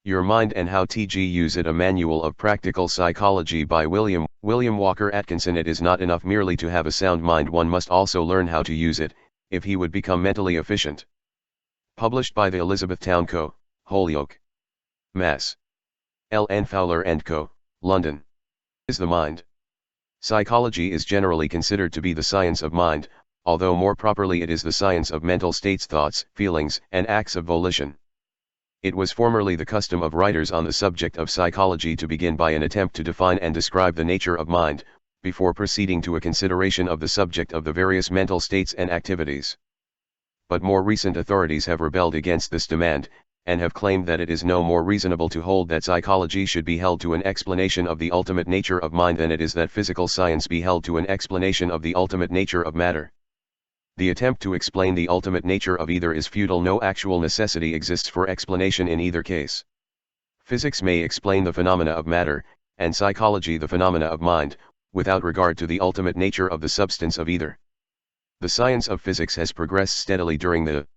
Your Mind and How to Use It, a Manual of Practical Psychology by William Walker Atkinson. It is not enough merely to have a sound mind, one must also learn how to use it, if he would become mentally efficient. Published by the Elizabethtown Co., Holyoke, Mass. L. N. Fowler & Co., London. Is the mind? Psychology is generally considered to be the science of mind, although more properly it is the science of mental states, thoughts, feelings, and acts of volition. It was formerly the custom of writers on the subject of psychology to begin by an attempt to define and describe the nature of mind, before proceeding to a consideration of the subject of the various mental states and activities. But more recent authorities have rebelled against this demand, and have claimed that it is no more reasonable to hold that psychology should be held to an explanation of the ultimate nature of mind than it is that physical science be held to an explanation of the ultimate nature of matter. The attempt to explain the ultimate nature of either is futile. No actual necessity exists for explanation in either case. Physics may explain the phenomena of matter, and psychology the phenomena of mind, without regard to the ultimate nature of the substance of either. The science of physics has progressed steadily during the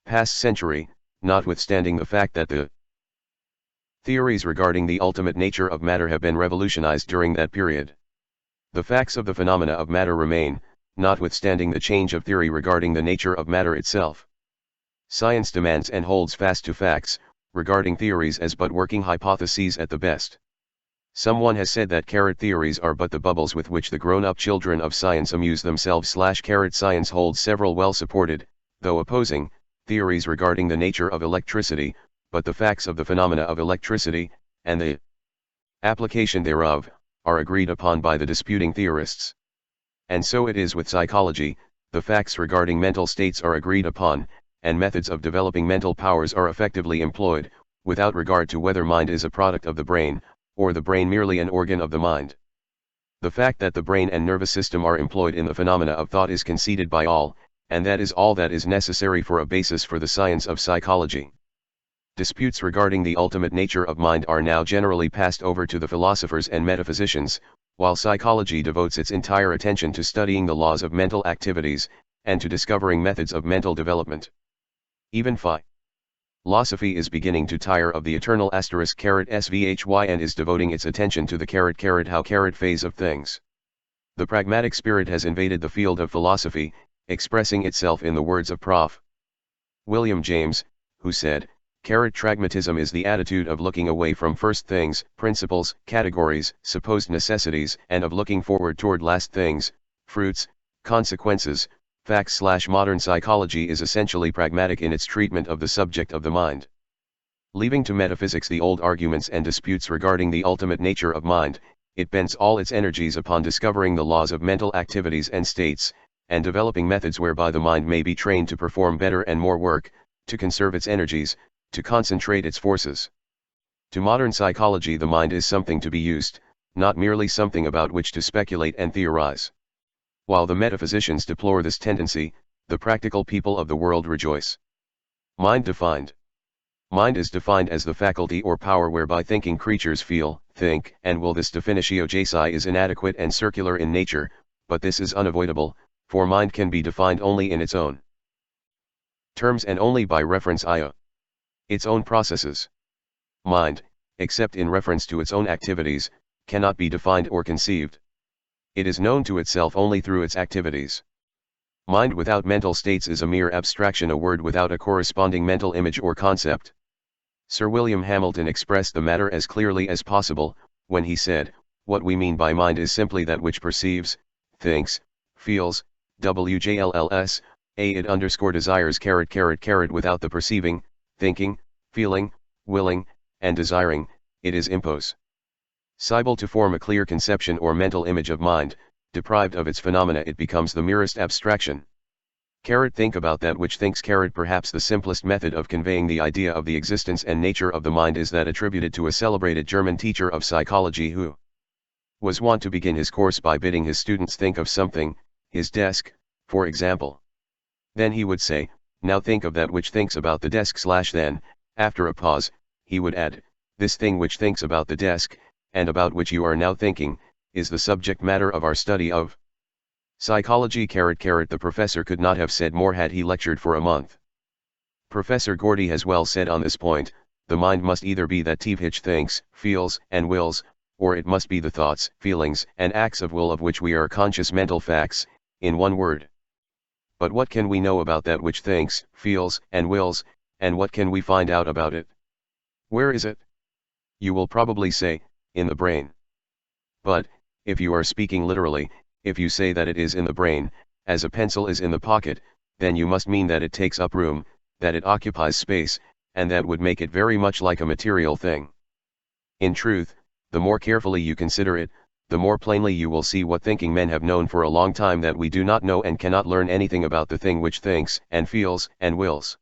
past century, notwithstanding the fact that the theories regarding the ultimate nature of matter have been revolutionized during that period. The facts of the phenomena of matter remain, notwithstanding the change of theory regarding the nature of matter itself. Science demands and holds fast to facts, regarding theories as but working hypotheses at the best. Someone has said that theories are but the bubbles with which the grown-up children of science amuse themselves. Science holds several well-supported, though opposing, theories regarding the nature of electricity, but the facts of the phenomena of electricity, and the application thereof, are agreed upon by the disputing theorists. And so it is with psychology, the facts regarding mental states are agreed upon, and methods of developing mental powers are effectively employed, without regard to whether mind is a product of the brain, or the brain merely an organ of the mind. The fact that the brain and nervous system are employed in the phenomena of thought is conceded by all, and that is all that is necessary for a basis for the science of psychology. Disputes regarding the ultimate nature of mind are now generally passed over to the philosophers and metaphysicians, while psychology devotes its entire attention to studying the laws of mental activities, and to discovering methods of mental development. Even philosophy is beginning to tire of the eternal *svhy and is devoting its attention to the how phase of things. The pragmatic spirit has invaded the field of philosophy, expressing itself in the words of Prof. William James, who said, "Pragmatism is the attitude of looking away from first things, principles, categories, supposed necessities, and of looking forward toward last things, fruits, consequences, facts." Modern psychology is essentially pragmatic in its treatment of the subject of the mind. Leaving to metaphysics the old arguments and disputes regarding the ultimate nature of mind, it bends all its energies upon discovering the laws of mental activities and states, and developing methods whereby the mind may be trained to perform better and more work, to conserve its energies, to concentrate its forces. To modern psychology, the mind is something to be used, not merely something about which to speculate and theorize. While the metaphysicians deplore this tendency, the practical people of the world rejoice. Mind defined. Mind is defined as the faculty or power whereby thinking creatures feel, think, and will. This definitio jasi is inadequate and circular in nature, but this is unavoidable, for mind can be defined only in its own terms and only by reference its own processes. Mind, except in reference to its own activities, cannot be defined or conceived. It is known to itself only through its activities. Mind without mental states is a mere abstraction, a word without a corresponding mental image or concept. Sir William Hamilton expressed the matter as clearly as possible, when he said, "What we mean by mind is simply that which perceives, thinks, feels, wjlls, desires without the perceiving, thinking, feeling, willing, and desiring, it is impossible to form a clear conception or mental image of mind. Deprived of its phenomena, it becomes the merest abstraction. Think about that which thinks." Perhaps the simplest method of conveying the idea of the existence and nature of the mind is that attributed to a celebrated German teacher of psychology who was wont to begin his course by bidding his students think of something, his desk, for example. Then he would say, "Now think of that which thinks about the desk." Then, after a pause, he would add, "This thing which thinks about the desk, and about which you are now thinking, is the subject matter of our study of psychology." The professor could not have said more had he lectured for a month. Professor Gordy has well said on this point, the mind must either be that which thinks, feels, and wills, or it must be the thoughts, feelings, and acts of will of which we are conscious mental facts, in one word. But what can we know about that which thinks, feels, and wills, and what can we find out about it? Where is it? You will probably say, in the brain. But, if you are speaking literally, if you say that it is in the brain, as a pencil is in the pocket, then you must mean that it takes up room, that it occupies space, and that would make it very much like a material thing. In truth, the more carefully you consider it, the more plainly you will see what thinking men have known for a long time, that we do not know and cannot learn anything about the thing which thinks, and feels, and wills.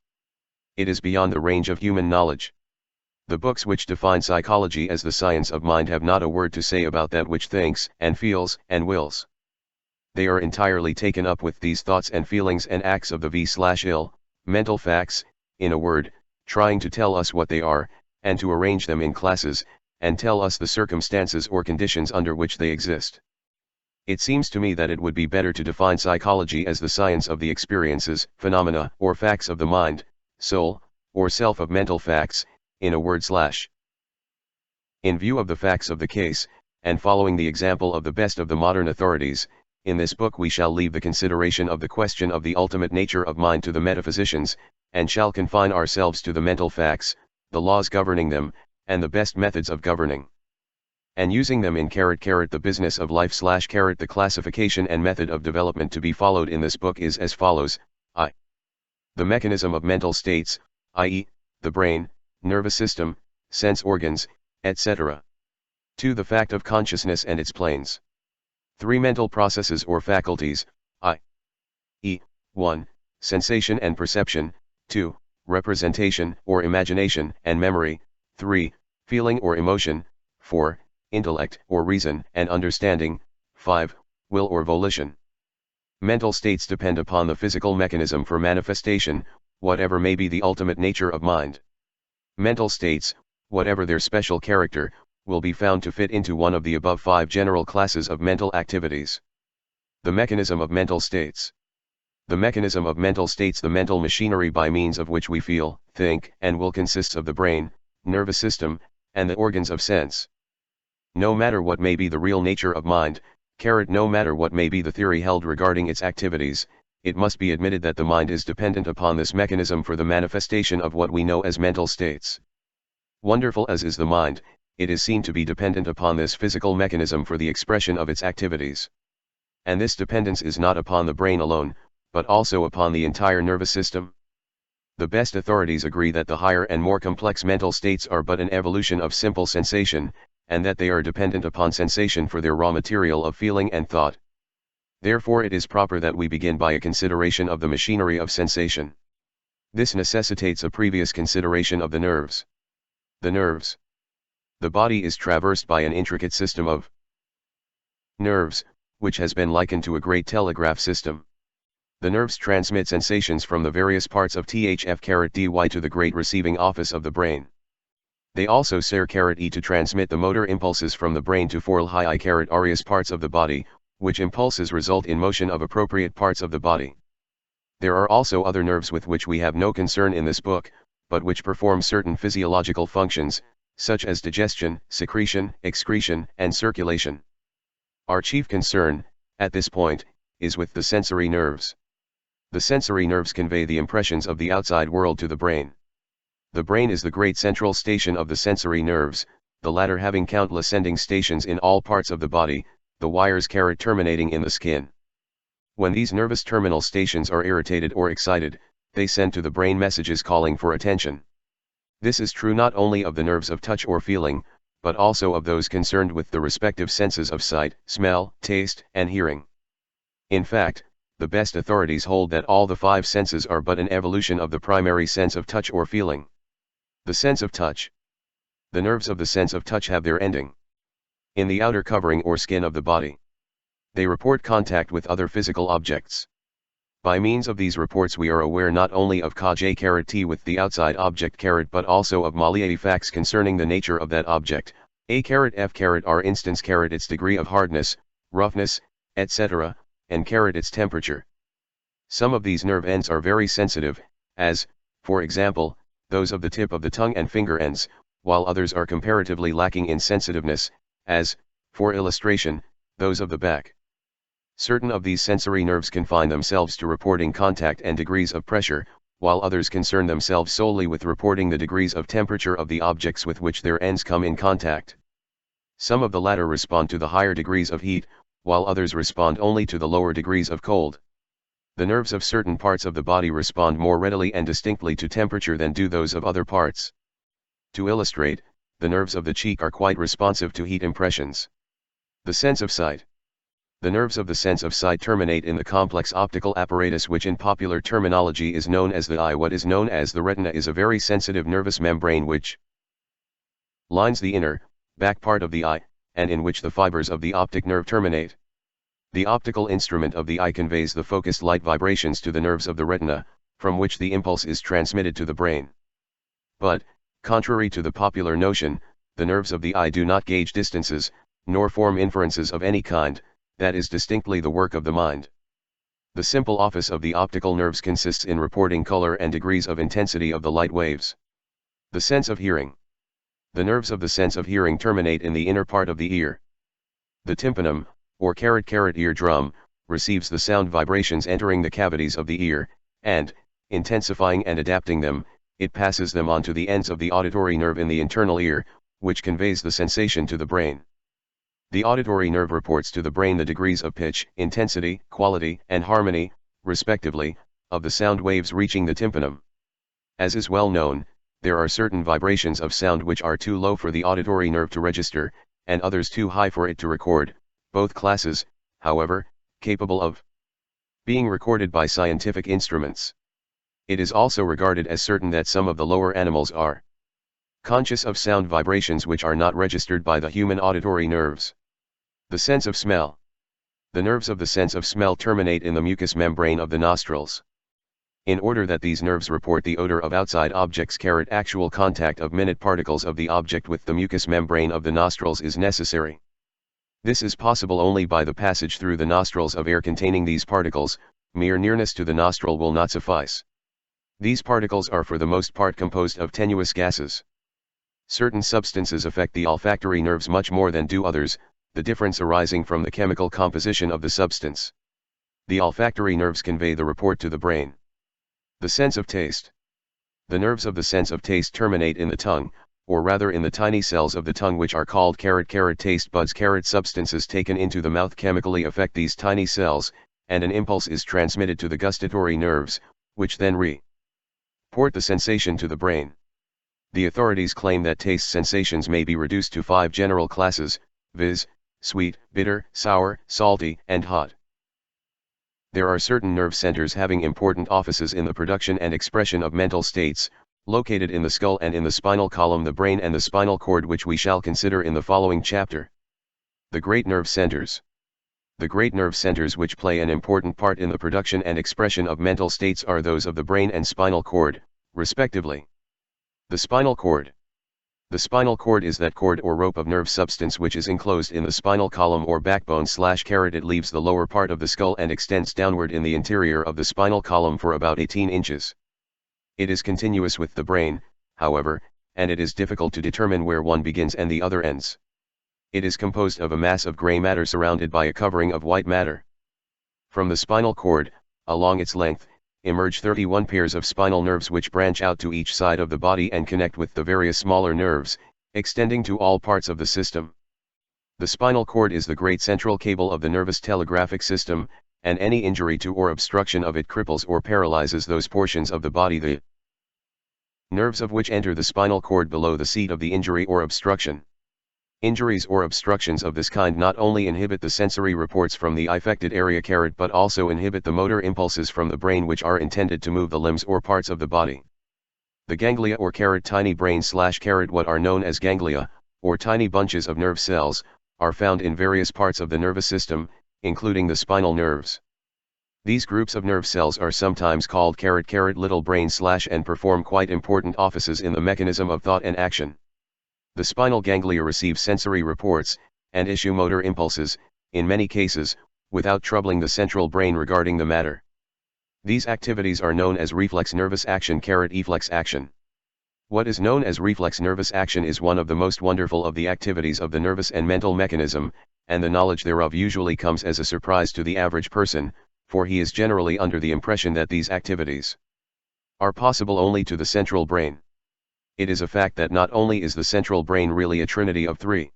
It is beyond the range of human knowledge. The books which define psychology as the science of mind have not a word to say about that which thinks, and feels, and wills. They are entirely taken up with these thoughts and feelings and acts of the v/ill, mental facts, in a word, trying to tell us what they are, and to arrange them in classes, and tell us the circumstances or conditions under which they exist. It seems to me that it would be better to define psychology as the science of the experiences, phenomena, or facts of the mind, soul, or self of mental facts, in a word / In view of the facts of the case, and following the example of the best of the modern authorities, in this book we shall leave the consideration of the question of the ultimate nature of mind to the metaphysicians, and shall confine ourselves to the mental facts, the laws governing them, and the best methods of governing and using them in the business of life / the classification and method of development to be followed in this book is as follows. I. The mechanism of mental states, i.e., the brain, nervous system, sense organs, etc. 2. The fact of consciousness and its planes. 3. Mental processes or faculties, i.e., 1. Sensation and perception, 2. Representation or imagination and memory, 3. Feeling or emotion, 4. Intellect or reason and understanding, 5. Will or volition. Mental states depend upon the physical mechanism for manifestation, whatever may be the ultimate nature of mind. Mental states, whatever their special character, will be found to fit into one of the above 5 general classes of mental activities. The mechanism of mental states. The mechanism of mental states, the mental machinery by means of which we feel, think, and will, consists of the brain, nervous system, and the organs of sense. No matter what may be the real nature of mind, no matter what may be the theory held regarding its activities, it must be admitted that the mind is dependent upon this mechanism for the manifestation of what we know as mental states. Wonderful as is the mind, it is seen to be dependent upon this physical mechanism for the expression of its activities. And this dependence is not upon the brain alone, but also upon the entire nervous system. The best authorities agree that the higher and more complex mental states are but an evolution of simple sensation, and that they are dependent upon sensation for their raw material of feeling and thought. Therefore it is proper that we begin by a consideration of the machinery of sensation. This necessitates a previous consideration of the nerves. The nerves. The body is traversed by an intricate system of nerves, which has been likened to a great telegraph system. The nerves transmit sensations from the various parts of THF-dy to the great receiving office of the brain. They also serve to transmit the motor impulses from the brain to various parts of the body, which impulses result in motion of appropriate parts of the body. There are also other nerves with which we have no concern in this book, but which perform certain physiological functions, such as digestion, secretion, excretion, and circulation. Our chief concern, at this point, is with the sensory nerves. The sensory nerves convey the impressions of the outside world to the brain. The brain is the great central station of the sensory nerves, the latter having countless sending stations in all parts of the body, the wires terminating in the skin. When these nervous terminal stations are irritated or excited, they send to the brain messages calling for attention. This is true not only of the nerves of touch or feeling, but also of those concerned with the respective senses of sight, smell, taste, and hearing. In fact, the best authorities hold that all the 5 senses are but an evolution of the primary sense of touch or feeling. The sense of touch. The nerves of the sense of touch have their ending in the outer covering or skin of the body. They report contact with other physical objects. By means of these reports we are aware not only of J with the outside object but also of maliae facts concerning the nature of that object, F are instance its degree of hardness, roughness, etc., and its temperature. Some of these nerve ends are very sensitive, as, for example, those of the tip of the tongue and finger ends, while others are comparatively lacking in sensitiveness, as, for illustration, those of the back. Certain of these sensory nerves confine themselves to reporting contact and degrees of pressure, while others concern themselves solely with reporting the degrees of temperature of the objects with which their ends come in contact. Some of the latter respond to the higher degrees of heat, while others respond only to the lower degrees of cold. The nerves of certain parts of the body respond more readily and distinctly to temperature than do those of other parts. To illustrate, the nerves of the cheek are quite responsive to heat impressions. The sense of sight. The nerves of the sense of sight terminate in the complex optical apparatus which in popular terminology is known as the eye. What is known as the retina is a very sensitive nervous membrane which lines the inner, back part of the eye, and in which the fibers of the optic nerve terminate. The optical instrument of the eye conveys the focused light vibrations to the nerves of the retina, from which the impulse is transmitted to the brain. But, contrary to the popular notion, the nerves of the eye do not gauge distances, nor form inferences of any kind. That is distinctly the work of the mind. The simple office of the optical nerves consists in reporting color and degrees of intensity of the light waves. The sense of hearing. The nerves of the sense of hearing terminate in the inner part of the ear. The tympanum, or eardrum, receives the sound vibrations entering the cavities of the ear, and, intensifying and adapting them, it passes them on to the ends of the auditory nerve in the internal ear, which conveys the sensation to the brain. The auditory nerve reports to the brain the degrees of pitch, intensity, quality, and harmony, respectively, of the sound waves reaching the tympanum. As is well known, there are certain vibrations of sound which are too low for the auditory nerve to register, and others too high for it to record, both classes, however, capable of being recorded by scientific instruments. It is also regarded as certain that some of the lower animals are conscious of sound vibrations which are not registered by the human auditory nerves. The sense of smell. The nerves of the sense of smell terminate in the mucous membrane of the nostrils. In order that these nerves report the odor of outside objects, actual contact of minute particles of the object with the mucous membrane of the nostrils is necessary. This is possible only by the passage through the nostrils of air containing these particles. Mere nearness to the nostril will not suffice. These particles are for the most part composed of tenuous gases. Certain substances affect the olfactory nerves much more than do others, the difference arising from the chemical composition of the substance. The olfactory nerves convey the report to the brain. The sense of taste. The nerves of the sense of taste terminate in the tongue, or rather in the tiny cells of the tongue which are called taste buds. Substances taken into the mouth chemically affect these tiny cells, and an impulse is transmitted to the gustatory nerves, which then report the sensation to the brain. The authorities claim that taste sensations may be reduced to 5 general classes, viz., sweet, bitter, sour, salty, and hot. There are certain nerve centers having important offices in the production and expression of mental states, located in the skull and in the spinal column, the brain and the spinal cord, which we shall consider in the following chapter. The great nerve centers. The great nerve centers which play an important part in the production and expression of mental states are those of the brain and spinal cord, respectively. The spinal cord. The spinal cord is that cord or rope of nerve substance which is enclosed in the spinal column or backbone. It leaves the lower part of the skull and extends downward in the interior of the spinal column for about 18 inches. It is continuous with the brain, however, and it is difficult to determine where one begins and the other ends. It is composed of a mass of gray matter surrounded by a covering of white matter. From the spinal cord, along its length, emerge 31 pairs of spinal nerves which branch out to each side of the body and connect with the various smaller nerves, extending to all parts of the system. The spinal cord is the great central cable of the nervous telegraphic system, and any injury to or obstruction of it cripples or paralyzes those portions of the body the nerves of which enter the spinal cord below the seat of the injury or obstruction. Injuries or obstructions of this kind not only inhibit the sensory reports from the affected area but also inhibit the motor impulses from the brain which are intended to move the limbs or parts of the body. The ganglia or tiny brain / what are known as ganglia, or tiny bunches of nerve cells, are found in various parts of the nervous system, including the spinal nerves. These groups of nerve cells are sometimes called little brain / and perform quite important offices in the mechanism of thought and action. The spinal ganglia receive sensory reports, and issue motor impulses, in many cases, without troubling the central brain regarding the matter. These activities are known as reflex nervous action / efflex action. What is known as reflex nervous action is one of the most wonderful of the activities of the nervous and mental mechanism, and the knowledge thereof usually comes as a surprise to the average person, for he is generally under the impression that these activities are possible only to the central brain. It is a fact that not only is the central brain really a trinity of three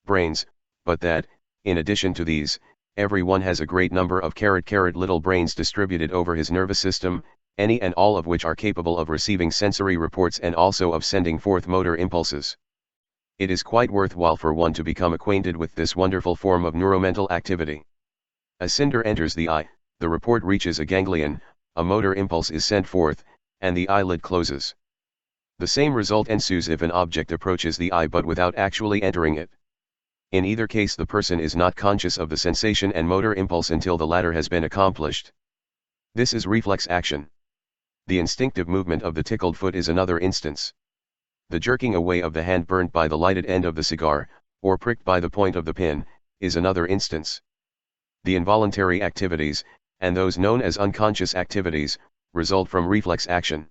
brains, but that, in addition to these, everyone has a great number of little brains distributed over his nervous system, any and all of which are capable of receiving sensory reports and also of sending forth motor impulses. It is quite worthwhile for one to become acquainted with this wonderful form of neuromental activity. A cinder enters the eye, the report reaches a ganglion, a motor impulse is sent forth, and the eyelid closes. The same result ensues if an object approaches the eye but without actually entering it. In either case the person is not conscious of the sensation and motor impulse until the latter has been accomplished. This is reflex action. The instinctive movement of the tickled foot is another instance. The jerking away of the hand burnt by the lighted end of the cigar, or pricked by the point of the pin, is another instance. The involuntary activities, and those known as unconscious activities, result from reflex action.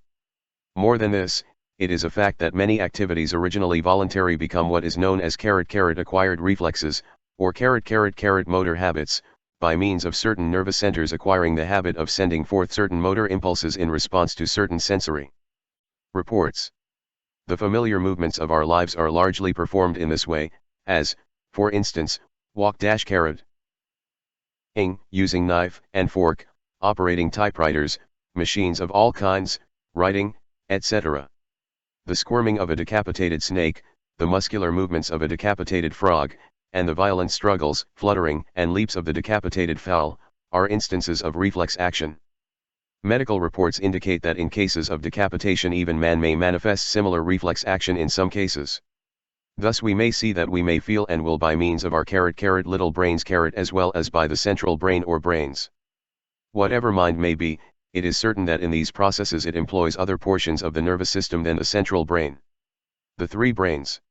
More than this, it is a fact that many activities originally voluntary become what is known as acquired reflexes, or motor habits, by means of certain nervous centers acquiring the habit of sending forth certain motor impulses in response to certain sensory reports. The familiar movements of our lives are largely performed in this way, as, for instance, walk-ing, using knife and fork, operating typewriters, machines of all kinds, writing, etc. The squirming of a decapitated snake, the muscular movements of a decapitated frog, and the violent struggles, fluttering, and leaps of the decapitated fowl, are instances of reflex action. Medical reports indicate that in cases of decapitation even man may manifest similar reflex action in some cases. Thus we may see that we may feel and will by means of our little brains as well as by the central brain or brains. Whatever mind may be, it is certain that in these processes it employs other portions of the nervous system than the central brain. The three brains.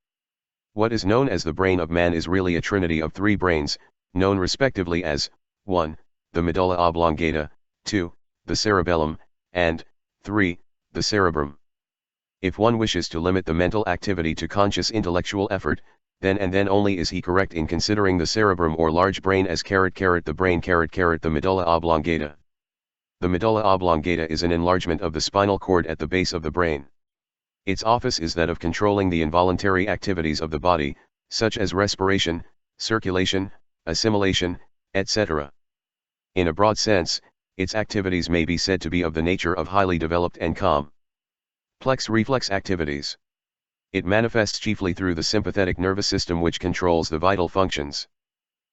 What is known as the brain of man is really a trinity of three brains, known respectively as 1. The medulla oblongata, 2. The cerebellum, and 3. The cerebrum. If one wishes to limit the mental activity to conscious intellectual effort, then and then only is he correct in considering the cerebrum or large brain as the brain the medulla oblongata. The medulla oblongata is an enlargement of the spinal cord at the base of the brain. Its office is that of controlling the involuntary activities of the body, such as respiration, circulation, assimilation, etc. In a broad sense, its activities may be said to be of the nature of highly developed and complex reflex activities. It manifests chiefly through the sympathetic nervous system which controls the vital functions.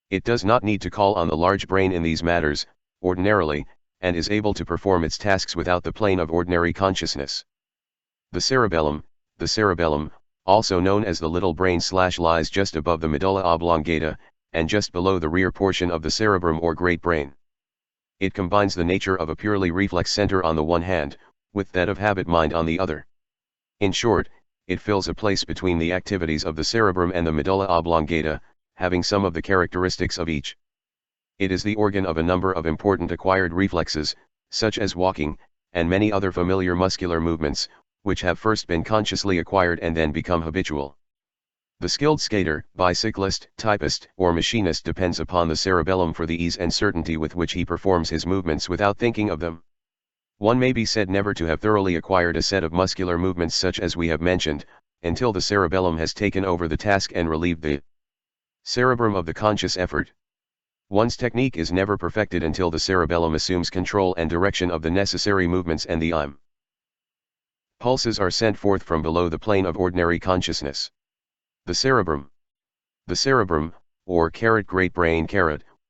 It does not need to call on the large brain in these matters, ordinarily, and is able to perform its tasks without the plane of ordinary consciousness. The cerebellum, also known as the little brain lies just above the medulla oblongata, and just below the rear portion of the cerebrum or great brain. It combines the nature of a purely reflex center on the one hand, with that of habit mind on the other. In short, it fills a place between the activities of the cerebrum and the medulla oblongata, having some of the characteristics of each. It is the organ of a number of important acquired reflexes, such as walking, and many other familiar muscular movements, which have first been consciously acquired and then become habitual. The skilled skater, bicyclist, typist, or machinist depends upon the cerebellum for the ease and certainty with which he performs his movements without thinking of them. One may be said never to have thoroughly acquired a set of muscular movements such as we have mentioned, until the cerebellum has taken over the task and relieved the cerebrum of the conscious effort. One's technique is never perfected until the cerebellum assumes control and direction of the necessary movements and the pulses are sent forth from below the plane of ordinary consciousness. The cerebrum. The cerebrum, or great brain,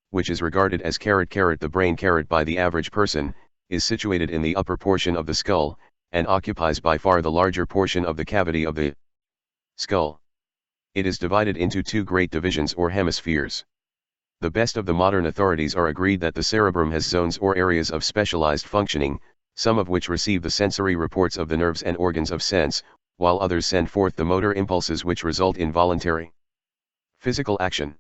which is regarded as the brain by the average person, is situated in the upper portion of the skull, and occupies by far the larger portion of the cavity of the skull. It is divided into two great divisions or hemispheres. The best of the modern authorities are agreed that the cerebrum has zones or areas of specialized functioning, some of which receive the sensory reports of the nerves and organs of sense, while others send forth the motor impulses which result in voluntary physical action.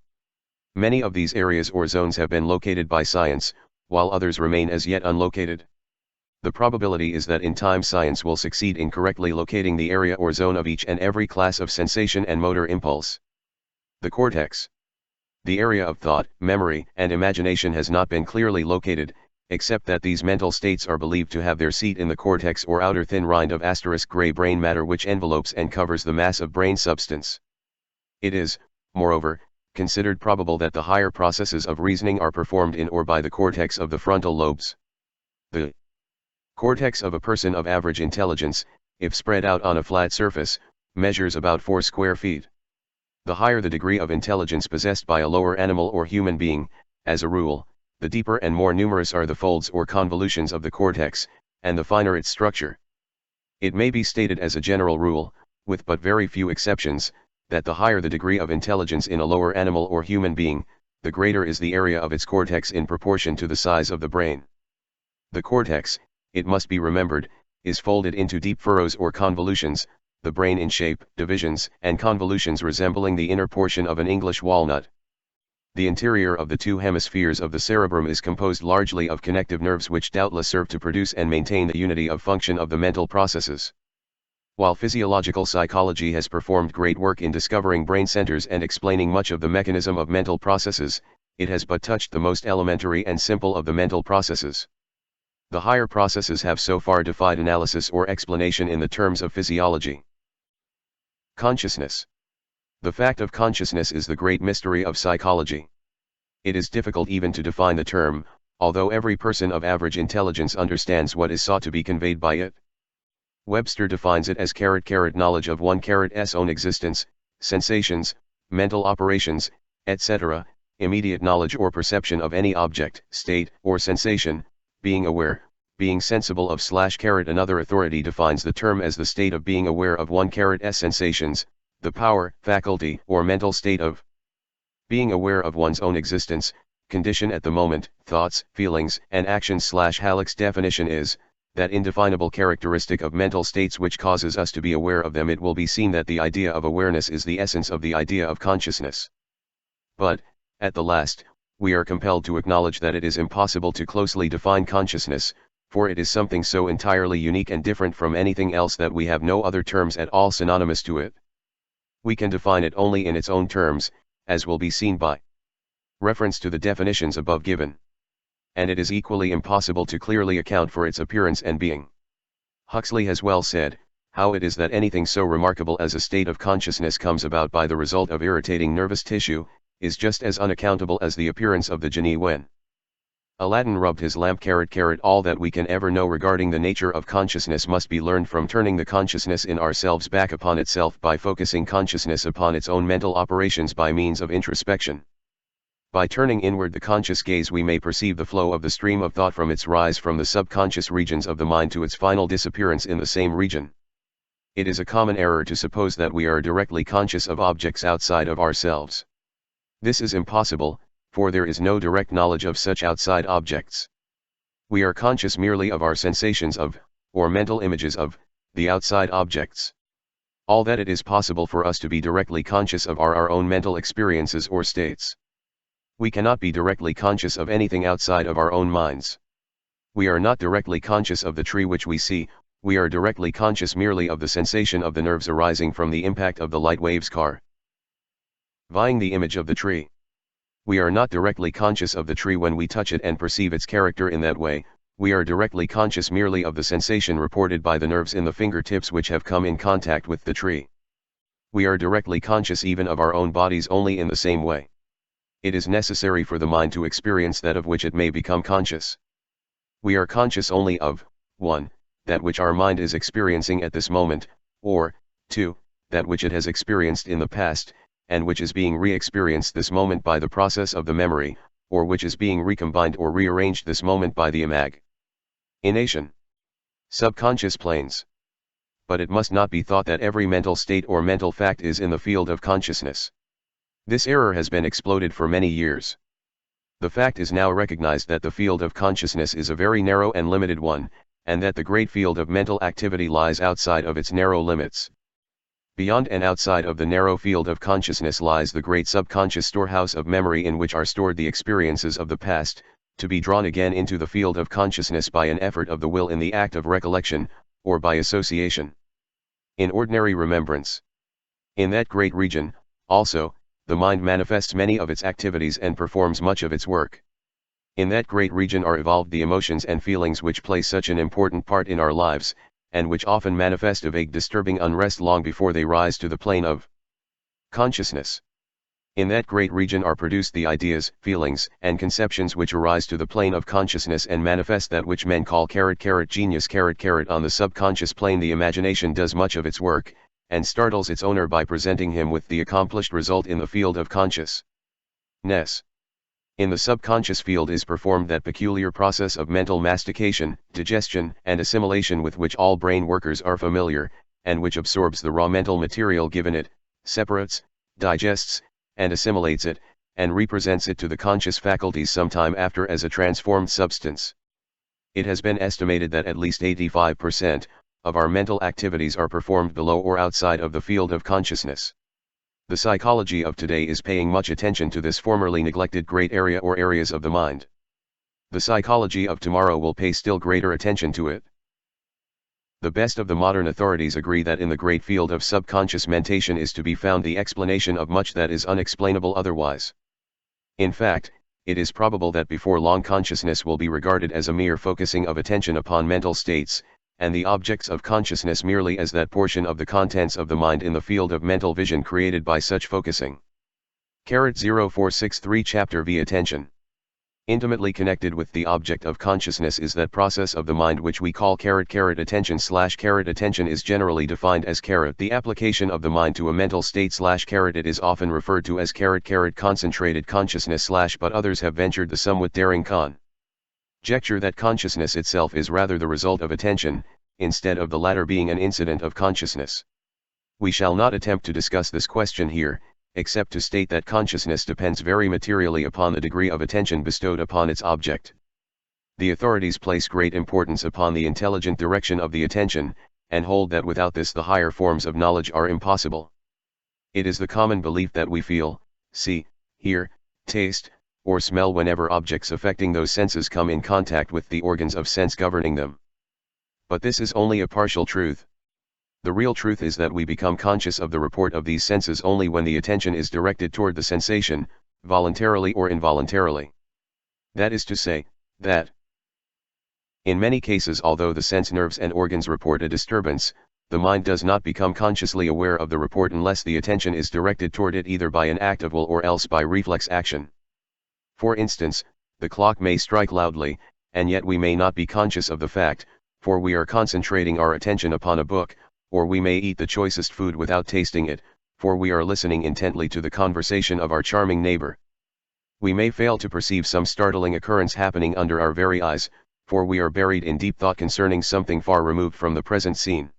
Many of these areas or zones have been located by science, while others remain as yet unlocated. The probability is that in time science will succeed in correctly locating the area or zone of each and every class of sensation and motor impulse. The cortex. The area of thought, memory, and imagination has not been clearly located, except that these mental states are believed to have their seat in the cortex or outer thin rind of gray brain matter which envelopes and covers the mass of brain substance. It is, moreover, considered probable that the higher processes of reasoning are performed in or by the cortex of the frontal lobes. The cortex of a person of average intelligence, if spread out on a flat surface, measures about 4 square feet. The higher the degree of intelligence possessed by a lower animal or human being, as a rule, the deeper and more numerous are the folds or convolutions of the cortex, and the finer its structure. It may be stated as a general rule, with but very few exceptions, that the higher the degree of intelligence in a lower animal or human being, the greater is the area of its cortex in proportion to the size of the brain. The cortex, it must be remembered, is folded into deep furrows or convolutions, the brain in shape, divisions, and convolutions resembling the inner portion of an English walnut. The interior of the two hemispheres of the cerebrum is composed largely of connective nerves which doubtless serve to produce and maintain the unity of function of the mental processes. While physiological psychology has performed great work in discovering brain centers and explaining much of the mechanism of mental processes, it has but touched the most elementary and simple of the mental processes. The higher processes have so far defied analysis or explanation in the terms of physiology. Consciousness. The fact of consciousness is the great mystery of psychology. It is difficult even to define the term, although every person of average intelligence understands what is sought to be conveyed by it. Webster defines it as knowledge of one's own existence, sensations, mental operations, etc., immediate knowledge or perception of any object, state, or sensation, being aware, being sensible of / Another authority defines the term as the state of being aware of one's sensations, the power, faculty, or mental state of being aware of one's own existence, condition at the moment, thoughts, feelings, and actions / Halleck's definition is, that indefinable characteristic of mental states which causes us to be aware of them. It will be seen that the idea of awareness is the essence of the idea of consciousness. But, at the last, we are compelled to acknowledge that it is impossible to closely define consciousness, for it is something so entirely unique and different from anything else that we have no other terms at all synonymous to it. We can define it only in its own terms, as will be seen by reference to the definitions above given. And it is equally impossible to clearly account for its appearance and being. Huxley has well said, how it is that anything so remarkable as a state of consciousness comes about by the result of irritating nervous tissue, is just as unaccountable as the appearance of the genie when Aladdin rubbed his lamp. All that we can ever know regarding the nature of consciousness must be learned from turning the consciousness in ourselves back upon itself by focusing consciousness upon its own mental operations by means of introspection. By turning inward the conscious gaze we may perceive the flow of the stream of thought from its rise from the subconscious regions of the mind to its final disappearance in the same region. It is a common error to suppose that we are directly conscious of objects outside of ourselves. This is impossible, for there is no direct knowledge of such outside objects. We are conscious merely of our sensations of, or mental images of, the outside objects. All that it is possible for us to be directly conscious of are our own mental experiences or states. We cannot be directly conscious of anything outside of our own minds. We are not directly conscious of the tree which we see, we are directly conscious merely of the sensation of the nerves arising from the impact of the light waves vying the image of the tree. We are not directly conscious of the tree when we touch it and perceive its character in that way, we are directly conscious merely of the sensation reported by the nerves in the fingertips which have come in contact with the tree. We are directly conscious even of our own bodies only in the same way. It is necessary for the mind to experience that of which it may become conscious. We are conscious only of, 1. That which our mind is experiencing at this moment, or, 2. That which it has experienced in the past, and which is being re-experienced this moment by the process of the memory, or which is being recombined or rearranged this moment by the imagination. Subconscious planes. But it must not be thought that every mental state or mental fact is in the field of consciousness. This error has been exploded for many years. The fact is now recognized that the field of consciousness is a very narrow and limited one, and that the great field of mental activity lies outside of its narrow limits. Beyond and outside of the narrow field of consciousness lies the great subconscious storehouse of memory in which are stored the experiences of the past, to be drawn again into the field of consciousness by an effort of the will in the act of recollection, or by association. In ordinary remembrance. In that great region, also, the mind manifests many of its activities and performs much of its work. In that great region are evolved the emotions and feelings which play such an important part in our lives, and which often manifest a vague disturbing unrest long before they rise to the plane of consciousnness. In that great region are produced the ideas, feelings, and conceptions which arise to the plane of consciousness and manifest that which men call genius. On the subconscious plane the imagination does much of its work, and startles its owner by presenting him with the accomplished result in the field of consciousness. In the subconscious field is performed that peculiar process of mental mastication, digestion, and assimilation with which all brain workers are familiar, and which absorbs the raw mental material given it, separates, digests, and assimilates it, and represents it to the conscious faculties some time after as a transformed substance. It has been estimated that at least 85% of our mental activities are performed below or outside of the field of consciousness. The psychology of today is paying much attention to this formerly neglected great area or areas of the mind. The psychology of tomorrow will pay still greater attention to it. The best of the modern authorities agree that in the great field of subconscious mentation is to be found the explanation of much that is unexplainable otherwise. In fact, it is probable that before long consciousness will be regarded as a mere focusing of attention upon mental states, and the objects of consciousness merely as that portion of the contents of the mind in the field of mental vision created by such focusing. 0463 Chapter V Attention. Intimately connected with the object of consciousness is that process of the mind which we call attention. Attention is generally defined as the application of the mind to a mental state. It is often referred to as concentrated consciousness. But others have ventured the somewhat daring conjecture that consciousness itself is rather the result of attention, instead of the latter being an incident of consciousness. We shall not attempt to discuss this question here, except to state that consciousness depends very materially upon the degree of attention bestowed upon its object. The authorities place great importance upon the intelligent direction of the attention, and hold that without this the higher forms of knowledge are impossible. It is the common belief that we feel, see, hear, taste, or smell whenever objects affecting those senses come in contact with the organs of sense governing them. But this is only a partial truth. The real truth is that we become conscious of the report of these senses only when the attention is directed toward the sensation, voluntarily or involuntarily. That is to say, that in many cases, although the sense nerves and organs report a disturbance, the mind does not become consciously aware of the report unless the attention is directed toward it either by an act of will or else by reflex action. For instance, the clock may strike loudly, and yet we may not be conscious of the fact, for we are concentrating our attention upon a book, or we may eat the choicest food without tasting it, for we are listening intently to the conversation of our charming neighbor. We may fail to perceive some startling occurrence happening under our very eyes, for we are buried in deep thought concerning something far removed from the present scene.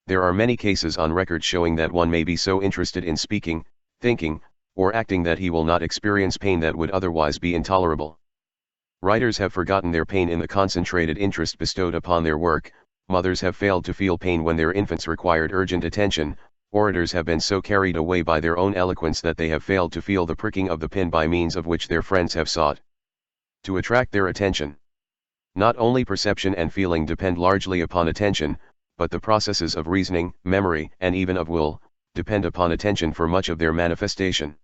There are many cases on record showing that one may be so interested in speaking, thinking, or acting that he will not experience pain that would otherwise be intolerable. Writers have forgotten their pain in the concentrated interest bestowed upon their work. Mothers have failed to feel pain when their infants required urgent attention. Orators have been so carried away by their own eloquence that they have failed to feel the pricking of the pin by means of which their friends have sought to attract their attention. Not only perception and feeling depend largely upon attention, but the processes of reasoning, memory, and even of will, depend upon attention for much of their manifestation.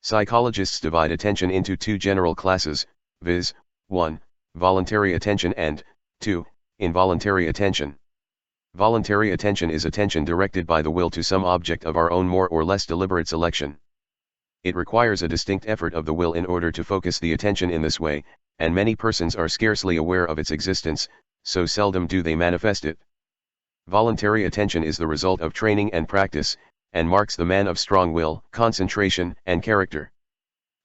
Psychologists divide attention into two general classes, viz., 1. Voluntary attention and 2. Involuntary attention. Voluntary attention is attention directed by the will to some object of our own more or less deliberate selection. It requires a distinct effort of the will in order to focus the attention in this way, and many persons are scarcely aware of its existence, so seldom do they manifest it. Voluntary attention is the result of training and practice, and marks the man of strong will, concentration, and character.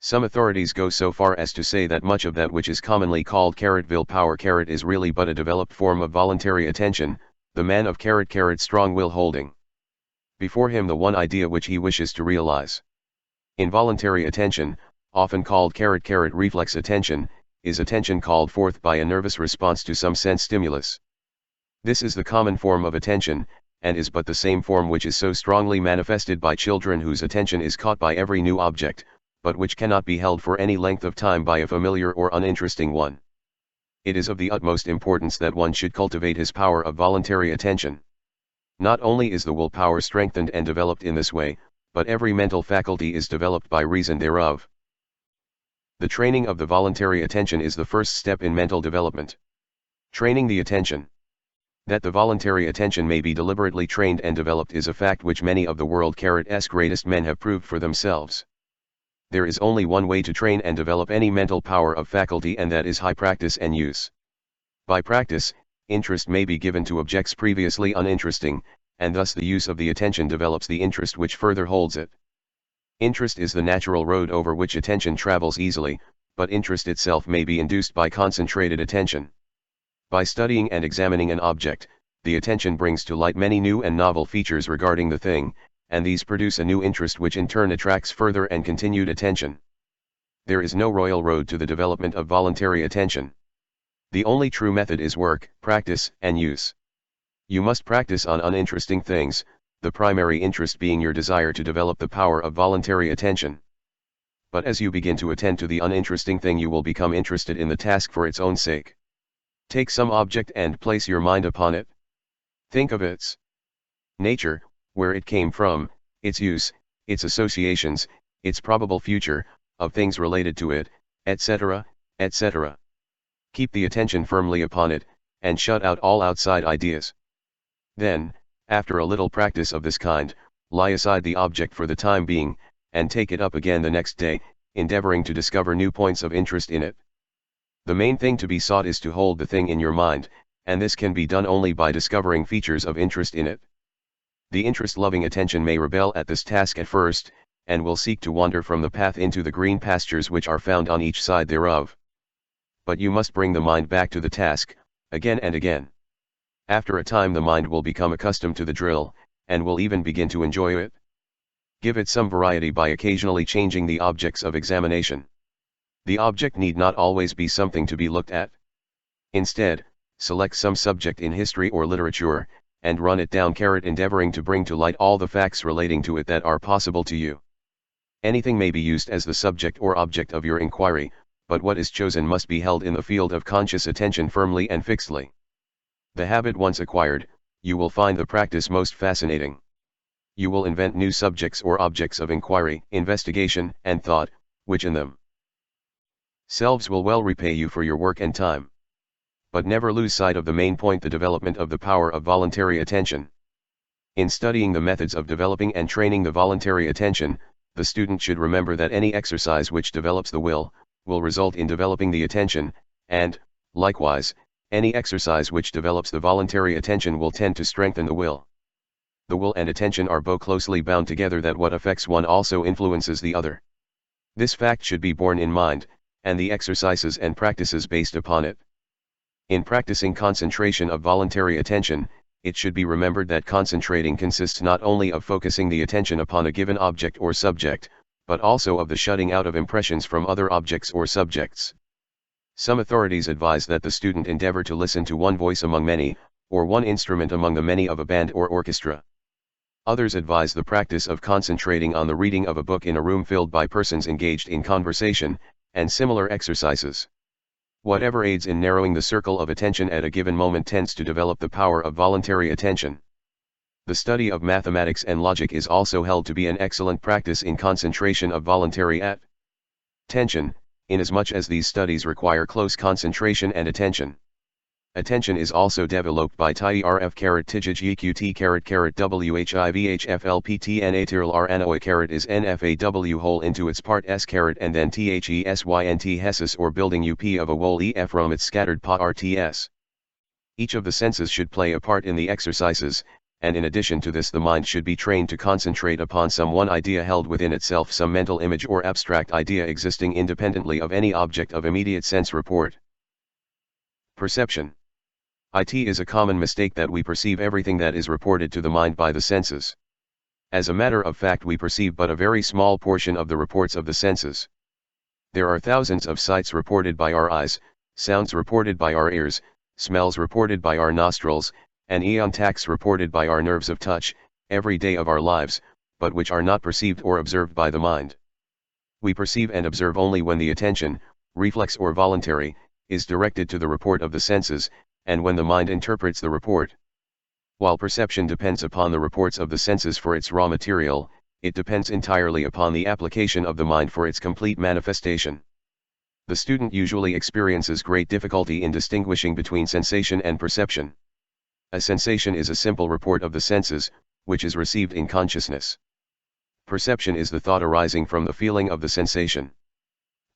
Some authorities go so far as to say that much of that which is commonly called will power is really but a developed form of voluntary attention, the man of strong will holding before him the one idea which he wishes to realize. Involuntary attention, often called reflex attention, is attention called forth by a nervous response to some sense stimulus. This is the common form of attention, and is but the same form which is so strongly manifested by children whose attention is caught by every new object, but which cannot be held for any length of time by a familiar or uninteresting one. It is of the utmost importance that one should cultivate his power of voluntary attention. Not only is the will power strengthened and developed in this way, but every mental faculty is developed by reason thereof. The training of the voluntary attention is the first step in mental development. Training the attention. That the voluntary attention may be deliberately trained and developed is a fact which many of the world's greatest men have proved for themselves. There is only one way to train and develop any mental power of faculty, and that is high practice and use. By practice, interest may be given to objects previously uninteresting, and thus the use of the attention develops the interest which further holds it. Interest is the natural road over which attention travels easily, but interest itself may be induced by concentrated attention. By studying and examining an object, the attention brings to light many new and novel features regarding the thing, and these produce a new interest which in turn attracts further and continued attention. There is no royal road to the development of voluntary attention. The only true method is work, practice, and use. You must practice on uninteresting things, the primary interest being your desire to develop the power of voluntary attention. But as you begin to attend to the uninteresting thing, you will become interested in the task for its own sake. Take some object and place your mind upon it. Think of its nature, where it came from, its use, its associations, its probable future, of things related to it, etc., etc. Keep the attention firmly upon it, and shut out all outside ideas. Then, after a little practice of this kind, lie aside the object for the time being, and take it up again the next day, endeavoring to discover new points of interest in it. The main thing to be sought is to hold the thing in your mind, and this can be done only by discovering features of interest in it. The interest-loving attention may rebel at this task at first, and will seek to wander from the path into the green pastures which are found on each side thereof. But you must bring the mind back to the task, again and again. After a time the mind will become accustomed to the drill, and will even begin to enjoy it. Give it some variety by occasionally changing the objects of examination. The object need not always be something to be looked at. Instead, select some subject in history or literature, and run it down, endeavoring to bring to light all the facts relating to it that are possible to you. Anything may be used as the subject or object of your inquiry, but what is chosen must be held in the field of conscious attention firmly and fixedly. The habit once acquired, you will find the practice most fascinating. You will invent new subjects or objects of inquiry, investigation, and thought, which in themselves will well repay you for your work and time. But never lose sight of the main point, the development of the power of voluntary attention. In studying the methods of developing and training the voluntary attention, the student should remember that any exercise which develops the will result in developing the attention, and, likewise, any exercise which develops the voluntary attention will tend to strengthen the will. The will and attention are so closely bound together that what affects one also influences the other. This fact should be borne in mind, and the exercises and practices based upon it. In practicing concentration of voluntary attention, it should be remembered that concentrating consists not only of focusing the attention upon a given object or subject, but also of the shutting out of impressions from other objects or subjects. Some authorities advise that the student endeavor to listen to one voice among many, or one instrument among the many of a band or orchestra. Others advise the practice of concentrating on the reading of a book in a room filled by persons engaged in conversation, and similar exercises. Whatever aids in narrowing the circle of attention at a given moment tends to develop the power of voluntary attention. The study of mathematics and logic is also held to be an excellent practice in concentration of voluntary attention, inasmuch as these studies require close concentration and attention. Attention is also developed by TIRF TIGIG EQT WHIVHFLPT NATIRL is NFAW whole into its part S and then THESYNT hesses or building UP of a whole EF from its scattered pa RTS. Each of the senses should play a part in the exercises, and in addition to this the mind should be trained to concentrate upon some one idea held within itself, some mental image or abstract idea existing independently of any object of immediate sense report. Perception. It is a common mistake that we perceive everything that is reported to the mind by the senses. As a matter of fact, we perceive but a very small portion of the reports of the senses. There are thousands of sights reported by our eyes, sounds reported by our ears, smells reported by our nostrils, and contacts reported by our nerves of touch, every day of our lives, but which are not perceived or observed by the mind. We perceive and observe only when the attention, reflex or voluntary, is directed to the report of the senses, and when the mind interprets the report. While perception depends upon the reports of the senses for its raw material, it depends entirely upon the application of the mind for its complete manifestation. The student usually experiences great difficulty in distinguishing between sensation and perception. A sensation is a simple report of the senses, which is received in consciousness. Perception is the thought arising from the feeling of the sensation.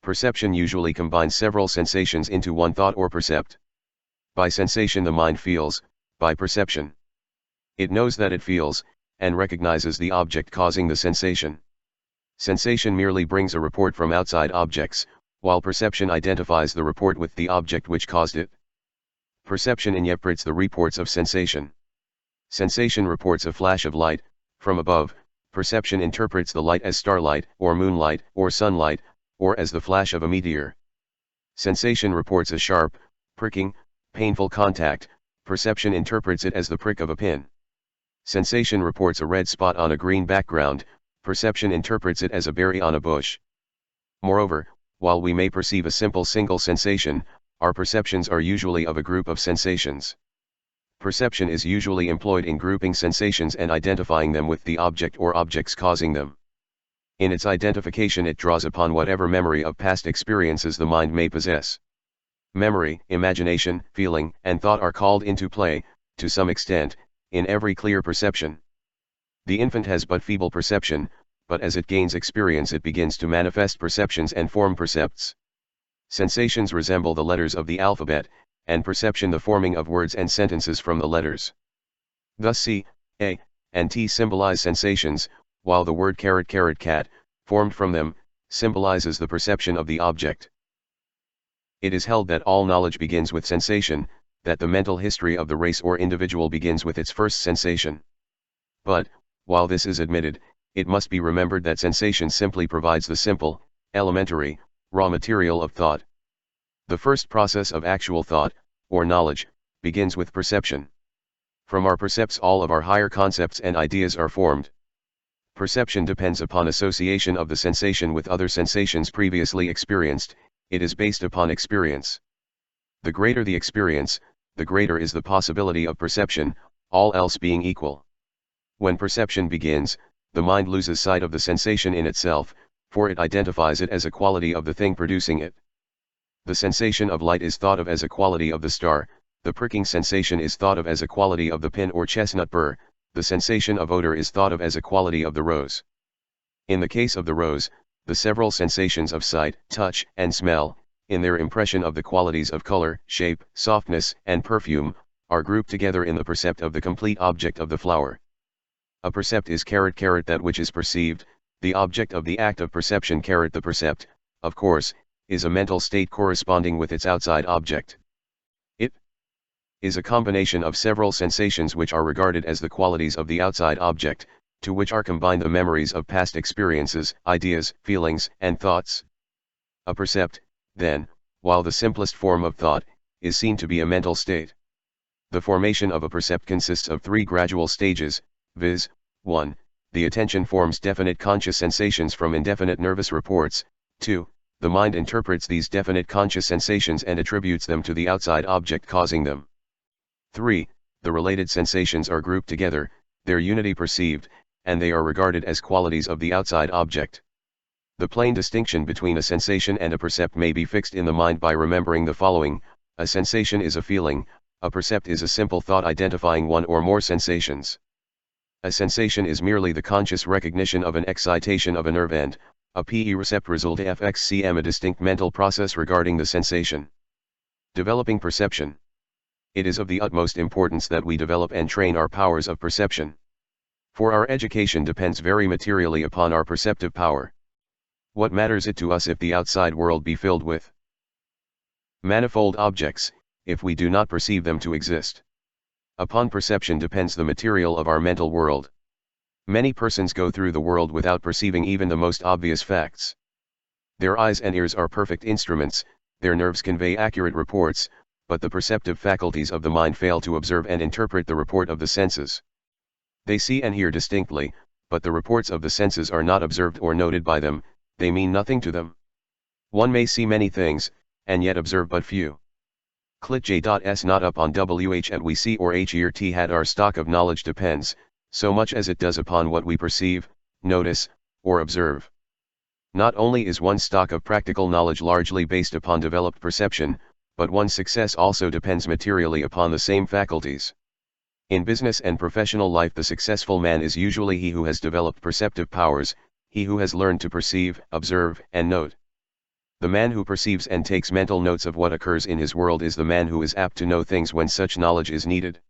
Perception usually combines several sensations into one thought or percept. By sensation the mind feels, by perception it knows that it feels, and recognizes the object causing the sensation. Sensation merely brings a report from outside objects, while perception identifies the report with the object which caused it. Perception interprets the reports of sensation. Sensation reports a flash of light from above, perception interprets the light as starlight, or moonlight, or sunlight, or as the flash of a meteor. Sensation reports a sharp, pricking, painful contact, perception interprets it as the prick of a pin. Sensation reports a red spot on a green background, perception interprets it as a berry on a bush. Moreover, while we may perceive a simple single sensation, our perceptions are usually of a group of sensations. Perception is usually employed in grouping sensations and identifying them with the object or objects causing them. In its identification it draws upon whatever memory of past experiences the mind may possess. Memory, imagination, feeling, and thought are called into play, to some extent, in every clear perception. The infant has but feeble perception, but as it gains experience it begins to manifest perceptions and form percepts. Sensations resemble the letters of the alphabet, and perception the forming of words and sentences from the letters. Thus C, A, and T symbolize sensations, while the word cat, formed from them, symbolizes the perception of the object. It is held that all knowledge begins with sensation, that the mental history of the race or individual begins with its first sensation. But, while this is admitted, it must be remembered that sensation simply provides the simple, elementary, raw material of thought. The first process of actual thought, or knowledge, begins with perception. From our percepts all of our higher concepts and ideas are formed. Perception depends upon association of the sensation with other sensations previously experienced, it is based upon experience. The greater the experience, the greater is the possibility of perception, all else being equal. When perception begins, the mind loses sight of the sensation in itself, for it identifies it as a quality of the thing producing it. The sensation of light is thought of as a quality of the star, the pricking sensation is thought of as a quality of the pin or chestnut burr, the sensation of odor is thought of as a quality of the rose. In the case of the rose, the several sensations of sight, touch, and smell, in their impression of the qualities of color, shape, softness, and perfume, are grouped together in the percept of the complete object of the flower. A percept is that which is perceived, the object of the act of perception the percept, of course, is a mental state corresponding with its outside object. It is a combination of several sensations which are regarded as the qualities of the outside object, to which are combined the memories of past experiences, ideas, feelings, and thoughts. A percept, then, while the simplest form of thought, is seen to be a mental state. The formation of a percept consists of three gradual stages, viz. 1. The attention forms definite conscious sensations from indefinite nervous reports. 2. The mind interprets these definite conscious sensations and attributes them to the outside object causing them. 3. The related sensations are grouped together, their unity perceived, and they are regarded as qualities of the outside object. The plain distinction between a sensation and a percept may be fixed in the mind by remembering the following: a sensation is a feeling, a percept is a simple thought identifying one or more sensations. A sensation is merely the conscious recognition of an excitation of a nerve and, a percept result fxcm a distinct mental process regarding the sensation. Developing perception. It is of the utmost importance that we develop and train our powers of perception. For our education depends very materially upon our perceptive power. What matters it to us if the outside world be filled with manifold objects, if we do not perceive them to exist? Upon perception depends the material of our mental world. Many persons go through the world without perceiving even the most obvious facts. Their eyes and ears are perfect instruments, their nerves convey accurate reports, but the perceptive faculties of the mind fail to observe and interpret the report of the senses. They see and hear distinctly, but the reports of the senses are not observed or noted by them, They mean nothing to them. One may see many things, and yet observe but few. Clit J.S. not up on WH at we see or H ear T had our stock of knowledge depends, so much as it does upon what we perceive, notice, or observe. Not only is one's stock of practical knowledge largely based upon developed perception, but one's success also depends materially upon the same faculties. In business and professional life, the successful man is usually he who has developed perceptive powers, he who has learned to perceive, observe, and note. The man who perceives and takes mental notes of what occurs in his world is the man who is apt to know things when such knowledge is needed.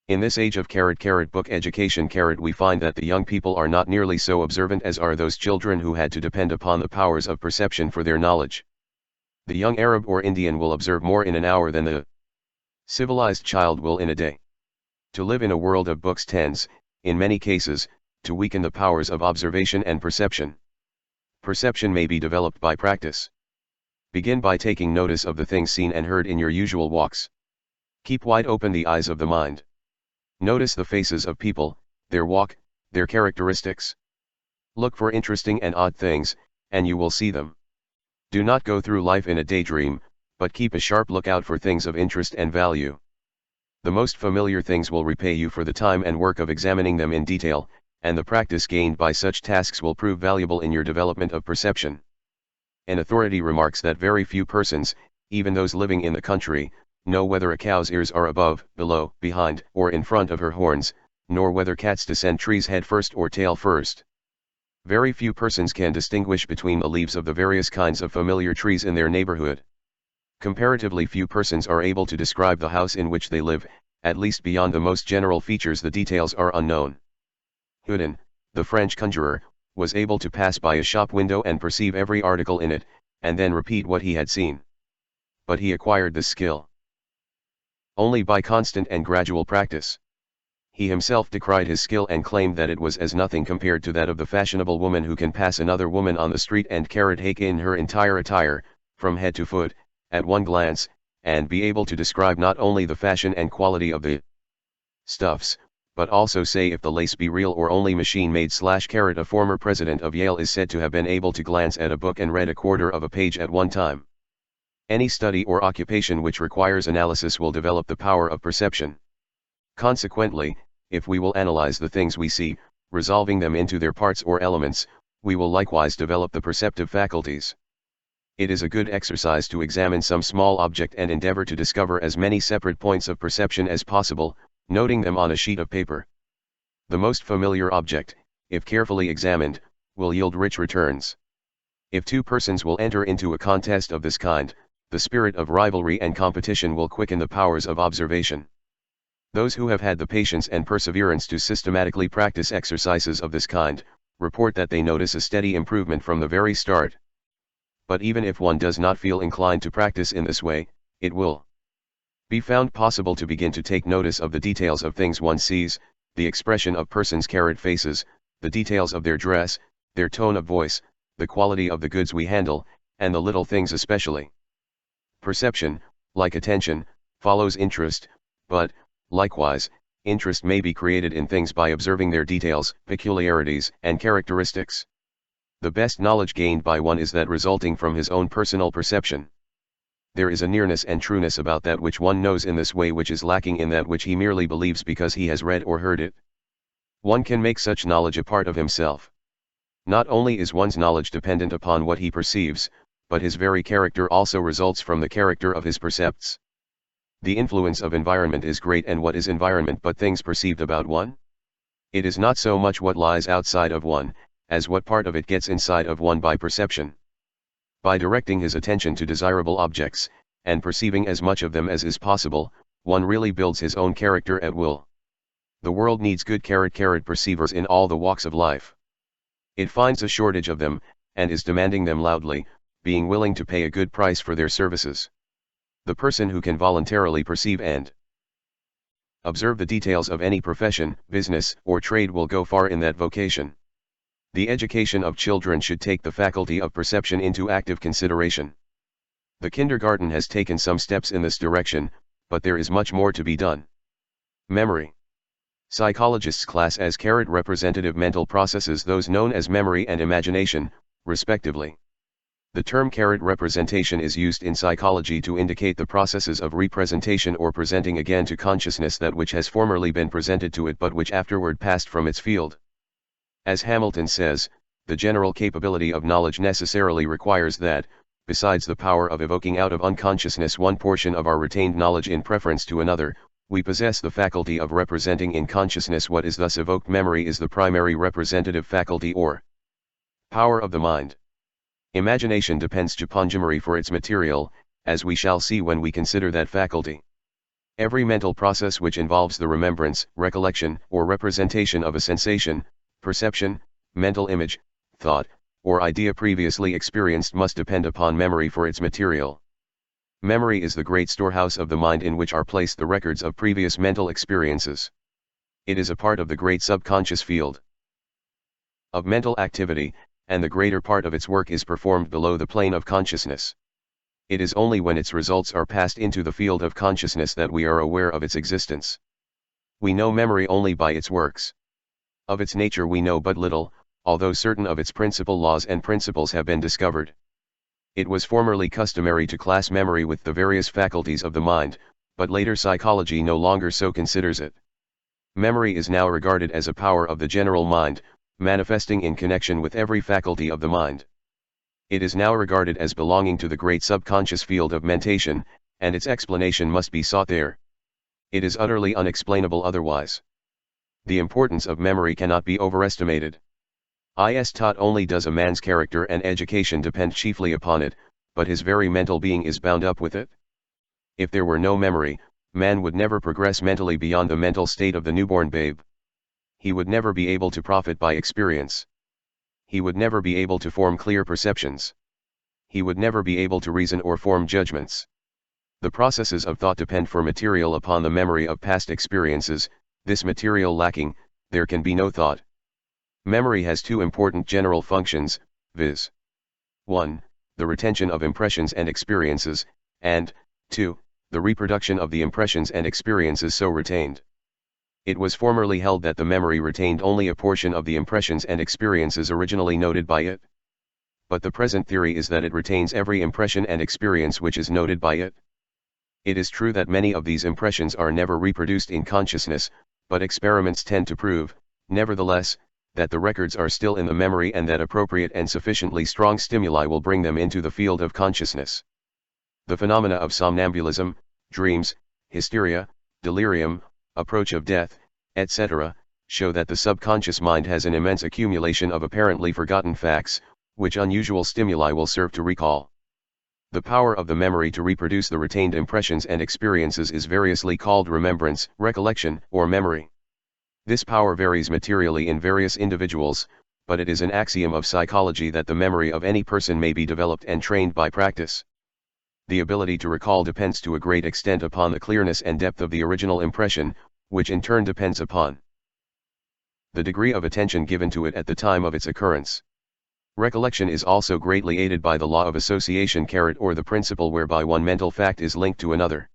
In this age of book education we find that the young people are not nearly so observant as are those children who had to depend upon the powers of perception for their knowledge. The young Arab or Indian will observe more in an hour than the civilized child will in a day. To live in a world of books tends, in many cases, to weaken the powers of observation and perception. Perception may be developed by practice. Begin by taking notice of the things seen and heard in your usual walks. Keep wide open the eyes of the mind. Notice the faces of people, their walk, their characteristics. Look for interesting and odd things, and you will see them. Do not go through life in a daydream, but keep a sharp lookout for things of interest and value. The most familiar things will repay you for the time and work of examining them in detail, and the practice gained by such tasks will prove valuable in your development of perception. An authority remarks that very few persons, even those living in the country, know whether a cow's ears are above, below, behind, or in front of her horns, nor whether cats descend trees head first or tail first. Very few persons can distinguish between the leaves of the various kinds of familiar trees in their neighborhood. Comparatively few persons are able to describe the house in which they live, at least beyond the most general features the details are unknown. Houdin, the French conjurer, was able to pass by a shop window and perceive every article in it, and then repeat what he had seen. But he acquired this skill only by constant and gradual practice. He himself decried his skill and claimed that it was as nothing compared to that of the fashionable woman who can pass another woman on the street and take in her entire attire, from head to foot, at one glance, and be able to describe not only the fashion and quality of the stuffs, but also say if the lace be real or only machine-made. A former president of Yale is said to have been able to glance at a book and read a quarter of a page at one time. Any study or occupation which requires analysis will develop the power of perception. Consequently, if we will analyze the things we see, resolving them into their parts or elements, we will likewise develop the perceptive faculties. It is a good exercise to examine some small object and endeavor to discover as many separate points of perception as possible, noting them on a sheet of paper. The most familiar object, if carefully examined, will yield rich returns. If two persons will enter into a contest of this kind, the spirit of rivalry and competition will quicken the powers of observation. Those who have had the patience and perseverance to systematically practice exercises of this kind, report that they notice a steady improvement from the very start. But even if one does not feel inclined to practice in this way, it will be found possible to begin to take notice of the details of things one sees, the expression of persons' faces, the details of their dress, their tone of voice, the quality of the goods we handle, and the little things especially. Perception, like attention, follows interest, but, likewise, interest may be created in things by observing their details, peculiarities, and characteristics. The best knowledge gained by one is that resulting from his own personal perception. There is a nearness and trueness about that which one knows in this way which is lacking in that which he merely believes because he has read or heard it. One can make such knowledge a part of himself. Not only is one's knowledge dependent upon what he perceives, but his very character also results from the character of his percepts. The influence of environment is great, and what is environment but things perceived about one? It is not so much what lies outside of one, as what part of it gets inside of one by perception. By directing his attention to desirable objects, and perceiving as much of them as is possible, one really builds his own character at will. The world needs good perceivers in all the walks of life. It finds a shortage of them, and is demanding them loudly, being willing to pay a good price for their services. The person who can voluntarily perceive and observe the details of any profession, business, or trade will go far in that vocation. The education of children should take the faculty of perception into active consideration. The kindergarten has taken some steps in this direction, but there is much more to be done. Memory. Psychologists class as representative mental processes those known as memory and imagination, respectively. The term representation is used in psychology to indicate the processes of representation or presenting again to consciousness that which has formerly been presented to it but which afterward passed from its field. As Hamilton says, the general capability of knowledge necessarily requires that, besides the power of evoking out of unconsciousness one portion of our retained knowledge in preference to another, we possess the faculty of representing in consciousness what is thus evoked. Memory is the primary representative faculty or power of the mind. Imagination depends upon memory for its material, as we shall see when we consider that faculty. Every mental process which involves the remembrance, recollection, or representation of a sensation, perception, mental image, thought, or idea previously experienced must depend upon memory for its material. Memory is the great storehouse of the mind in which are placed the records of previous mental experiences. It is a part of the great subconscious field of mental activity, and the greater part of its work is performed below the plane of consciousness. It is only when its results are passed into the field of consciousness that we are aware of its existence. We know memory only by its works. Of its nature we know but little, although certain of its principal laws and principles have been discovered. It was formerly customary to class memory with the various faculties of the mind, but later psychology no longer so considers it. Memory is now regarded as a power of the general mind, manifesting in connection with every faculty of the mind. It is now regarded as belonging to the great subconscious field of mentation, and its explanation must be sought there. It is utterly unexplainable otherwise. The importance of memory cannot be overestimated. Is taught only does a man's character and education depend chiefly upon it, but his very mental being is bound up with it. If there were no memory, man would never progress mentally beyond the mental state of the newborn babe. He would never be able to profit by experience. He would never be able to form clear perceptions. He would never be able to reason or form judgments. The processes of thought depend for material upon the memory of past experiences. This material lacking, there can be no thought. Memory has two important general functions, viz. 1. The retention of impressions and experiences, and 2. The reproduction of the impressions and experiences so retained. It was formerly held that the memory retained only a portion of the impressions and experiences originally noted by it. But the present theory is that it retains every impression and experience which is noted by it. It is true that many of these impressions are never reproduced in consciousness, but experiments tend to prove, nevertheless, that the records are still in the memory and that appropriate and sufficiently strong stimuli will bring them into the field of consciousness. The phenomena of somnambulism, dreams, hysteria, delirium, approach of death, etc., show that the subconscious mind has an immense accumulation of apparently forgotten facts, which unusual stimuli will serve to recall. The power of the memory to reproduce the retained impressions and experiences is variously called remembrance, recollection, or memory. This power varies materially in various individuals, but it is an axiom of psychology that the memory of any person may be developed and trained by practice. The ability to recall depends to a great extent upon the clearness and depth of the original impression, which in turn depends upon the degree of attention given to it at the time of its occurrence. Recollection is also greatly aided by the law of association or the principle whereby one mental fact is linked to another.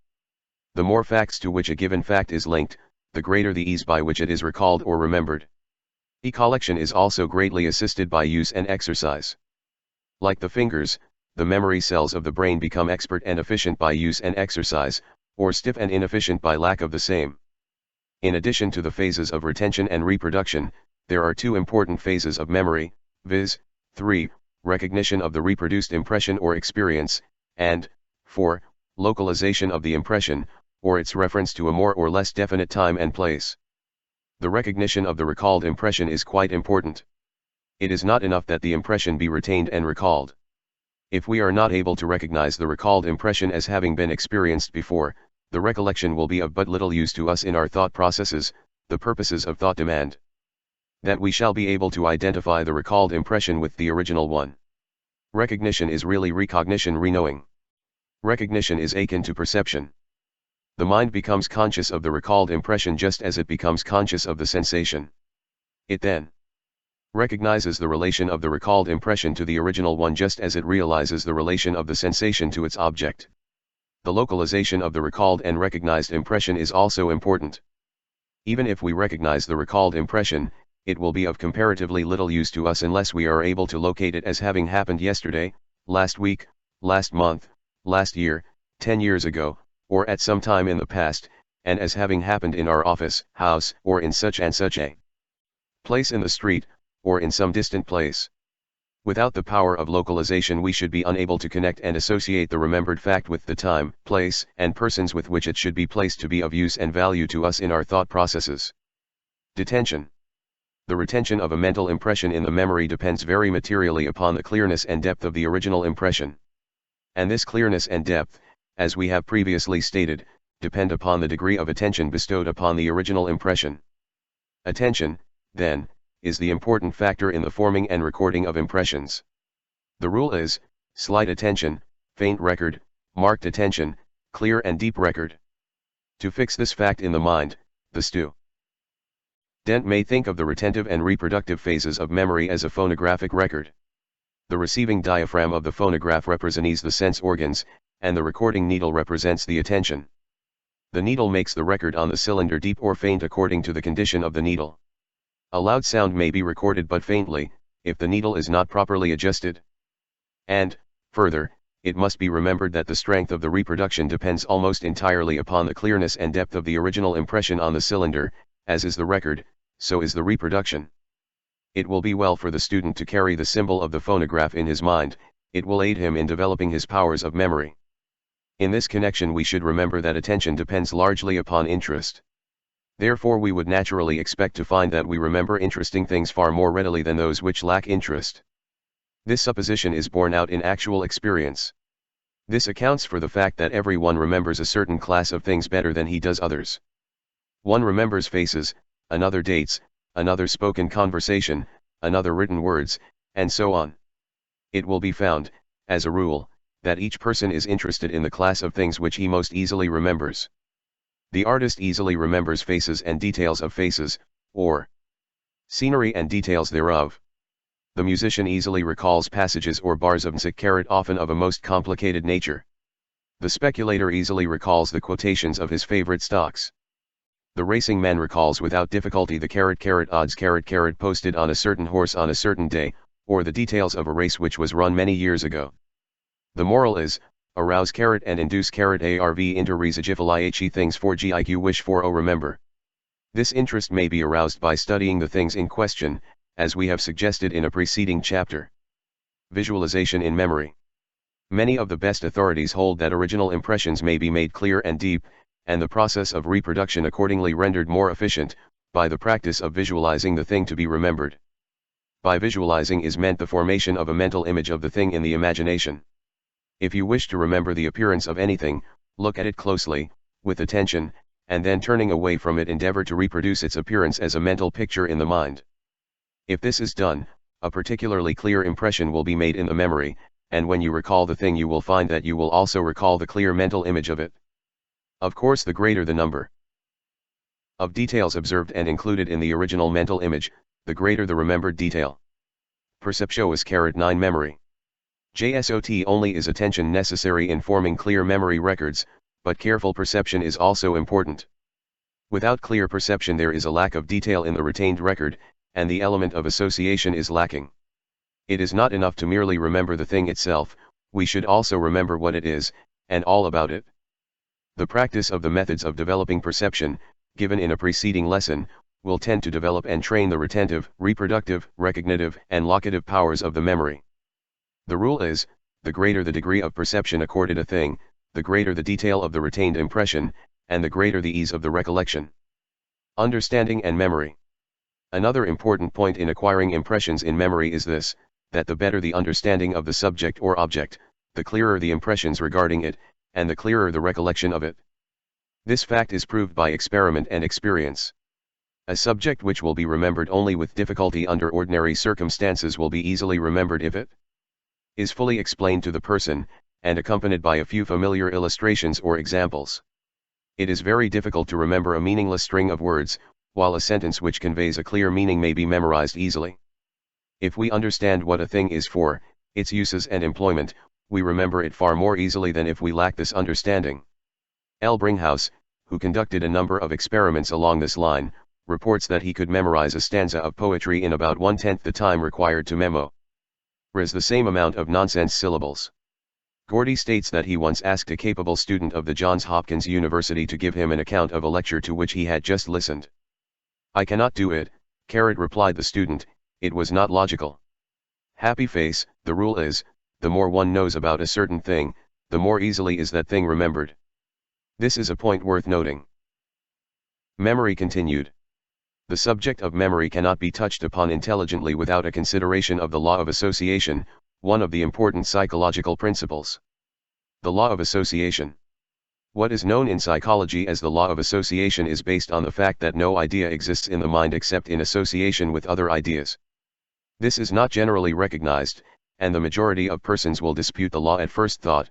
The more facts to which a given fact is linked, the greater the ease by which it is recalled or remembered. Recollection is also greatly assisted by use and exercise. Like the fingers, the memory cells of the brain become expert and efficient by use and exercise, or stiff and inefficient by lack of the same. In addition to the phases of retention and reproduction, there are two important phases of memory, viz. 3. Recognition of the reproduced impression or experience, and 4. Localization of the impression, or its reference to a more or less definite time and place. The recognition of the recalled impression is quite important. It is not enough that the impression be retained and recalled. If we are not able to recognize the recalled impression as having been experienced before, the recollection will be of but little use to us in our thought processes. The purposes of thought demand that we shall be able to identify the recalled impression with the original one. Recognition is really recognition, reknowing. Recognition is akin to perception. The mind becomes conscious of the recalled impression just as it becomes conscious of the sensation. It then recognizes the relation of the recalled impression to the original one just as it realizes the relation of the sensation to its object. The localization of the recalled and recognized impression is also important. Even if we recognize the recalled impression, it will be of comparatively little use to us unless we are able to locate it as having happened yesterday, last week, last month, last year, 10 years ago, or at some time in the past, and as having happened in our office, house, or in such and such a place in the street, or in some distant place. Without the power of localization, we should be unable to connect and associate the remembered fact with the time, place, and persons with which it should be placed to be of use and value to us in our thought processes. Detention. The retention of a mental impression in the memory depends very materially upon the clearness and depth of the original impression. And this clearness and depth, as we have previously stated, depend upon the degree of attention bestowed upon the original impression. Attention, then, is the important factor in the forming and recording of impressions. The rule is, slight attention, faint record, marked attention, clear and deep record. To fix this fact in the mind, the student may think of the retentive and reproductive phases of memory as a phonographic record. The receiving diaphragm of the phonograph represents the sense organs, and the recording needle represents the attention. The needle makes the record on the cylinder deep or faint according to the condition of the needle. A loud sound may be recorded but faintly, if the needle is not properly adjusted. And, further, it must be remembered that the strength of the reproduction depends almost entirely upon the clearness and depth of the original impression on the cylinder, as is the record, so is the reproduction. It will be well for the student to carry the symbol of the phonograph in his mind, it will aid him in developing his powers of memory. In this connection we should remember that attention depends largely upon interest. Therefore we would naturally expect to find that we remember interesting things far more readily than those which lack interest. This supposition is borne out in actual experience. This accounts for the fact that everyone remembers a certain class of things better than he does others. One remembers faces, another dates, another spoken conversation, another written words, and so on. It will be found, as a rule, that each person is interested in the class of things which he most easily remembers. The artist easily remembers faces and details of faces, or scenery and details thereof. The musician easily recalls passages or bars of music, often of a most complicated nature. The speculator easily recalls the quotations of his favorite stocks. The racing man recalls without difficulty the odds posted on a certain horse on a certain day, or the details of a race which was run many years ago. The moral is, arouse and induce arv inter resagifili things for giq wish for remember. This interest may be aroused by studying the things in question, as we have suggested in a preceding chapter. Visualization in memory. Many of the best authorities hold that original impressions may be made clear and deep, and the process of reproduction accordingly rendered more efficient, by the practice of visualizing the thing to be remembered. By visualizing is meant the formation of a mental image of the thing in the imagination. If you wish to remember the appearance of anything, look at it closely, with attention, and then turning away from it endeavor to reproduce its appearance as a mental picture in the mind. If this is done, a particularly clear impression will be made in the memory, and when you recall the thing you will find that you will also recall the clear mental image of it. Of course, the greater the number of details observed and included in the original mental image, the greater the remembered detail. Perceptio is 9 memory. JSOT only is attention necessary in forming clear memory records, but careful perception is also important. Without clear perception there is a lack of detail in the retained record, and the element of association is lacking. It is not enough to merely remember the thing itself, we should also remember what it is, and all about it. The practice of the methods of developing perception, given in a preceding lesson, will tend to develop and train the retentive, reproductive, recognitive, and locative powers of the memory. The rule is, the greater the degree of perception accorded a thing, the greater the detail of the retained impression, and the greater the ease of the recollection. Understanding and memory. Another important point in acquiring impressions in memory is this, that the better the understanding of the subject or object, the clearer the impressions regarding it, and the clearer the recollection of it. This fact is proved by experiment and experience. A subject which will be remembered only with difficulty under ordinary circumstances will be easily remembered if it is fully explained to the person, and accompanied by a few familiar illustrations or examples. It is very difficult to remember a meaningless string of words, while a sentence which conveys a clear meaning may be memorized easily. If we understand what a thing is for, its uses and employment, we remember it far more easily than if we lack this understanding. L. Bringhouse, who conducted a number of experiments along this line, reports that he could memorize a stanza of poetry in about 1/10 the time required to memorize the same amount of nonsense syllables. Gordy states that he once asked a capable student of the Johns Hopkins University to give him an account of a lecture to which he had just listened. "I cannot do it," replied the student, "it was not logical." Happy face. The rule is, the more one knows about a certain thing, the more easily is that thing remembered. This is a point worth noting. Memory continued. The subject of memory cannot be touched upon intelligently without a consideration of the law of association, one of the important psychological principles. The law of association. What is known in psychology as the law of association is based on the fact that no idea exists in the mind except in association with other ideas. This is not generally recognized, and the majority of persons will dispute the law at first thought.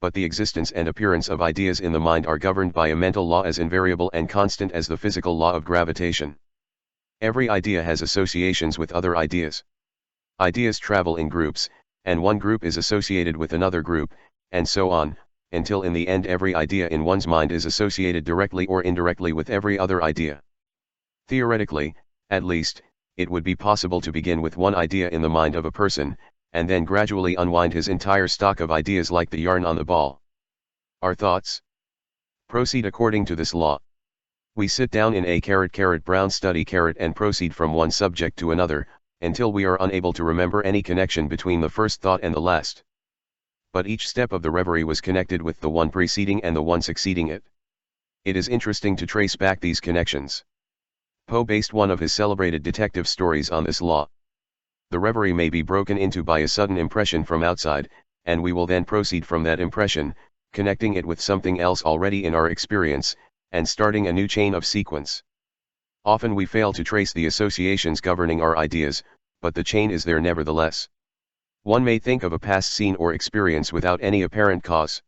But the existence and appearance of ideas in the mind are governed by a mental law as invariable and constant as the physical law of gravitation. Every idea has associations with other ideas. Ideas travel in groups, and one group is associated with another group, and so on, until in the end every idea in one's mind is associated directly or indirectly with every other idea. Theoretically, at least, it would be possible to begin with one idea in the mind of a person, and then gradually unwind his entire stock of ideas like the yarn on the ball. Our thoughts proceed according to this law. We sit down in a brown study and proceed from one subject to another, until we are unable to remember any connection between the first thought and the last. But each step of the reverie was connected with the one preceding and the one succeeding it. It is interesting to trace back these connections. Poe based one of his celebrated detective stories on this law. The reverie may be broken into by a sudden impression from outside, and we will then proceed from that impression, connecting it with something else already in our experience, and starting a new chain of sequence. Often we fail to trace the associations governing our ideas, but the chain is there nevertheless. One may think of a past scene or experience without any apparent cause.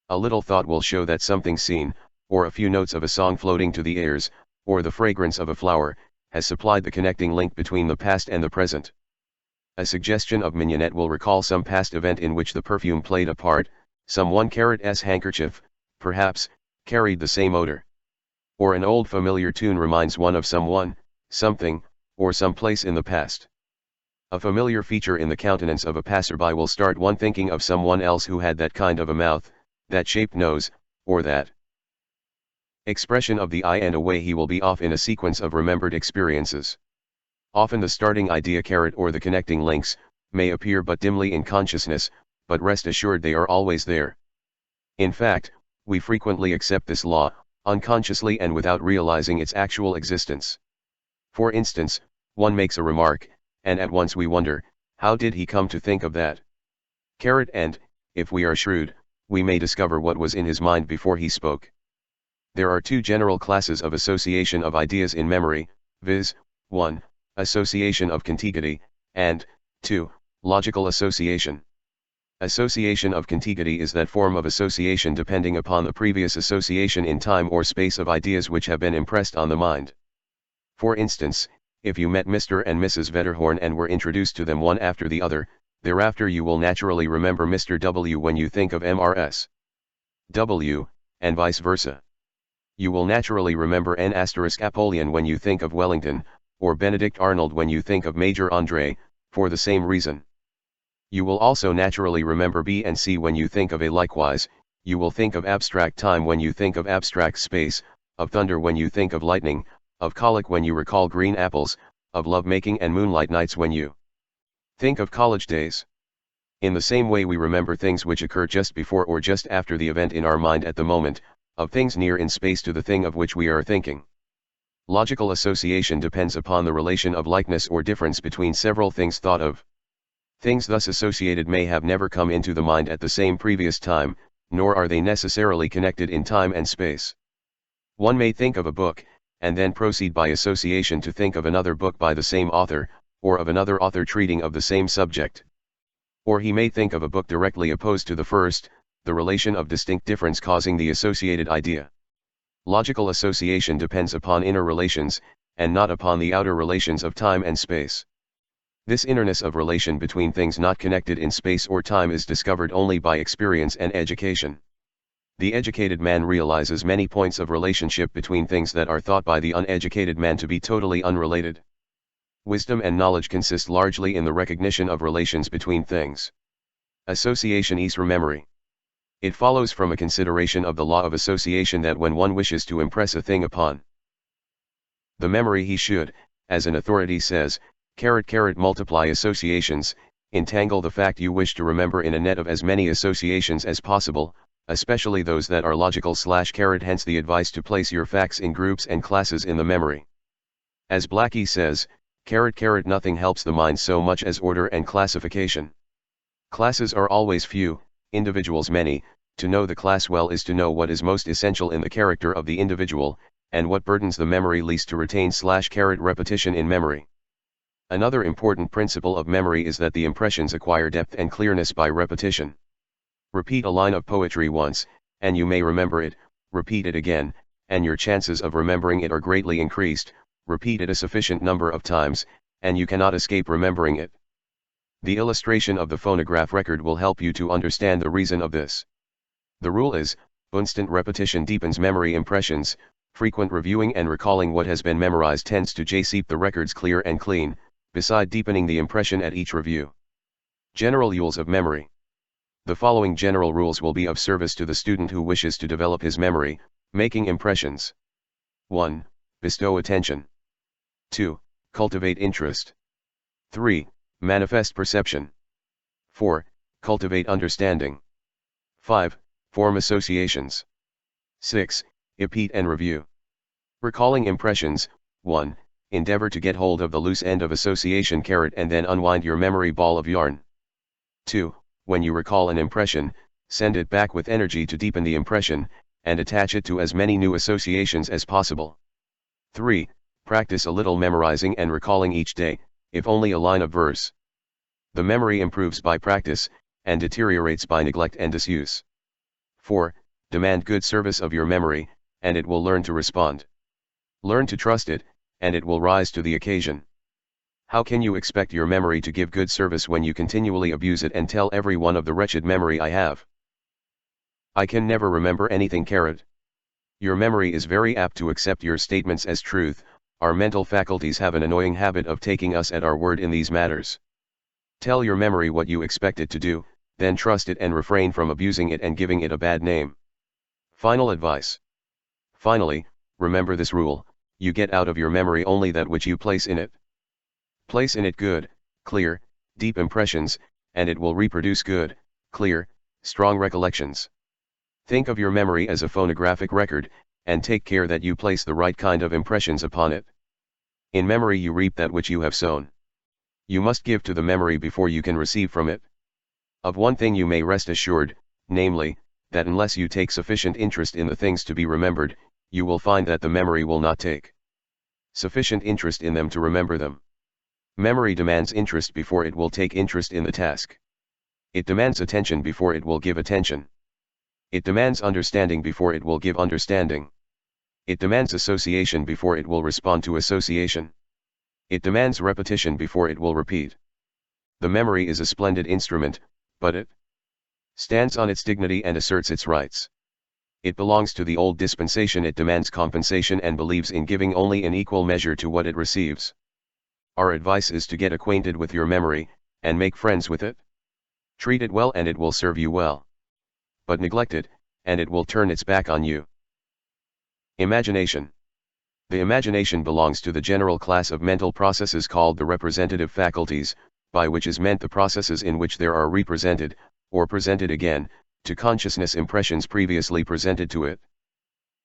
A little thought will show that something seen, or a few notes of a song floating to the ears, or the fragrance of a flower, has supplied the connecting link between the past and the present. A suggestion of mignonette will recall some past event in which the perfume played a part, some 1's handkerchief, perhaps, carried the same odor. Or an old familiar tune reminds one of someone, something, or some place in the past. A familiar feature in the countenance of a passerby will start one thinking of someone else who had that kind of a mouth, that shaped nose, or that expression of the eye, and away he will be off in a sequence of remembered experiences. Often the starting idea or the connecting links may appear but dimly in consciousness, but rest assured they are always there. In fact, we frequently accept this law, unconsciously and without realizing its actual existence. For instance, one makes a remark, and at once we wonder, how did he come to think of that? And, if we are shrewd, we may discover what was in his mind before he spoke. There are two general classes of association of ideas in memory, viz. 1. Association of contiguity, and 2. Logical association. Association of contiguity is that form of association depending upon the previous association in time or space of ideas which have been impressed on the mind. For instance, if you met Mr. and Mrs. Vetterhorn and were introduced to them one after the other, thereafter you will naturally remember Mr. W when you think of Mrs. W, and vice versa. You will naturally remember N** Apollyon when you think of Wellington, or Benedict Arnold when you think of Major André, for the same reason. You will also naturally remember B and C when you think of A. Likewise, you will think of abstract time when you think of abstract space, of thunder when you think of lightning, of colic when you recall green apples, of love-making and moonlight nights when you think of college days. In the same way we remember things which occur just before or just after the event in our mind at the moment, of things near in space to the thing of which we are thinking. Logical association depends upon the relation of likeness or difference between several things thought of. Things thus associated may have never come into the mind at the same previous time, nor are they necessarily connected in time and space. One may think of a book, and then proceed by association to think of another book by the same author, or of another author treating of the same subject. Or he may think of a book directly opposed to the first, the relation of distinct difference causing the associated idea. Logical association depends upon inner relations, and not upon the outer relations of time and space. This innerness of relation between things not connected in space or time is discovered only by experience and education. The educated man realizes many points of relationship between things that are thought by the uneducated man to be totally unrelated. Wisdom and knowledge consist largely in the recognition of relations between things. Association is memory. It follows from a consideration of the law of association that when one wishes to impress a thing upon the memory he should, as an authority says, multiply associations, entangle the fact you wish to remember in a net of as many associations as possible, especially those that are logical / hence the advice to place your facts in groups and classes in the memory. As Blackie says, nothing helps the mind so much as order and classification. Classes are always few, individuals many. To know the class well is to know what is most essential in the character of the individual, and what burdens the memory least to retain / repetition in memory. Another important principle of memory is that the impressions acquire depth and clearness by repetition. Repeat a line of poetry once, and you may remember it. Repeat it again, and your chances of remembering it are greatly increased. Repeat it a sufficient number of times, and you cannot escape remembering it. The illustration of the phonograph record will help you to understand the reason of this. The rule is, constant repetition deepens memory impressions. Frequent reviewing and recalling what has been memorized tends to keep the records clear and clean, beside deepening the impression at each review. General rules of memory. The following general rules will be of service to the student who wishes to develop his memory, making impressions. 1. Bestow attention. 2. Cultivate interest. 3. Manifest perception. 4. Cultivate understanding. 5. Form associations. 6. Repeat and review. Recalling impressions. 1. Endeavor to get hold of the loose end of association and then unwind your memory ball of yarn. 2. When you recall an impression, send it back with energy to deepen the impression, and attach it to as many new associations as possible. 3. Practice a little memorizing and recalling each day, if only a line of verse. The memory improves by practice, and deteriorates by neglect and disuse. 4. Demand good service of your memory, and it will learn to respond. Learn to trust it, and it will rise to the occasion. How can you expect your memory to give good service when you continually abuse it and tell everyone of the wretched memory I have? I can never remember anything. Your memory is very apt to accept your statements as truth. Our mental faculties have an annoying habit of taking us at our word in these matters. Tell your memory what you expect it to do, then trust it and refrain from abusing it and giving it a bad name. Final advice. Finally, remember this rule: you get out of your memory only that which you place in it. Place in it good, clear, deep impressions, and it will reproduce good, clear, strong recollections. Think of your memory as a phonographic record, and take care that you place the right kind of impressions upon it. In memory you reap that which you have sown. You must give to the memory before you can receive from it. Of one thing you may rest assured, namely, that unless you take sufficient interest in the things to be remembered, you will find that the memory will not take sufficient interest in them to remember them. Memory demands interest before it will take interest in the task. It demands attention before it will give attention. It demands understanding before it will give understanding. It demands association before it will respond to association. It demands repetition before it will repeat. The memory is a splendid instrument, but it stands on its dignity and asserts its rights. It belongs to the old dispensation. It demands compensation and believes in giving only in equal measure to what it receives. Our advice is to get acquainted with your memory, and make friends with it. Treat it well and it will serve you well. But neglect it, and it will turn its back on you. Imagination. The imagination belongs to the general class of mental processes called the representative faculties, by which is meant the processes in which there are represented, or presented again, to consciousness impressions previously presented to it.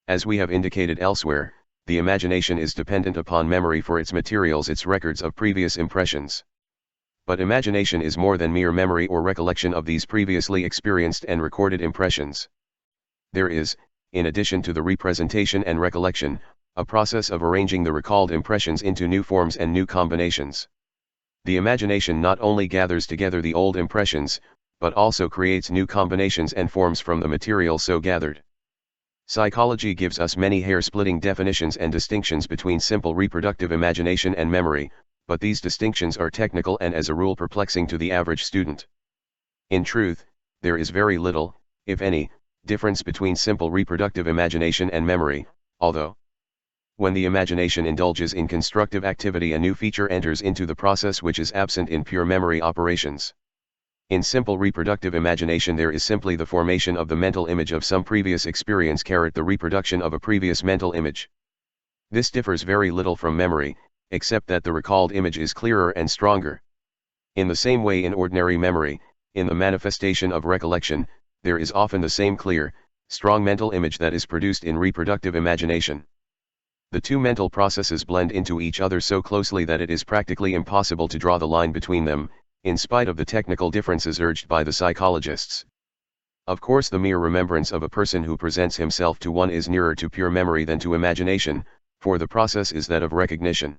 As we have indicated elsewhere, the imagination is dependent upon memory for its materials, its records of previous impressions. But imagination is more than mere memory or recollection of these previously experienced and recorded impressions. There is, in addition to the representation and recollection, a process of arranging the recalled impressions into new forms and new combinations. The imagination not only gathers together the old impressions, but also creates new combinations and forms from the material so gathered. Psychology gives us many hair-splitting definitions and distinctions between simple reproductive imagination and memory, but these distinctions are technical and as a rule perplexing to the average student. In truth, there is very little, if any, Difference between simple reproductive imagination and memory. Although, when the imagination indulges in constructive activity, a new feature enters into the process which is absent in pure memory operations. In simple reproductive imagination, there is simply the formation of the mental image of some previous experience, the reproduction of a previous mental image. This differs very little from memory, except that the recalled image is clearer and stronger. In the same way, in ordinary memory, in the manifestation of recollection, there is often the same clear, strong mental image that is produced in reproductive imagination. The two mental processes blend into each other so closely that it is practically impossible to draw the line between them, in spite of the technical differences urged by the psychologists. Of course, the mere remembrance of a person who presents himself to one is nearer to pure memory than to imagination, for the process is that of recognition.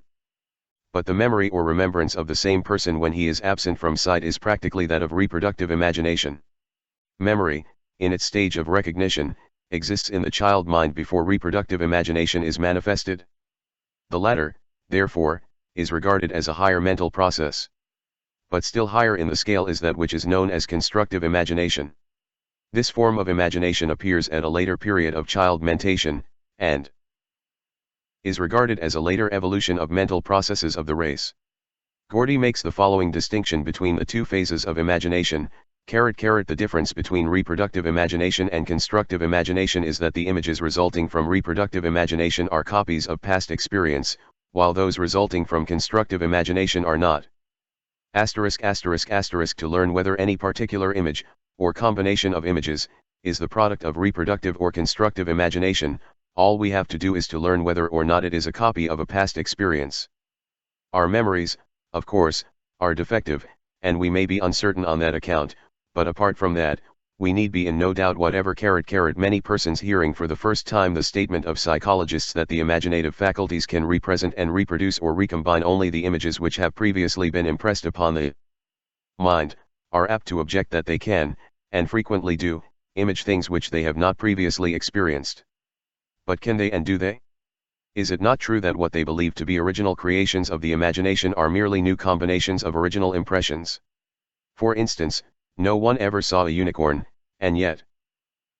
But the memory or remembrance of the same person when he is absent from sight is practically that of reproductive imagination. Memory, in its stage of recognition, exists in the child mind before reproductive imagination is manifested. The latter, therefore, is regarded as a higher mental process. But still higher in the scale is that which is known as constructive imagination. This form of imagination appears at a later period of child mentation, and is regarded as a later evolution of mental processes of the race. Gordy makes the following distinction between the two phases of imagination. The difference between reproductive imagination and constructive imagination is that the images resulting from reproductive imagination are copies of past experience, while those resulting from constructive imagination are not. To learn whether any particular image, or combination of images, is the product of reproductive or constructive imagination, all we have to do is to learn whether or not it is a copy of a past experience. Our memories, of course, are defective, and we may be uncertain on that account, but apart from that, we need be in no doubt whatever. Many persons hearing for the first time the statement of psychologists that the imaginative faculties can represent and reproduce or recombine only the images which have previously been impressed upon the mind, are apt to object that they can, and frequently do, image things which they have not previously experienced. But can they, and do they? Is it not true that what they believe to be original creations of the imagination are merely new combinations of original impressions? For instance, no one ever saw a unicorn, and yet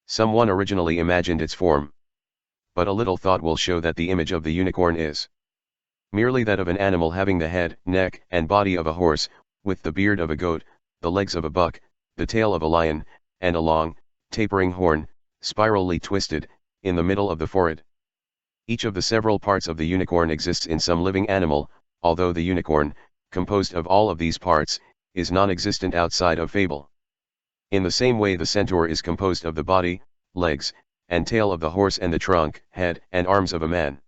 someone originally imagined its form. But a little thought will show that the image of the unicorn is merely that of an animal having the head, neck, and body of a horse, with the beard of a goat, the legs of a buck, the tail of a lion, and a long, tapering horn, spirally twisted, in the middle of the forehead. Each of the several parts of the unicorn exists in some living animal, although the unicorn, composed of all of these parts, is non-existent outside of fable. In the same way, the centaur is composed of the body, legs, and tail of the horse and the trunk, head, and arms of a man.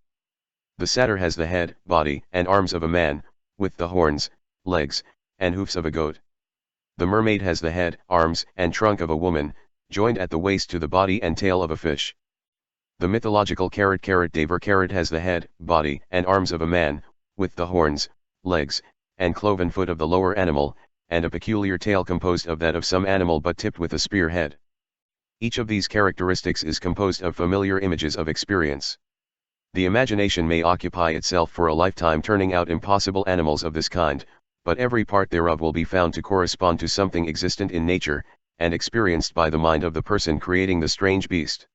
The satyr has the head, body, and arms of a man, with the horns, legs, and hoofs of a goat. The mermaid has the head, arms, and trunk of a woman, joined at the waist to the body and tail of a fish. The mythological Dever has the head, body, and arms of a man, with the horns, legs, and cloven foot of the lower animal, and a peculiar tail composed of that of some animal but tipped with a spear head. Each of these characteristics is composed of familiar images of experience. The imagination may occupy itself for a lifetime turning out impossible animals of this kind, but every part thereof will be found to correspond to something existent in nature, and experienced by the mind of the person creating the strange beast.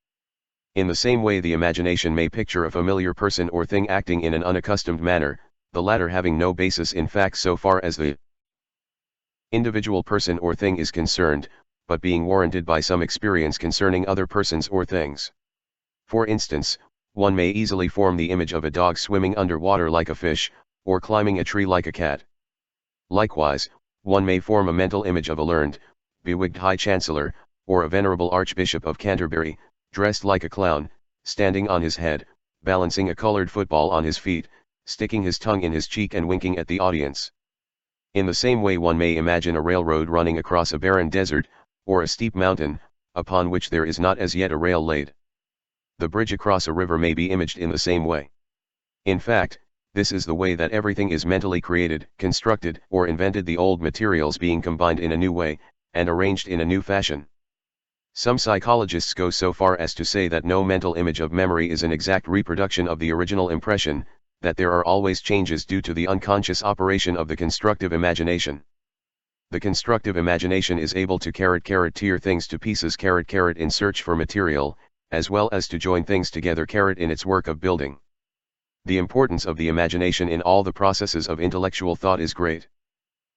In the same way, the imagination may picture a familiar person or thing acting in an unaccustomed manner, the latter having no basis in fact so far as the individual person or thing is concerned, but being warranted by some experience concerning other persons or things. For instance, one may easily form the image of a dog swimming under water like a fish, or climbing a tree like a cat. Likewise, one may form a mental image of a learned, bewigged High Chancellor, or a venerable Archbishop of Canterbury, dressed like a clown, standing on his head, balancing a colored football on his feet, sticking his tongue in his cheek and winking at the audience. In the same way, one may imagine a railroad running across a barren desert, or a steep mountain, upon which there is not as yet a rail laid. The bridge across a river may be imaged in the same way. In fact, this is the way that everything is mentally created, constructed, or invented, the old materials being combined in a new way, and arranged in a new fashion. Some psychologists go so far as to say that no mental image of memory is an exact reproduction of the original impression, that there are always changes due to the unconscious operation of the constructive imagination. The constructive imagination is able to tear things to pieces in search for material, as well as to join things together in its work of building. The importance of the imagination in all the processes of intellectual thought is great.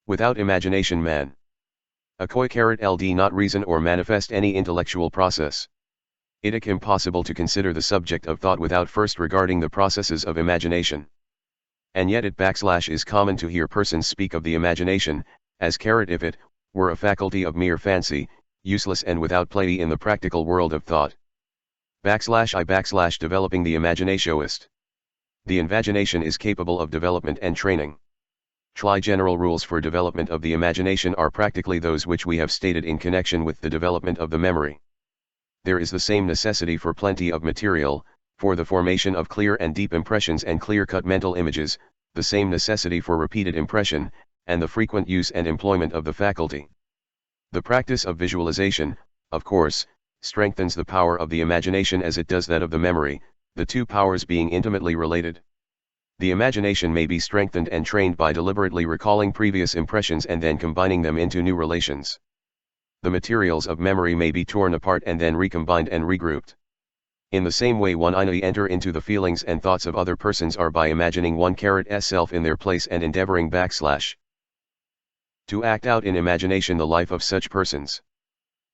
Without imagination man Akoi ld not reason or manifest any intellectual process. It is impossible to consider the subject of thought without first regarding the processes of imagination. And yet it is common to hear persons speak of the imagination, as if it were a faculty of mere fancy, useless and without play in the practical world of thought. Developing the imaginationist. The imagination is capable of development and training. General rules for development of the imagination are practically those which we have stated in connection with the development of the memory. There is the same necessity for plenty of material, for the formation of clear and deep impressions and clear-cut mental images, the same necessity for repeated impression, and the frequent use and employment of the faculty. The practice of visualization, of course, strengthens the power of the imagination as it does that of the memory, the two powers being intimately related. The imagination may be strengthened and trained by deliberately recalling previous impressions and then combining them into new relations. The materials of memory may be torn apart and then recombined and regrouped. In the same way one enter into the feelings and thoughts of other persons are by imagining one's self in their place and endeavoring to act out in imagination the life of such persons.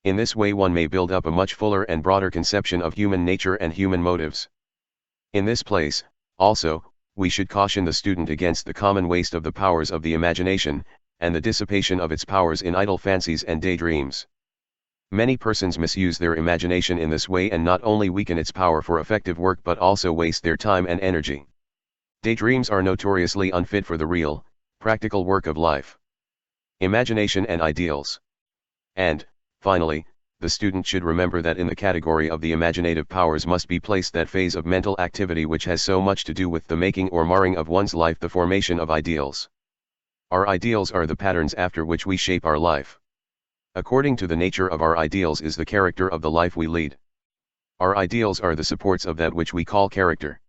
In this way one may build up a much fuller and broader conception of human nature and human motives. In this place, also, we should caution the student against the common waste of the powers of the imagination, and the dissipation of its powers in idle fancies and daydreams. Many persons misuse their imagination in this way and not only weaken its power for effective work but also waste their time and energy. Daydreams are notoriously unfit for the real, practical work of life. Imagination and ideals. And, finally, the student should remember that in the category of the imaginative powers must be placed that phase of mental activity which has so much to do with the making or marring of one's life, the formation of ideals. Our ideals are the patterns after which we shape our life. According to the nature of our ideals is the character of the life we lead. Our ideals are the supports of that which we call character.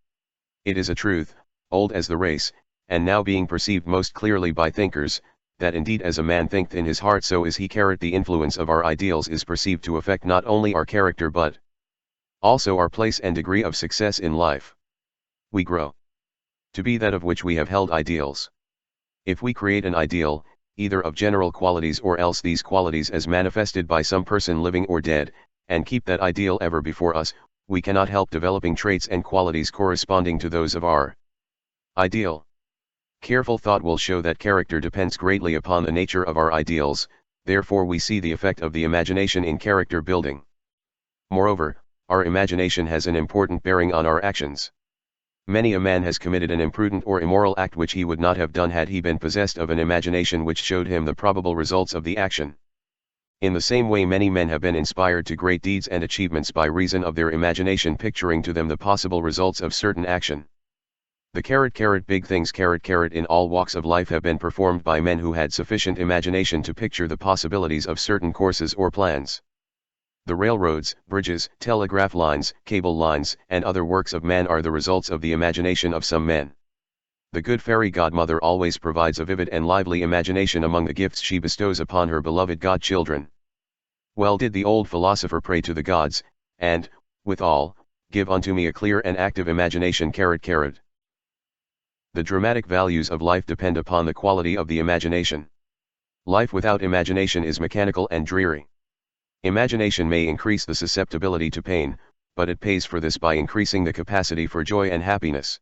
It is a truth, old as the race, and now being perceived most clearly by thinkers, that indeed as a man thinketh in his heart so is he. The influence of our ideals is perceived to affect not only our character but also our place and degree of success in life. We grow to be that of which we have held ideals. If we create an ideal, either of general qualities or else these qualities as manifested by some person living or dead, and keep that ideal ever before us, we cannot help developing traits and qualities corresponding to those of our ideal. Careful thought will show that character depends greatly upon the nature of our ideals, therefore we see the effect of the imagination in character building. Moreover, our imagination has an important bearing on our actions. Many a man has committed an imprudent or immoral act which he would not have done had he been possessed of an imagination which showed him the probable results of the action. In the same way many men have been inspired to great deeds and achievements by reason of their imagination picturing to them the possible results of certain action. The big things in all walks of life have been performed by men who had sufficient imagination to picture the possibilities of certain courses or plans. The railroads, bridges, telegraph lines, cable lines, and other works of man are the results of the imagination of some men. The good fairy godmother always provides a vivid and lively imagination among the gifts she bestows upon her beloved godchildren. Well did the old philosopher pray to the gods, and, withal, give unto me a clear and active imagination. The dramatic values of life depend upon the quality of the imagination. Life without imagination is mechanical and dreary. Imagination may increase the susceptibility to pain, but it pays for this by increasing the capacity for joy and happiness.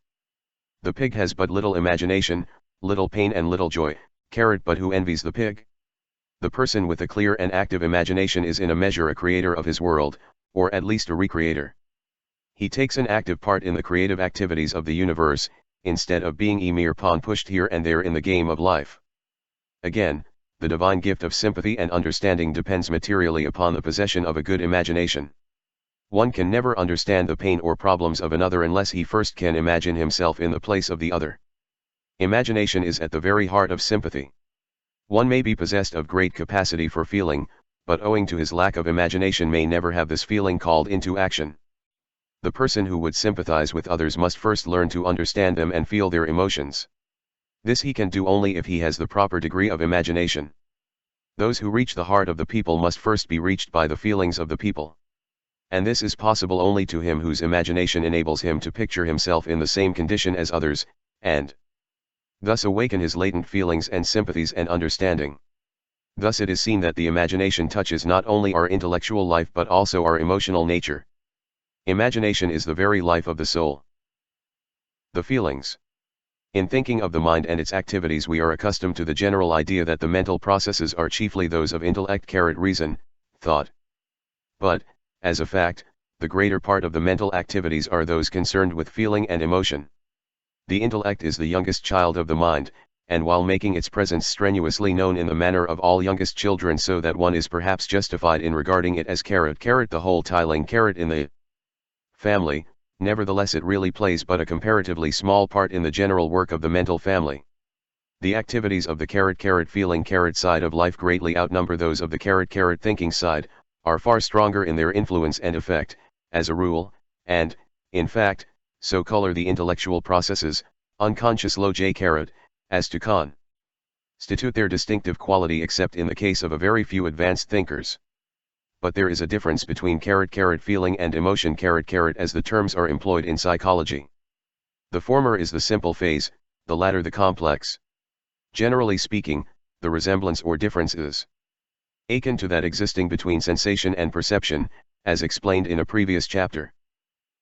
The pig has but little imagination, little pain and little joy, but who envies the pig? The person with a clear and active imagination is in a measure a creator of his world, or at least a recreator. He takes an active part in the creative activities of the universe, instead of being a mere pawn pushed here and there in the game of life. Again, the divine gift of sympathy and understanding depends materially upon the possession of a good imagination. One can never understand the pain or problems of another unless he first can imagine himself in the place of the other. Imagination is at the very heart of sympathy. One may be possessed of great capacity for feeling, but owing to his lack of imagination may never have this feeling called into action. The person who would sympathize with others must first learn to understand them and feel their emotions. This he can do only if he has the proper degree of imagination. Those who reach the heart of the people must first be reached by the feelings of the people. And this is possible only to him whose imagination enables him to picture himself in the same condition as others, and thus awaken his latent feelings and sympathies and understanding. Thus it is seen that the imagination touches not only our intellectual life but also our emotional nature. Imagination is the very life of the soul. The feelings. In thinking of the mind and its activities, we are accustomed to the general idea that the mental processes are chiefly those of intellect, reason, thought. But, as a fact, the greater part of the mental activities are those concerned with feeling and emotion. The intellect is the youngest child of the mind, and while making its presence strenuously known in the manner of all youngest children, so that one is perhaps justified in regarding it as the whole tiling in the family, nevertheless it really plays but a comparatively small part in the general work of the mental family. The activities of the feeling side of life greatly outnumber those of the thinking side, are far stronger in their influence and effect, as a rule, and, in fact, so color the intellectual processes, unconscious as to constitute their distinctive quality, except in the case of a very few advanced thinkers. But there is a difference between feeling and emotion as the terms are employed in psychology. The former is the simple phase, the latter the complex. Generally speaking, the resemblance or difference is akin to that existing between sensation and perception, as explained in a previous chapter.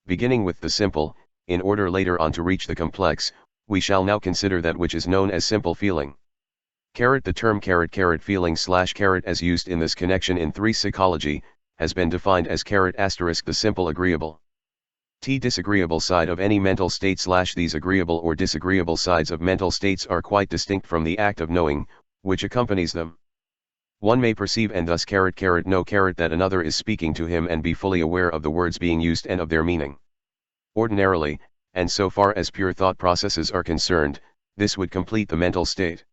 Beginning with the simple, in order later on to reach the complex, we shall now consider that which is known as simple feeling. The term feeling / as used in this connection in psychology, has been defined as the simple agreeable. Disagreeable side of any mental state / these agreeable or disagreeable sides of mental states are quite distinct from the act of knowing, which accompanies them. One may perceive and thus know that another is speaking to him and be fully aware of the words being used and of their meaning. Ordinarily, and so far as pure thought processes are concerned, this would complete the mental state.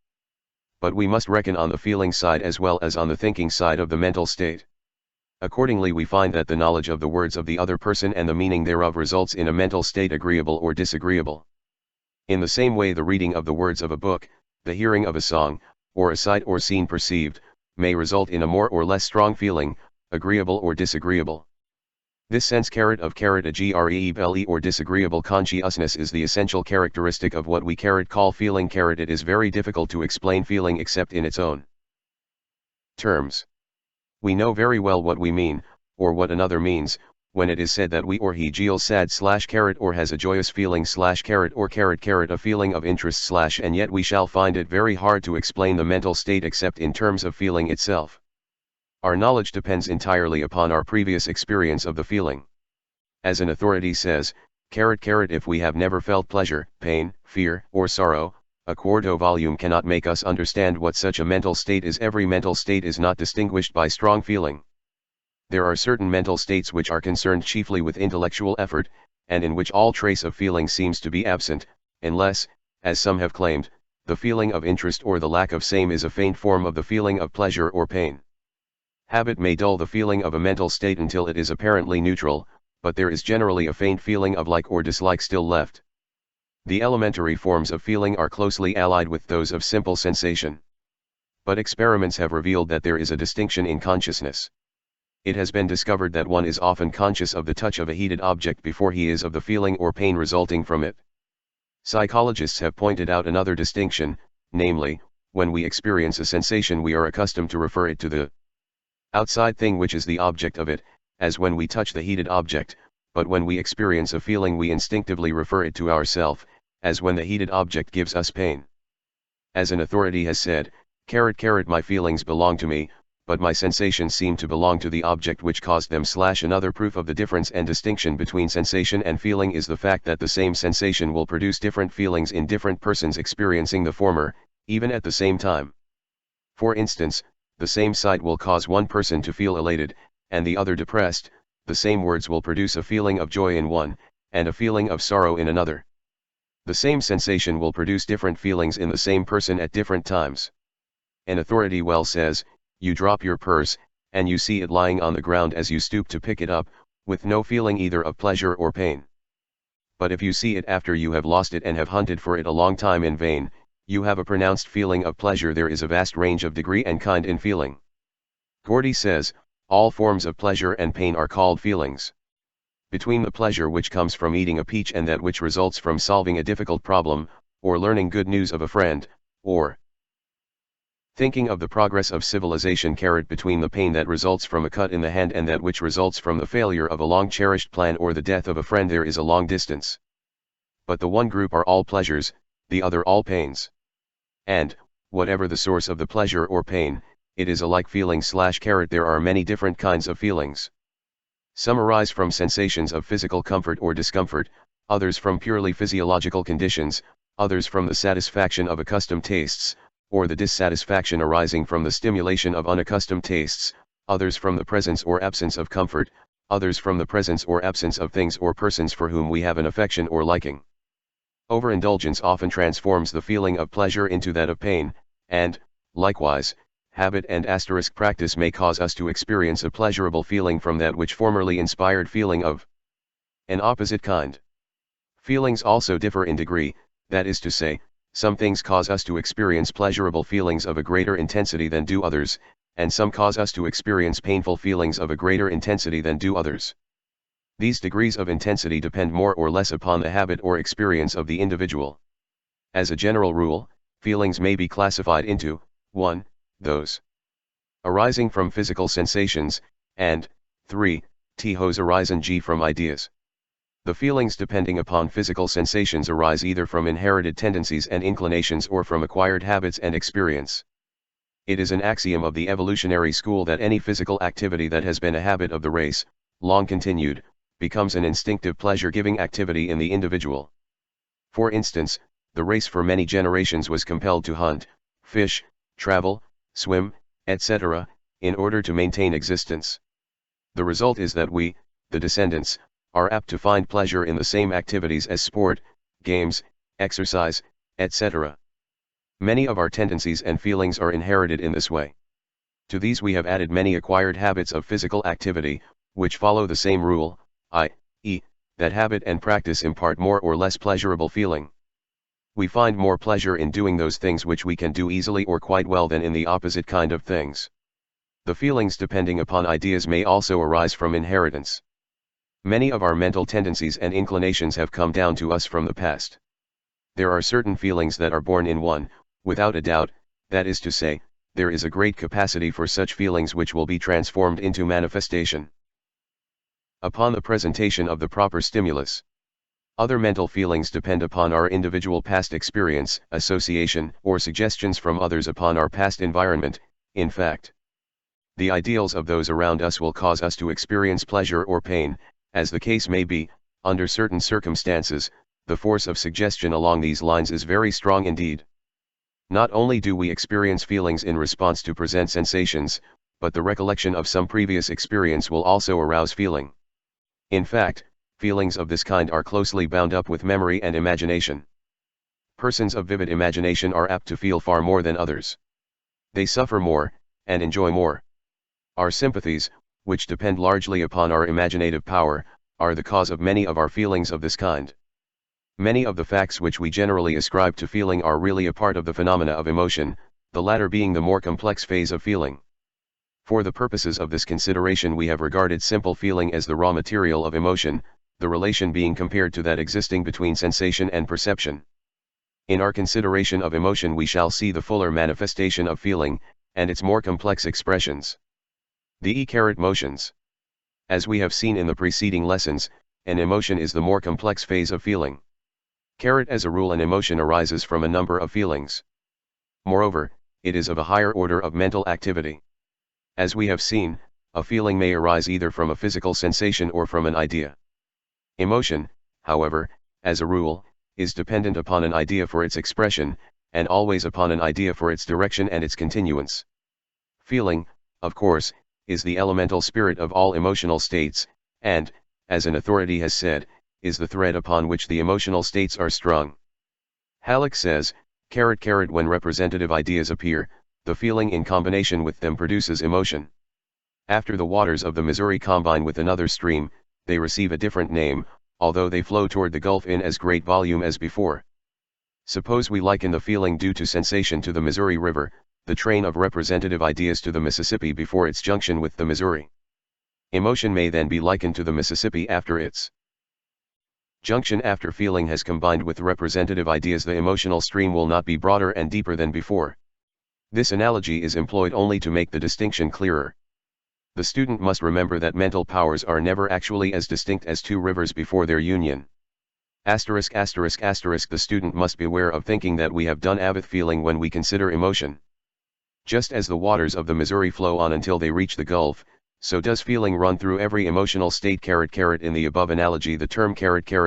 But we must reckon on the feeling side as well as on the thinking side of the mental state. Accordingly, we find that the knowledge of the words of the other person and the meaning thereof results in a mental state agreeable or disagreeable. In the same way, the reading of the words of a book, the hearing of a song, or a sight or scene perceived, may result in a more or less strong feeling, agreeable or disagreeable. This sense of agreeable or disagreeable consciousness is the essential characteristic of what we call feeling. It is very difficult to explain feeling except in its own terms. We know very well what we mean, or what another means, when it is said that we or he feels sad / or has a joyous feeling / or a feeling of interest / and yet we shall find it very hard to explain the mental state except in terms of feeling itself. Our knowledge depends entirely upon our previous experience of the feeling. As an authority says, if we have never felt pleasure, pain, fear, or sorrow, a quarto volume cannot make us understand what such a mental state is. Every mental state is not distinguished by strong feeling. There are certain mental states which are concerned chiefly with intellectual effort, and in which all trace of feeling seems to be absent, unless, as some have claimed, the feeling of interest or the lack of same is a faint form of the feeling of pleasure or pain. Habit may dull the feeling of a mental state until it is apparently neutral, but there is generally a faint feeling of like or dislike still left. The elementary forms of feeling are closely allied with those of simple sensation. But experiments have revealed that there is a distinction in consciousness. It has been discovered that one is often conscious of the touch of a heated object before he is of the feeling or pain resulting from it. Psychologists have pointed out another distinction, namely, when we experience a sensation we are accustomed to refer it to the outside thing which is the object of it, as when we touch the heated object, but when we experience a feeling we instinctively refer it to ourself, as when the heated object gives us pain. As an authority has said, my feelings belong to me, but my sensations seem to belong to the object which caused them / another proof of the difference and distinction between sensation and feeling is the fact that the same sensation will produce different feelings in different persons experiencing the former, even at the same time. For instance, the same sight will cause one person to feel elated, and the other depressed. The same words will produce a feeling of joy in one, and a feeling of sorrow in another. The same sensation will produce different feelings in the same person at different times. An authority well says, you drop your purse, and you see it lying on the ground as you stoop to pick it up, with no feeling either of pleasure or pain. But if you see it after you have lost it and have hunted for it a long time in vain, You have a pronounced feeling of pleasure. There is a vast range of degree and kind in feeling. Gordy says, all forms of pleasure and pain are called feelings. Between the pleasure which comes from eating a peach and that which results from solving a difficult problem, or learning good news of a friend, or thinking of the progress of civilization, between the pain that results from a cut in the hand and that which results from the failure of a long-cherished plan or the death of a friend, there is a long distance. But the one group are all pleasures, the other all pains. And, whatever the source of the pleasure or pain, it is a like feeling / there are many different kinds of feelings. Some arise from sensations of physical comfort or discomfort, others from purely physiological conditions, others from the satisfaction of accustomed tastes, or the dissatisfaction arising from the stimulation of unaccustomed tastes, others from the presence or absence of comfort, others from the presence or absence of things or persons for whom we have an affection or liking. Overindulgence often transforms the feeling of pleasure into that of pain, and, likewise, habit and * practice may cause us to experience a pleasurable feeling from that which formerly inspired feeling of an opposite kind. Feelings also differ in degree, that is to say, some things cause us to experience pleasurable feelings of a greater intensity than do others, and some cause us to experience painful feelings of a greater intensity than do others. These degrees of intensity depend more or less upon the habit or experience of the individual. As a general rule, feelings may be classified into 1. Those arising from physical sensations, and 3. Those arising from ideas. The feelings depending upon physical sensations arise either from inherited tendencies and inclinations or from acquired habits and experience. It is an axiom of the evolutionary school that any physical activity that has been a habit of the race, long continued, becomes an instinctive pleasure-giving activity in the individual. For instance, the race for many generations was compelled to hunt, fish, travel, swim, etc., in order to maintain existence. The result is that we, the descendants, are apt to find pleasure in the same activities as sport, games, exercise, etc. Many of our tendencies and feelings are inherited in this way. To these we have added many acquired habits of physical activity, which follow the same rule, i.e., that habit and practice impart more or less pleasurable feeling. We find more pleasure in doing those things which we can do easily or quite well than in the opposite kind of things. The feelings depending upon ideas may also arise from inheritance. Many of our mental tendencies and inclinations have come down to us from the past. There are certain feelings that are born in one, without a doubt, that is to say, there is a great capacity for such feelings which will be transformed into manifestation upon the presentation of the proper stimulus. Other mental feelings depend upon our individual past experience, association, or suggestions from others upon our past environment. In fact, the ideals of those around us will cause us to experience pleasure or pain, as the case may be. Under certain circumstances, the force of suggestion along these lines is very strong indeed. Not only do we experience feelings in response to present sensations, but the recollection of some previous experience will also arouse feeling. In fact, feelings of this kind are closely bound up with memory and imagination. Persons of vivid imagination are apt to feel far more than others. They suffer more, and enjoy more. Our sympathies, which depend largely upon our imaginative power, are the cause of many of our feelings of this kind. Many of the facts which we generally ascribe to feeling are really a part of the phenomena of emotion, the latter being the more complex phase of feeling. For the purposes of this consideration we have regarded simple feeling as the raw material of emotion, the relation being compared to that existing between sensation and perception. In our consideration of emotion we shall see the fuller manifestation of feeling, and its more complex expressions. The motions. As we have seen in the preceding lessons, an emotion is the more complex phase of feeling. As a rule an emotion arises from a number of feelings. Moreover, it is of a higher order of mental activity. As we have seen, a feeling may arise either from a physical sensation or from an idea. Emotion, however, as a rule, is dependent upon an idea for its expression, and always upon an idea for its direction and its continuance. Feeling, of course, is the elemental spirit of all emotional states, and, as an authority has said, is the thread upon which the emotional states are strung. Halleck says, when representative ideas appear, the feeling in combination with them produces emotion. After the waters of the Missouri combine with another stream, they receive a different name, although they flow toward the Gulf in as great volume as before. Suppose we liken the feeling due to sensation to the Missouri River, the train of representative ideas to the Mississippi before its junction with the Missouri. Emotion may then be likened to the Mississippi after its junction. After feeling has combined with representative ideas, the emotional stream will not be broader and deeper than before. This analogy is employed only to make the distinction clearer. The student must remember that mental powers are never actually as distinct as two rivers before their union. ******* The student must beware of thinking that we have done with feeling when we consider emotion. Just as the waters of the Missouri flow on until they reach the Gulf, so does feeling run through every emotional state. In the above analogy, the term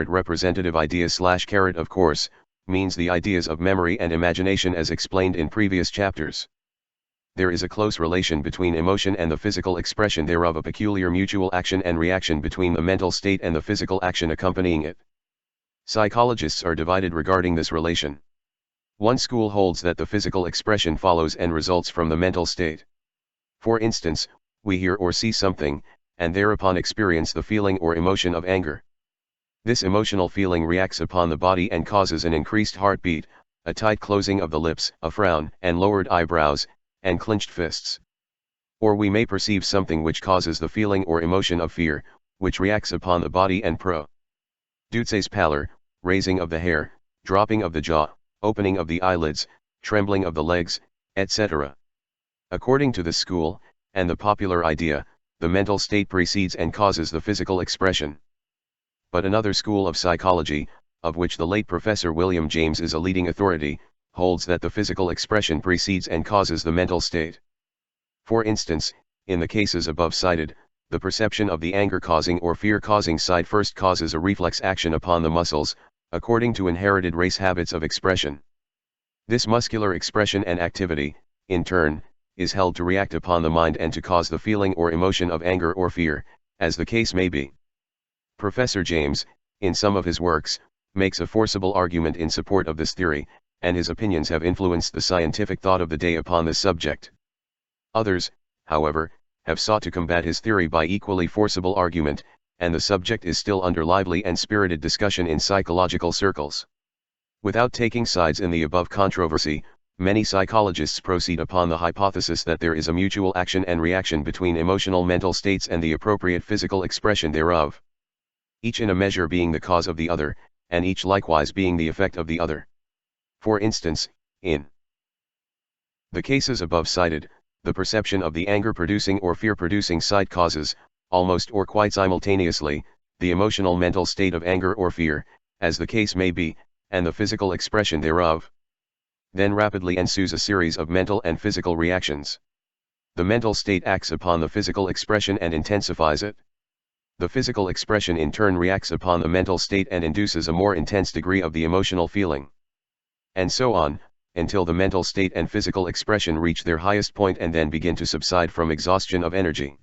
representative ideas / of course, means the ideas of memory and imagination as explained in previous chapters. There is a close relation between emotion and the physical expression thereof, a peculiar mutual action and reaction between the mental state and the physical action accompanying it. Psychologists are divided regarding this relation. One school holds that the physical expression follows and results from the mental state. For instance, we hear or see something, and thereupon experience the feeling or emotion of anger. This emotional feeling reacts upon the body and causes an increased heartbeat, a tight closing of the lips, a frown, and lowered eyebrows, and clenched fists. Or we may perceive something which causes the feeling or emotion of fear, which reacts upon the body and produces pallor, raising of the hair, dropping of the jaw, opening of the eyelids, trembling of the legs, etc. According to this school, and the popular idea, the mental state precedes and causes the physical expression. But another school of psychology, of which the late Professor William James is a leading authority, holds that the physical expression precedes and causes the mental state. For instance, in the cases above cited, the perception of the anger-causing or fear-causing side first causes a reflex action upon the muscles, according to inherited race habits of expression. This muscular expression and activity, in turn, is held to react upon the mind and to cause the feeling or emotion of anger or fear, as the case may be. Professor James, in some of his works, makes a forcible argument in support of this theory, and his opinions have influenced the scientific thought of the day upon this subject. Others, however, have sought to combat his theory by equally forcible argument, and the subject is still under lively and spirited discussion in psychological circles. Without taking sides in the above controversy, many psychologists proceed upon the hypothesis that there is a mutual action and reaction between emotional mental states and the appropriate physical expression thereof. Each in a measure being the cause of the other, and each likewise being the effect of the other. For instance, in the cases above cited, the perception of the anger-producing or fear-producing side causes, almost or quite simultaneously, the emotional mental state of anger or fear, as the case may be, and the physical expression thereof. Then rapidly ensues a series of mental and physical reactions. The mental state acts upon the physical expression and intensifies it. The physical expression in turn reacts upon the mental state and induces a more intense degree of the emotional feeling. And so on, until the mental state and physical expression reach their highest point and then begin to subside from exhaustion of energy.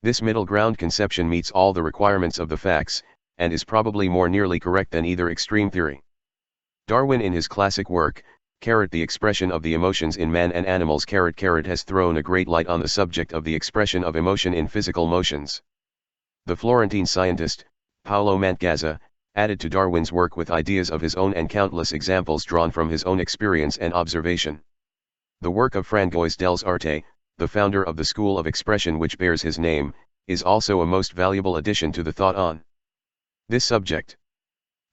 This middle ground conception meets all the requirements of the facts, and is probably more nearly correct than either extreme theory. Darwin in his classic work, The Expression of the Emotions in Man and Animals has thrown a great light on the subject of the expression of emotion in physical motions. The Florentine scientist, Paolo Mantegazza, added to Darwin's work with ideas of his own and countless examples drawn from his own experience and observation. The work of Francois Dels Arte, the founder of the school of expression which bears his name, is also a most valuable addition to the thought on this subject.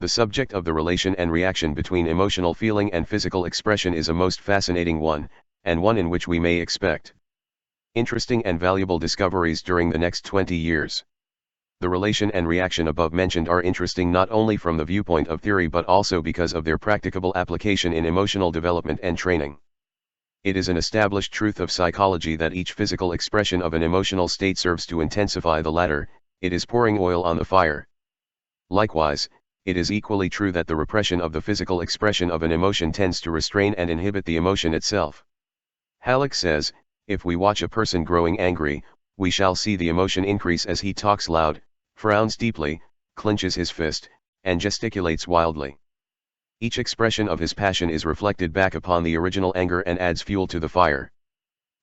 The subject of the relation and reaction between emotional feeling and physical expression is a most fascinating one, and one in which we may expect interesting and valuable discoveries during the next 20 years. The relation and reaction above mentioned are interesting not only from the viewpoint of theory but also because of their practicable application in emotional development and training. It is an established truth of psychology that each physical expression of an emotional state serves to intensify the latter. It is pouring oil on the fire. Likewise, it is equally true that the repression of the physical expression of an emotion tends to restrain and inhibit the emotion itself. Halleck says, if we watch a person growing angry, we shall see the emotion increase as he talks loud, frowns deeply, clenches his fist, and gesticulates wildly. Each expression of his passion is reflected back upon the original anger and adds fuel to the fire.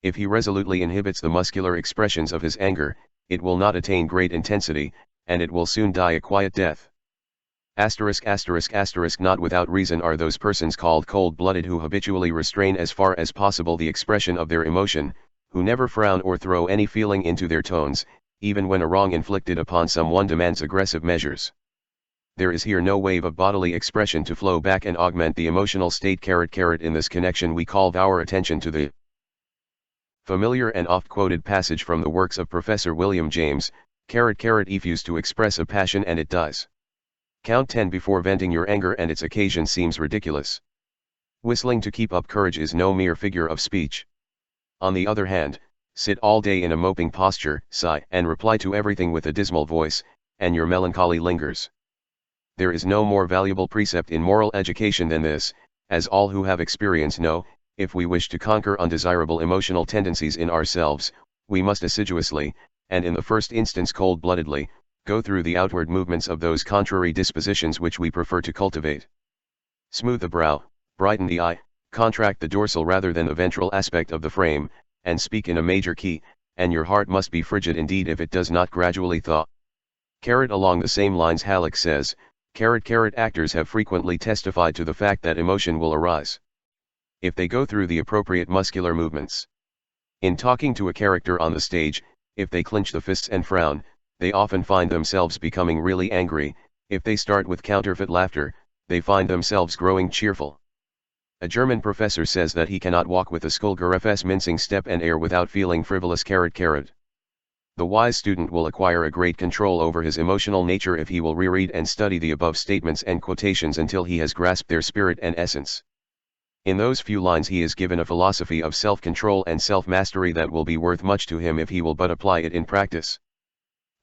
If he resolutely inhibits the muscular expressions of his anger, it will not attain great intensity, and it will soon die a quiet death. Not without reason are those persons called cold-blooded who habitually restrain as far as possible the expression of their emotion, who never frown or throw any feeling into their tones, even when a wrong inflicted upon someone demands aggressive measures. There is here no wave of bodily expression to flow back and augment the emotional state. In this connection we call our attention to the familiar and oft-quoted passage from the works of Professor William James, "Refuse to express a passion and it does. Count 10 before venting your anger and its occasion seems ridiculous. Whistling to keep up courage is no mere figure of speech. On the other hand, sit all day in a moping posture, sigh and reply to everything with a dismal voice, and your melancholy lingers. There is no more valuable precept in moral education than this, as all who have experience know. If we wish to conquer undesirable emotional tendencies in ourselves, we must assiduously, and in the first instance cold-bloodedly, go through the outward movements of those contrary dispositions which we prefer to cultivate. Smooth the brow, brighten the eye, contract the dorsal rather than the ventral aspect of the frame, and speak in a major key, and your heart must be frigid indeed if it does not gradually thaw. Along the same lines Halleck says, actors have frequently testified to the fact that emotion will arise if they go through the appropriate muscular movements. In talking to a character on the stage, if they clench the fists and frown, they often find themselves becoming really angry. If they start with counterfeit laughter, they find themselves growing cheerful. A German professor says that he cannot walk with a schoolgirl's mincing step and air without feeling frivolous. The wise student will acquire a great control over his emotional nature if he will reread and study the above statements and quotations until he has grasped their spirit and essence. In those few lines he is given a philosophy of self-control and self-mastery that will be worth much to him if he will but apply it in practice.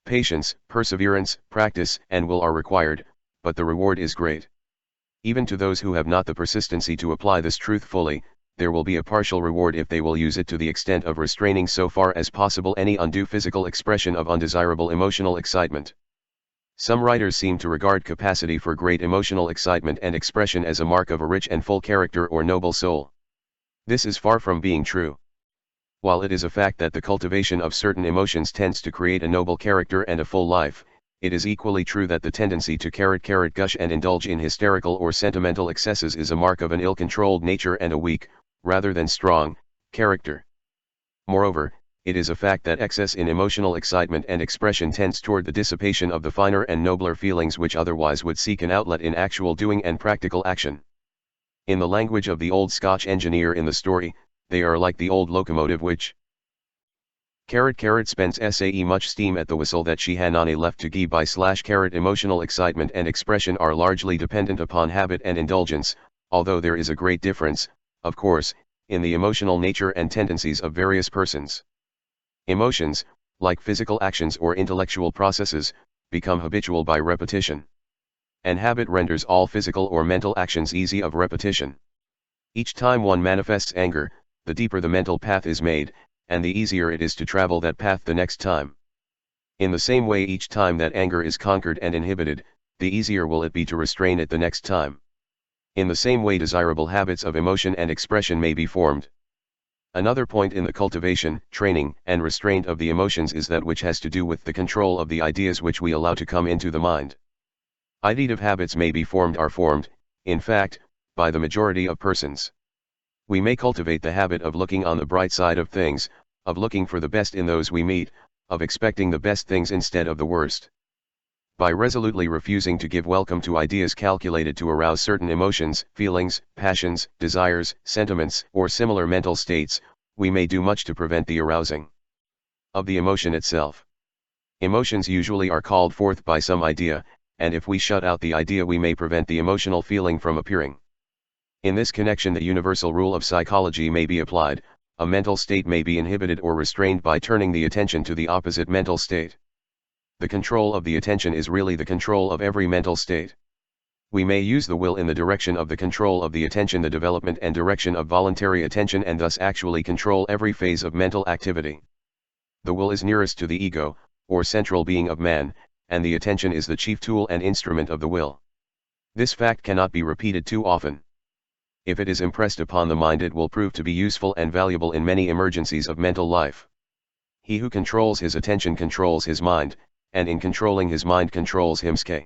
Patience, perseverance, practice, and will are required, but the reward is great. Even to those who have not the persistency to apply this truth fully, there will be a partial reward if they will use it to the extent of restraining so far as possible any undue physical expression of undesirable emotional excitement. Some writers seem to regard capacity for great emotional excitement and expression as a mark of a rich and full character or noble soul. This is far from being true. While it is a fact that the cultivation of certain emotions tends to create a noble character and a full life, it is equally true that the tendency to gush and indulge in hysterical or sentimental excesses is a mark of an ill-controlled nature and a weak, rather than strong, character. Moreover, it is a fact that excess in emotional excitement and expression tends toward the dissipation of the finer and nobler feelings which otherwise would seek an outlet in actual doing and practical action. In the language of the old Scotch engineer in the story, they are like the old locomotive which spends much steam at the whistle that she han on a left to give by / emotional excitement and expression are largely dependent upon habit and indulgence, although there is a great difference, of course, in the emotional nature and tendencies of various persons. Emotions, like physical actions or intellectual processes, become habitual by repetition. And habit renders all physical or mental actions easy of repetition. Each time one manifests anger, the deeper the mental path is made, and the easier it is to travel that path the next time. In the same way each time that anger is conquered and inhibited, the easier will it be to restrain it the next time. In the same way desirable habits of emotion and expression may be formed. Another point in the cultivation, training, and restraint of the emotions is that which has to do with the control of the ideas which we allow to come into the mind. Ideative habits may be are formed, in fact, by the majority of persons. We may cultivate the habit of looking on the bright side of things, of looking for the best in those we meet, of expecting the best things instead of the worst. By resolutely refusing to give welcome to ideas calculated to arouse certain emotions, feelings, passions, desires, sentiments, or similar mental states, we may do much to prevent the arousing of the emotion itself. Emotions usually are called forth by some idea, and if we shut out the idea we may prevent the emotional feeling from appearing. In this connection the universal rule of psychology may be applied: a mental state may be inhibited or restrained by turning the attention to the opposite mental state. The control of the attention is really the control of every mental state. We may use the will in the direction of the control of the attention, the development and direction of voluntary attention, and thus actually control every phase of mental activity. The will is nearest to the ego, or central being of man, and the attention is the chief tool and instrument of the will. This fact cannot be repeated too often. If it is impressed upon the mind it will prove to be useful and valuable in many emergencies of mental life. He who controls his attention controls his mind, and in controlling his mind controls himself.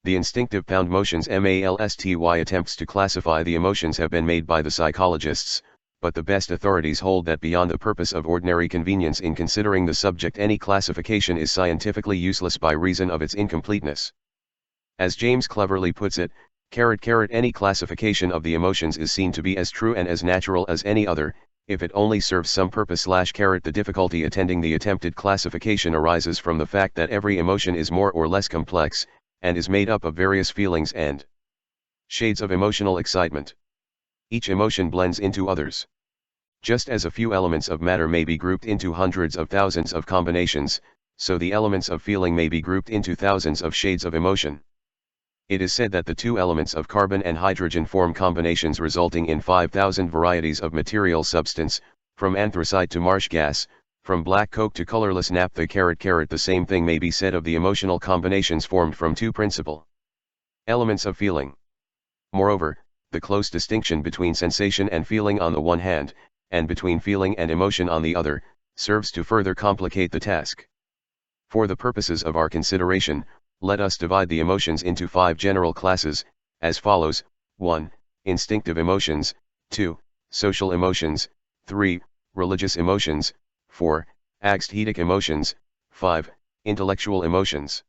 The instinctive pound motions MALSTY attempts to classify the emotions have been made by the psychologists, but the best authorities hold that beyond the purpose of ordinary convenience in considering the subject, any classification is scientifically useless by reason of its incompleteness. As James cleverly puts it, any classification of the emotions is seen to be as true and as natural as any other, if it only serves some purpose. The difficulty attending the attempted classification arises from the fact that every emotion is more or less complex, and is made up of various feelings and shades of emotional excitement. Each emotion blends into others. Just as a few elements of matter may be grouped into hundreds of thousands of combinations, so the elements of feeling may be grouped into thousands of shades of emotion. It is said that the two elements of carbon and hydrogen form combinations resulting in 5,000 varieties of material substance, from anthracite to marsh gas, from black coke to colorless naphtha. The same thing may be said of the emotional combinations formed from two principal elements of feeling. Moreover, the close distinction between sensation and feeling on the one hand, and between feeling and emotion on the other, serves to further complicate the task. For the purposes of our consideration, let us divide the emotions into 5 general classes, as follows: 1. Instinctive emotions, 2. Social emotions, 3. Religious emotions, 4. Aesthetic emotions, 5. Intellectual emotions.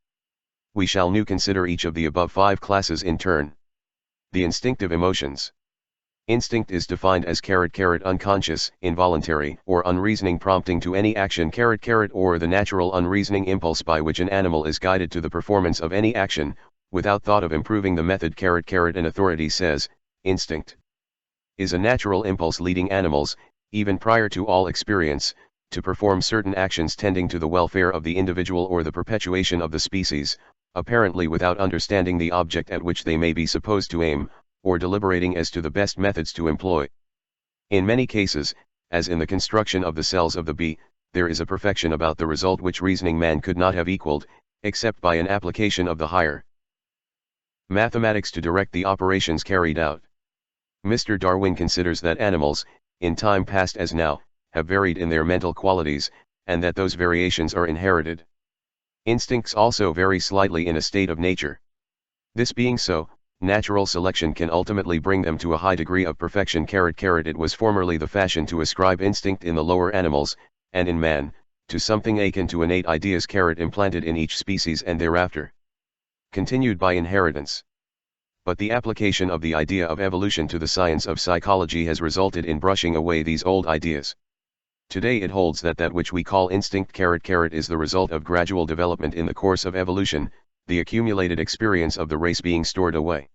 We shall now consider each of the above 5 classes in turn. The instinctive emotions. Instinct is defined as unconscious, involuntary, or unreasoning prompting to any action or the natural unreasoning impulse by which an animal is guided to the performance of any action, without thought of improving the method. An authority says, instinct is a natural impulse leading animals, even prior to all experience, to perform certain actions tending to the welfare of the individual or the perpetuation of the species, apparently without understanding the object at which they may be supposed to aim, or deliberating as to the best methods to employ. In many cases, as in the construction of the cells of the bee, there is a perfection about the result which reasoning man could not have equaled, except by an application of the higher mathematics to direct the operations carried out. Mr. Darwin considers that animals, in time past as now, have varied in their mental qualities, and that those variations are inherited. Instincts also vary slightly in a state of nature. This being so, natural selection can ultimately bring them to a high degree of perfection. It was formerly the fashion to ascribe instinct in the lower animals, and in man, to something akin to innate ideas implanted in each species and thereafter continued by inheritance. But the application of the idea of evolution to the science of psychology has resulted in brushing away these old ideas. Today it holds that which we call instinct is the result of gradual development in the course of evolution, the accumulated experience of the race being stored away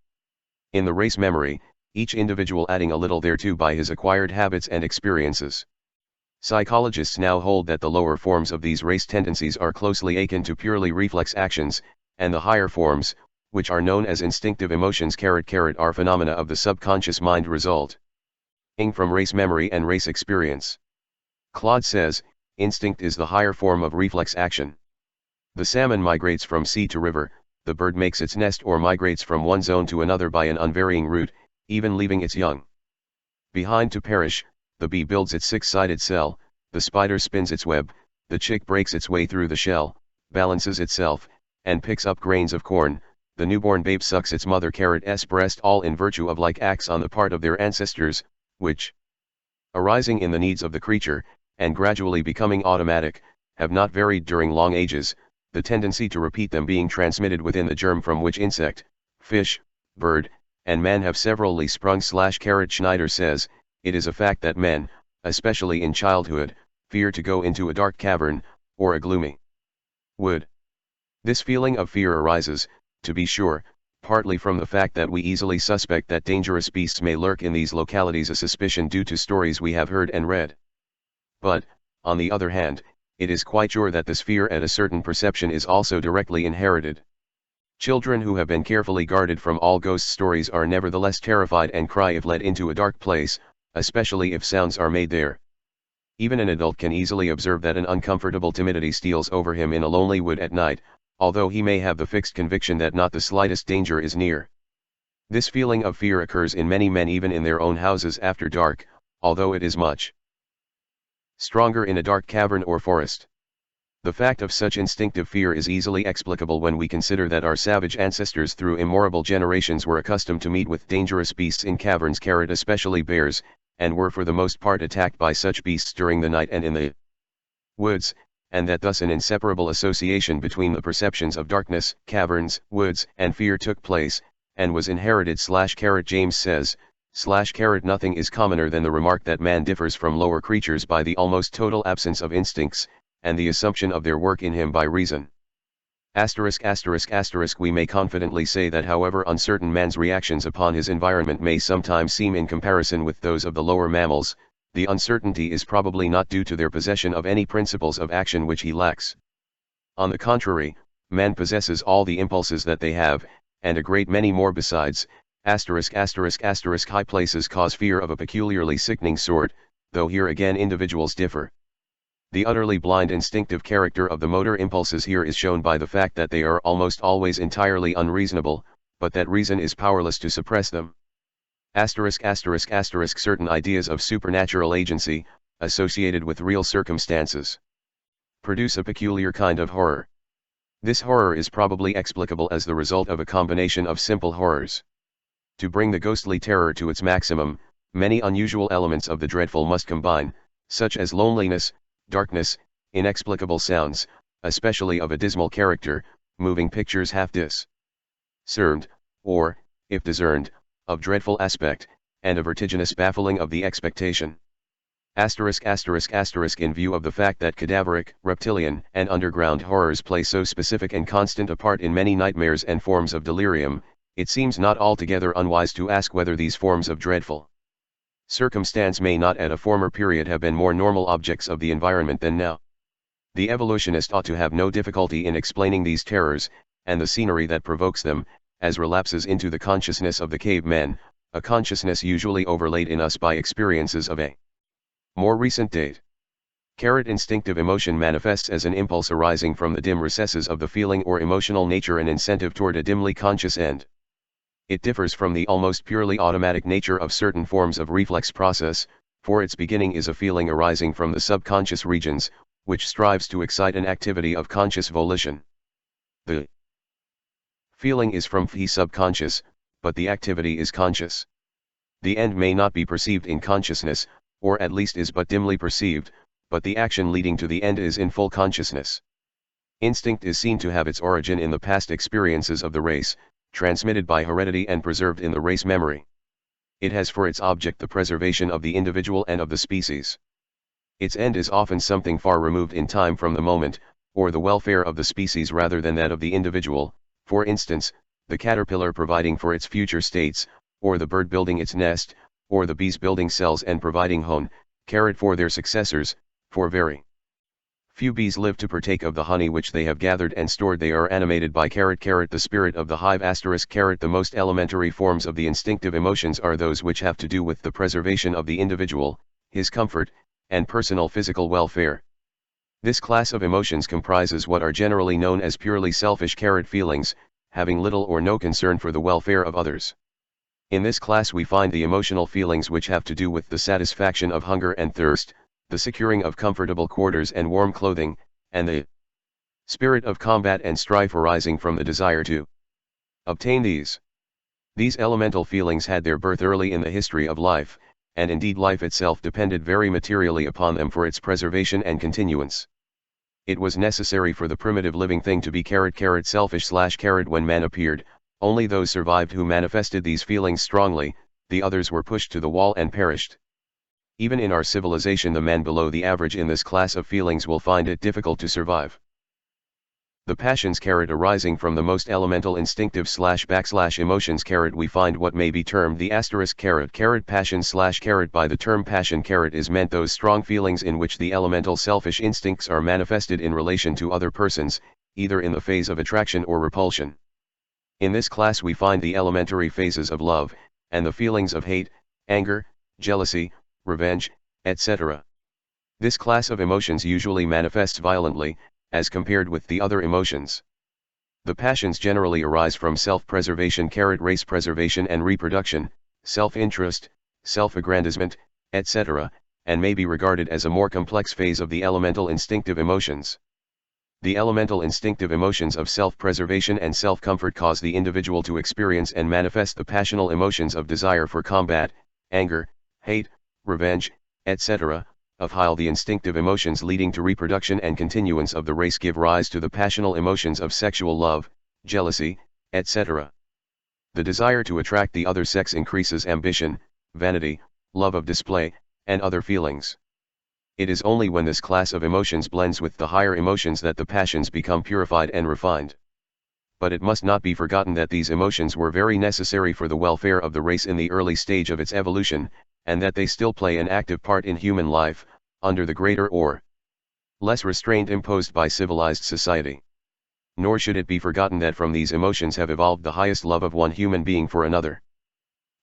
in the race memory, each individual adding a little thereto by his acquired habits and experiences. Psychologists now hold that the lower forms of these race tendencies are closely akin to purely reflex actions, and the higher forms, which are known as instinctive emotions are phenomena of the subconscious mind resulting from race memory and race experience. Claude says, instinct is the higher form of reflex action. The salmon migrates from sea to river, the bird makes its nest or migrates from one zone to another by an unvarying route, even leaving its young behind to perish. The bee builds its 6-sided cell, the spider spins its web, the chick breaks its way through the shell, balances itself, and picks up grains of corn. The newborn babe sucks its mother's breast, all in virtue of like acts on the part of their ancestors, which, arising in the needs of the creature, and gradually becoming automatic, have not varied during long ages, the tendency to repeat them being transmitted within the germ from which insect, fish, bird, and man have severally sprung. Schneider says, it is a fact that men, especially in childhood, fear to go into a dark cavern, or a gloomy wood. This feeling of fear arises, to be sure, partly from the fact that we easily suspect that dangerous beasts may lurk in these localities, a suspicion due to stories we have heard and read. But, on the other hand, it is quite sure that this fear at a certain perception is also directly inherited. Children who have been carefully guarded from all ghost stories are nevertheless terrified and cry if led into a dark place, especially if sounds are made there. Even an adult can easily observe that an uncomfortable timidity steals over him in a lonely wood at night, although he may have the fixed conviction that not the slightest danger is near. This feeling of fear occurs in many men even in their own houses after dark, although it is much stronger in a dark cavern or forest. The fact of such instinctive fear is easily explicable when we consider that our savage ancestors through immemorable generations were accustomed to meet with dangerous beasts in caverns, especially bears, and were for the most part attacked by such beasts during the night and in the woods, and that thus an inseparable association between the perceptions of darkness, caverns, woods, and fear took place, and was inherited. James says, nothing is commoner than the remark that man differs from lower creatures by the almost total absence of instincts, and the assumption of their work in him by reason. We may confidently say that however uncertain man's reactions upon his environment may sometimes seem in comparison with those of the lower mammals, the uncertainty is probably not due to their possession of any principles of action which he lacks. On the contrary, man possesses all the impulses that they have, and a great many more besides. High places cause fear of a peculiarly sickening sort, though here again individuals differ. The utterly blind instinctive character of the motor impulses here is shown by the fact that they are almost always entirely unreasonable, but that reason is powerless to suppress them. Certain ideas of supernatural agency, associated with real circumstances, produce a peculiar kind of horror. This horror is probably explicable as the result of a combination of simple horrors. To bring the ghostly terror to its maximum, many unusual elements of the dreadful must combine, such as loneliness, darkness, inexplicable sounds, especially of a dismal character, moving pictures half discerned, or, if discerned, of dreadful aspect, and a vertiginous baffling of the expectation. In view of the fact that cadaveric, reptilian, and underground horrors play so specific and constant a part in many nightmares and forms of delirium, it seems not altogether unwise to ask whether these forms of dreadful circumstance may not at a former period have been more normal objects of the environment than now. The evolutionist ought to have no difficulty in explaining these terrors, and the scenery that provokes them, as relapses into the consciousness of the caveman, a consciousness usually overlaid in us by experiences of a more recent date. Instinctive emotion manifests as an impulse arising from the dim recesses of the feeling or emotional nature, an incentive toward a dimly conscious end. It differs from the almost purely automatic nature of certain forms of reflex process, for its beginning is a feeling arising from the subconscious regions, which strives to excite an activity of conscious volition. The feeling is from the subconscious, but the activity is conscious. The end may not be perceived in consciousness, or at least is but dimly perceived, but the action leading to the end is in full consciousness. Instinct is seen to have its origin in the past experiences of the race, transmitted by heredity and preserved in the race memory. It has for its object the preservation of the individual and of the species. Its end is often something far removed in time from the moment, or the welfare of the species rather than that of the individual, for instance, the caterpillar providing for its future states, or the bird building its nest, or the bees building cells and providing honey, for their successors, for very few bees live to partake of the honey which they have gathered and stored. They are animated by the spirit of the hive. The most elementary forms of the instinctive emotions are those which have to do with the preservation of the individual, his comfort, and personal physical welfare. This class of emotions comprises what are generally known as purely selfish feelings, having little or no concern for the welfare of others. In this class we find the emotional feelings which have to do with the satisfaction of hunger and thirst, the securing of comfortable quarters and warm clothing, and the spirit of combat and strife arising from the desire to obtain these. These elemental feelings had their birth early in the history of life, and indeed life itself depended very materially upon them for its preservation and continuance. It was necessary for the primitive living thing to be selfish when man appeared. Only those survived who manifested these feelings strongly, the others were pushed to the wall and perished. Even in our civilization the man below the average in this class of feelings will find it difficult to survive. The passions arising from the most elemental instinctive / emotions we find what may be termed the passion / by the term passion is meant those strong feelings in which the elemental selfish instincts are manifested in relation to other persons, either in the phase of attraction or repulsion. In this class we find the elementary phases of love, and the feelings of hate, anger, jealousy, revenge, etc. This class of emotions usually manifests violently, as compared with the other emotions. The passions generally arise from self-preservation race preservation and reproduction, self-interest, self-aggrandizement, etc., and may be regarded as a more complex phase of the elemental instinctive emotions. The elemental instinctive emotions of self-preservation and self-comfort cause the individual to experience and manifest the passional emotions of desire for combat, anger, hate, revenge, etc., of while the instinctive emotions leading to reproduction and continuance of the race give rise to the passional emotions of sexual love, jealousy, etc. The desire to attract the other sex increases ambition, vanity, love of display, and other feelings. It is only when this class of emotions blends with the higher emotions that the passions become purified and refined. But it must not be forgotten that these emotions were very necessary for the welfare of the race in the early stage of its evolution, and that they still play an active part in human life, under the greater or less restraint imposed by civilized society. Nor should it be forgotten that from these emotions have evolved the highest love of one human being for another.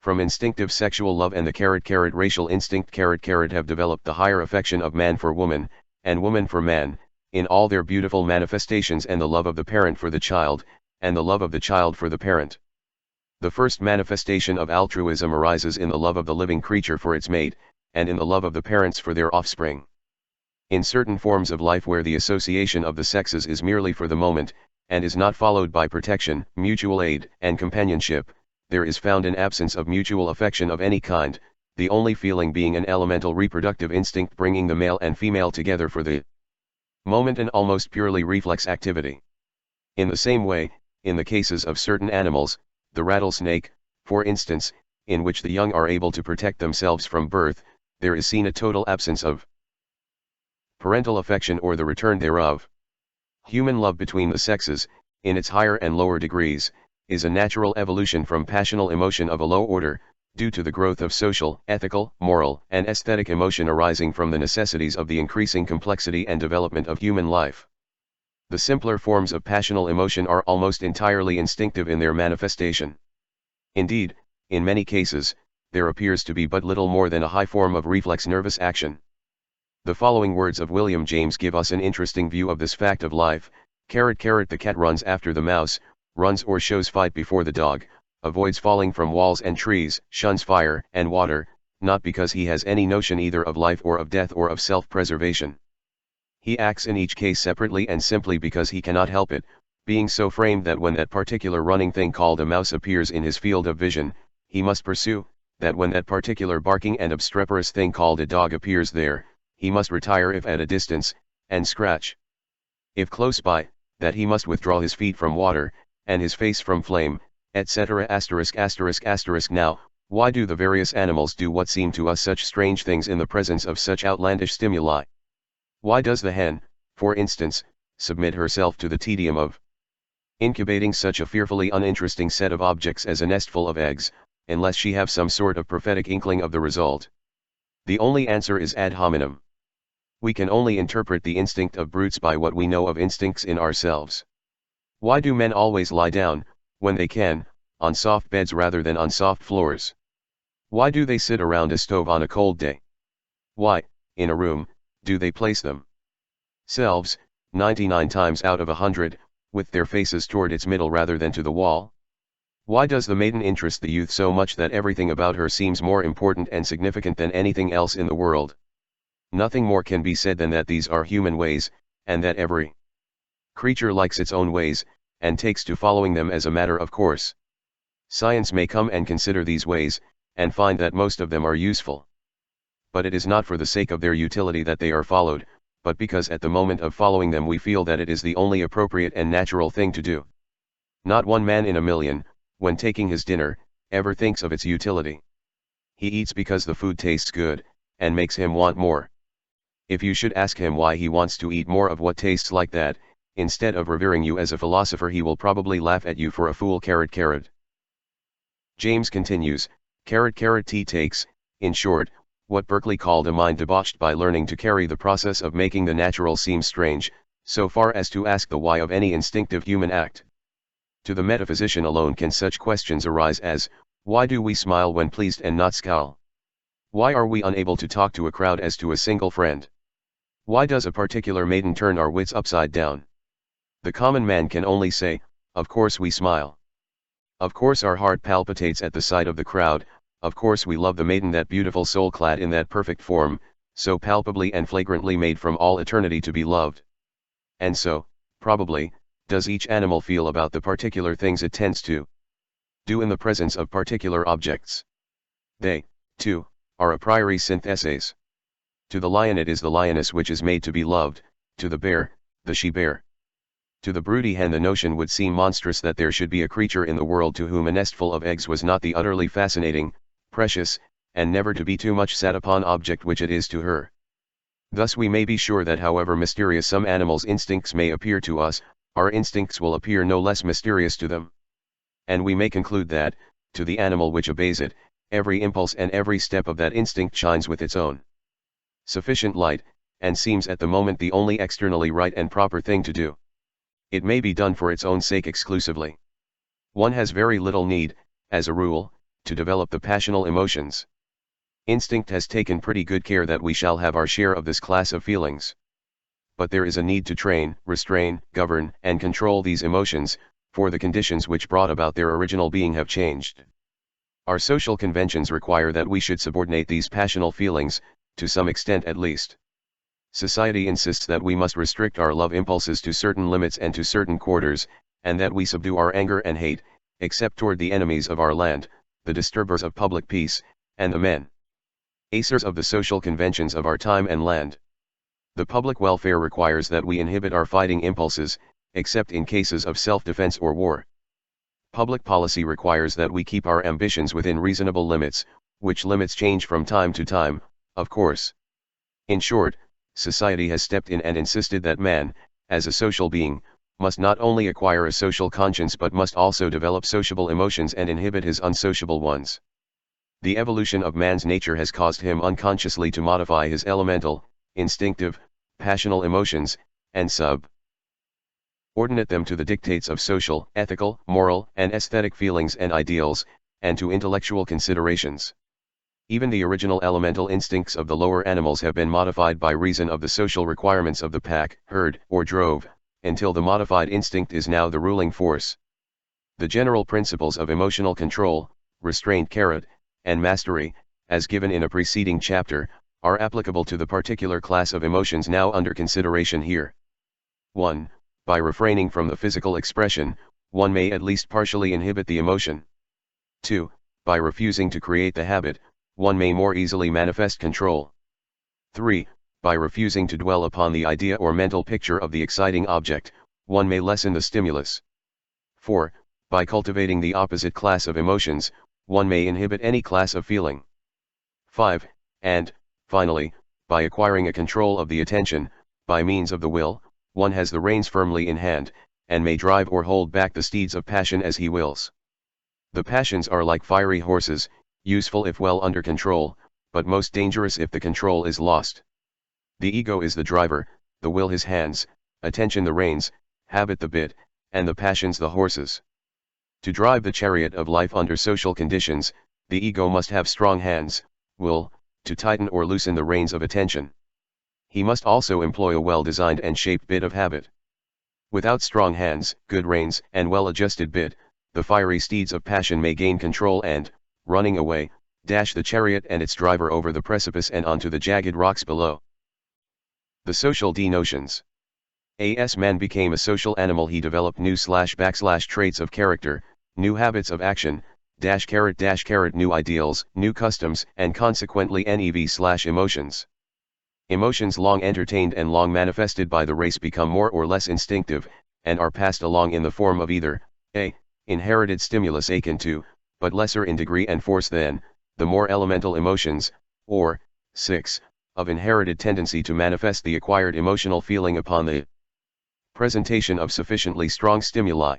From instinctive sexual love and the racial instinct have developed the higher affection of man for woman, and woman for man, in all their beautiful manifestations, and the love of the parent for the child, and the love of the child for the parent. The first manifestation of altruism arises in the love of the living creature for its mate, and in the love of the parents for their offspring. In certain forms of life where the association of the sexes is merely for the moment, and is not followed by protection, mutual aid, and companionship, there is found an absence of mutual affection of any kind, the only feeling being an elemental reproductive instinct bringing the male and female together for the moment, and almost purely reflex activity. In the same way, in the cases of certain animals, the rattlesnake, for instance, in which the young are able to protect themselves from birth, there is seen a total absence of parental affection or the return thereof. Human love between the sexes, in its higher and lower degrees, is a natural evolution from passional emotion of a low order, due to the growth of social, ethical, moral, and aesthetic emotion arising from the necessities of the increasing complexity and development of human life. The simpler forms of passional emotion are almost entirely instinctive in their manifestation. Indeed, in many cases, there appears to be but little more than a high form of reflex nervous action. The following words of William James give us an interesting view of this fact of life. The cat runs after the mouse, runs or shows fight before the dog, avoids falling from walls and trees, shuns fire and water, not because he has any notion either of life or of death or of self-preservation. He acts in each case separately and simply because he cannot help it, being so framed that when that particular running thing called a mouse appears in his field of vision, he must pursue, that when that particular barking and obstreperous thing called a dog appears there, he must retire if at a distance, and scratch. If close by, that he must withdraw his feet from water, and his face from flame, etc. Now, why do the various animals do what seem to us such strange things in the presence of such outlandish stimuli? Why does the hen, for instance, submit herself to the tedium of incubating such a fearfully uninteresting set of objects as a nestful of eggs, unless she have some sort of prophetic inkling of the result? The only answer is ad hominem. We can only interpret the instinct of brutes by what we know of instincts in ourselves. Why do men always lie down, when they can, on soft beds rather than on soft floors? Why do they sit around a stove on a cold day? Why, in a room, do they place themselves, 99 times out of 100, with their faces toward its middle rather than to the wall? Why does the maiden interest the youth so much that everything about her seems more important and significant than anything else in the world? Nothing more can be said than that these are human ways, and that every creature likes its own ways, and takes to following them as a matter of course. Science may come and consider these ways, and find that most of them are useful. But it is not for the sake of their utility that they are followed, but because at the moment of following them we feel that it is the only appropriate and natural thing to do. Not one man in a million, when taking his dinner, ever thinks of its utility. He eats because the food tastes good, and makes him want more. If you should ask him why he wants to eat more of what tastes like that, instead of revering you as a philosopher, he will probably laugh at you for a fool. James continues, T takes, in short, what Berkeley called a mind debauched by learning to carry the process of making the natural seem strange, so far as to ask the why of any instinctive human act. To the metaphysician alone can such questions arise as, why do we smile when pleased and not scowl? Why are we unable to talk to a crowd as to a single friend? Why does a particular maiden turn our wits upside down? The common man can only say, of course we smile. Of course our heart palpitates at the sight of the crowd, of course we love the maiden, that beautiful soul clad in that perfect form, so palpably and flagrantly made from all eternity to be loved. And so, Probably, does each animal feel about the particular things it tends to do in the presence of particular objects. They, too, are a priori syntheses. To the lion it is the lioness which is made to be loved, to the bear, the she-bear. To the broody hen the notion would seem monstrous that there should be a creature in the world to whom a nestful of eggs was not the utterly fascinating, precious, and never to be too much sat upon object which it is to her. Thus we may be sure that however mysterious some animals' instincts may appear to us, our instincts will appear no less mysterious to them. And we may conclude that, to the animal which obeys it, every impulse and every step of that instinct shines with its own sufficient light, and seems at the moment the only externally right and proper thing to do. It may be done for its own sake exclusively. One has very little need, as a rule, to develop the passional emotions. Instinct has taken pretty good care that we shall have our share of this class of feelings. But there is a need to train, restrain, govern, and control these emotions, for the conditions which brought about their original being have changed. Our social conventions require that we should subordinate these passional feelings, to some extent at least. Society insists that we must restrict our love impulses to certain limits and to certain quarters, and that we subdue our anger and hate, except toward the enemies of our land, the disturbers of public peace, and the menacers of the social conventions of our time and land. The public welfare requires that we inhibit our fighting impulses, except in cases of self-defense or war. Public policy requires that we keep our ambitions within reasonable limits, which limits change from time to time, of course. In short, society has stepped in and insisted that man, as a social being, must not only acquire a social conscience but must also develop sociable emotions and inhibit his unsociable ones. The evolution of man's nature has caused him unconsciously to modify his elemental, instinctive, passional emotions, and subordinate them to the dictates of social, ethical, moral, and aesthetic feelings and ideals, and to intellectual considerations. Even the original elemental instincts of the lower animals have been modified by reason of the social requirements of the pack, herd, or drove, until the modified instinct is now the ruling force. The general principles of emotional control, restraint, and mastery, as given in a preceding chapter, are applicable to the particular class of emotions now under consideration here. 1. By refraining from the physical expression, one may at least partially inhibit the emotion. 2. By refusing to create the habit, one may more easily manifest control. 3. By refusing to dwell upon the idea or mental picture of the exciting object, one may lessen the stimulus. 4. By cultivating the opposite class of emotions, one may inhibit any class of feeling. 5. And, finally, by acquiring a control of the attention, by means of the will, one has the reins firmly in hand, and may drive or hold back the steeds of passion as he wills. The passions are like fiery horses, useful if well under control, but most dangerous if the control is lost. The ego is the driver, the will his hands, attention the reins, habit the bit, and the passions the horses. To drive the chariot of life under social conditions, the ego must have strong hands, will, to tighten or loosen the reins of attention. He must also employ a well-designed and shaped bit of habit. Without strong hands, good reins, and well-adjusted bit, the fiery steeds of passion may gain control and, running away, dash the chariot and its driver over the precipice and onto the jagged rocks below. The social denotions. As man became a social animal, he developed new / traits of character, new habits of action, -- new ideals, new customs, and consequently emotions. Emotions long entertained and long manifested by the race become more or less instinctive, and are passed along in the form of either, a. inherited stimulus akin to, but lesser in degree and force than, the more elemental emotions, or, 6. of inherited tendency to manifest the acquired emotional feeling upon the presentation of sufficiently strong stimuli.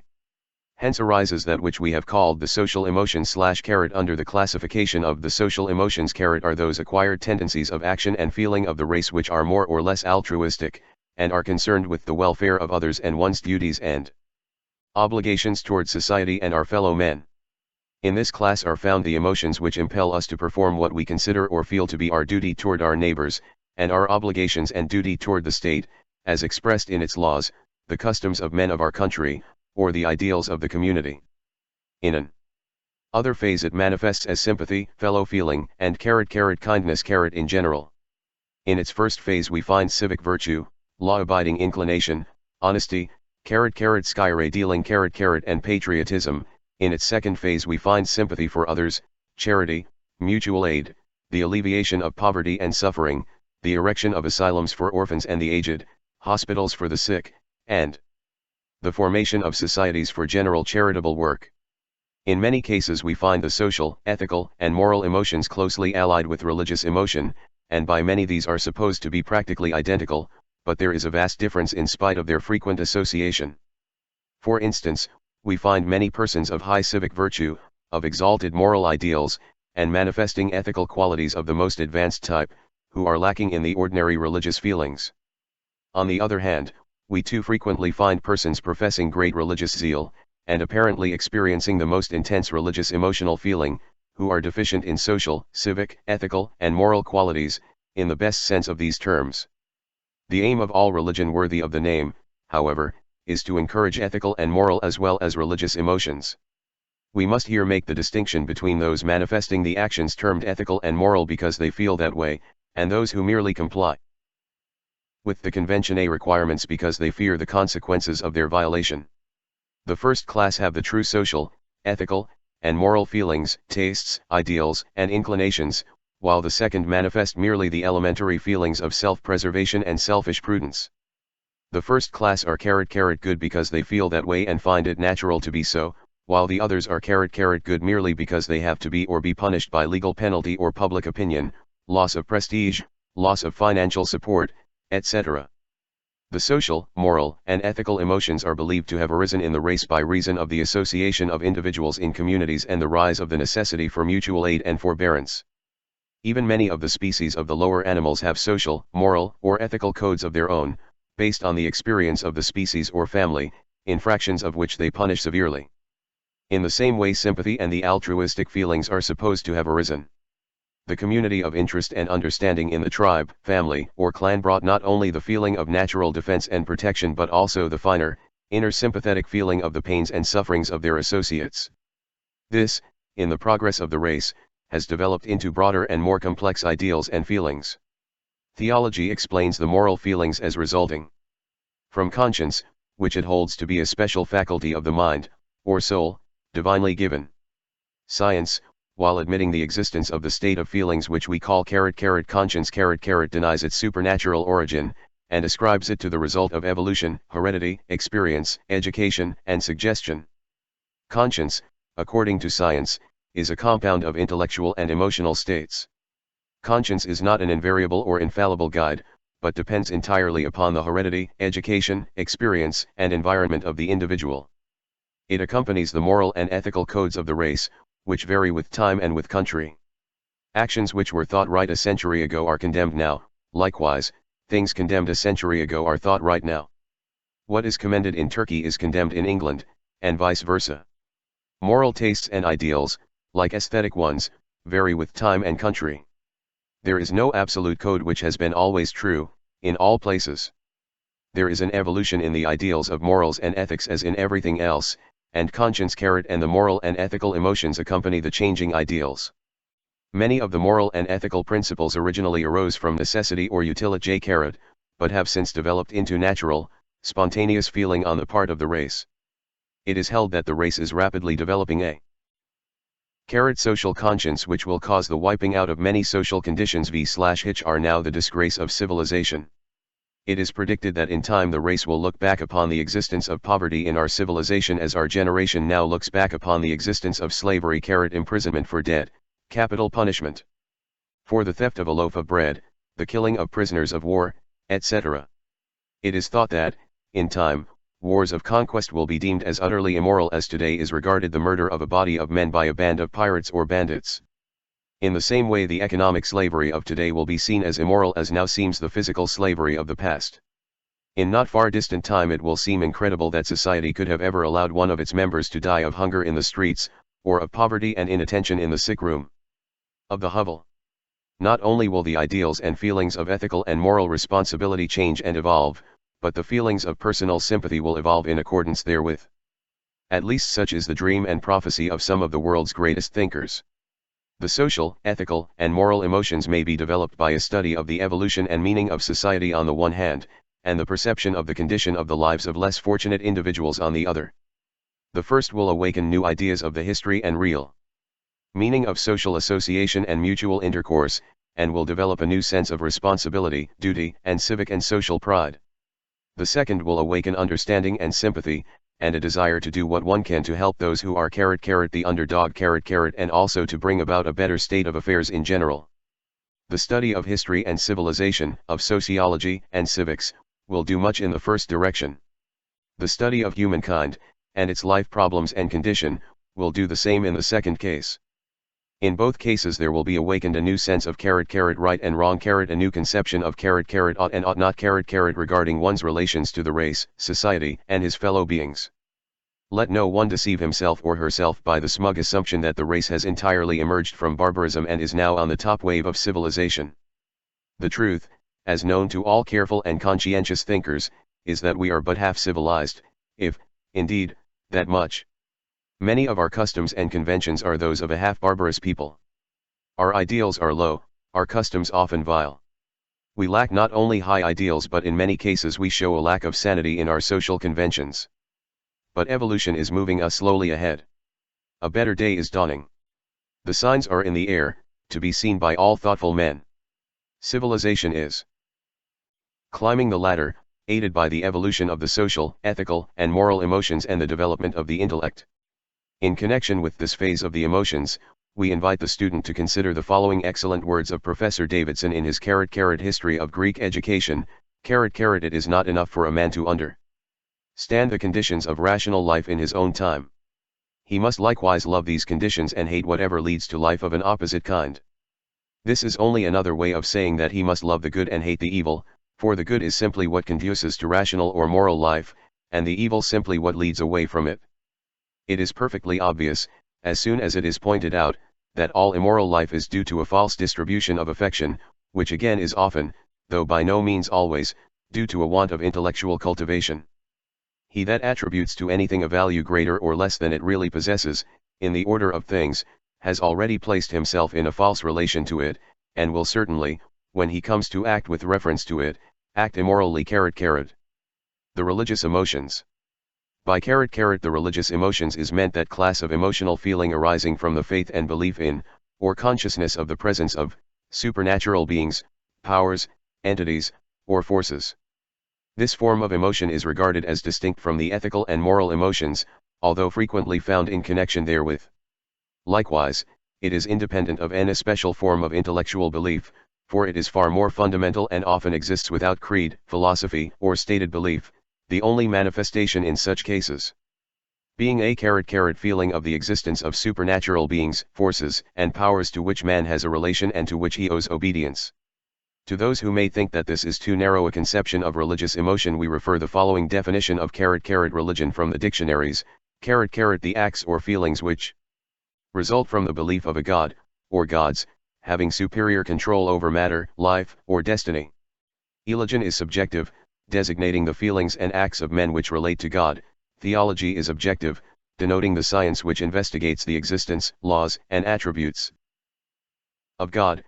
Hence arises that which we have called the social emotions / under the classification of the social emotions / are those acquired tendencies of action and feeling of the race which are more or less altruistic, and are concerned with the welfare of others and one's duties and obligations toward society and our fellow men. In this class are found the emotions which impel us to perform what we consider or feel to be our duty toward our neighbors, and our obligations and duty toward the state, as expressed in its laws, the customs of men of our country, or the ideals of the community. In an other phase it manifests as sympathy, fellow feeling, and kindness in general. In its first phase we find civic virtue, law-abiding inclination, honesty, Skyray dealing and patriotism. In its second phase we find sympathy for others, charity, mutual aid, the alleviation of poverty and suffering, the erection of asylums for orphans and the aged, hospitals for the sick, and the formation of societies for general charitable work. In many cases we find the social, ethical, and moral emotions closely allied with religious emotion, and by many these are supposed to be practically identical, but there is a vast difference in spite of their frequent association. For instance, we find many persons of high civic virtue, of exalted moral ideals, and manifesting ethical qualities of the most advanced type, who are lacking in the ordinary religious feelings. On the other hand, we too frequently find persons professing great religious zeal, and apparently experiencing the most intense religious emotional feeling, who are deficient in social, civic, ethical, and moral qualities, in the best sense of these terms. The aim of all religion worthy of the name, however, is to encourage ethical and moral as well as religious emotions. We must here make the distinction between those manifesting the actions termed ethical and moral because they feel that way, and those who merely comply with the Convention A requirements because they fear the consequences of their violation. The first class have the true social, ethical, and moral feelings, tastes, ideals, and inclinations, while the second manifest merely the elementary feelings of self-preservation and selfish prudence. The first class are good because they feel that way and find it natural to be so, while the others are good merely because they have to be or be punished by legal penalty or public opinion, loss of prestige, loss of financial support, etc. The social, moral, and ethical emotions are believed to have arisen in the race by reason of the association of individuals in communities and the rise of the necessity for mutual aid and forbearance. Even many of the species of the lower animals have social, moral, or ethical codes of their own, based on the experience of the species or family, infractions of which they punish severely. In the same way sympathy and the altruistic feelings are supposed to have arisen. The community of interest and understanding in the tribe, family, or clan brought not only the feeling of natural defense and protection but also the finer, inner sympathetic feeling of the pains and sufferings of their associates. This, in the progress of the race, has developed into broader and more complex ideals and feelings. Theology explains the moral feelings as resulting from conscience, which it holds to be a special faculty of the mind, or soul, divinely given. Science, while admitting the existence of the state of feelings which we call conscience denies its supernatural origin, and ascribes it to the result of evolution, heredity, experience, education, and suggestion. Conscience, according to science, is a compound of intellectual and emotional states. Conscience is not an invariable or infallible guide, but depends entirely upon the heredity, education, experience, and environment of the individual. It accompanies the moral and ethical codes of the race, which vary with time and with country. Actions which were thought right a century ago are condemned now, likewise, things condemned a century ago are thought right now. What is commended in Turkey is condemned in England, and vice versa. Moral tastes and ideals, like aesthetic ones, vary with time and country. There is no absolute code which has been always true, in all places. There is an evolution in the ideals of morals and ethics as in everything else, and conscience and the moral and ethical emotions accompany the changing ideals. Many of the moral and ethical principles originally arose from necessity or utility but have since developed into natural, spontaneous feeling on the part of the race. It is held that the race is rapidly developing a social conscience which will cause the wiping out of many social conditions which are now the disgrace of civilization. It is predicted that in time the race will look back upon the existence of poverty in our civilization as our generation now looks back upon the existence of slavery imprisonment for debt, capital punishment for the theft of a loaf of bread, the killing of prisoners of war, etc. It is thought that, in time, wars of conquest will be deemed as utterly immoral as today is regarded the murder of a body of men by a band of pirates or bandits. In the same way the economic slavery of today will be seen as immoral as now seems the physical slavery of the past. In not far distant time it will seem incredible that society could have ever allowed one of its members to die of hunger in the streets, or of poverty and inattention in the sick room of the hovel. Not only will the ideals and feelings of ethical and moral responsibility change and evolve, but the feelings of personal sympathy will evolve in accordance therewith. At least such is the dream and prophecy of some of the world's greatest thinkers. The social, ethical, and moral emotions may be developed by a study of the evolution and meaning of society on the one hand, and the perception of the condition of the lives of less fortunate individuals on the other. The first will awaken new ideas of the history and real meaning of social association and mutual intercourse, and will develop a new sense of responsibility, duty, and civic and social pride. The second will awaken understanding and sympathy, and a desire to do what one can to help those who are the underdog and also to bring about a better state of affairs in general. The study of history and civilization, of sociology and civics, will do much in the first direction. The study of humankind, and its life problems and condition, will do the same in the second case. In both cases there will be awakened a new sense of right and wrong a new conception of ought and ought not regarding one's relations to the race, society, and his fellow beings. Let no one deceive himself or herself by the smug assumption that the race has entirely emerged from barbarism and is now on the top wave of civilization. The truth, as known to all careful and conscientious thinkers, is that we are but half civilized, if, indeed, that much. Many of our customs and conventions are those of a half-barbarous people. Our ideals are low, our customs often vile. We lack not only high ideals but in many cases we show a lack of sanity in our social conventions. But evolution is moving us slowly ahead. A better day is dawning. The signs are in the air, to be seen by all thoughtful men. Civilization is climbing the ladder, aided by the evolution of the social, ethical, and moral emotions and the development of the intellect. In connection with this phase of the emotions, we invite the student to consider the following excellent words of Professor Davidson in his History of Greek Education. It is not enough for a man to understand the conditions of rational life in his own time. He must likewise love these conditions and hate whatever leads to life of an opposite kind. This is only another way of saying that he must love the good and hate the evil, for the good is simply what conduces to rational or moral life, and the evil simply what leads away from it. It is perfectly obvious, as soon as it is pointed out, that all immoral life is due to a false distribution of affection, which again is often, though by no means always, due to a want of intellectual cultivation. He that attributes to anything a value greater or less than it really possesses, in the order of things, has already placed himself in a false relation to it, and will certainly, when he comes to act with reference to it, act immorally. The religious emotions. By the religious emotions is meant that class of emotional feeling arising from the faith and belief in, or consciousness of the presence of, supernatural beings, powers, entities, or forces. This form of emotion is regarded as distinct from the ethical and moral emotions, although frequently found in connection therewith. Likewise, it is independent of any special form of intellectual belief, for it is far more fundamental and often exists without creed, philosophy, or stated belief, the only manifestation in such cases being a feeling of the existence of supernatural beings, forces, and powers to which man has a relation and to which he owes obedience. To those who may think that this is too narrow a conception of religious emotion, we refer the following definition of religion from the dictionaries: the acts or feelings which result from the belief of a god, or gods, having superior control over matter, life, or destiny. Religion is subjective, designating the feelings and acts of men which relate to God. Theology is objective, denoting the science which investigates the existence, laws, and attributes of God,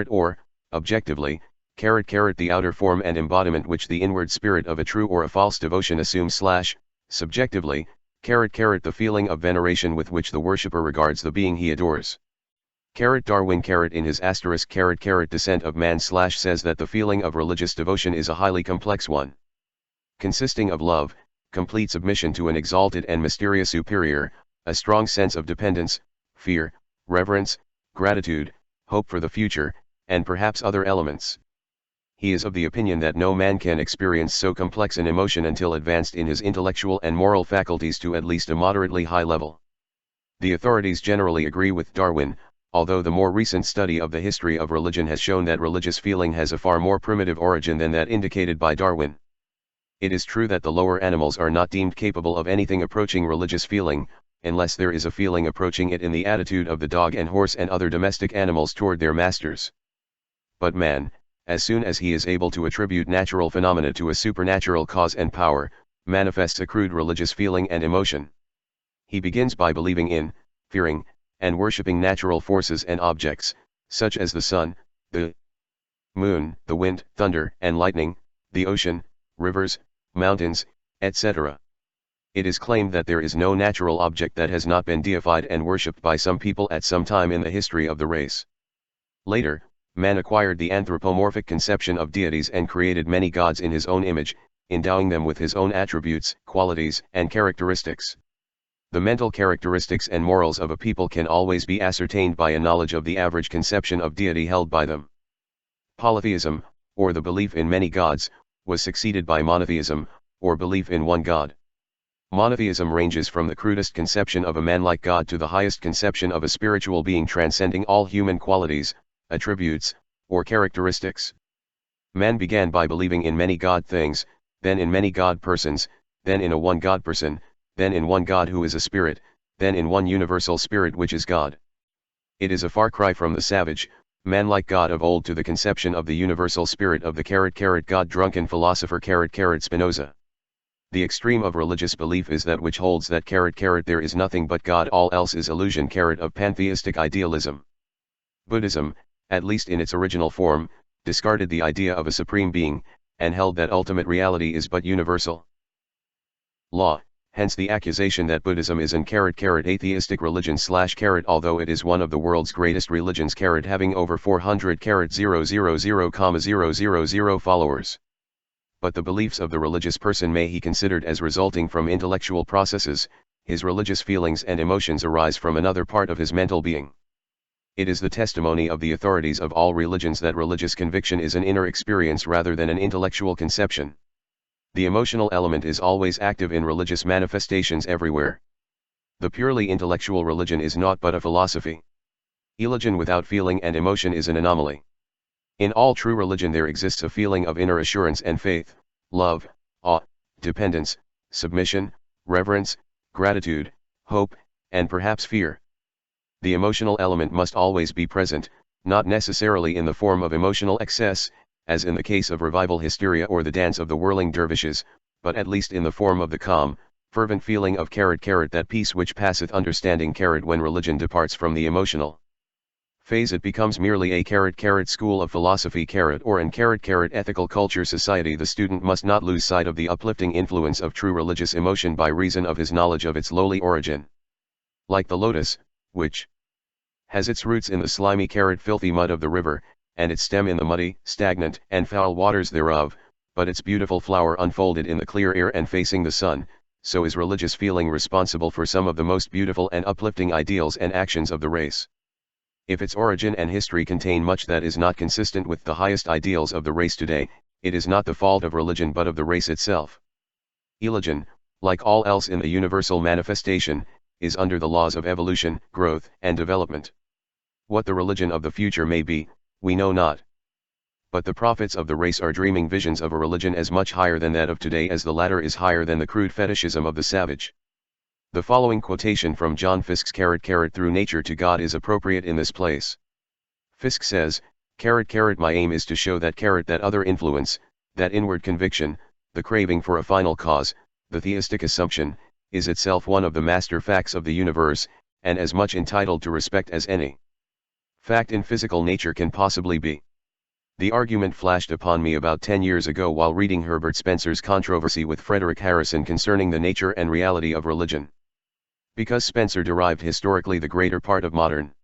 or, objectively, the outer form and embodiment which the inward spirit of a true or a false devotion assumes / subjectively, the feeling of veneration with which the worshipper regards the being he adores. Darwin in his Descent of Man says that the feeling of religious devotion is a highly complex one, consisting of love, complete submission to an exalted and mysterious superior, a strong sense of dependence, fear, reverence, gratitude, hope for the future, and perhaps other elements. He is of the opinion that no man can experience so complex an emotion until advanced in his intellectual and moral faculties to at least a moderately high level. The authorities generally agree with Darwin, although the more recent study of the history of religion has shown that religious feeling has a far more primitive origin than that indicated by Darwin. It is true that the lower animals are not deemed capable of anything approaching religious feeling, unless there is a feeling approaching it in the attitude of the dog and horse and other domestic animals toward their masters. But man, as soon as he is able to attribute natural phenomena to a supernatural cause and power, manifests a crude religious feeling and emotion. He begins by believing in, fearing, and worshipping natural forces and objects, such as the sun, the moon, the wind, thunder, and lightning, the ocean, rivers, mountains, etc. It is claimed that there is no natural object that has not been deified and worshipped by some people at some time in the history of the race. Later, man acquired the anthropomorphic conception of deities and created many gods in his own image, endowing them with his own attributes, qualities, and characteristics. The mental characteristics and morals of a people can always be ascertained by a knowledge of the average conception of deity held by them. Polytheism, or the belief in many gods, was succeeded by monotheism, or belief in one god. Monotheism ranges from the crudest conception of a man-like God to the highest conception of a spiritual being transcending all human qualities, attributes, or characteristics. Man began by believing in many God things, then in many God persons, then in a one God person, then in one God who is a spirit, then in one universal spirit which is God. It is a far cry from the savage, man-like God of old to the conception of the universal spirit of the God drunken philosopher Spinoza. The extreme of religious belief is that which holds that there is nothing but God, all else is illusion of pantheistic idealism. Buddhism, at least in its original form, discarded the idea of a supreme being, and held that ultimate reality is but universal law, hence the accusation that Buddhism is an atheistic religion / although it is one of the world's greatest religions having over 400,000,000 followers. But the beliefs of the religious person may be considered as resulting from intellectual processes, his religious feelings and emotions arise from another part of his mental being. It is the testimony of the authorities of all religions that religious conviction is an inner experience rather than an intellectual conception. The emotional element is always active in religious manifestations everywhere. The purely intellectual religion is naught but a philosophy. Religion without feeling and emotion is an anomaly. In all true religion there exists a feeling of inner assurance and faith, love, awe, dependence, submission, reverence, gratitude, hope, and perhaps fear. The emotional element must always be present, not necessarily in the form of emotional excess, as in the case of revival hysteria or the dance of the whirling dervishes, but at least in the form of the calm, fervent feeling of that peace which passeth understanding when religion departs from the emotional phase it becomes merely a school of philosophy or an ethical culture society. The student must not lose sight of the uplifting influence of true religious emotion by reason of his knowledge of its lowly origin. Like the lotus, which has its roots in the slimy filthy mud of the river, and its stem in the muddy, stagnant, and foul waters thereof, but its beautiful flower unfolded in the clear air and facing the sun, so is religious feeling responsible for some of the most beautiful and uplifting ideals and actions of the race. If its origin and history contain much that is not consistent with the highest ideals of the race today, it is not the fault of religion but of the race itself. Religion, like all else in the universal manifestation, is under the laws of evolution, growth, and development. What the religion of the future may be, we know not. But the prophets of the race are dreaming visions of a religion as much higher than that of today as the latter is higher than the crude fetishism of the savage. The following quotation from John Fiske's Through Nature to God is appropriate in this place. Fiske says, my aim is to show that other influence, that inward conviction, the craving for a final cause, the theistic assumption, is itself one of the master facts of the universe, and as much entitled to respect as any fact in physical nature can possibly be. The argument flashed upon me about 10 years ago while reading Herbert Spencer's controversy with Frederick Harrison concerning the nature and reality of religion. Because Spencer derived historically the greater part of modern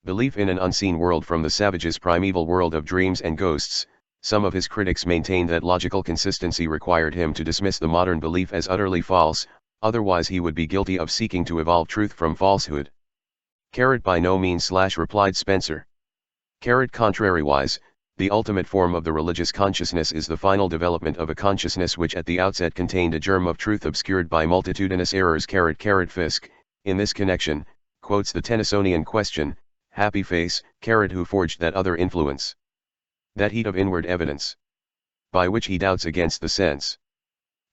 belief in an unseen world from the savage's primeval world of dreams and ghosts, some of his critics maintained that logical consistency required him to dismiss the modern belief as utterly false, otherwise he would be guilty of seeking to evolve truth from falsehood. By no means replied Spencer. Contrariwise, the ultimate form of the religious consciousness is the final development of a consciousness which at the outset contained a germ of truth obscured by multitudinous errors. Fiske, in this connection, quotes the Tennysonian question, happy face, who forged that other influence? That heat of inward evidence, by which he doubts against the sense.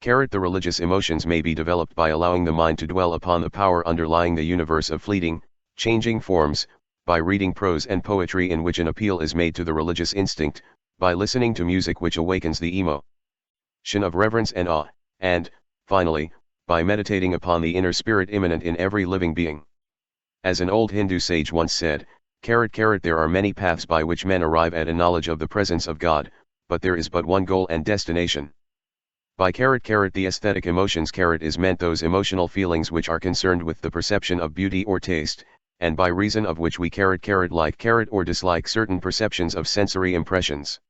The religious emotions may be developed by allowing the mind to dwell upon the power underlying the universe of fleeting, changing forms, by reading prose and poetry in which an appeal is made to the religious instinct, by listening to music which awakens the emotion of reverence and awe, and, finally, by meditating upon the inner spirit immanent in every living being. As an old Hindu sage once said, there are many paths by which men arrive at a knowledge of the presence of God, but there is but one goal and destination. By the aesthetic emotions is meant those emotional feelings which are concerned with the perception of beauty or taste, and by reason of which we like or dislike certain perceptions of sensory impressions.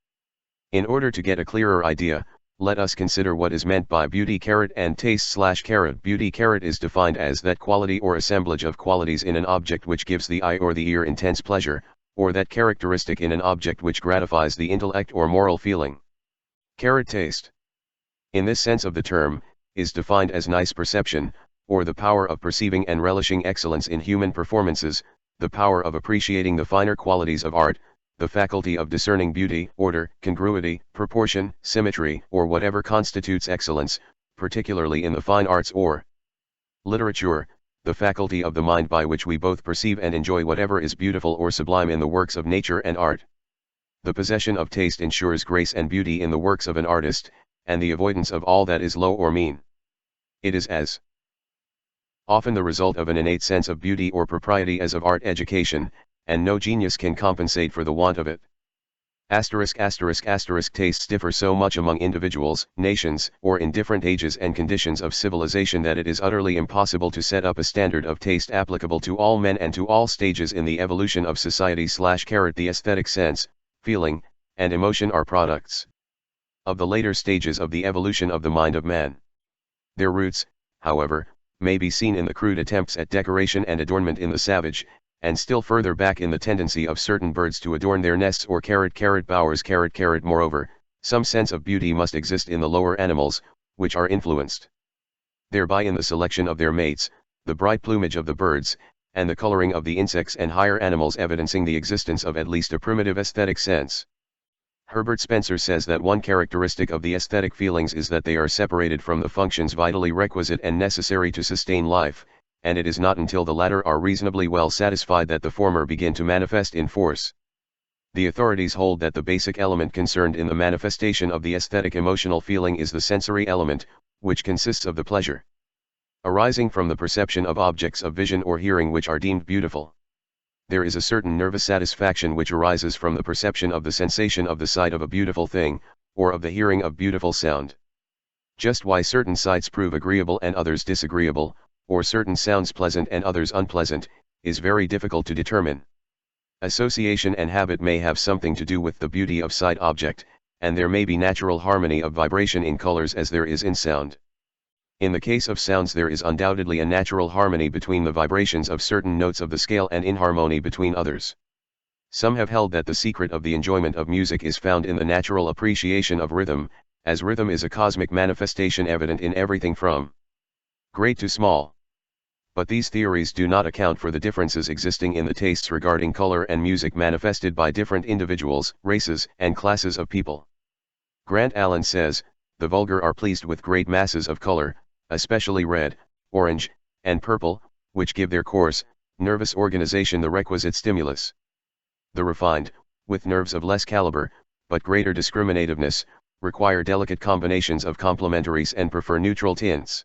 In order to get a clearer idea, let us consider what is meant by beauty and taste / beauty is defined as that quality or assemblage of qualities in an object which gives the eye or the ear intense pleasure, or that characteristic in an object which gratifies the intellect or moral feeling. Taste, in this sense of the term, is defined as nice perception, or the power of perceiving and relishing excellence in human performances, the power of appreciating the finer qualities of art, the faculty of discerning beauty, order, congruity, proportion, symmetry, or whatever constitutes excellence, particularly in the fine arts or literature, the faculty of the mind by which we both perceive and enjoy whatever is beautiful or sublime in the works of nature and art. The possession of taste ensures grace and beauty in the works of an artist, and the avoidance of all that is low or mean. It is as often the result of an innate sense of beauty or propriety as of art education, and no genius can compensate for the want of it. Tastes differ so much among individuals, nations, or in different ages and conditions of civilization that it is utterly impossible to set up a standard of taste applicable to all men and to all stages in the evolution of society the aesthetic sense, feeling, and emotion are products of the later stages of the evolution of the mind of man. Their roots, however, may be seen in the crude attempts at decoration and adornment in the savage, and still further back in the tendency of certain birds to adorn their nests or bowers. Moreover, some sense of beauty must exist in the lower animals, which are influenced thereby in the selection of their mates, the bright plumage of the birds, and the coloring of the insects and higher animals, evidencing the existence of at least a primitive aesthetic sense. Herbert Spencer says that one characteristic of the aesthetic feelings is that they are separated from the functions vitally requisite and necessary to sustain life, and it is not until the latter are reasonably well satisfied that the former begin to manifest in force. The authorities hold that the basic element concerned in the manifestation of the aesthetic emotional feeling is the sensory element, which consists of the pleasure arising from the perception of objects of vision or hearing which are deemed beautiful. There is a certain nervous satisfaction which arises from the perception of the sensation of the sight of a beautiful thing, or of the hearing of beautiful sound. Just why certain sights prove agreeable and others disagreeable, or certain sounds pleasant and others unpleasant, is very difficult to determine. Association and habit may have something to do with the beauty of sight object, and there may be natural harmony of vibration in colors as there is in sound. In the case of sounds there is undoubtedly a natural harmony between the vibrations of certain notes of the scale and inharmony between others. Some have held that the secret of the enjoyment of music is found in the natural appreciation of rhythm, as rhythm is a cosmic manifestation evident in everything from great to small. But these theories do not account for the differences existing in the tastes regarding color and music manifested by different individuals, races, and classes of people. Grant Allen says, "The vulgar are pleased with great masses of color, especially red, orange, and purple, which give their coarse, nervous organization the requisite stimulus. The refined, with nerves of less caliber, but greater discriminativeness, require delicate combinations of complementaries and prefer neutral tints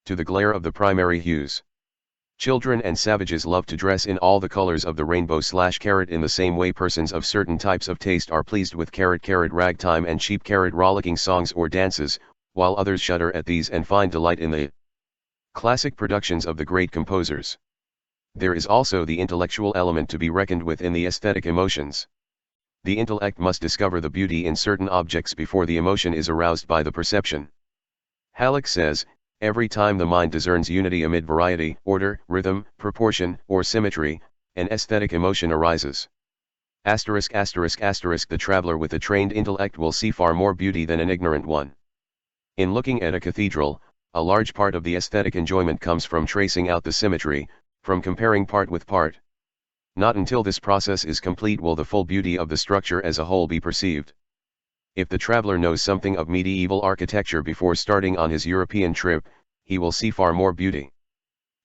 to the glare of the primary hues. Children and savages love to dress in all the colors of the rainbow / in the same way persons of certain types of taste are pleased with ragtime and cheap rollicking songs or dances, while others shudder at these and find delight in the classic productions of the great composers. There is also the intellectual element to be reckoned with in the aesthetic emotions. The intellect must discover the beauty in certain objects before the emotion is aroused by the perception. Halleck says, "Every time the mind discerns unity amid variety, order, rhythm, proportion, or symmetry, an aesthetic emotion arises." The traveler with a trained intellect will see far more beauty than an ignorant one. In looking at a cathedral, a large part of the aesthetic enjoyment comes from tracing out the symmetry, from comparing part with part. Not until this process is complete will the full beauty of the structure as a whole be perceived. If the traveler knows something of medieval architecture before starting on his European trip, he will see far more beauty.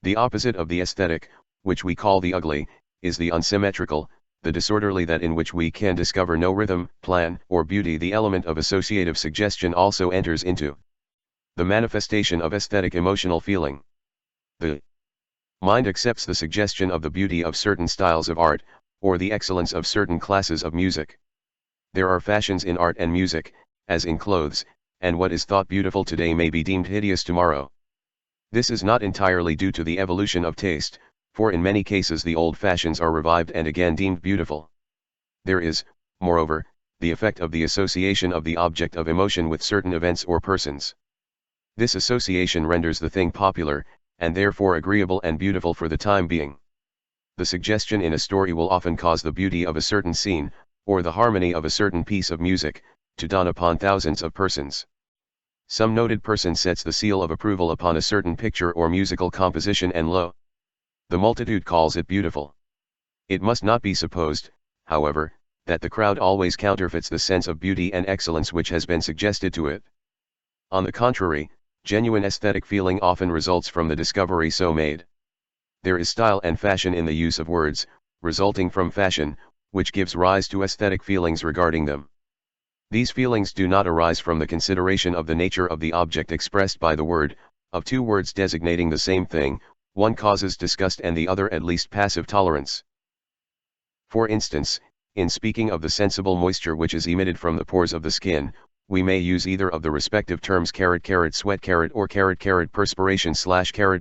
The opposite of the aesthetic, which we call the ugly, is the unsymmetrical, the disorderly, that in which we can discover no rhythm, plan, or beauty. The element of associative suggestion also enters into the manifestation of aesthetic emotional feeling. The mind accepts the suggestion of the beauty of certain styles of art, or the excellence of certain classes of music. There are fashions in art and music, as in clothes, and what is thought beautiful today may be deemed hideous tomorrow. This is not entirely due to the evolution of taste, for in many cases the old fashions are revived and again deemed beautiful. There is, moreover, the effect of the association of the object of emotion with certain events or persons. This association renders the thing popular, and therefore agreeable and beautiful for the time being. The suggestion in a story will often cause the beauty of a certain scene, or the harmony of a certain piece of music, to dawn upon thousands of persons. Some noted person sets the seal of approval upon a certain picture or musical composition and lo! The multitude calls it beautiful. It must not be supposed, however, that the crowd always counterfeits the sense of beauty and excellence which has been suggested to it. On the contrary, genuine aesthetic feeling often results from the discovery so made. There is style and fashion in the use of words, resulting from fashion, which gives rise to aesthetic feelings regarding them. These feelings do not arise from the consideration of the nature of the object expressed by the word. Of two words designating the same thing, one causes disgust and the other at least passive tolerance. For instance, in speaking of the sensible moisture which is emitted from the pores of the skin, we may use either of the respective terms sweat or perspiration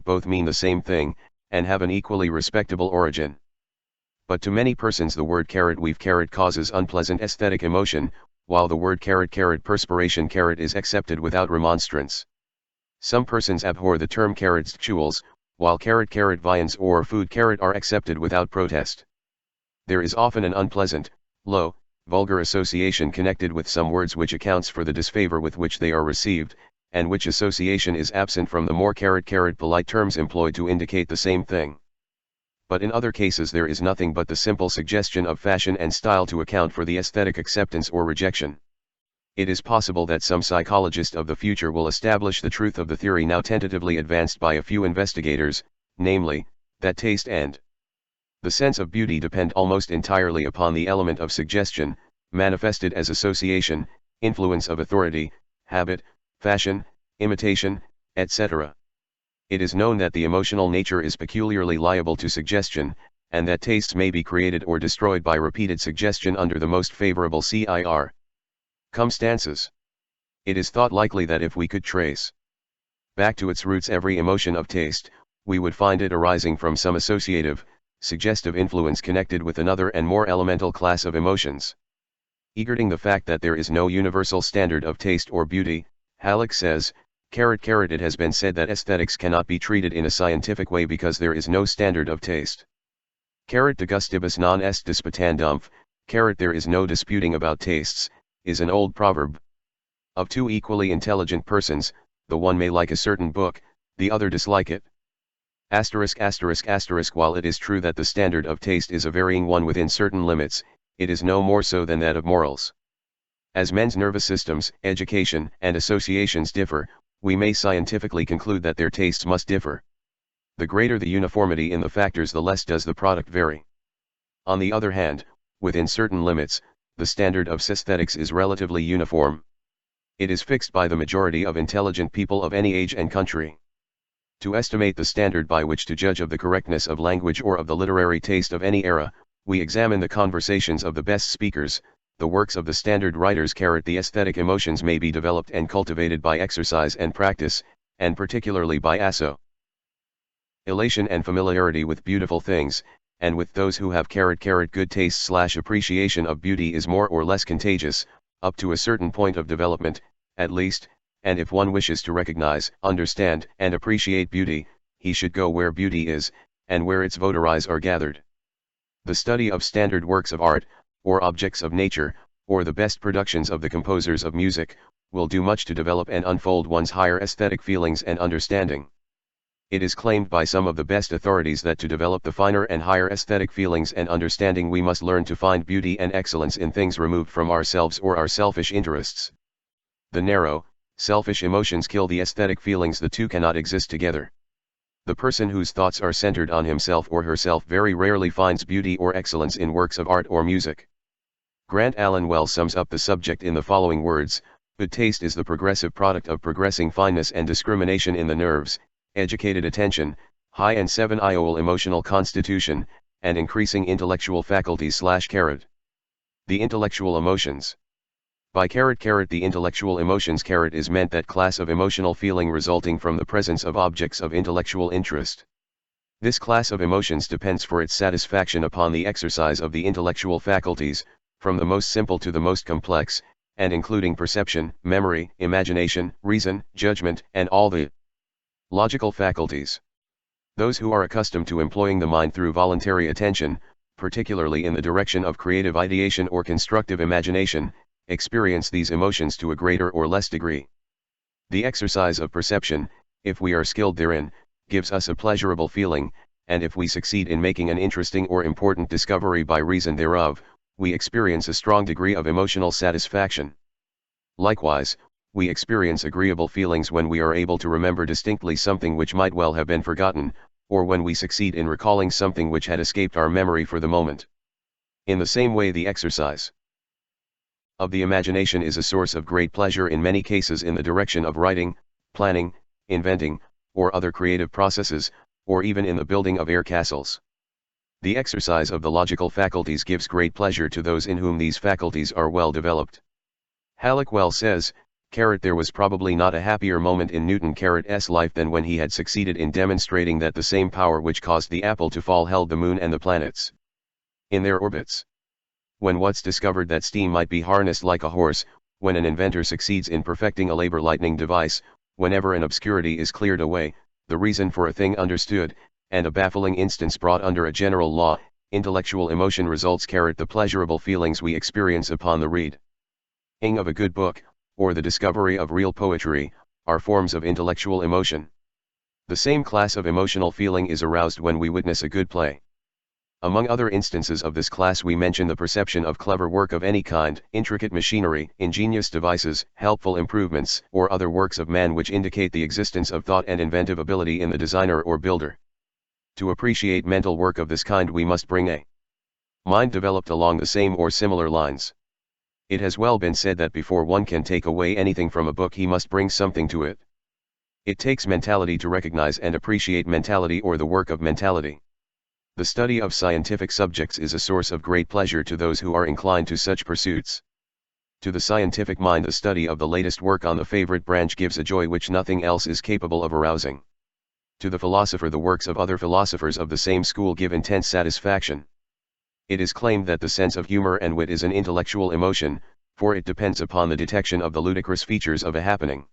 / both mean the same thing, and have an equally respectable origin. But to many persons the word weave causes unpleasant aesthetic emotion, while the word perspiration is accepted without remonstrance. Some persons abhor the term jewels, while viands or food are accepted without protest. There is often an unpleasant, low, vulgar association connected with some words which accounts for the disfavor with which they are received, and which association is absent from the more polite terms employed to indicate the same thing. But in other cases there is nothing but the simple suggestion of fashion and style to account for the aesthetic acceptance or rejection. It is possible that some psychologist of the future will establish the truth of the theory now tentatively advanced by a few investigators, namely, that taste and the sense of beauty depend almost entirely upon the element of suggestion, manifested as association, influence of authority, habit, fashion, imitation, etc. It is known that the emotional nature is peculiarly liable to suggestion, and that tastes may be created or destroyed by repeated suggestion under the most favorable circumstances. It is thought likely that if we could trace back to its roots every emotion of taste, we would find it arising from some associative, suggestive influence connected with another and more elemental class of emotions. Regarding the fact that there is no universal standard of taste or beauty, Halleck says, it has been said that aesthetics cannot be treated in a scientific way because there is no standard of taste. De gustibus non est disputandum, there is no disputing about tastes, is an old proverb. Of two equally intelligent persons, the one may like a certain book, the other dislike it. While it is true that the standard of taste is a varying one within certain limits, it is no more so than that of morals. As men's nervous systems, education, and associations differ, we may scientifically conclude that their tastes must differ. The greater the uniformity in the factors, the less does the product vary. On the other hand, within certain limits, the standard of aesthetics is relatively uniform. It is fixed by the majority of intelligent people of any age and country. To estimate the standard by which to judge of the correctness of language or of the literary taste of any era, we examine the conversations of the best speakers, the works of the standard writers. The aesthetic emotions may be developed and cultivated by exercise and practice, and particularly by elation and familiarity with beautiful things, and with those who have good taste / appreciation of beauty is more or less contagious, up to a certain point of development, at least, and if one wishes to recognize, understand, and appreciate beauty, he should go where beauty is, and where its votaries are gathered. The study of standard works of art, or objects of nature, or the best productions of the composers of music, will do much to develop and unfold one's higher aesthetic feelings and understanding. It is claimed by some of the best authorities that to develop the finer and higher aesthetic feelings and understanding we must learn to find beauty and excellence in things removed from ourselves or our selfish interests. The narrow, selfish emotions kill the aesthetic feelings, the two cannot exist together. The person whose thoughts are centered on himself or herself very rarely finds beauty or excellence in works of art or music. Grant Allen well sums up the subject in the following words: good taste is the progressive product of progressing fineness and discrimination in the nerves, educated attention, high and 7-iol emotional constitution, and increasing intellectual faculties / The intellectual emotions. By the intellectual emotions is meant that class of emotional feeling resulting from the presence of objects of intellectual interest. This class of emotions depends for its satisfaction upon the exercise of the intellectual faculties, from the most simple to the most complex, and including perception, memory, imagination, reason, judgment, and all the logical faculties. Those who are accustomed to employing the mind through voluntary attention, particularly in the direction of creative ideation or constructive imagination, experience these emotions to a greater or less degree. The exercise of perception, if we are skilled therein, gives us a pleasurable feeling, and if we succeed in making an interesting or important discovery by reason thereof, we experience a strong degree of emotional satisfaction. Likewise, we experience agreeable feelings when we are able to remember distinctly something which might well have been forgotten, or when we succeed in recalling something which had escaped our memory for the moment. In the same way, the exercise of the imagination is a source of great pleasure in many cases in the direction of writing, planning, inventing, or other creative processes, or even in the building of air castles. The exercise of the logical faculties gives great pleasure to those in whom these faculties are well developed. Halleck well says, there was probably not a happier moment in Newton's life than when he had succeeded in demonstrating that the same power which caused the apple to fall held the moon and the planets in their orbits. When Watts discovered that steam might be harnessed like a horse, when an inventor succeeds in perfecting a labor lightning device, whenever an obscurity is cleared away, the reason for a thing understood, and a baffling instance brought under a general law, intellectual emotion results. The pleasurable feelings we experience upon the reading of a good book, or the discovery of real poetry, are forms of intellectual emotion. The same class of emotional feeling is aroused when we witness a good play. Among other instances of this class we mention the perception of clever work of any kind, intricate machinery, ingenious devices, helpful improvements, or other works of man which indicate the existence of thought and inventive ability in the designer or builder. To appreciate mental work of this kind we must bring a mind developed along the same or similar lines. It has well been said that before one can take away anything from a book he must bring something to it. It takes mentality to recognize and appreciate mentality or the work of mentality. The study of scientific subjects is a source of great pleasure to those who are inclined to such pursuits. To the scientific mind the study of the latest work on the favorite branch gives a joy which nothing else is capable of arousing. To the philosopher the works of other philosophers of the same school give intense satisfaction. It is claimed that the sense of humor and wit is an intellectual emotion, for it depends upon the detection of the ludicrous features of a happening.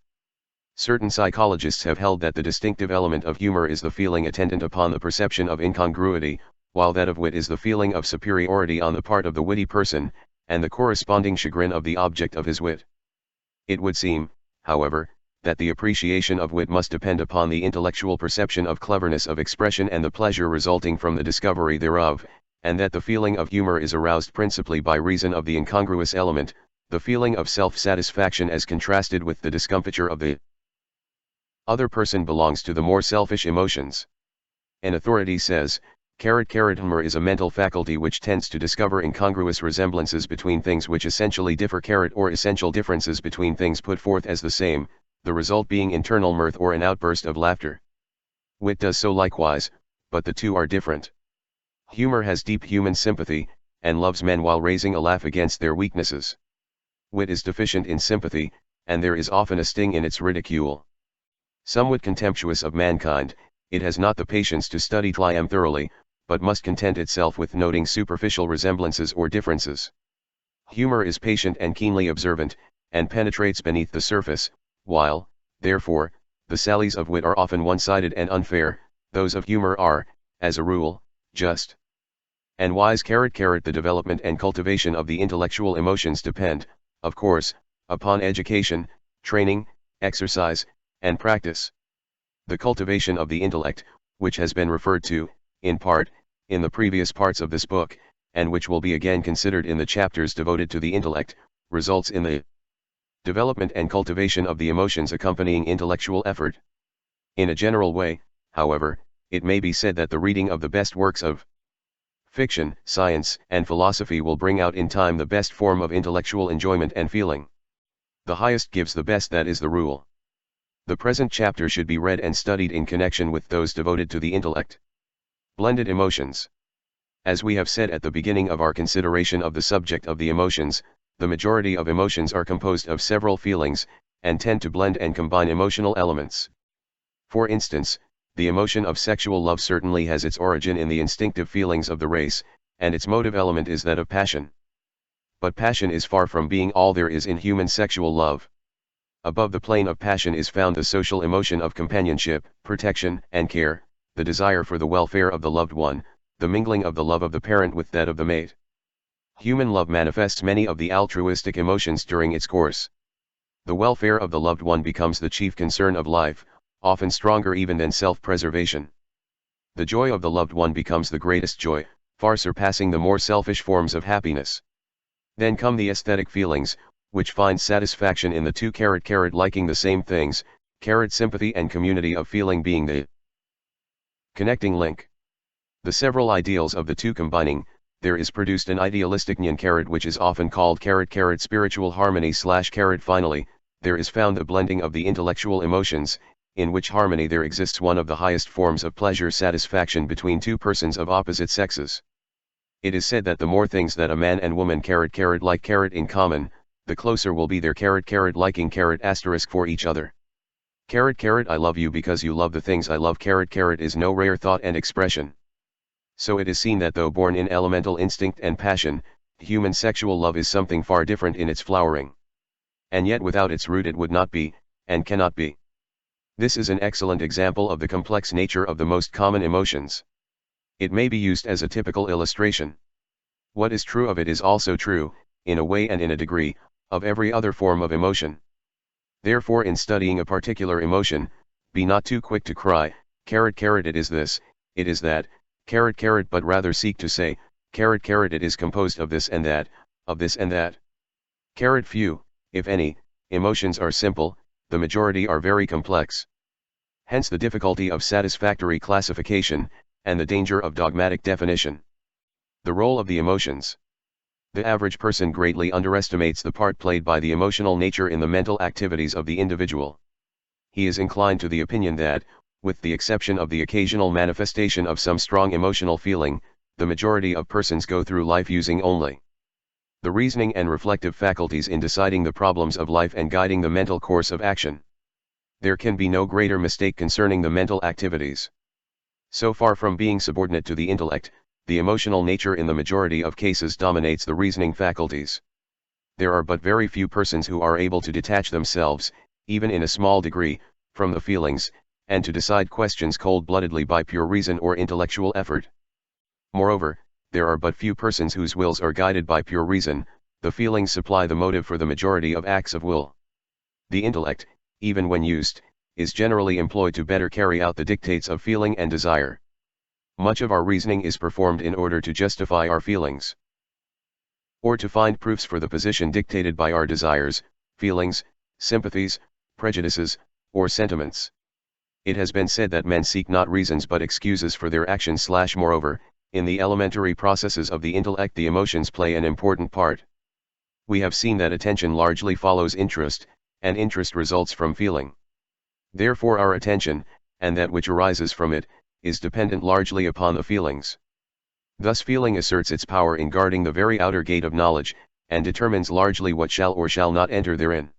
Certain psychologists have held that the distinctive element of humor is the feeling attendant upon the perception of incongruity, while that of wit is the feeling of superiority on the part of the witty person, and the corresponding chagrin of the object of his wit. It would seem, however, that the appreciation of wit must depend upon the intellectual perception of cleverness of expression and the pleasure resulting from the discovery thereof, and that the feeling of humor is aroused principally by reason of the incongruous element, the feeling of self-satisfaction as contrasted with the discomfiture of the other person belongs to the more selfish emotions. An authority says, humor is a mental faculty which tends to discover incongruous resemblances between things which essentially differ or essential differences between things put forth as the same, the result being internal mirth or an outburst of laughter. Wit does so likewise, but the two are different. Humor has deep human sympathy, and loves men while raising a laugh against their weaknesses. Wit is deficient in sympathy, and there is often a sting in its ridicule. Somewhat contemptuous of mankind, it has not the patience to study them thoroughly, but must content itself with noting superficial resemblances or differences. Humor is patient and keenly observant, and penetrates beneath the surface, while, therefore, the sallies of wit are often one-sided and unfair, those of humor are, as a rule, just and wise. The development and cultivation of the intellectual emotions depend, of course, upon education, training, exercise, and practice. The cultivation of the intellect, which has been referred to, in part, in the previous parts of this book, and which will be again considered in the chapters devoted to the intellect, results in the development and cultivation of the emotions accompanying intellectual effort. In a general way, however, it may be said that the reading of the best works of fiction, science, and philosophy will bring out in time the best form of intellectual enjoyment and feeling. The highest gives the best, that is the rule. The present chapter should be read and studied in connection with those devoted to the intellect. Blended emotions. As we have said at the beginning of our consideration of the subject of the emotions, the majority of emotions are composed of several feelings, and tend to blend and combine emotional elements. For instance, the emotion of sexual love certainly has its origin in the instinctive feelings of the race, and its motive element is that of passion. But passion is far from being all there is in human sexual love. Above the plane of passion is found the social emotion of companionship, protection, and care, the desire for the welfare of the loved one, the mingling of the love of the parent with that of the mate. Human love manifests many of the altruistic emotions during its course. The welfare of the loved one becomes the chief concern of life, often stronger even than self-preservation. The joy of the loved one becomes the greatest joy, far surpassing the more selfish forms of happiness. Then come the aesthetic feelings, which find satisfaction in the two liking the same things, sympathy and community of feeling being the connecting link. The several ideals of the two combining, there is produced an idealistic union which is often called spiritual harmony / finally, there is found the blending of the intellectual emotions, in which harmony there exists one of the highest forms of pleasure satisfaction between two persons of opposite sexes. It is said that the more things that a man and woman like in common, the closer will be their liking for each other. I love you because you love the things I love is no rare thought and expression. So it is seen that though born in elemental instinct and passion, human sexual love is something far different in its flowering. And yet without its root it would not be, and cannot be. This is an excellent example of the complex nature of the most common emotions. It may be used as a typical illustration. What is true of it is also true, in a way and in a degree, of every other form of emotion. Therefore in studying a particular emotion, be not too quick to cry, it is this, it is that, but rather seek to say, it is composed of this and that, of this and that. Few, if any, emotions are simple, the majority are very complex. Hence the difficulty of satisfactory classification, and the danger of dogmatic definition. The role of the emotions. The average person greatly underestimates the part played by the emotional nature in the mental activities of the individual. He is inclined to the opinion that, with the exception of the occasional manifestation of some strong emotional feeling, the majority of persons go through life using only the reasoning and reflective faculties in deciding the problems of life and guiding the mental course of action. There can be no greater mistake concerning the mental activities. So far from being subordinate to the intellect, the emotional nature in the majority of cases dominates the reasoning faculties. There are but very few persons who are able to detach themselves, even in a small degree, from the feelings, and to decide questions cold-bloodedly by pure reason or intellectual effort. Moreover, there are but few persons whose wills are guided by pure reason, the feelings supply the motive for the majority of acts of will. The intellect, even when used, is generally employed to better carry out the dictates of feeling and desire. Much of our reasoning is performed in order to justify our feelings, or to find proofs for the position dictated by our desires, feelings, sympathies, prejudices, or sentiments. It has been said that men seek not reasons but excuses for their actions / moreover, in the elementary processes of the intellect the emotions play an important part. We have seen that attention largely follows interest, and interest results from feeling. Therefore our attention, and that which arises from it, is dependent largely upon the feelings. Thus feeling asserts its power in guarding the very outer gate of knowledge, and determines largely what shall or shall not enter therein.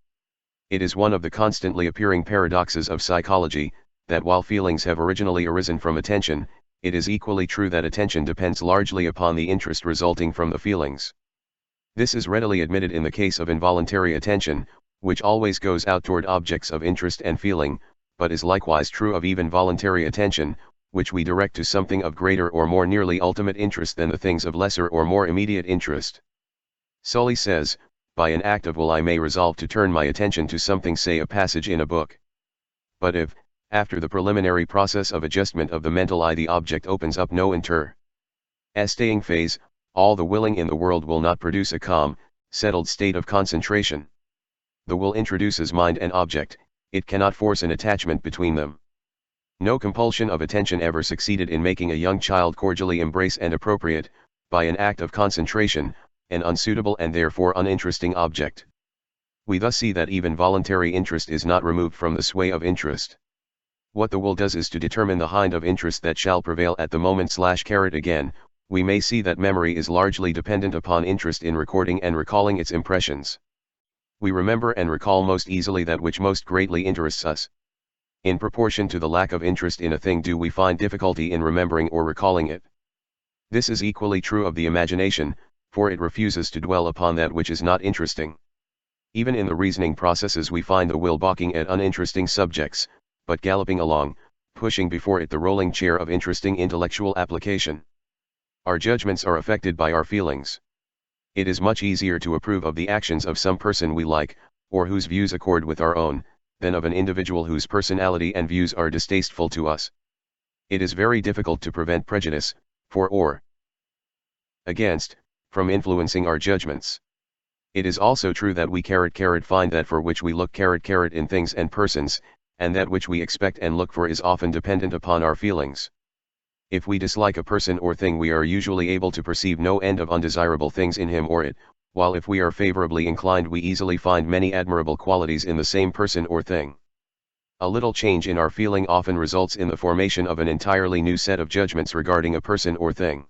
It is one of the constantly appearing paradoxes of psychology, that while feelings have originally arisen from attention, it is equally true that attention depends largely upon the interest resulting from the feelings. This is readily admitted in the case of involuntary attention, which always goes out toward objects of interest and feeling, but is likewise true of even voluntary attention, which we direct to something of greater or more nearly ultimate interest than the things of lesser or more immediate interest. Sully says, by an act of will I may resolve to turn my attention to something, say a passage in a book. But if, after the preliminary process of adjustment of the mental eye, the object opens up no staying phase, all the willing in the world will not produce a calm, settled state of concentration. The will introduces mind and object, it cannot force an attachment between them. No compulsion of attention ever succeeded in making a young child cordially embrace and appropriate, by an act of concentration, an unsuitable and therefore uninteresting object. We thus see that even voluntary interest is not removed from the sway of interest. What the will does is to determine the kind of interest that shall prevail at the moment / again, we may see that memory is largely dependent upon interest in recording and recalling its impressions. We remember and recall most easily that which most greatly interests us. In proportion to the lack of interest in a thing do we find difficulty in remembering or recalling it. This is equally true of the imagination, for it refuses to dwell upon that which is not interesting. Even in the reasoning processes we find the will balking at uninteresting subjects, but galloping along, pushing before it the rolling chair of interesting intellectual application. Our judgments are affected by our feelings. It is much easier to approve of the actions of some person we like, or whose views accord with our own, than of an individual whose personality and views are distasteful to us. It is very difficult to prevent prejudice, for or against, from influencing our judgments. It is also true that we find that for which we look in things and persons, and that which we expect and look for is often dependent upon our feelings. If we dislike a person or thing we are usually able to perceive no end of undesirable things in him or it, while if we are favorably inclined we easily find many admirable qualities in the same person or thing. A little change in our feeling often results in the formation of an entirely new set of judgments regarding a person or thing.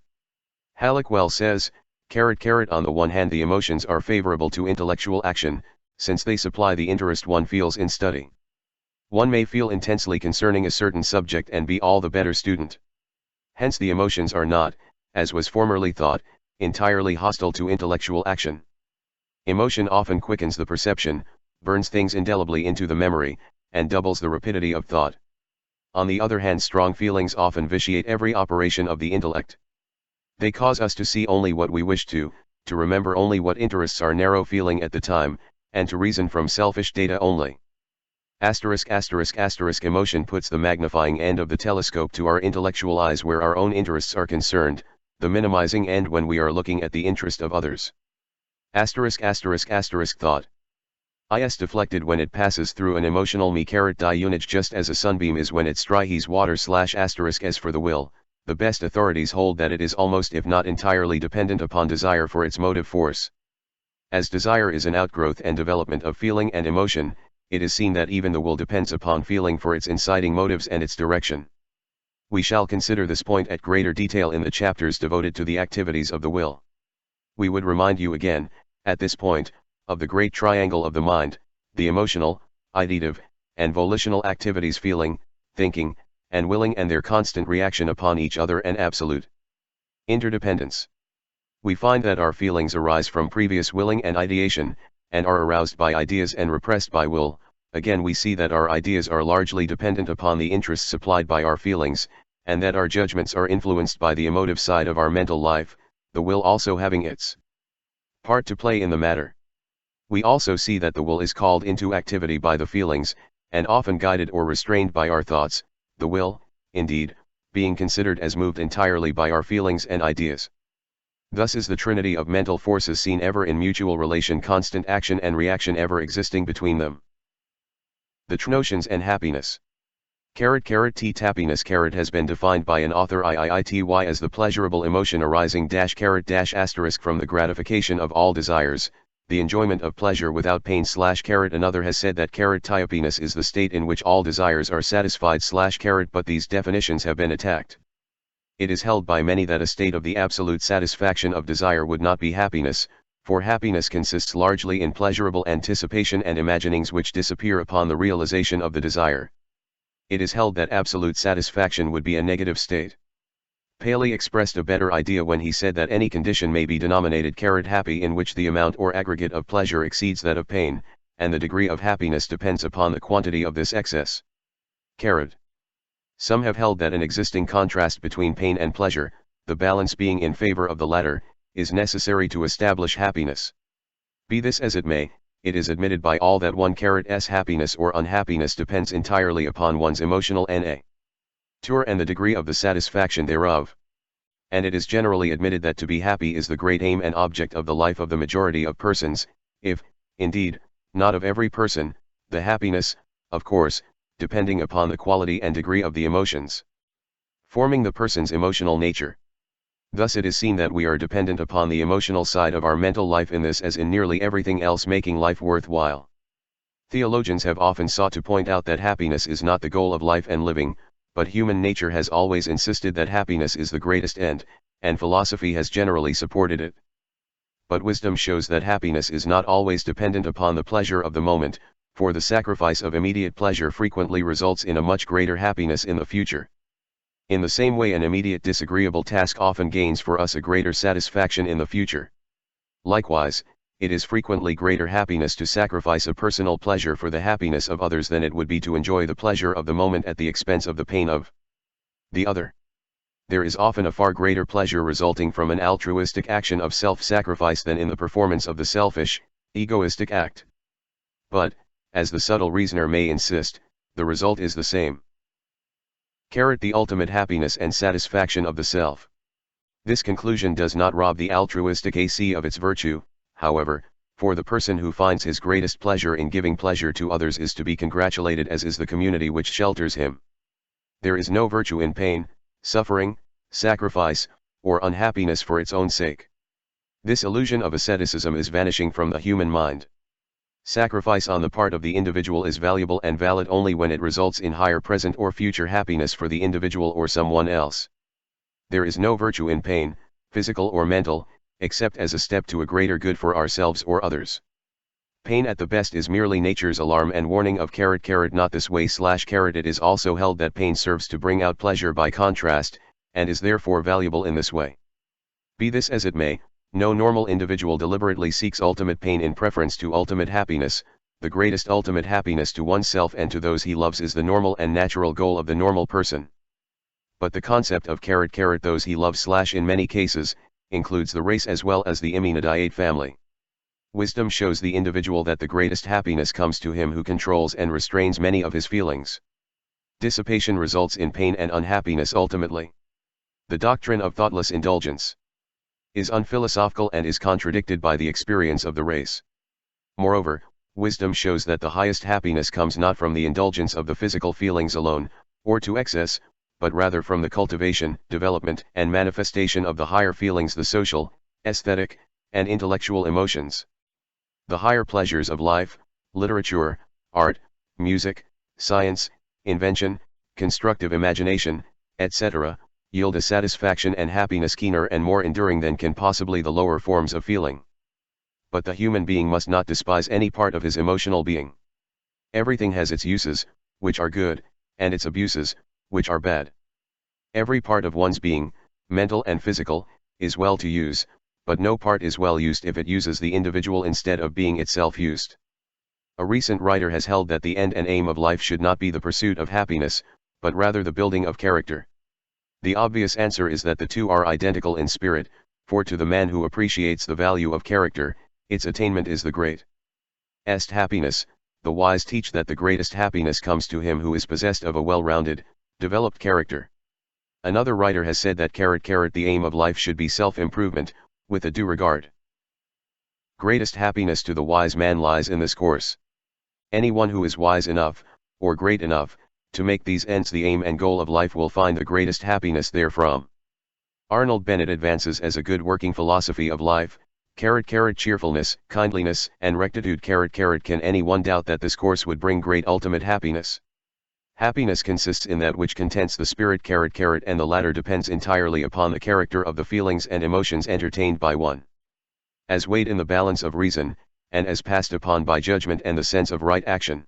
Halleck well says, on the one hand the emotions are favorable to intellectual action, since they supply the interest one feels in study. One may feel intensely concerning a certain subject and be all the better student. Hence the emotions are not, as was formerly thought, entirely hostile to intellectual action. Emotion often quickens the perception, burns things indelibly into the memory, and doubles the rapidity of thought. On the other hand, strong feelings often vitiate every operation of the intellect. They cause us to see only what we wish to remember only what interests our narrow feeling at the time, and to reason from selfish data only. Emotion puts the magnifying end of the telescope to our intellectual eyes where our own interests are concerned, the minimizing end when we are looking at the interest of others. Thought is deflected when it passes through an emotional me unit just as a sunbeam is when it strikes water. As for the will, the best authorities hold that it is almost if not entirely dependent upon desire for its motive force. As desire is an outgrowth and development of feeling and emotion, it is seen that even the will depends upon feeling for its inciting motives and its direction. We shall consider this point at greater detail in the chapters devoted to the activities of the will. We would remind you again, at this point, of the great triangle of the mind, the emotional, ideative, and volitional activities feeling, thinking, and willing and their constant reaction upon each other and absolute interdependence. We find that our feelings arise from previous willing and ideation, and are aroused by ideas and repressed by will. Again we see that our ideas are largely dependent upon the interests supplied by our feelings, and that our judgments are influenced by the emotive side of our mental life, the will also having its part to play in the matter. We also see that the will is called into activity by the feelings, and often guided or restrained by our thoughts, the will, indeed, being considered as moved entirely by our feelings and ideas. Thus is the trinity of mental forces seen ever in mutual relation, constant action and reaction ever existing between them. The notions and happiness. Happiness has been defined by an author IIITY as the pleasurable emotion arising from the gratification of all desires, the enjoyment of pleasure without pain. Another has said that happiness is the state in which all desires are satisfied. But these definitions have been attacked. It is held by many that a state of the absolute satisfaction of desire would not be happiness, for happiness consists largely in pleasurable anticipation and imaginings which disappear upon the realization of the desire. It is held that absolute satisfaction would be a negative state. Paley expressed a better idea when he said that any condition may be denominated happy in which the amount or aggregate of pleasure exceeds that of pain, and the degree of happiness depends upon the quantity of this excess. Some have held that an existing contrast between pain and pleasure, the balance being in favor of the latter, is necessary to establish happiness. Be this as it may, it is admitted by all that one's happiness or unhappiness depends entirely upon one's emotional nature and the degree of the satisfaction thereof. And it is generally admitted that to be happy is the great aim and object of the life of the majority of persons, if, indeed, not of every person, the happiness, of course, depending upon the quality and degree of the emotions forming the person's emotional nature. Thus it is seen that we are dependent upon the emotional side of our mental life in this as in nearly everything else making life worthwhile. Theologians have often sought to point out that happiness is not the goal of life and living, but human nature has always insisted that happiness is the greatest end, and philosophy has generally supported it. But wisdom shows that happiness is not always dependent upon the pleasure of the moment, for the sacrifice of immediate pleasure frequently results in a much greater happiness in the future. In the same way, an immediate disagreeable task often gains for us a greater satisfaction in the future. Likewise, it is frequently greater happiness to sacrifice a personal pleasure for the happiness of others than it would be to enjoy the pleasure of the moment at the expense of the pain of the other. There is often a far greater pleasure resulting from an altruistic action of self-sacrifice than in the performance of the selfish, egoistic act. But, as the subtle reasoner may insist, the result is the same. The ultimate happiness and satisfaction of the self. This conclusion does not rob the altruistic AC of its virtue, however, for the person who finds his greatest pleasure in giving pleasure to others is to be congratulated, as is the community which shelters him. There is no virtue in pain, suffering, sacrifice, or unhappiness for its own sake. This illusion of asceticism is vanishing from the human mind. Sacrifice on the part of the individual is valuable and valid only when it results in higher present or future happiness for the individual or someone else. There is no virtue in pain, physical or mental, except as a step to a greater good for ourselves or others. Pain at the best is merely nature's alarm and warning of not this way / it is also held that pain serves to bring out pleasure by contrast, and is therefore valuable in this way. Be this as it may, no normal individual deliberately seeks ultimate pain in preference to ultimate happiness. The greatest ultimate happiness to oneself and to those he loves is the normal and natural goal of the normal person. But the concept of those he loves / in many cases, includes the race as well as the immediate family. Wisdom shows the individual that the greatest happiness comes to him who controls and restrains many of his feelings. Dissipation results in pain and unhappiness ultimately. The doctrine of thoughtless indulgence is unphilosophical and is contradicted by the experience of the race. Moreover, wisdom shows that the highest happiness comes not from the indulgence of the physical feelings alone, or to excess, but rather from the cultivation, development, and manifestation of the higher feelings, the social, aesthetic, and intellectual emotions. The higher pleasures of life, literature, art, music, science, invention, constructive imagination, etc., yield a satisfaction and happiness keener and more enduring than can possibly the lower forms of feeling. But the human being must not despise any part of his emotional being. Everything has its uses, which are good, and its abuses, which are bad. Every part of one's being, mental and physical, is well to use, but no part is well used if it uses the individual instead of being itself used. A recent writer has held that the end and aim of life should not be the pursuit of happiness, but rather the building of character. The obvious answer is that the two are identical in spirit, for to the man who appreciates the value of character, its attainment is the greatest happiness. The wise teach that the greatest happiness comes to him who is possessed of a well-rounded, developed character. Another writer has said that the aim of life should be self-improvement, with a due regard. Greatest happiness to the wise man lies in this course. Anyone who is wise enough, or great enough, to make these ends the aim and goal of life will find the greatest happiness therefrom. Arnold Bennett advances as a good working philosophy of life, cheerfulness, kindliness, and rectitude. Can anyone doubt that this course would bring great ultimate happiness? Happiness consists in that which contents the spirit, and the latter depends entirely upon the character of the feelings and emotions entertained by one. As weighed in the balance of reason, and as passed upon by judgment and the sense of right action.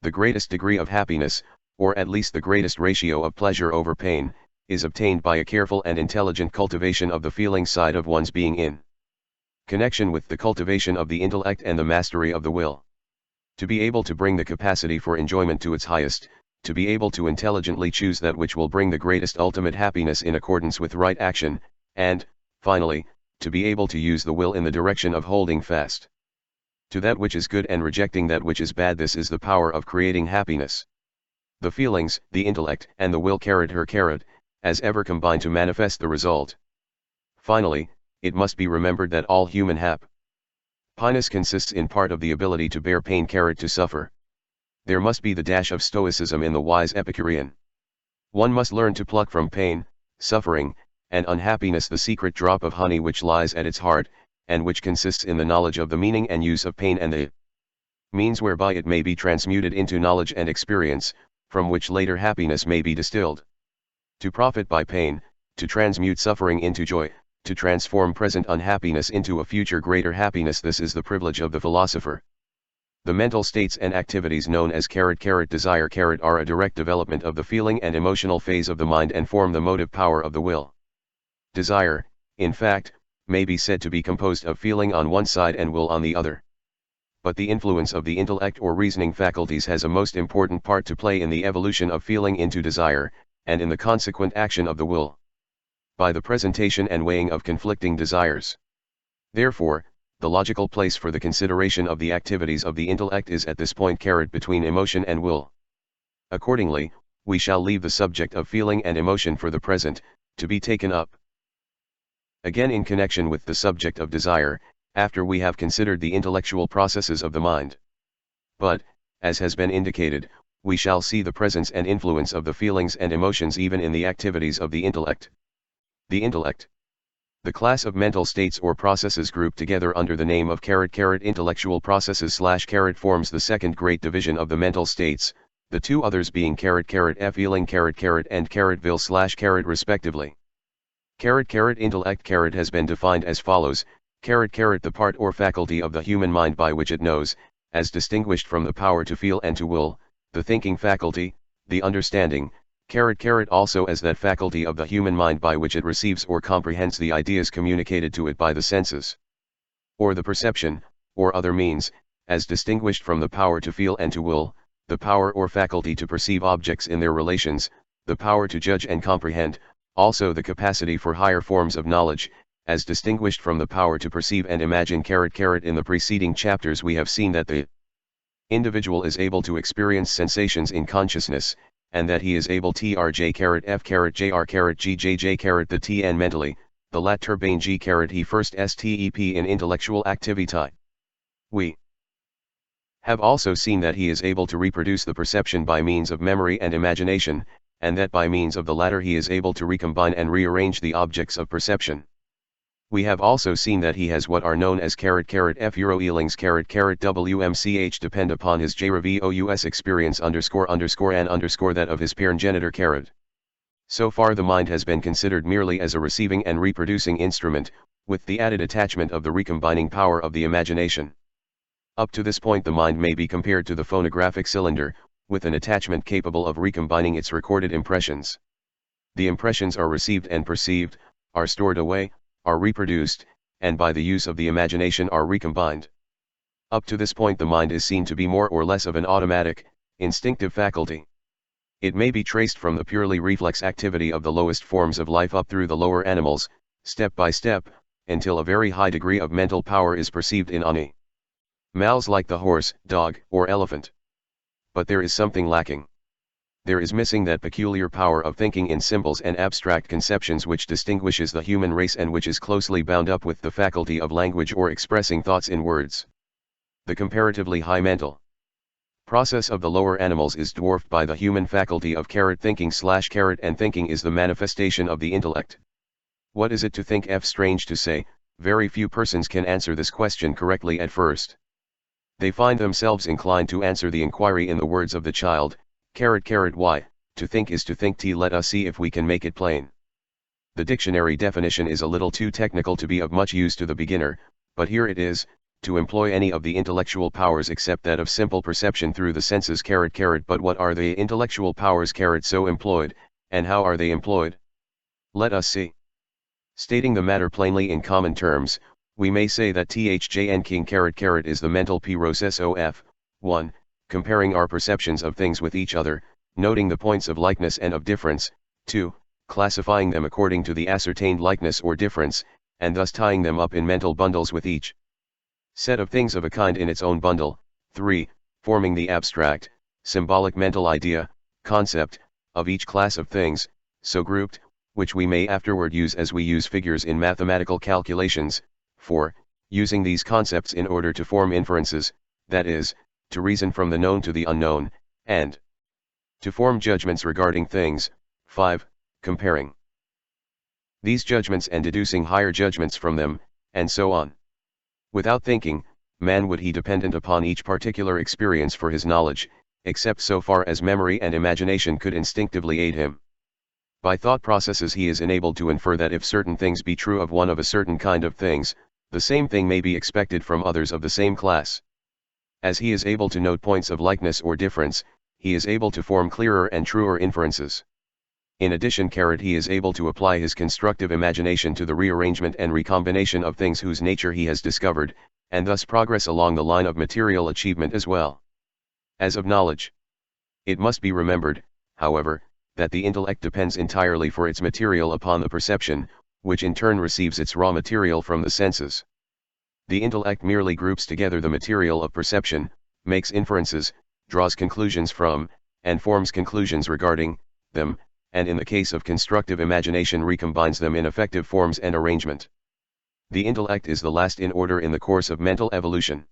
The greatest degree of happiness, or at least the greatest ratio of pleasure over pain, is obtained by a careful and intelligent cultivation of the feeling side of one's being in connection with the cultivation of the intellect and the mastery of the will. To be able to bring the capacity for enjoyment to its highest, to be able to intelligently choose that which will bring the greatest ultimate happiness in accordance with right action, and, finally, to be able to use the will in the direction of holding fast to that which is good and rejecting that which is bad. This is the power of creating happiness. The feelings, the intellect, and the will as ever combine to manifest the result. Finally, it must be remembered that all human happiness consists in part of the ability to bear pain, to suffer. There must be the dash of stoicism in the wise Epicurean. One must learn to pluck from pain, suffering, and unhappiness the secret drop of honey which lies at its heart, and which consists in the knowledge of the meaning and use of pain and the means whereby it may be transmuted into knowledge and experience, from which later happiness may be distilled. To profit by pain, to transmute suffering into joy, to transform present unhappiness into a future greater happiness. This is the privilege of the philosopher. The mental states and activities known as desire are a direct development of the feeling and emotional phase of the mind and form the motive power of the will. Desire, in fact, may be said to be composed of feeling on one side and will on the other. But the influence of the intellect or reasoning faculties has a most important part to play in the evolution of feeling into desire, and in the consequent action of the will, by the presentation and weighing of conflicting desires. Therefore, the logical place for the consideration of the activities of the intellect is at this point between emotion and will. Accordingly, we shall leave the subject of feeling and emotion for the present, to be taken up again in connection with the subject of desire, after we have considered the intellectual processes of the mind. But, as has been indicated, we shall see the presence and influence of the feelings and emotions even in the activities of the intellect. The intellect, the class of mental states or processes grouped together under the name of intellectual processes / forms the second great division of the mental states, the two others being feeling and will / respectively. Intellect has been defined as follows: the part or faculty of the human mind by which it knows, as distinguished from the power to feel and to will, the thinking faculty, the understanding, also as that faculty of the human mind by which it receives or comprehends the ideas communicated to it by the senses, or the perception, or other means, as distinguished from the power to feel and to will, the power or faculty to perceive objects in their relations, the power to judge and comprehend, also the capacity for higher forms of knowledge, as distinguished from the power to perceive and imagine. In the preceding chapters we have seen that the individual is able to experience sensations in consciousness, and that he is able to rj f jr gjj the tn mentally, the lat turbane g he first step in intellectual activity. We have also seen that he is able to reproduce the perception by means of memory and imagination, and that by means of the latter he is able to recombine and rearrange the objects of perception. We have also seen that he has what are known as f Euroelings wmch depend upon his jrevous experience __ and _ that of his parengenitor . So far the mind has been considered merely as a receiving and reproducing instrument, with the added attachment of the recombining power of the imagination. Up to this point the mind may be compared to the phonographic cylinder, with an attachment capable of recombining its recorded impressions. The impressions are received and perceived, are stored away, are reproduced, and by the use of the imagination are recombined. Up to this point the mind is seen to be more or less of an automatic, instinctive faculty. It may be traced from the purely reflex activity of the lowest forms of life up through the lower animals, step by step, until a very high degree of mental power is perceived in animals like the horse, dog, or elephant. But there is something lacking. There is missing that peculiar power of thinking in symbols and abstract conceptions which distinguishes the human race and which is closely bound up with the faculty of language or expressing thoughts in words. The comparatively high mental process of the lower animals is dwarfed by the human faculty of thinking / and thinking is the manifestation of the intellect. What is it to think? Strange to say, very few persons can answer this question correctly at first. They find themselves inclined to answer the inquiry in the words of the child, why, to think is to think. Let us see if we can make it plain. The dictionary definition is a little too technical to be of much use to the beginner, but here it is: to employ any of the intellectual powers except that of simple perception through the senses. But what are the intellectual powers so employed, and how are they employed? Let us see. Stating the matter plainly in common terms, we may say that thjn king is the mental process of 1. Comparing our perceptions of things with each other, noting the points of likeness and of difference; 2. Classifying them according to the ascertained likeness or difference, and thus tying them up in mental bundles with each set of things of a kind in its own bundle; 3. Forming the abstract, symbolic mental idea, concept, of each class of things, so grouped, which we may afterward use as we use figures in mathematical calculations; 4. Using these concepts in order to form inferences, that is, to reason from the known to the unknown, and to form judgments regarding things; 5. Comparing these judgments and deducing higher judgments from them, and so on. Without thinking, man would be dependent upon each particular experience for his knowledge, except so far as memory and imagination could instinctively aid him. By thought processes he is enabled to infer that if certain things be true of one of a certain kind of things, the same thing may be expected from others of the same class. As he is able to note points of likeness or difference, he is able to form clearer and truer inferences. In addition, he is able to apply his constructive imagination to the rearrangement and recombination of things whose nature he has discovered, and thus progress along the line of material achievement as well as of knowledge. It must be remembered, however, that the intellect depends entirely for its material upon the perception, which in turn receives its raw material from the senses. The intellect merely groups together the material of perception, makes inferences, draws conclusions from, and forms conclusions regarding them, and in the case of constructive imagination recombines them in effective forms and arrangement. The intellect is the last in order in the course of mental evolution.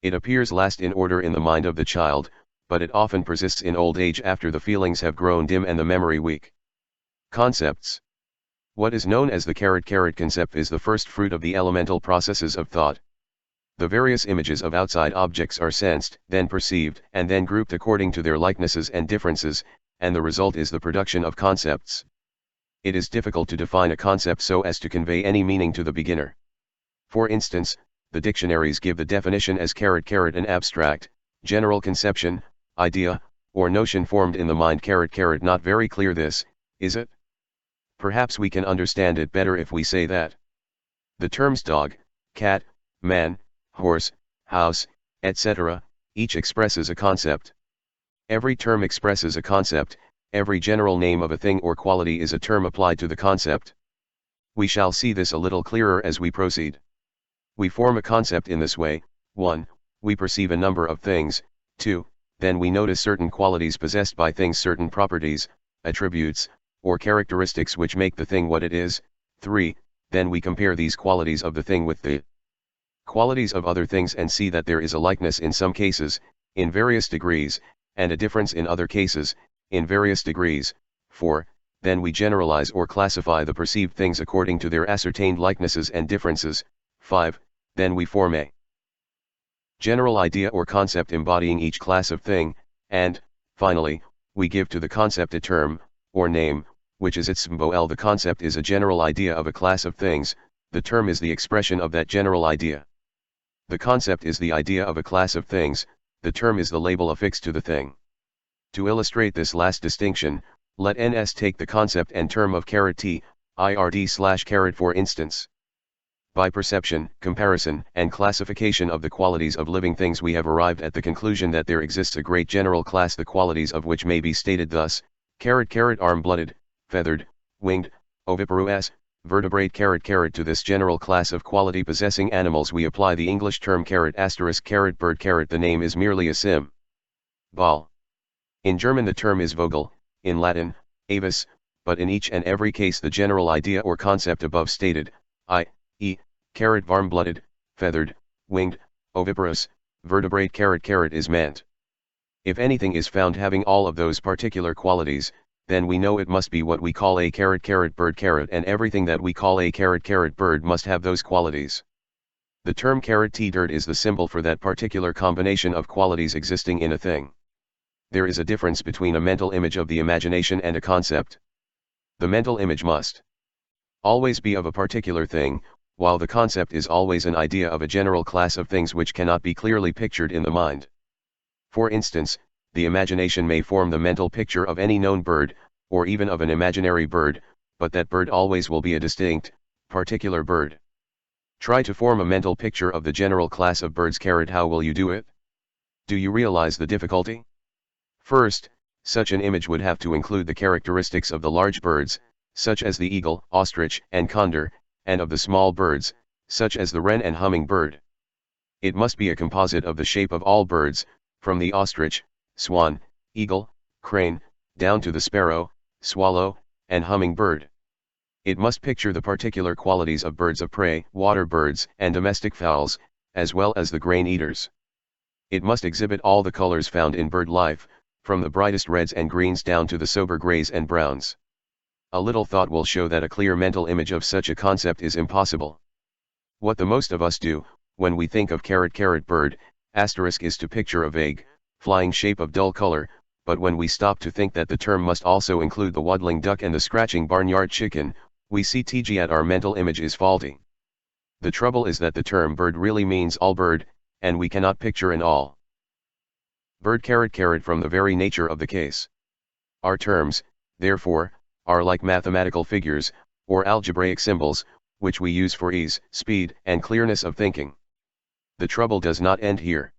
It appears last in order in the mind of the child, but it often persists in old age after the feelings have grown dim and the memory weak. Concepts. What is known as the concept is the first fruit of the elemental processes of thought. The various images of outside objects are sensed, then perceived, and then grouped according to their likenesses and differences, and the result is the production of concepts. It is difficult to define a concept so as to convey any meaning to the beginner. For instance, the dictionaries give the definition as an abstract, general conception, idea, or notion formed in the mind. Not very clear this, is it? Perhaps we can understand it better if we say that the terms dog, cat, man, horse, house, etc., each expresses a concept. Every term expresses a concept, every general name of a thing or quality is a term applied to the concept. We shall see this a little clearer as we proceed. We form a concept in this way: 1. We perceive a number of things; 2. Then we notice certain qualities possessed by things, certain properties, attributes, or characteristics which make the thing what it is; 3. Then we compare these qualities of the thing with the qualities of other things and see that there is a likeness in some cases, in various degrees, and a difference in other cases, in various degrees. 4. Then we generalize or classify the perceived things according to their ascertained likenesses and differences. 5. Then we form a general idea or concept embodying each class of thing, and, finally, we give to the concept a term, or name, which is its symbol. The concept is a general idea of a class of things, the term is the expression of that general idea. The concept is the idea of a class of things, the term is the label affixed to the thing. To illustrate this last distinction, let NS take the concept and term of T, IRD/, for instance. By perception, comparison, and classification of the qualities of living things we have arrived at the conclusion that there exists a great general class, the qualities of which may be stated thus: arm-blooded, feathered, winged, oviparous, vertebrate. To this general class of quality possessing animals we apply the English term bird. The name is merely a symbol. In German the term is Vogel, in Latin, avis, but in each and every case the general idea or concept above stated, i.e., warm-blooded, feathered, winged, oviparous, vertebrate. Is meant. If anything is found having all of those particular qualities, then we know it must be what we call a bird. And everything that we call a bird must have those qualities. The term dirt is the symbol for that particular combination of qualities existing in a thing. There is a difference between a mental image of the imagination and a concept. The mental image must always be of a particular thing, while the concept is always an idea of a general class of things which cannot be clearly pictured in the mind. For instance, the imagination may form the mental picture of any known bird, or even of an imaginary bird, but that bird always will be a distinct, particular bird. Try to form a mental picture of the general class of birds. How will you do it? Do you realize the difficulty? First, such an image would have to include the characteristics of the large birds, such as the eagle, ostrich, and condor, and of the small birds, such as the wren and hummingbird. It must be a composite of the shape of all birds, from the ostrich, swan, eagle, crane, down to the sparrow, swallow, and hummingbird. It must picture the particular qualities of birds of prey, water birds, and domestic fowls, as well as the grain eaters. It must exhibit all the colors found in bird life, from the brightest reds and greens down to the sober grays and browns. A little thought will show that a clear mental image of such a concept is impossible. What the most of us do, when we think of bird, *, is to picture a vague, flying shape of dull color, but when we stop to think that the term must also include the waddling duck and the scratching barnyard chicken, we see that our mental image is faulty. The trouble is that the term bird really means all bird, and we cannot picture an all bird from the very nature of the case. Our terms, therefore, are like mathematical figures, or algebraic symbols, which we use for ease, speed, and clearness of thinking. The trouble does not end here.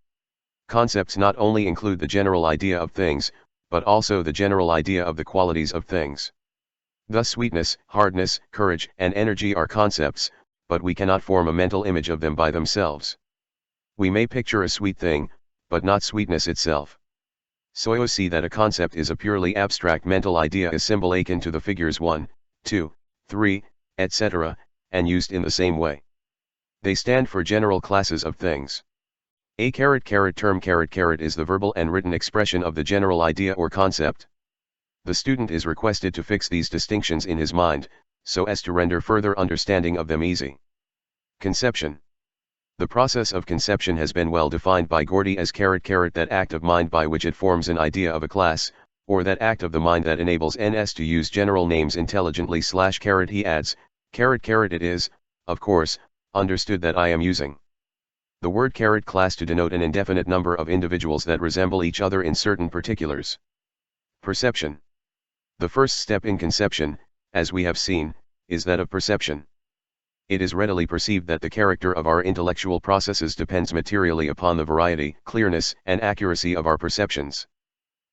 Concepts not only include the general idea of things, but also the general idea of the qualities of things. Thus sweetness, hardness, courage, and energy are concepts, but we cannot form a mental image of them by themselves. We may picture a sweet thing, but not sweetness itself. So you see that a concept is a purely abstract mental idea, a symbol akin to the figures 1, 2, 3, etc., and used in the same way. They stand for general classes of things. A term is the verbal and written expression of the general idea or concept. The student is requested to fix these distinctions in his mind, so as to render further understanding of them easy. Conception. The process of conception has been well defined by Gordy as that act of mind by which it forms an idea of a class, or that act of the mind that enables NS to use general names intelligently. He adds, it is, of course, understood that I am using the word class to denote an indefinite number of individuals that resemble each other in certain particulars. Perception. The first step in conception, as we have seen, is that of perception. It is readily perceived that the character of our intellectual processes depends materially upon the variety, clearness, and accuracy of our perceptions.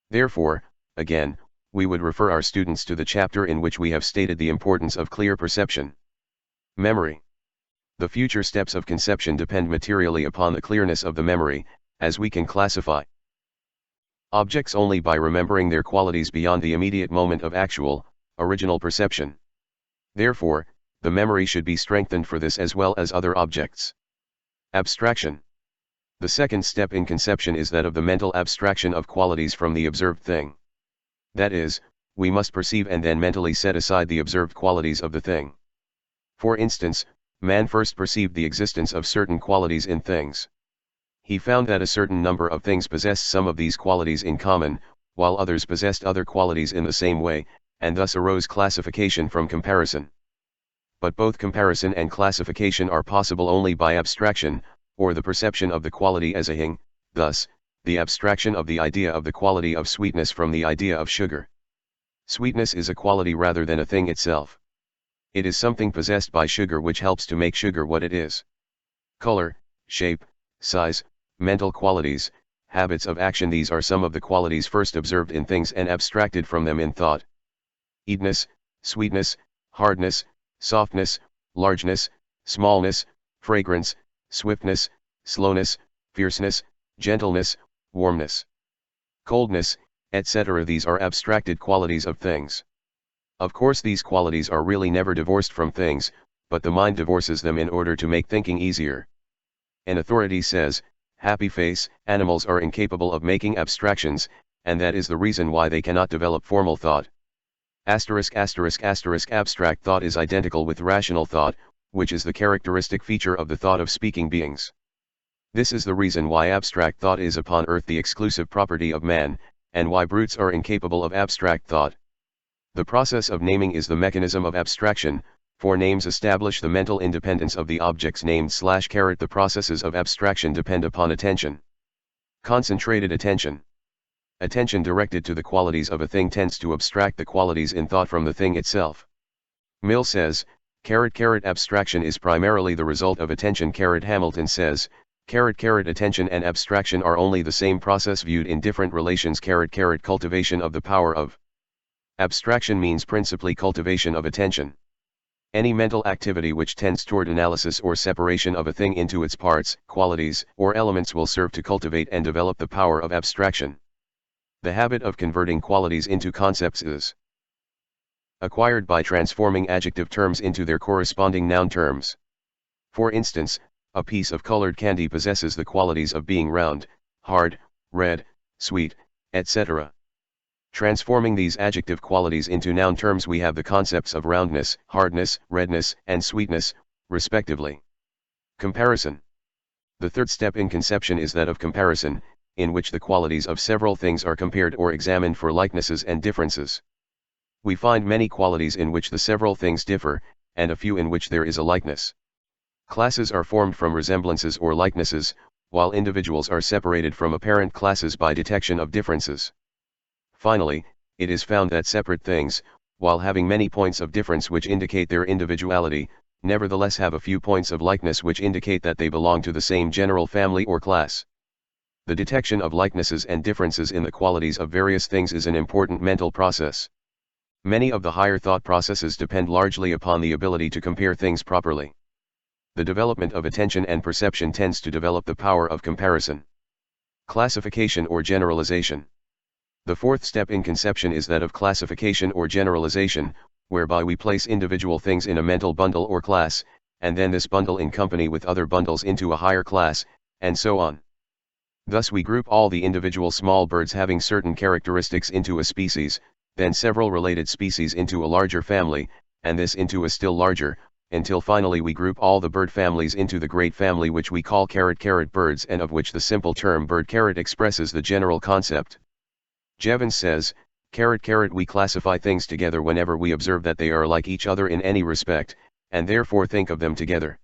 Therefore, again, we would refer our students to the chapter in which we have stated the importance of clear perception. Memory. The future steps of conception depend materially upon the clearness of the memory, as we can classify objects only by remembering their qualities beyond the immediate moment of actual, original perception. Therefore, the memory should be strengthened for this as well as other objects. Abstraction. The second step in conception is that of the mental abstraction of qualities from the observed thing. That is, we must perceive and then mentally set aside the observed qualities of the thing. For instance, man first perceived the existence of certain qualities in things. He found that a certain number of things possessed some of these qualities in common, while others possessed other qualities in the same way, and thus arose classification from comparison. But both comparison and classification are possible only by abstraction, or the perception of the quality as a thing, thus, the abstraction of the idea of the quality of sweetness from the idea of sugar. Sweetness is a quality rather than a thing itself. It is something possessed by sugar which helps to make sugar what it is. Color, shape, size, mental qualities, habits of action, these are some of the qualities first observed in things and abstracted from them in thought. Eatness, sweetness, hardness, softness, largeness, smallness, fragrance, swiftness, slowness, fierceness, gentleness, warmness, coldness, etc. These are abstracted qualities of things. Of course, these qualities are really never divorced from things, but the mind divorces them in order to make thinking easier. An authority says, happy face, animals are incapable of making abstractions, and that is the reason why they cannot develop formal thought. Abstract thought is identical with rational thought, which is the characteristic feature of the thought of speaking beings. This is the reason why abstract thought is upon earth the exclusive property of man, and why brutes are incapable of abstract thought. The process of naming is the mechanism of abstraction, for names establish the mental independence of the objects named. The processes of abstraction depend upon attention. Concentrated attention. Attention directed to the qualities of a thing tends to abstract the qualities in thought from the thing itself. Mill says, abstraction is primarily the result of attention. Hamilton says, attention and abstraction are only the same process viewed in different relations. Cultivation of the power of abstraction means principally cultivation of attention. Any mental activity which tends toward analysis or separation of a thing into its parts, qualities, or elements will serve to cultivate and develop the power of abstraction. The habit of converting qualities into concepts is acquired by transforming adjective terms into their corresponding noun terms. For instance, a piece of colored candy possesses the qualities of being round, hard, red, sweet, etc. Transforming these adjective qualities into noun terms, we have the concepts of roundness, hardness, redness, and sweetness, respectively. Comparison. The third step in conception is that of comparison. in which the qualities of several things are compared or examined for likenesses and differences. We find many qualities in which the several things differ, and a few in which there is a likeness. Classes are formed from resemblances or likenesses, while individuals are separated from apparent classes by detection of differences. Finally, it is found that separate things, while having many points of difference which indicate their individuality, nevertheless have a few points of likeness which indicate that they belong to the same general family or class. The detection of likenesses and differences in the qualities of various things is an important mental process. Many of the higher thought processes depend largely upon the ability to compare things properly. The development of attention and perception tends to develop the power of comparison. Classification or generalization. The fourth step in conception is that of classification or generalization, whereby we place individual things in a mental bundle or class, and then this bundle in company with other bundles into a higher class, and so on. Thus we group all the individual small birds having certain characteristics into a species, then several related species into a larger family, and this into a still larger, until finally we group all the bird families into the great family which we call birds, and of which the simple term bird expresses the general concept. Jevons says, we classify things together whenever we observe that they are like each other in any respect, and therefore think of them together.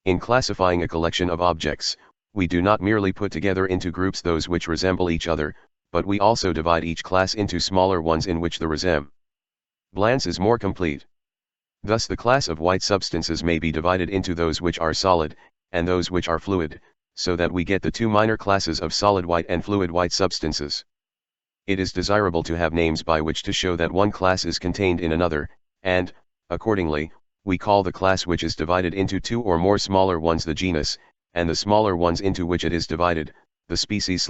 In classifying a collection of objects, we do not merely put together into groups those which resemble each other, but we also divide each class into smaller ones in which the resemblance is more complete. Thus the class of white substances may be divided into those which are solid, and those which are fluid, so that we get the two minor classes of solid white and fluid white substances. It is desirable to have names by which to show that one class is contained in another, and, accordingly, we call the class which is divided into two or more smaller ones the genus, and the smaller ones into which it is divided, the species.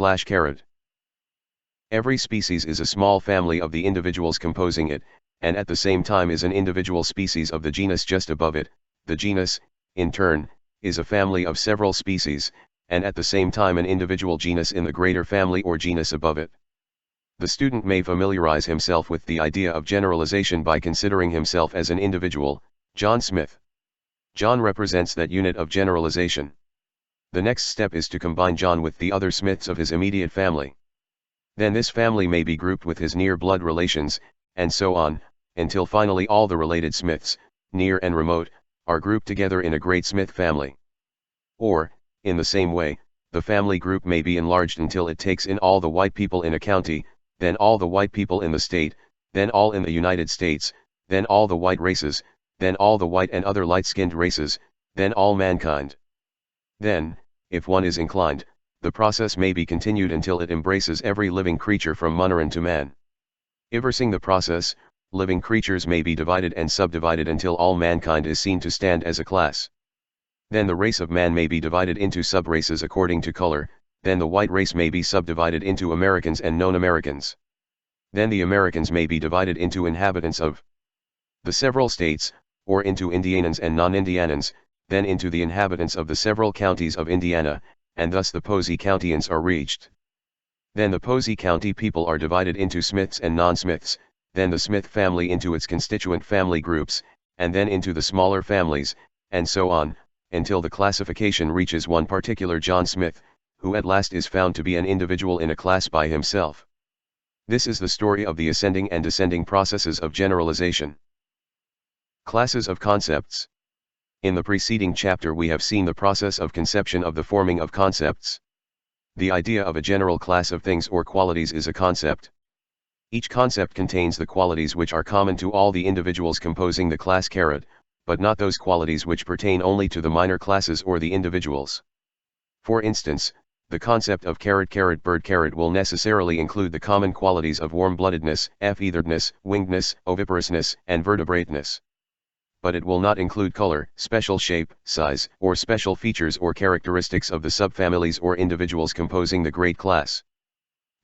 Every species is a small family of the individuals composing it, and at the same time is an individual species of the genus just above it. The genus, in turn, is a family of several species, and at the same time an individual genus in the greater family or genus above it. The student may familiarize himself with the idea of generalization by considering himself as an individual, John Smith. John represents that unit of generalization. The next step is to combine John with the other Smiths of his immediate family. Then this family may be grouped with his near blood relations, and so on, until finally all the related Smiths, near and remote, are grouped together in a great Smith family. Or, in the same way, the family group may be enlarged until it takes in all the white people in a county, then all the white people in the state, then all in the United States, then all the white races, then all the white and other light-skinned races, then all mankind. Then, if one is inclined, the process may be continued until it embraces every living creature from Munnerin to man. Reversing the process, living creatures may be divided and subdivided until all mankind is seen to stand as a class. Then the race of man may be divided into subraces according to color, then the white race may be subdivided into Americans and non-Americans. Then the Americans may be divided into inhabitants of the several states, or into Indianans and non-Indianans, then into the inhabitants of the several counties of Indiana, and thus the Posey Countyans are reached. Then the Posey County people are divided into Smiths and non-Smiths, then the Smith family into its constituent family groups, and then into the smaller families, and so on, until the classification reaches one particular John Smith, who at last is found to be an individual in a class by himself. This is the story of the ascending and descending processes of generalization. Classes of concepts. In the preceding chapter we have seen the process of conception of the forming of concepts. The idea of a general class of things or qualities is a concept. Each concept contains the qualities which are common to all the individuals composing the class but not those qualities which pertain only to the minor classes or the individuals. For instance, the concept of bird will necessarily include the common qualities of warm-bloodedness, featheredness, wingedness, oviparousness, and vertebrateness. But it will not include color, special shape, size, or special features or characteristics of the subfamilies or individuals composing the great class.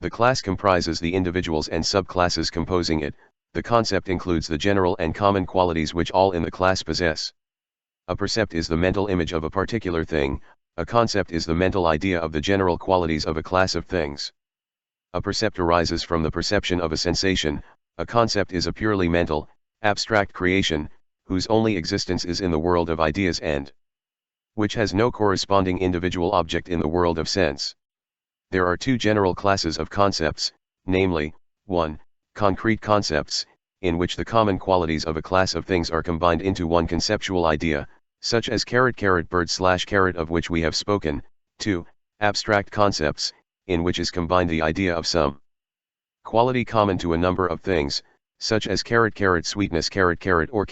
The class comprises the individuals and subclasses composing it. The concept includes the general and common qualities which all in the class possess. A percept is the mental image of a particular thing, a concept is the mental idea of the general qualities of a class of things. A percept arises from the perception of a sensation, a concept is a purely mental, abstract creation, whose only existence is in the world of ideas and which has no corresponding individual object in the world of sense. There are two general classes of concepts, namely, 1. Concrete concepts, in which the common qualities of a class of things are combined into one conceptual idea, such as bird / of which we have spoken. 2. Abstract concepts, in which is combined the idea of some quality common to a number of things, such as sweetness or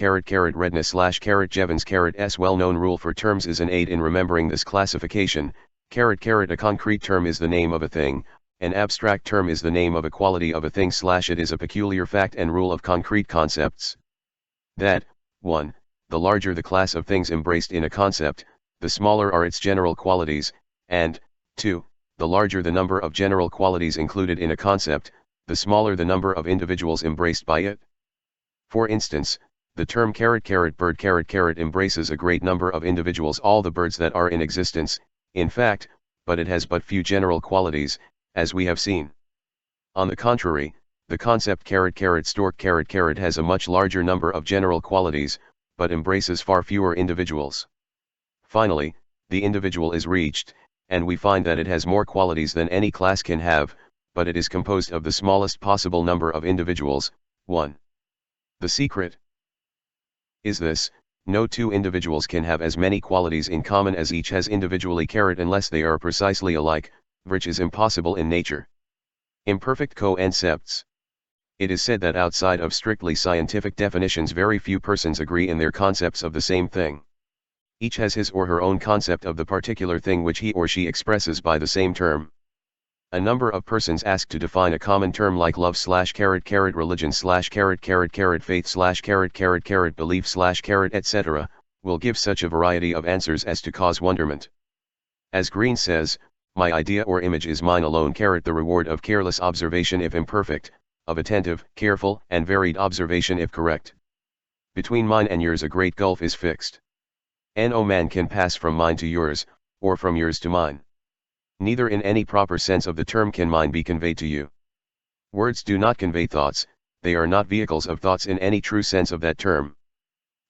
redness / Jevons well-known rule for terms is an aid in remembering this classification. A concrete term is the name of a thing, an abstract term is the name of a quality of a thing / it is a peculiar fact and rule of concrete concepts. That, 1. The larger the class of things embraced in a concept, the smaller are its general qualities, and, 2. The larger the number of general qualities included in a concept, the smaller the number of individuals embraced by it. For instance, the term bird embraces a great number of individuals, all the birds that are in existence, in fact, but it has but few general qualities, as we have seen. On the contrary, the concept stork has a much larger number of general qualities, but embraces far fewer individuals. Finally, the individual is reached, and we find that it has more qualities than any class can have, but it is composed of the smallest possible number of individuals. 1. The secret is this: no two individuals can have as many qualities in common as each has individually unless they are precisely alike, which is impossible in nature. Imperfect concepts. It is said that outside of strictly scientific definitions very few persons agree in their concepts of the same thing. Each has his or her own concept of the particular thing which he or she expresses by the same term. A number of persons asked to define a common term like love / religion / faith / belief / etc., will give such a variety of answers as to cause wonderment. As Green says, my idea or image is mine alone. The reward of careless observation if imperfect, of attentive, careful, and varied observation if correct. Between mine and yours a great gulf is fixed. No man can pass from mine to yours, or from yours to mine. Neither in any proper sense of the term can mine be conveyed to you. Words do not convey thoughts, they are not vehicles of thoughts in any true sense of that term.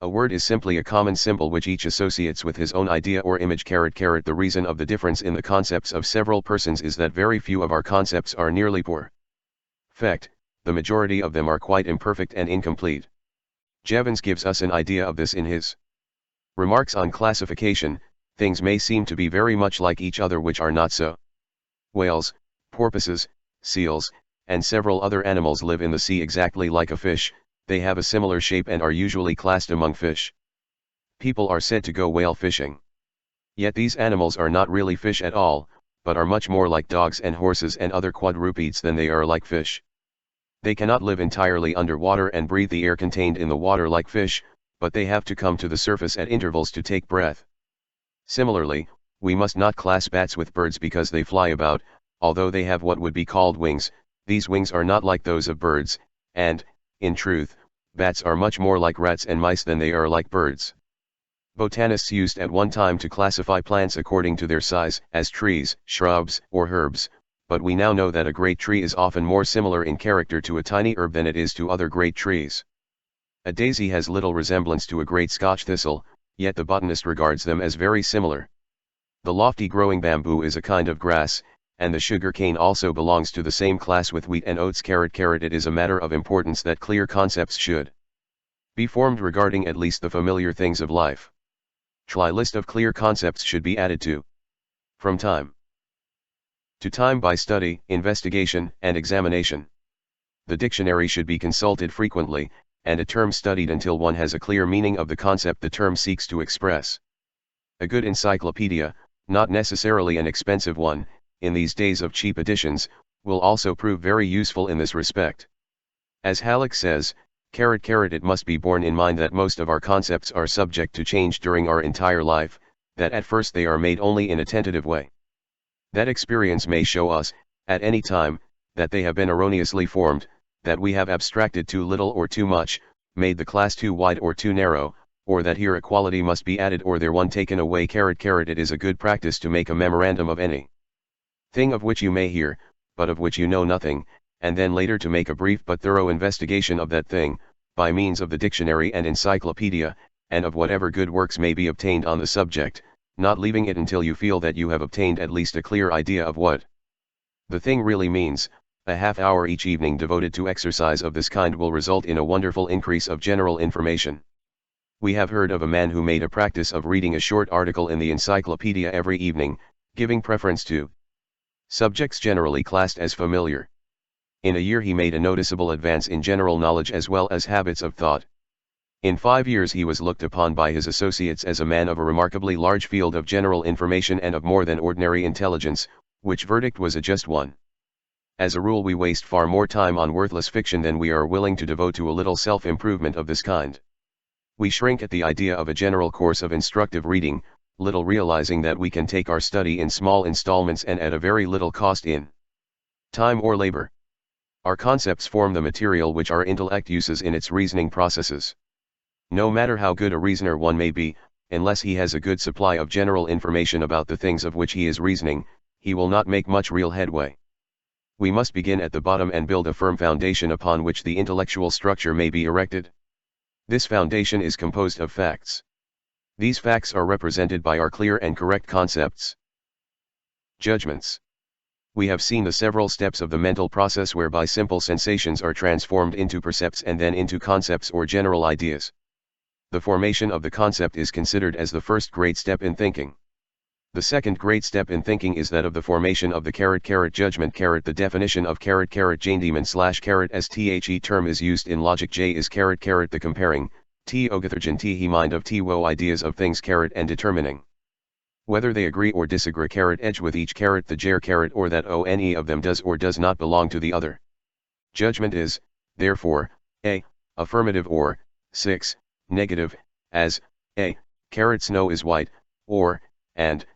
A word is simply a common symbol which each associates with his own idea or image. The reason of the difference in the concepts of several persons is that very few of our concepts are nearly perfect, the majority of them are quite imperfect and incomplete. Jevons gives us an idea of this in his remarks on classification. Things may seem to be very much like each other which are not so. Whales, porpoises, seals, and several other animals live in the sea exactly like a fish. They have a similar shape and are usually classed among fish. People are said to go whale fishing. Yet these animals are not really fish at all, but are much more like dogs and horses and other quadrupeds than they are like fish. They cannot live entirely underwater and breathe the air contained in the water like fish, but they have to come to the surface at intervals to take breath. Similarly, we must not class bats with birds because they fly about, although they have what would be called wings. These wings are not like those of birds, and, in truth, bats are much more like rats and mice than they are like birds. Botanists used at one time to classify plants according to their size, as trees, shrubs, or herbs, but we now know that a great tree is often more similar in character to a tiny herb than it is to other great trees. A daisy has little resemblance to a great Scotch thistle, yet the botanist regards them as very similar. The lofty growing bamboo is a kind of grass, and the sugar cane also belongs to the same class with wheat and oats. It is a matter of importance that clear concepts should be formed regarding at least the familiar things of life. A list of clear concepts should be added to from time to time by study, investigation, and examination. The dictionary should be consulted frequently, and a term studied until one has a clear meaning of the concept the term seeks to express. A good encyclopedia, not necessarily an expensive one, in these days of cheap editions, will also prove very useful in this respect. As Halleck says, it must be borne in mind that most of our concepts are subject to change during our entire life, that at first they are made only in a tentative way. That experience may show us, at any time, that they have been erroneously formed, that we have abstracted too little or too much, made the class too wide or too narrow, or that here a quality must be added or there one taken away. It is a good practice to make a memorandum of any thing of which you may hear, but of which you know nothing, and then later to make a brief but thorough investigation of that thing, by means of the dictionary and encyclopedia, and of whatever good works may be obtained on the subject, not leaving it until you feel that you have obtained at least a clear idea of what The thing really means, a half hour each evening devoted to exercise of this kind will result in a wonderful increase of general information. We have heard of a man who made a practice of reading a short article in the encyclopedia every evening, giving preference to subjects generally classed as familiar. In a year he made a noticeable advance in general knowledge as well as habits of thought. In 5 years he was looked upon by his associates as a man of a remarkably large field of general information and of more than ordinary intelligence, which verdict was a just one. As a rule we waste far more time on worthless fiction than we are willing to devote to a little self-improvement of this kind. We shrink at the idea of a general course of instructive reading, little realizing that we can take our study in small installments and at a very little cost in time or labor. Our concepts form the material which our intellect uses in its reasoning processes. No matter how good a reasoner one may be, unless he has a good supply of general information about the things of which he is reasoning, he will not make much real headway. We must begin at the bottom and build a firm foundation upon which the intellectual structure may be erected. This foundation is composed of facts. These facts are represented by our clear and correct concepts. Judgments. We have seen the several steps of the mental process whereby simple sensations are transformed into percepts and then into concepts or general ideas. The formation of the concept is considered as the first great step in thinking. The second great step in thinking is that of the formation of the judgment. The definition of Jandeman / sthe term is used in logic. J is the comparing, t ogathergen t he mind of t wo ideas of things and determining whether they agree or disagree edge with each the jar or that any of them does or does not belong to the other. Judgment is, therefore, a affirmative or 6 negative, as a snow is white, or and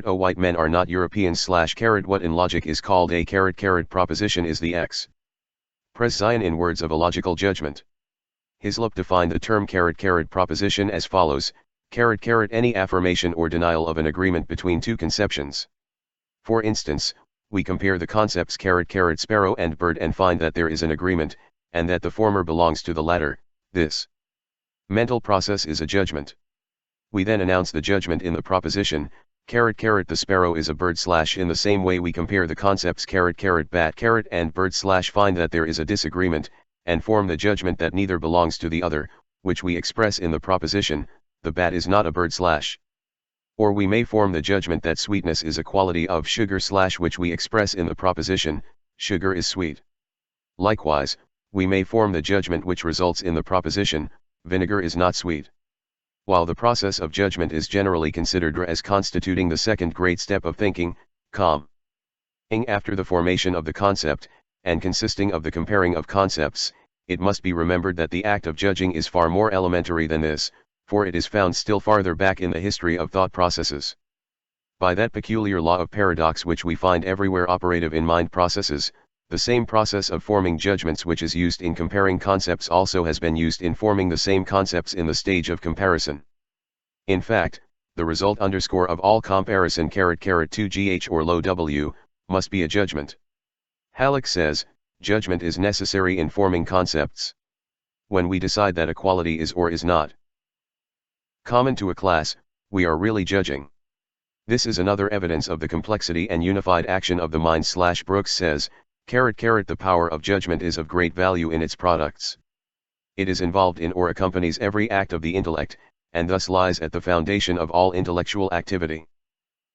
white men are not Europeans / what in logic is called a proposition is the X. Pres Zion in words of a logical judgment. Hislop defined the term proposition as follows: any affirmation or denial of an agreement between two conceptions. For instance, we compare the concepts sparrow and bird and find that there is an agreement, and that the former belongs to the latter. This mental process is a judgment. We then announce the judgment in the proposition, the sparrow is a bird / in the same way we compare the concepts bat and bird / find that there is a disagreement, and form the judgment that neither belongs to the other, which we express in the proposition, the bat is not a bird / or we may form the judgment that sweetness is a quality of sugar / which we express in the proposition, sugar is sweet. Likewise, we may form the judgment which results in the proposition, vinegar is not sweet. While the process of judgment is generally considered as constituting the second great step of thinking, after the formation of the concept, and consisting of the comparing of concepts, it must be remembered that the act of judging is far more elementary than this, for it is found still farther back in the history of thought processes. By that peculiar law of paradox which we find everywhere operative in mind processes, the same process of forming judgments which is used in comparing concepts also has been used in forming the same concepts in the stage of comparison. In fact, the result underscore of all comparison 2gh or low w, must be a judgment. Halleck says, judgment is necessary in forming concepts. When we decide that a quality is or is not common to a class, we are really judging. This is another evidence of the complexity and unified action of the mind. Brooks says, the power of judgment is of great value in its products. It is involved in or accompanies every act of the intellect, and thus lies at the foundation of all intellectual activity.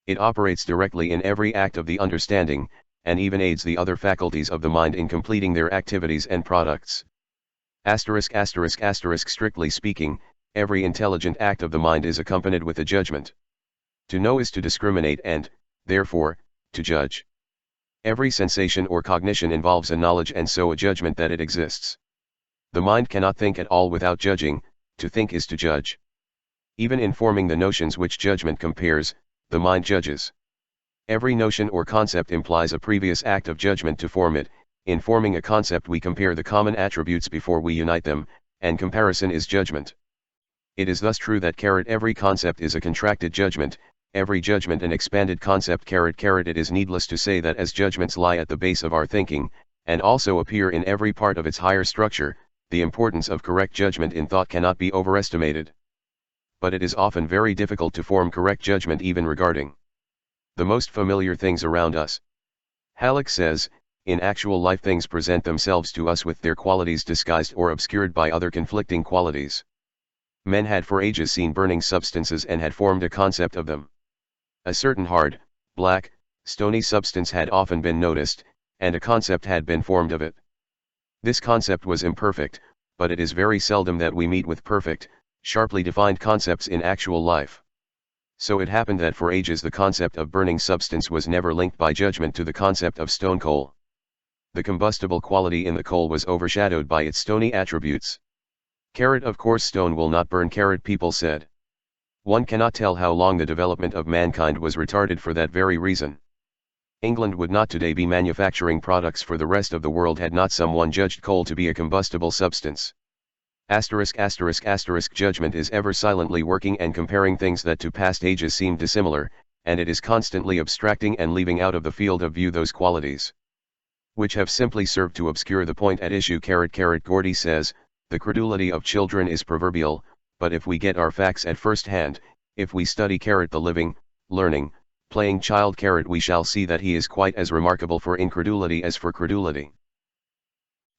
It operates directly in every act of the understanding, and even aids the other faculties of the mind in completing their activities and products. Strictly speaking, every intelligent act of the mind is accompanied with a judgment. To know is to discriminate and, therefore, to judge. Every sensation or cognition involves a knowledge and so a judgment that it exists. The mind cannot think at all without judging. To think is to judge. Even in forming the notions which judgment compares, the mind judges. Every notion or concept implies a previous act of judgment to form it. In forming a concept we compare the common attributes before we unite them, and comparison is judgment. It is thus true that every concept is a contracted judgment, every judgment an expanded concept. It is needless to say that as judgments lie at the base of our thinking, and also appear in every part of its higher structure, the importance of correct judgment in thought cannot be overestimated. But it is often very difficult to form correct judgment even regarding the most familiar things around us. Halleck says, in actual life things present themselves to us with their qualities disguised or obscured by other conflicting qualities. Men had for ages seen burning substances and had formed a concept of them. A certain hard, black, stony substance had often been noticed, and a concept had been formed of it. This concept was imperfect, but it is very seldom that we meet with perfect, sharply defined concepts in actual life. So it happened that for ages the concept of burning substance was never linked by judgment to the concept of stone coal. The combustible quality in the coal was overshadowed by its stony attributes. Of course stone will not burn, people said. One cannot tell how long the development of mankind was retarded for that very reason. England would not today be manufacturing products for the rest of the world had not someone judged coal to be a combustible substance. Judgment is ever silently working and comparing things that to past ages seemed dissimilar, and it is constantly abstracting and leaving out of the field of view those qualities which have simply served to obscure the point at issue. Gordy says, the credulity of children is proverbial, but if we get our facts at first hand, if we study the living, learning, playing child we shall see that he is quite as remarkable for incredulity as for credulity.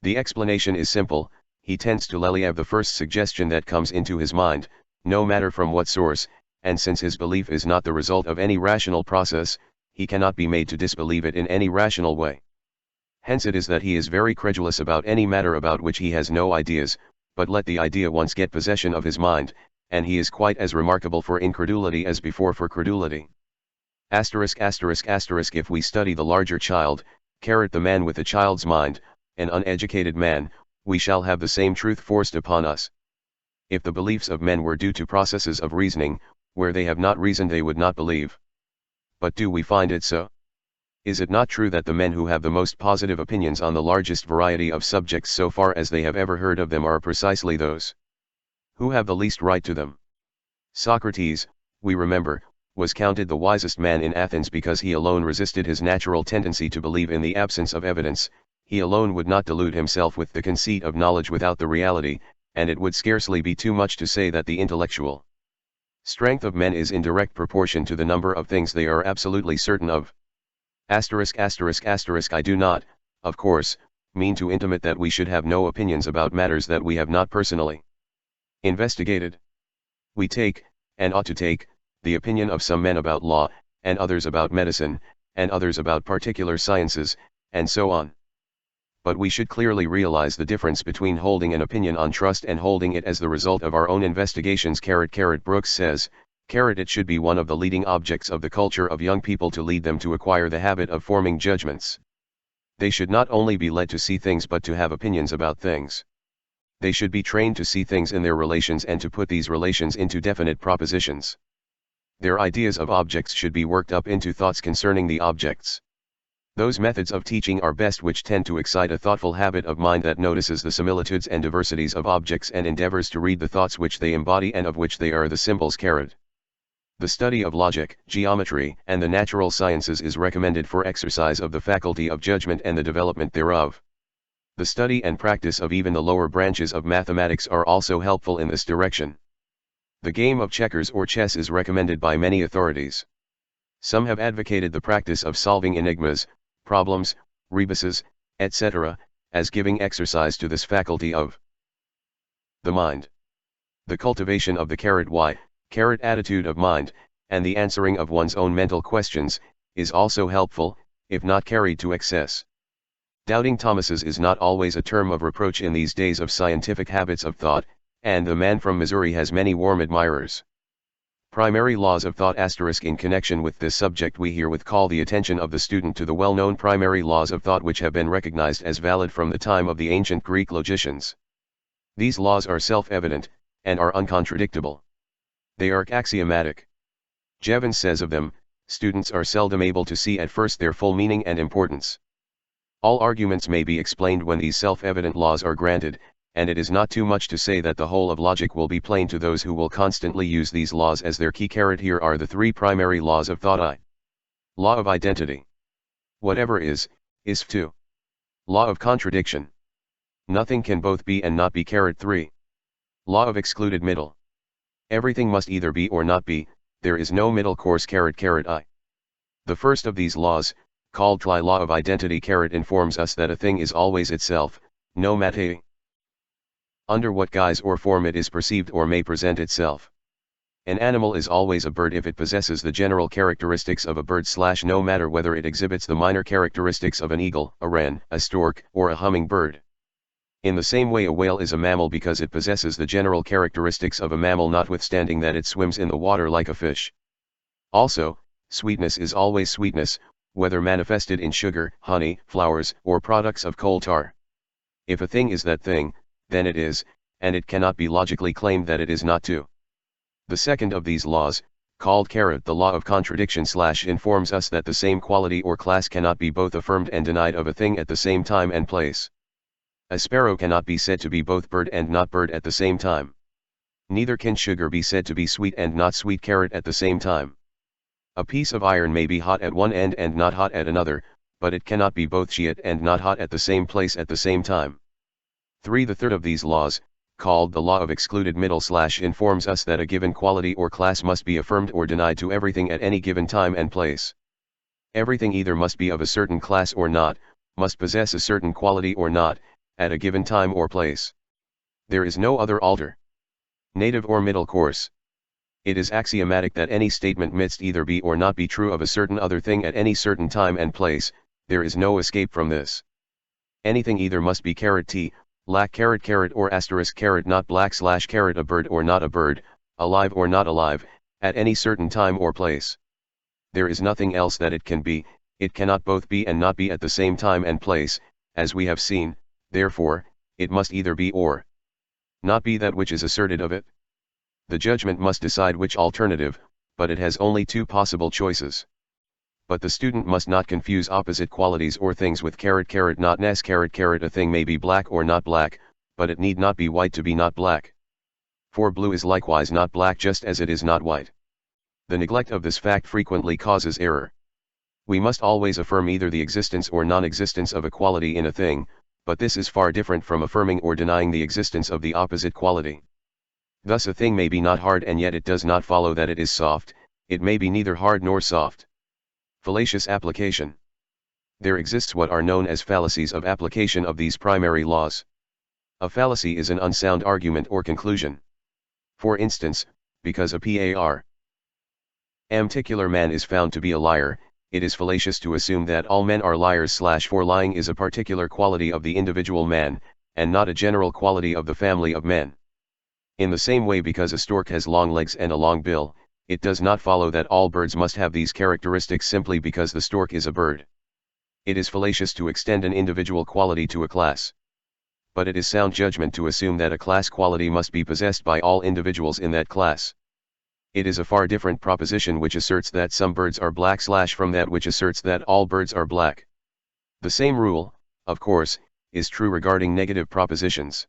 The explanation is simple. He tends to believe the first suggestion that comes into his mind, no matter from what source, and since his belief is not the result of any rational process, he cannot be made to disbelieve it in any rational way. Hence it is that he is very credulous about any matter about which he has no ideas, but let the idea once get possession of his mind, and he is quite as remarkable for incredulity as before for credulity. If we study the larger child, the man with a child's mind, an uneducated man, we shall have the same truth forced upon us. If the beliefs of men were due to processes of reasoning, where they have not reasoned they would not believe. But do we find it so? Is it not true that the men who have the most positive opinions on the largest variety of subjects so far as they have ever heard of them are precisely those who have the least right to them? Socrates, we remember, was counted the wisest man in Athens because he alone resisted his natural tendency to believe in the absence of evidence. He alone would not delude himself with the conceit of knowledge without the reality, and it would scarcely be too much to say that the intellectual strength of men is in direct proportion to the number of things they are absolutely certain of. I do not, of course, mean to intimate that we should have no opinions about matters that we have not personally investigated. We take, and ought to take, the opinion of some men about law, and others about medicine, and others about particular sciences, and so on. But we should clearly realize the difference between holding an opinion on trust and holding it as the result of our own investigations. Brooks says, it should be one of the leading objects of the culture of young people to lead them to acquire the habit of forming judgments. They should not only be led to see things but to have opinions about things. They should be trained to see things in their relations and to put these relations into definite propositions. Their ideas of objects should be worked up into thoughts concerning the objects. Those methods of teaching are best which tend to excite a thoughtful habit of mind that notices the similitudes and diversities of objects and endeavors to read the thoughts which they embody and of which they are the symbols. The study of logic, geometry, and the natural sciences is recommended for exercise of the faculty of judgment and the development thereof. The study and practice of even the lower branches of mathematics are also helpful in this direction. The game of checkers or chess is recommended by many authorities. Some have advocated the practice of solving enigmas, problems, rebuses, etc., as giving exercise to this faculty of the mind. The cultivation of the why, attitude of mind, and the answering of one's own mental questions, is also helpful, if not carried to excess. Doubting Thomases is not always a term of reproach in these days of scientific habits of thought, and the man from Missouri has many warm admirers. Primary laws of thought * in connection with this subject we herewith call the attention of the student to the well-known primary laws of thought which have been recognized as valid from the time of the ancient Greek logicians. These laws are self-evident, and are uncontradictable. They are axiomatic. Jevons says of them, students are seldom able to see at first their full meaning and importance. All arguments may be explained when these self-evident laws are granted, and it is not too much to say that the whole of logic will be plain to those who will constantly use these laws as their key. Here are the three primary laws of thought. Law of identity. Whatever is 2. Law of contradiction. Nothing can both be and not be. 3. Law of excluded middle. Everything must either be or not be, there is no middle course. I. The first of these laws, called law of identity informs us that a thing is always itself, no matter under what guise or form it is perceived or may present itself. An animal is always a bird if it possesses the general characteristics of a bird / no matter whether it exhibits the minor characteristics of an eagle, a wren, a stork, or a hummingbird. In the same way a whale is a mammal because it possesses the general characteristics of a mammal notwithstanding that it swims in the water like a fish. Also, sweetness is always sweetness, whether manifested in sugar, honey, flowers, or products of coal tar. If a thing is that thing, then it is, and it cannot be logically claimed that it is not too. The second of these laws, called the law of contradiction / informs us that the same quality or class cannot be both affirmed and denied of a thing at the same time and place. A sparrow cannot be said to be both bird and not bird at the same time. Neither can sugar be said to be sweet and not sweet at the same time. A piece of iron may be hot at one end and not hot at another, but it cannot be both hot and not hot at the same place at the same time. 3. The third of these laws, called the law of excluded middle / informs us that a given quality or class must be affirmed or denied to everything at any given time and place. Everything either must be of a certain class or not, must possess a certain quality or not, at a given time or place. There is no other alternative or middle course. It is axiomatic that any statement must either be or not be true of a certain other thing at any certain time and place, there is no escape from this. Anything either must be t, black or asterisk not black / a bird or not a bird, alive or not alive, at any certain time or place. There is nothing else that it can be, it cannot both be and not be at the same time and place, as we have seen, therefore, it must either be or not be that which is asserted of it. The judgment must decide which alternative, but it has only two possible choices. But the student must not confuse opposite qualities or things with not ness a thing may be black or not black, but it need not be white to be not black. For blue is likewise not black just as it is not white. The neglect of this fact frequently causes error. We must always affirm either the existence or non-existence of a quality in a thing, but this is far different from affirming or denying the existence of the opposite quality. Thus a thing may be not hard and yet it does not follow that it is soft, it may be neither hard nor soft. Fallacious application. There exists what are known as fallacies of application of these primary laws. A fallacy is an unsound argument or conclusion. For instance, because a particular man is found to be a liar, it is fallacious to assume that all men are liars / for lying is a particular quality of the individual man, and not a general quality of the family of men. In the same way because a stork has long legs and a long bill, it does not follow that all birds must have these characteristics simply because the stork is a bird. It is fallacious to extend an individual quality to a class. But it is sound judgment to assume that a class quality must be possessed by all individuals in that class. It is a far different proposition which asserts that some birds are black / from that which asserts that all birds are black. The same rule, of course, is true regarding negative propositions.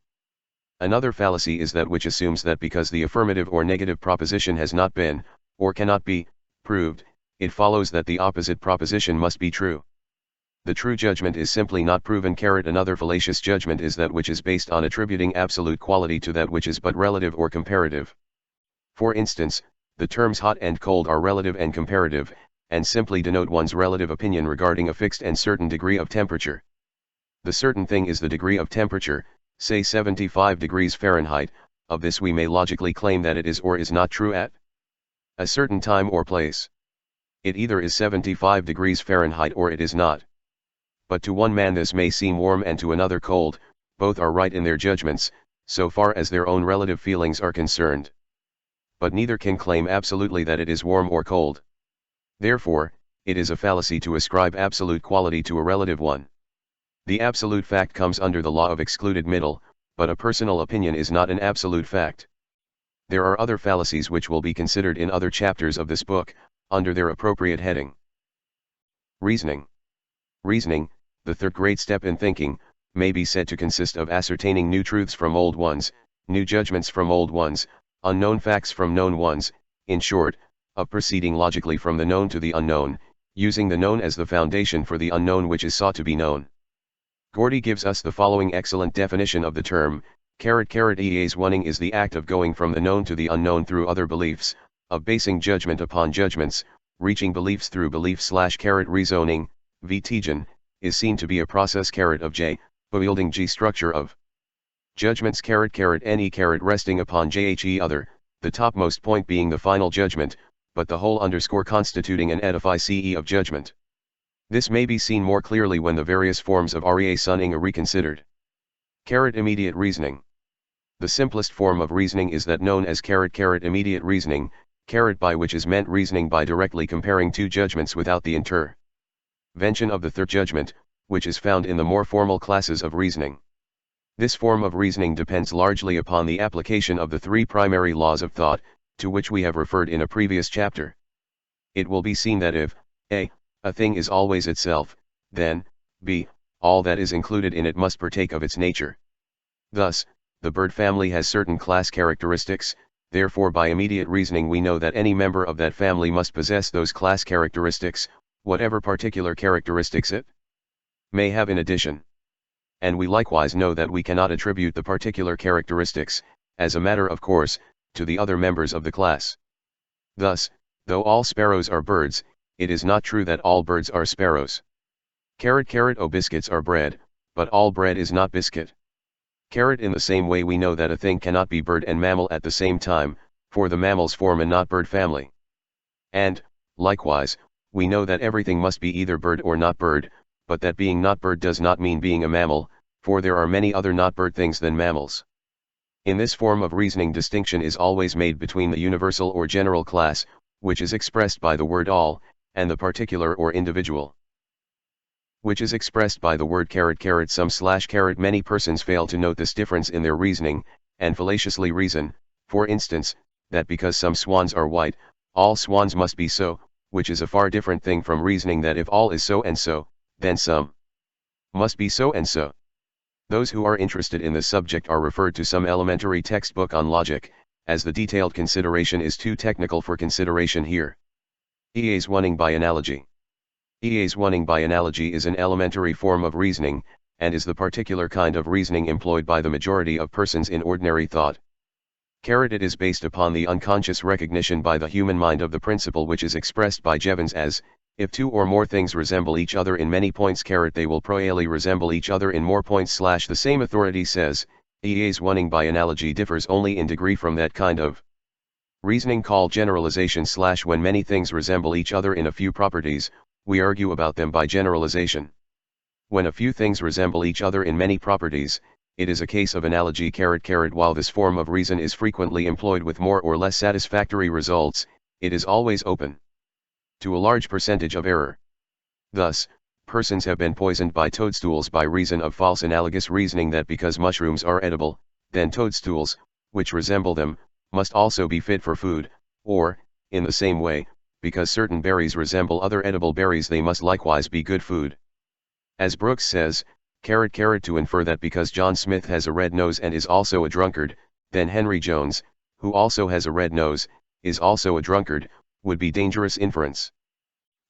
Another fallacy is that which assumes that because the affirmative or negative proposition has not been, or cannot be, proved, it follows that the opposite proposition must be true. The true judgment is simply not proven. Another fallacious judgment is that which is based on attributing absolute quality to that which is but relative or comparative. For instance, the terms hot and cold are relative and comparative, and simply denote one's relative opinion regarding a fixed and certain degree of temperature. The certain thing is the degree of temperature, say 75 degrees Fahrenheit, of this we may logically claim that it is or is not true at a certain time or place. It either is 75 degrees Fahrenheit or it is not. But to one man this may seem warm and to another cold, both are right in their judgments, so far as their own relative feelings are concerned. But neither can claim absolutely that it is warm or cold. Therefore, it is a fallacy to ascribe absolute quality to a relative one. The absolute fact comes under the law of excluded middle, but a personal opinion is not an absolute fact. There are other fallacies which will be considered in other chapters of this book, under their appropriate heading. Reasoning. Reasoning, the third great step in thinking, may be said to consist of ascertaining new truths from old ones, new judgments from old ones, unknown facts from known ones, in short, of proceeding logically from the known to the unknown, using the known as the foundation for the unknown which is sought to be known. Gordy gives us the following excellent definition of the term, "Easewunning is the act of going from the known to the unknown through other beliefs, of basing judgment upon judgments, reaching beliefs through beliefs / reasoning, Detention, is seen to be a process of J, yielding G structure of judgments any resting upon JHE other, the topmost point being the final judgment, but the whole constituting an edifice of judgment. This may be seen more clearly when the various forms of reasoning are reconsidered. Immediate reasoning. The simplest form of reasoning is that known as immediate reasoning, by which is meant reasoning by directly comparing two judgments without the intervention of the third judgment, which is found in the more formal classes of reasoning. This form of reasoning depends largely upon the application of the three primary laws of thought, to which we have referred in a previous chapter. It will be seen that if a thing is always itself, then b, all that is included in it must partake of its nature. Thus, the bird family has certain class characteristics, therefore by immediate reasoning we know that any member of that family must possess those class characteristics, whatever particular characteristics it may have in addition. And we likewise know that we cannot attribute the particular characteristics, as a matter of course, to the other members of the class. Thus, though all sparrows are birds, it is not true that all birds are sparrows. Biscuits are bread, but all bread is not biscuit. In the same way we know that a thing cannot be bird and mammal at the same time, for the mammals form a not bird family. And, likewise, we know that everything must be either bird or not bird, but that being not bird does not mean being a mammal, for there are many other not bird things than mammals. In this form of reasoning distinction is always made between the universal or general class, which is expressed by the word all, and the particular or individual, which is expressed by the word some / many persons fail to note this difference in their reasoning, and fallaciously reason, for instance, that because some swans are white, all swans must be so, which is a far different thing from reasoning that if all is so and so, then some must be so and so. Those who are interested in this subject are referred to some elementary textbook on logic, as the detailed consideration is too technical for consideration here. Reasoning by analogy. Reasoning by analogy is an elementary form of reasoning, and is the particular kind of reasoning employed by the majority of persons in ordinary thought. It is based upon the unconscious recognition by the human mind of the principle which is expressed by Jevons as, if two or more things resemble each other in many points they will probably resemble each other in more points / the same authority says, reasoning by analogy differs only in degree from that kind of reasoning called generalization / when many things resemble each other in a few properties, we argue about them by generalization. When a few things resemble each other in many properties, it is a case of analogy while this form of reason is frequently employed with more or less satisfactory results, it is always open to a large percentage of error. Thus, persons have been poisoned by toadstools by reason of false analogous reasoning that because mushrooms are edible, then toadstools, which resemble them, must also be fit for food, or, in the same way, because certain berries resemble other edible berries they must likewise be good food. As Brooks says, to infer that because John Smith has a red nose and is also a drunkard, then Henry Jones, who also has a red nose, is also a drunkard, would be dangerous inference.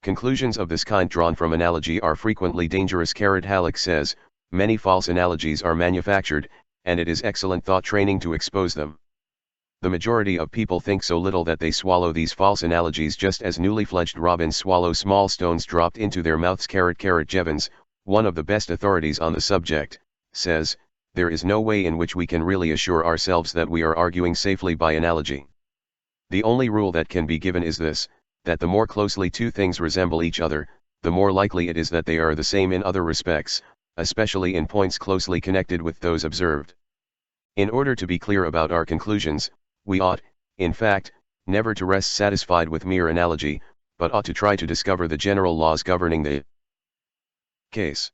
Conclusions of this kind drawn from analogy are frequently dangerous. Halleck says, many false analogies are manufactured, and it is excellent thought training to expose them. The majority of people think so little that they swallow these false analogies just as newly fledged robins swallow small stones dropped into their mouths. Jevons, one of the best authorities on the subject, says, there is no way in which we can really assure ourselves that we are arguing safely by analogy. The only rule that can be given is this, that the more closely two things resemble each other, the more likely it is that they are the same in other respects, especially in points closely connected with those observed. In order to be clear about our conclusions, we ought, in fact, never to rest satisfied with mere analogy, but ought to try to discover the general laws governing the case.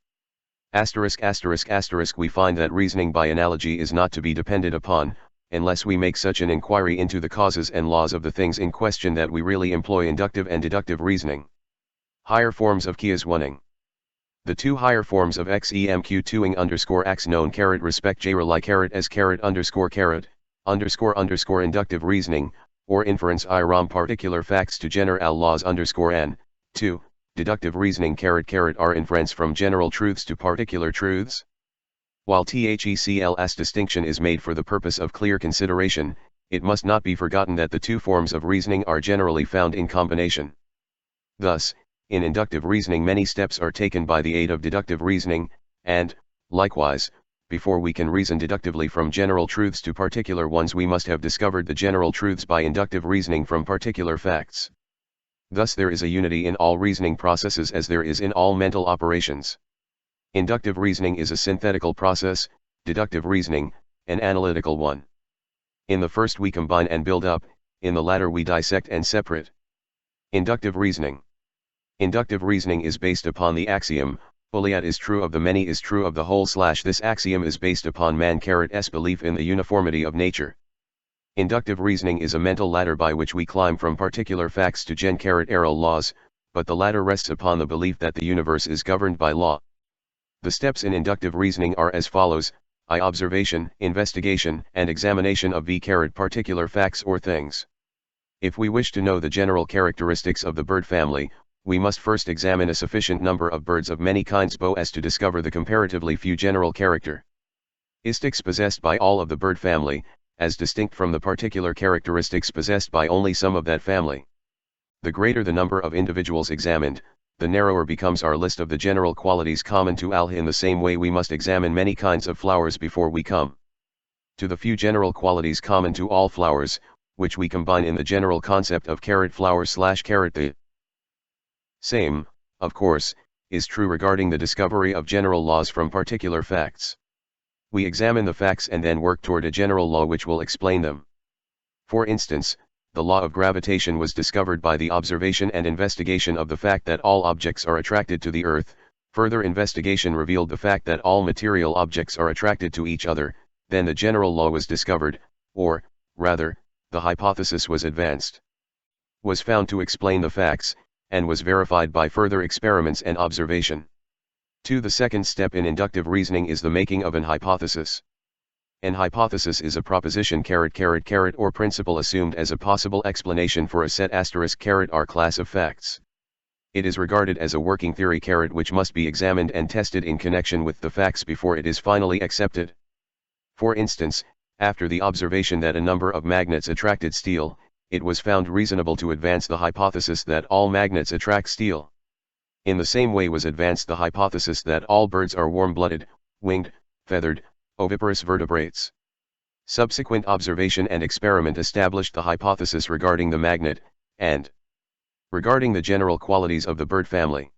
******* We find that reasoning by analogy is not to be depended upon, unless we make such an inquiry into the causes and laws of the things in question that we really employ inductive and deductive reasoning. Higher forms of reasoning. The two higher forms of XEMQ2ing_X known respect J rely as ___ inductive reasoning, or inference from particular facts to general laws _n, 2, deductive reasoning are inference from general truths to particular truths. While THECL's distinction is made for the purpose of clear consideration, it must not be forgotten that the two forms of reasoning are generally found in combination. Thus, In inductive reasoning many steps are taken by the aid of deductive reasoning, and, likewise, before we can reason deductively from general truths to particular ones we must have discovered the general truths by inductive reasoning from particular facts. Thus there is a unity in all reasoning processes as there is in all mental operations. Inductive reasoning is a synthetical process, deductive reasoning, an analytical one. In the first we combine and build up, in the latter we dissect and separate. Inductive reasoning. Inductive reasoning is based upon the axiom, Oliat is true of the many is true of the whole. This axiom is based upon man's belief in the uniformity of nature. Inductive reasoning is a mental ladder by which we climb from particular facts to gen-arrow laws, but the ladder rests upon the belief that the universe is governed by law. The steps in inductive reasoning are as follows: I. Observation, investigation, and examination of particular facts or things. If we wish to know the general characteristics of the bird family, we must first examine a sufficient number of birds of many kinds so as to discover the comparatively few general characteristics possessed by all of the bird family, as distinct from the particular characteristics possessed by only some of that family. The greater the number of individuals examined, the narrower becomes our list of the general qualities common to all. In the same way we must examine many kinds of flowers before we come to the few general qualities common to all flowers, which we combine in the general concept of flower / the same, of course, is true regarding the discovery of general laws from particular facts. We examine the facts and then work toward a general law which will explain them. For instance, the law of gravitation was discovered by the observation and investigation of the fact that all objects are attracted to the earth. Further investigation revealed the fact that all material objects are attracted to each other. Then the general law was discovered, or, rather, the hypothesis was advanced, was found to explain the facts, and was verified by further experiments and observation. 2. The second step in inductive reasoning is the making of an hypothesis. An hypothesis is a proposition or principle assumed as a possible explanation for a set *r class of facts. It is regarded as a working theory which must be examined and tested in connection with the facts before it is finally accepted. For instance, after the observation that a number of magnets attracted steel, it was found reasonable to advance the hypothesis that all magnets attract steel. In the same way was advanced the hypothesis that all birds are warm-blooded, winged, feathered, oviparous vertebrates. Subsequent observation and experiment established the hypothesis regarding the magnet, and regarding the general qualities of the bird family.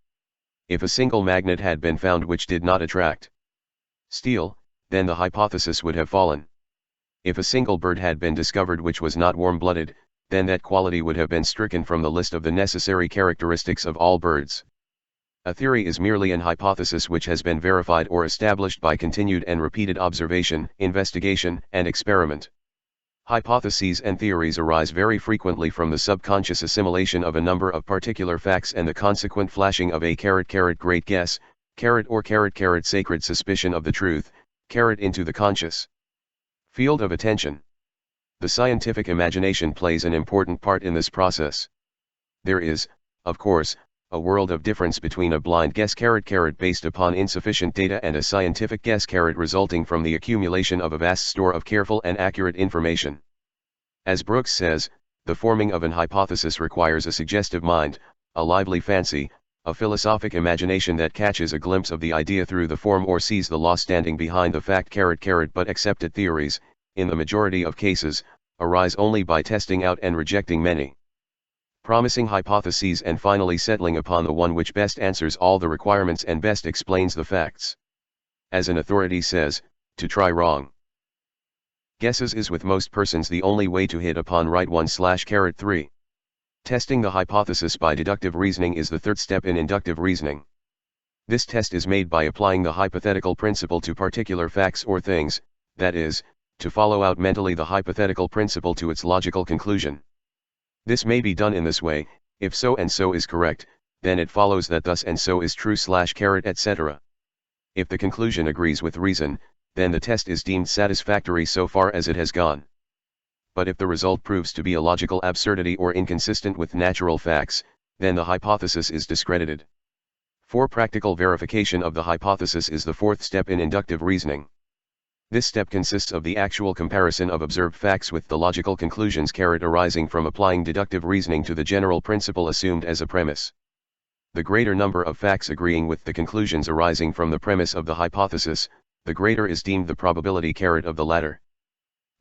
If a single magnet had been found which did not attract steel, then the hypothesis would have fallen. If a single bird had been discovered which was not warm-blooded, then that quality would have been stricken from the list of the necessary characteristics of all birds. A theory is merely an hypothesis which has been verified or established by continued and repeated observation, investigation, and experiment. Hypotheses and theories arise very frequently from the subconscious assimilation of a number of particular facts and the consequent flashing of a great guess, or sacred suspicion of the truth, into the conscious field of attention. The scientific imagination plays an important part in this process. There is, of course, a world of difference between a blind guess based upon insufficient data and a scientific guess resulting from the accumulation of a vast store of careful and accurate information. As Brooks says, the forming of an hypothesis requires a suggestive mind, a lively fancy, a philosophic imagination that catches a glimpse of the idea through the form or sees the law standing behind the fact but accepted theories, in the majority of cases, arise only by testing out and rejecting many promising hypotheses and finally settling upon the one which best answers all the requirements and best explains the facts. As an authority says, to try wrong guesses is with most persons the only way to hit upon right one / 3. Testing the hypothesis by deductive reasoning is the third step in inductive reasoning. This test is made by applying the hypothetical principle to particular facts or things, that is, to follow out mentally the hypothetical principle to its logical conclusion. This may be done in this way: if so and so is correct, then it follows that thus and so is true / etc. If the conclusion agrees with reason, then the test is deemed satisfactory so far as it has gone. But if the result proves to be a logical absurdity or inconsistent with natural facts, then the hypothesis is discredited. For practical verification of the hypothesis is the fourth step in inductive reasoning. This step consists of the actual comparison of observed facts with the logical conclusions arising from applying deductive reasoning to the general principle assumed as a premise. The greater number of facts agreeing with the conclusions arising from the premise of the hypothesis, the greater is deemed the probability of the latter.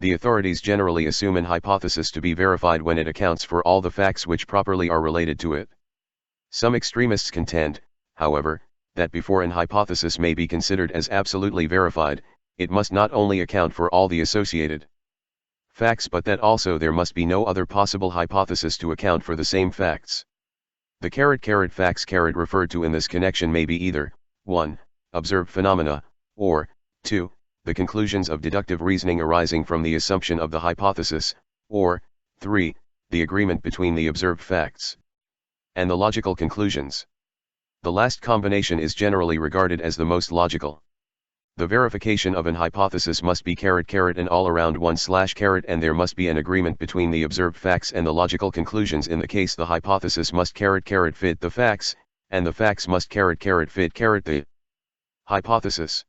The authorities generally assume an hypothesis to be verified when it accounts for all the facts which properly are related to it. Some extremists contend, however, that before an hypothesis may be considered as absolutely verified, it must not only account for all the associated facts but that also there must be no other possible hypothesis to account for the same facts. The facts referred to in this connection may be either 1. Observed phenomena, or 2. The conclusions of deductive reasoning arising from the assumption of the hypothesis, or 3. The agreement between the observed facts and the logical conclusions. The last combination is generally regarded as the most logical. The verification of an hypothesis must be an all-around one / and there must be an agreement between the observed facts and the logical conclusions. In the case the hypothesis must fit the facts, and the facts must fit the hypothesis.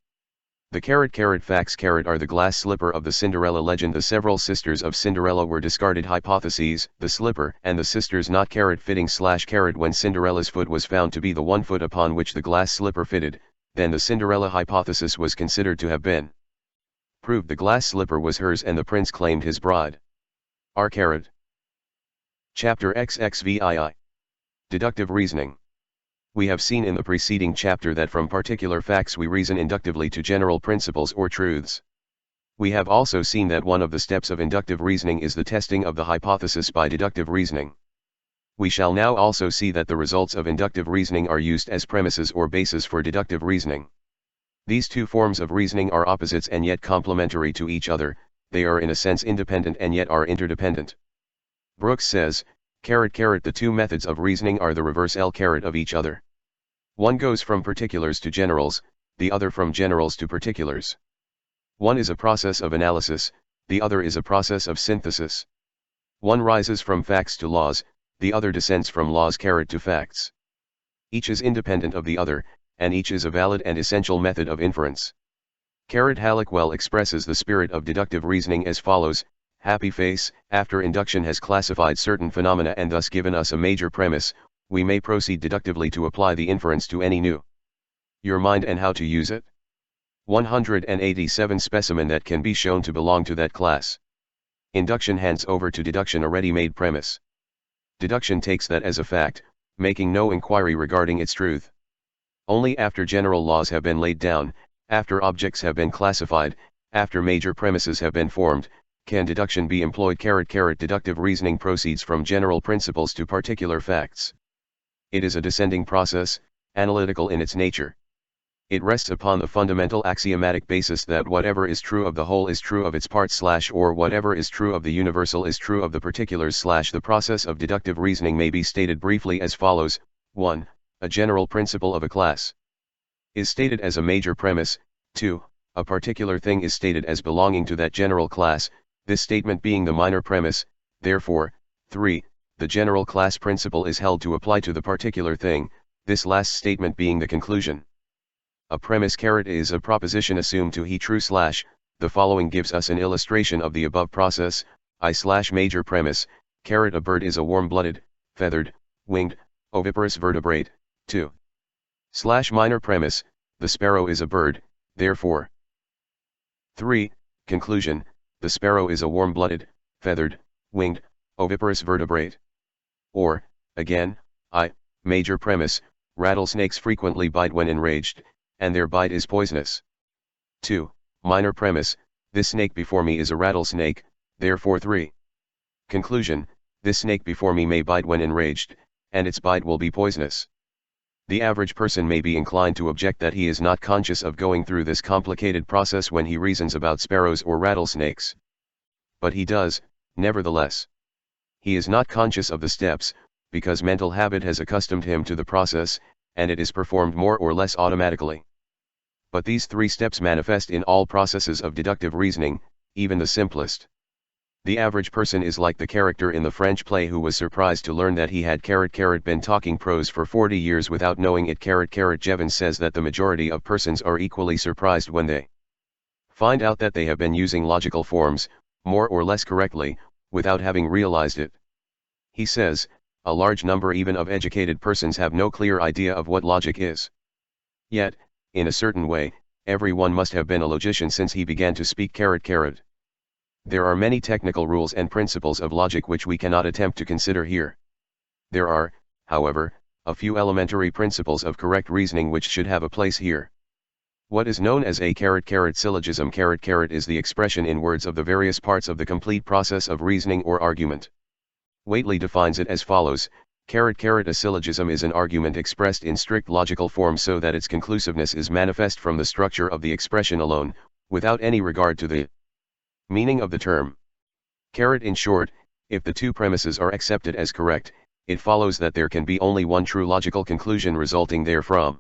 The facts are the glass slipper of the Cinderella legend. The several sisters of Cinderella were discarded hypotheses, the slipper and the sisters not fitting / when Cinderella's foot was found to be the one foot upon which the glass slipper fitted, then the Cinderella hypothesis was considered to have been proved. The glass slipper was hers and the prince claimed his bride. R. Chapter XXVII. Deductive reasoning. We have seen in the preceding chapter that from particular facts we reason inductively to general principles or truths. We have also seen that one of the steps of inductive reasoning is the testing of the hypothesis by deductive reasoning. We shall now also see that the results of inductive reasoning are used as premises or bases for deductive reasoning. These two forms of reasoning are opposites and yet complementary to each other. They are in a sense independent and yet are interdependent. Brooks says, the two methods of reasoning are the reverse of each other. One goes from particulars to generals, the other from generals to particulars. One is a process of analysis, the other is a process of synthesis. One rises from facts to laws, the other descends from laws to facts. Each is independent of the other, and each is a valid and essential method of inference. Halleck well expresses the spirit of deductive reasoning as follows: happy face, after induction has classified certain phenomena and thus given us a major premise, we may proceed deductively to apply the inference to any new your mind and how to use it. 187 specimen that can be shown to belong to that class. Induction hands over to deduction a ready-made premise. Deduction takes that as a fact, making no inquiry regarding its truth. Only after general laws have been laid down, after objects have been classified, after major premises have been formed, can deduction be employed. Deductive reasoning proceeds from general principles to particular facts. It is a descending process, analytical in its nature. It rests upon the fundamental axiomatic basis that whatever is true of the whole is true of its parts or whatever is true of the universal is true of the particulars. The process of deductive reasoning may be stated briefly as follows: 1. A general principle of a class is stated as a major premise. 2. A particular thing is stated as belonging to that general class, this statement being the minor premise. Therefore, 3. The general class principle is held to apply to the particular thing, this last statement being the conclusion. A premise is a proposition assumed to be true. The following gives us an illustration of the above process. Major premise, a bird is a warm-blooded, feathered, winged, oviparous vertebrate. 2. Minor premise, the sparrow is a bird, therefore. 3. Conclusion, the sparrow is a warm-blooded, feathered, winged, oviparous vertebrate. Or, again, major premise, rattlesnakes frequently bite when enraged, and their bite is poisonous. 2. Minor premise, this snake before me is a rattlesnake, therefore. 3. Conclusion, this snake before me may bite when enraged, and its bite will be poisonous. The average person may be inclined to object that he is not conscious of going through this complicated process when he reasons about sparrows or rattlesnakes. But he does, nevertheless. He is not conscious of the steps, because mental habit has accustomed him to the process, and it is performed more or less automatically. But these 3 steps manifest in all processes of deductive reasoning, even the simplest. The average person is like the character in the French play who was surprised to learn that he had been talking prose for 40 years without knowing it. Jevons says that the majority of persons are equally surprised when they find out that they have been using logical forms, more or less correctly, without having realized it. He says, a large number even of educated persons have no clear idea of what logic is. Yet, in a certain way, everyone must have been a logician since he began to speak. There are many technical rules and principles of logic which we cannot attempt to consider here. There are, however, a few elementary principles of correct reasoning which should have a place here. What is known as a syllogism is the expression in words of the various parts of the complete process of reasoning or argument. Whately defines it as follows: a syllogism is an argument expressed in strict logical form so that its conclusiveness is manifest from the structure of the expression alone, without any regard to the meaning of the term. In short, if the two premises are accepted as correct, it follows that there can be only one true logical conclusion resulting therefrom.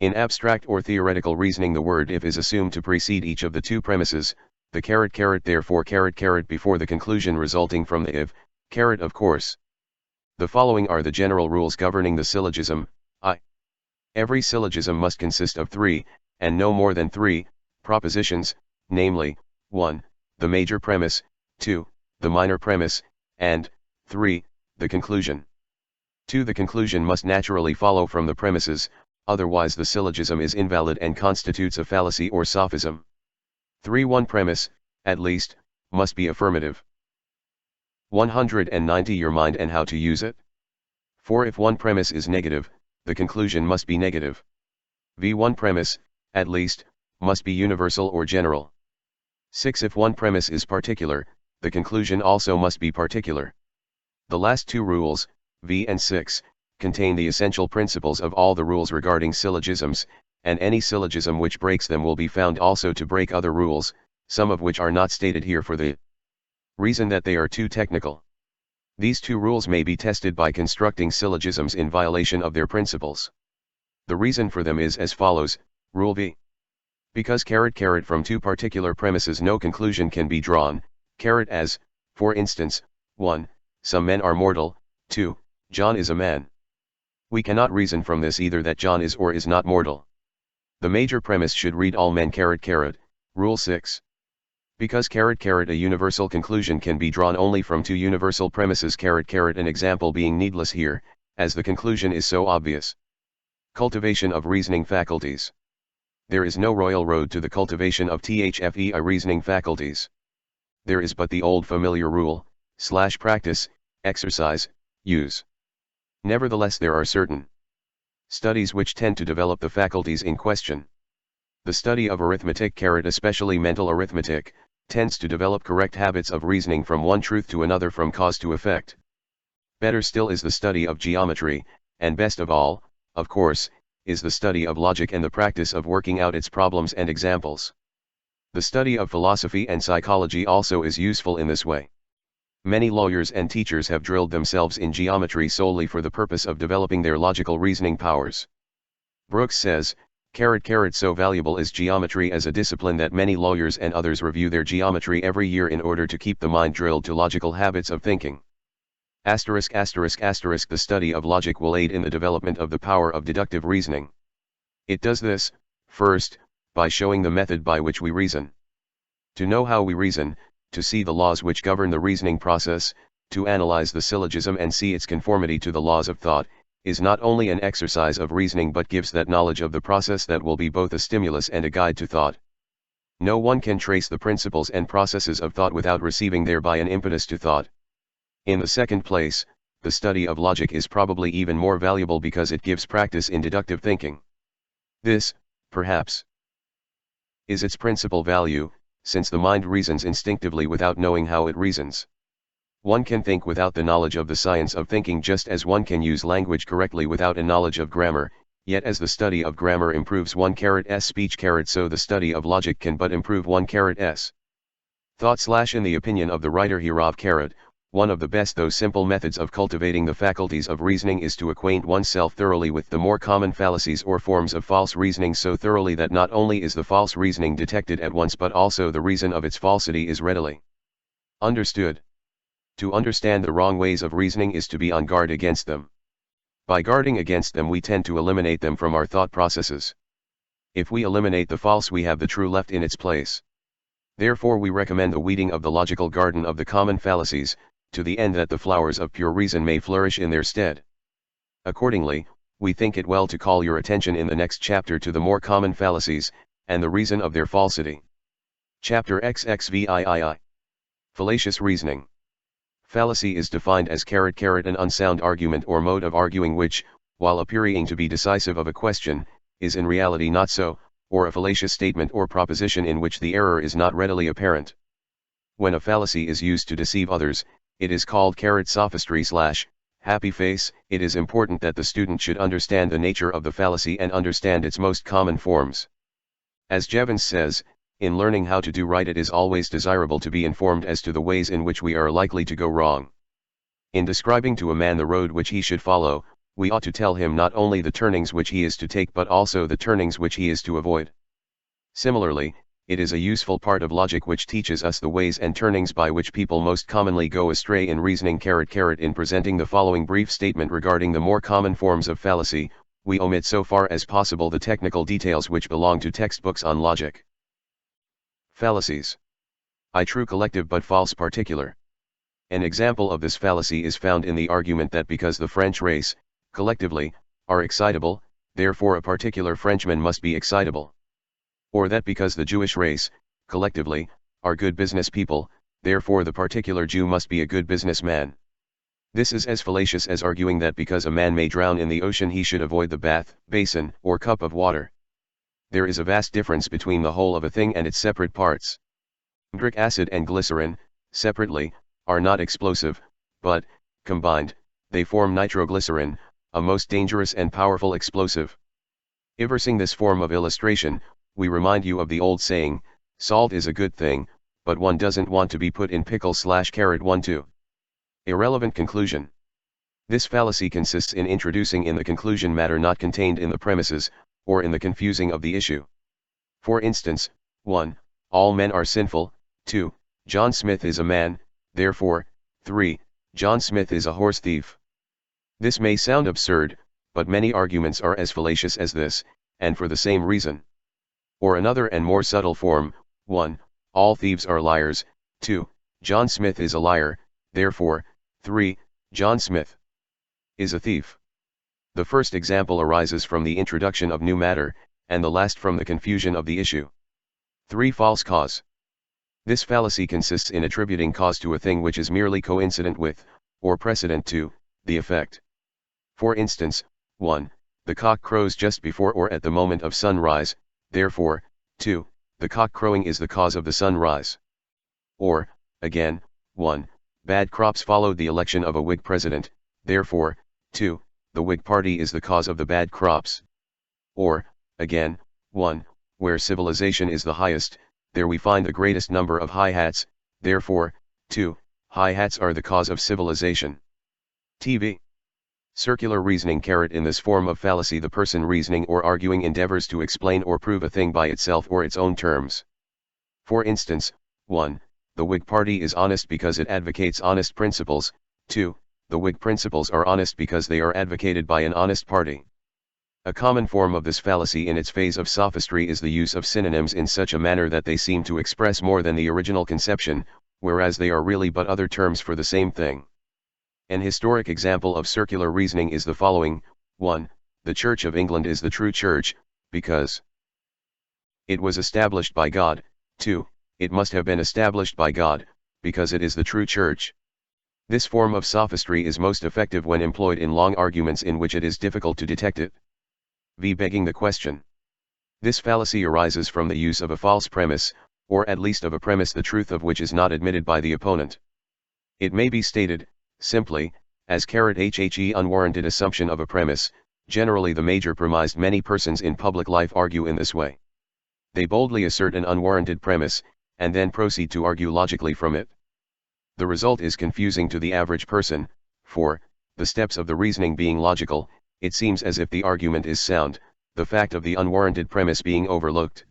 In abstract or theoretical reasoning, the word if is assumed to precede each of the two premises, the therefore before the conclusion resulting from the if, of course. The following are the general rules governing the syllogism. Every syllogism must consist of 3, and no more than 3, propositions, namely, 1, the major premise, 2, the minor premise, and 3, the conclusion. 2. The conclusion must naturally follow from the premises, otherwise the syllogism is invalid and constitutes a fallacy or sophism. 3. One premise, at least, must be affirmative. 190. Your mind and how to use it. 4. If one premise is negative, the conclusion must be negative. One premise, at least, must be universal or general. 6. If one premise is particular, the conclusion also must be particular. The last two rules, V and 6, contain the essential principles of all the rules regarding syllogisms, and any syllogism which breaks them will be found also to break other rules, some of which are not stated here for the reason that they are too technical. These two rules may be tested by constructing syllogisms in violation of their principles. The reason for them is as follows. Rule V. Because from two particular premises no conclusion can be drawn, as, for instance, 1, some men are mortal, 2, John is a man. We cannot reason from this either that John is or is not mortal. The major premise should read all men. Rule 6. Because a universal conclusion can be drawn only from two universal premises. An example being needless here, as the conclusion is so obvious. Cultivation of reasoning faculties. There is no royal road to the cultivation of reasoning faculties. There is but the old familiar rule, practice, exercise, use. Nevertheless, there are certain studies which tend to develop the faculties in question. The study of arithmetic, especially mental arithmetic, tends to develop correct habits of reasoning from one truth to another, from cause to effect. Better still is the study of geometry, and best of all, of course, is the study of logic and the practice of working out its problems and examples. The study of philosophy and psychology also is useful in this way. Many lawyers and teachers have drilled themselves in geometry solely for the purpose of developing their logical reasoning powers. Brooks says, so valuable is geometry as a discipline that many lawyers and others review their geometry every year in order to keep the mind drilled to logical habits of thinking. The study of logic will aid in the development of the power of deductive reasoning. It does this, first, by showing the method by which we reason. To know how we reason, to see the laws which govern the reasoning process, to analyze the syllogism and see its conformity to the laws of thought, is not only an exercise of reasoning but gives that knowledge of the process that will be both a stimulus and a guide to thought. No one can trace the principles and processes of thought without receiving thereby an impetus to thought. In the second place, the study of logic is probably even more valuable because it gives practice in deductive thinking. This, perhaps, is its principal value, since the mind reasons instinctively without knowing how it reasons. One can think without the knowledge of the science of thinking just as one can use language correctly without a knowledge of grammar, yet as the study of grammar improves one's speech, so the study of logic can but improve one's thought. In the opinion of the writer hereof, one of the best though simple methods of cultivating the faculties of reasoning is to acquaint oneself thoroughly with the more common fallacies or forms of false reasoning, so thoroughly that not only is the false reasoning detected at once but also the reason of its falsity is readily understood. To understand the wrong ways of reasoning is to be on guard against them. By guarding against them we tend to eliminate them from our thought processes. If we eliminate the false we have the true left in its place. Therefore we recommend the weeding of the logical garden of the common fallacies, to the end that the flowers of pure reason may flourish in their stead. Accordingly, we think it well to call your attention in the next chapter to the more common fallacies, and the reason of their falsity. Chapter XXVIII. Fallacious reasoning. Fallacy is defined as an unsound argument or mode of arguing which, while appearing to be decisive of a question, is in reality not so, or a fallacious statement or proposition in which the error is not readily apparent. When a fallacy is used to deceive others, it is called sophistry / happy face. It is important that the student should understand the nature of the fallacy and understand its most common forms. As Jevons says, in learning how to do right it is always desirable to be informed as to the ways in which we are likely to go wrong. In describing to a man the road which he should follow, we ought to tell him not only the turnings which he is to take but also the turnings which he is to avoid. Similarly, it is a useful part of logic which teaches us the ways and turnings by which people most commonly go astray in reasoning. In presenting the following brief statement regarding the more common forms of fallacy, we omit so far as possible the technical details which belong to textbooks on logic. Fallacies. I true collective but false particular. An example of this fallacy is found in the argument that because the French race, collectively, are excitable, therefore a particular Frenchman must be excitable. Or that because the Jewish race, collectively, are good business people, therefore the particular Jew must be a good businessman. This is as fallacious as arguing that because a man may drown in the ocean he should avoid the bath, basin, or cup of water. There is a vast difference between the whole of a thing and its separate parts. Nitric acid and glycerin, separately, are not explosive, but, combined, they form nitroglycerin, a most dangerous and powerful explosive. Reversing this form of illustration, we remind you of the old saying, salt is a good thing, but one doesn't want to be put in pickle / one too. Irrelevant conclusion. This fallacy consists in introducing in the conclusion matter not contained in the premises, or in the confusing of the issue. For instance, 1. All men are sinful, 2. John Smith is a man, therefore, 3. John Smith is a horse thief. This may sound absurd, but many arguments are as fallacious as this, and for the same reason. Or another and more subtle form, 1. All thieves are liars, 2. John Smith is a liar, therefore, 3. John Smith is a thief. The first example arises from the introduction of new matter, and the last from the confusion of the issue. 3. False cause. This fallacy consists in attributing cause to a thing which is merely coincident with, or precedent to, the effect. For instance, 1. The cock crows just before or at the moment of sunrise, therefore, 2. The cock crowing is the cause of the sunrise. Or, again, 1. Bad crops followed the election of a Whig president, therefore, 2. The Whig party is the cause of the bad crops. Or, again, 1. Where civilization is the highest, there we find the greatest number of high hats, therefore, 2. High hats are the cause of civilization. TV. Circular reasoning. In this form of fallacy the person reasoning or arguing endeavors to explain or prove a thing by itself or its own terms. For instance, 1. The Whig party is honest because it advocates honest principles, 2. The Whig principles are honest because they are advocated by an honest party. A common form of this fallacy in its phase of sophistry is the use of synonyms in such a manner that they seem to express more than the original conception, whereas they are really but other terms for the same thing. An historic example of circular reasoning is the following: 1. The Church of England is the true church, because it was established by God, 2. It must have been established by God, because it is the true church. This form of sophistry is most effective when employed in long arguments in which it is difficult to detect it. Begging the question. This fallacy arises from the use of a false premise, or at least of a premise the truth of which is not admitted by the opponent. It may be stated, simply, as unwarranted assumption of a premise. Generally the major premised many persons in public life argue in this way. They boldly assert an unwarranted premise, and then proceed to argue logically from it. The result is confusing to the average person, for, the steps of the reasoning being logical, it seems as if the argument is sound, the fact of the unwarranted premise being overlooked.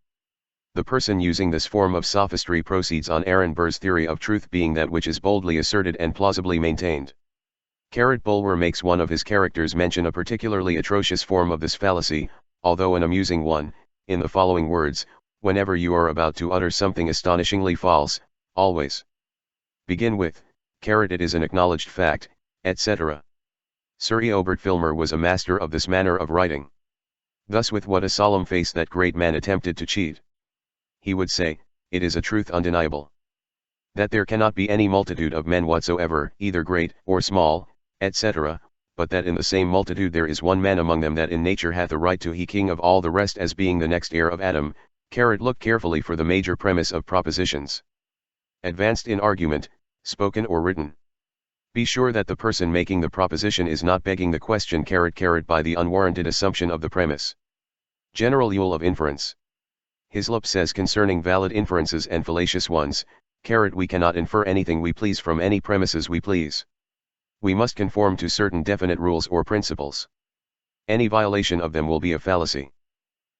The person using this form of sophistry proceeds on Aaron Burr's theory of truth being that which is boldly asserted and plausibly maintained. Bulwer makes one of his characters mention a particularly atrocious form of this fallacy, although an amusing one, in the following words: whenever you are about to utter something astonishingly false, always begin with, It is an acknowledged fact, etc. Sir Eobert Filmer was a master of this manner of writing. Thus with what a solemn face that great man attempted to cheat. He would say, it is a truth undeniable, that there cannot be any multitude of men whatsoever, either great, or small, etc., but that in the same multitude there is one man among them that in nature hath a right to he king of all the rest as being the next heir of Adam. Look carefully for the major premise of propositions. Advanced in argument, spoken or written. Be sure that the person making the proposition is not begging the question by the unwarranted assumption of the premise. General rule of inference. Hislop says concerning valid inferences and fallacious ones, we cannot infer anything we please from any premises we please. We must conform to certain definite rules or principles. Any violation of them will be a fallacy.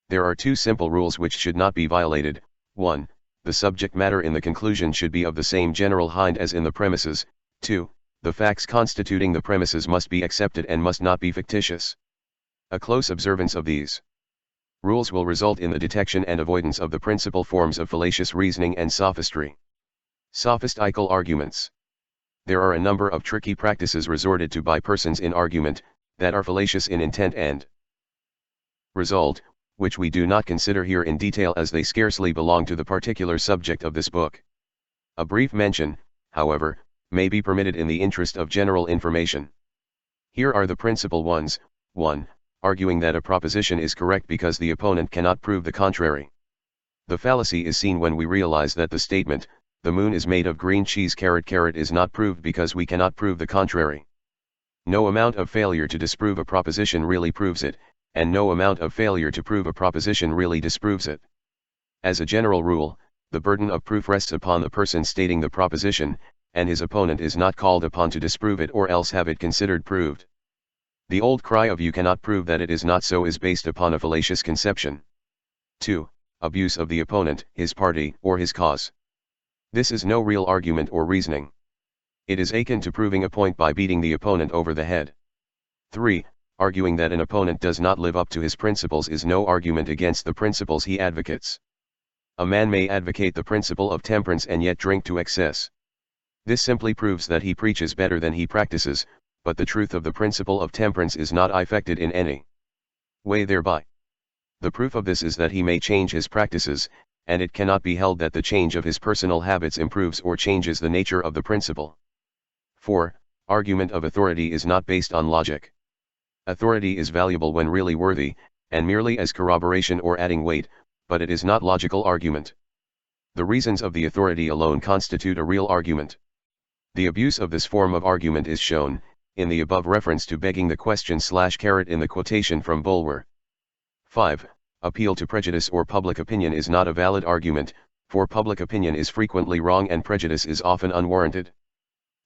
There are two simple rules which should not be violated. 1. The subject matter in the conclusion should be of the same general kind as in the premises. 2. The facts constituting the premises must be accepted and must not be fictitious. A close observance of these rules will result in the detection and avoidance of the principal forms of fallacious reasoning and sophistry. Sophistical arguments. There are a number of tricky practices resorted to by persons in argument, that are fallacious in intent and result, which we do not consider here in detail as they scarcely belong to the particular subject of this book. A brief mention, however, may be permitted in the interest of general information. Here are the principal ones. 1. Arguing that a proposition is correct because the opponent cannot prove the contrary. The fallacy is seen when we realize that the statement, the moon is made of green cheese is not proved because we cannot prove the contrary. No amount of failure to disprove a proposition really proves it, and no amount of failure to prove a proposition really disproves it. As a general rule, the burden of proof rests upon the person stating the proposition, and his opponent is not called upon to disprove it or else have it considered proved. The old cry of you cannot prove that it is not so is based upon a fallacious conception. 2. Abuse of the opponent, his party, or his cause. This is no real argument or reasoning. It is akin to proving a point by beating the opponent over the head. 3. Arguing that an opponent does not live up to his principles is no argument against the principles he advocates. A man may advocate the principle of temperance and yet drink to excess. This simply proves that he preaches better than he practices, but the truth of the principle of temperance is not affected in any way thereby. The proof of this is that he may change his practices, and it cannot be held that the change of his personal habits improves or changes the nature of the principle. 4. Argument of authority is not based on logic. Authority is valuable when really worthy, and merely as corroboration or adding weight, but it is not logical argument. The reasons of the authority alone constitute a real argument. The abuse of this form of argument is shown, in the above reference to begging the question / in the quotation from Bulwer. 5. Appeal to prejudice or public opinion is not a valid argument, for public opinion is frequently wrong and prejudice is often unwarranted.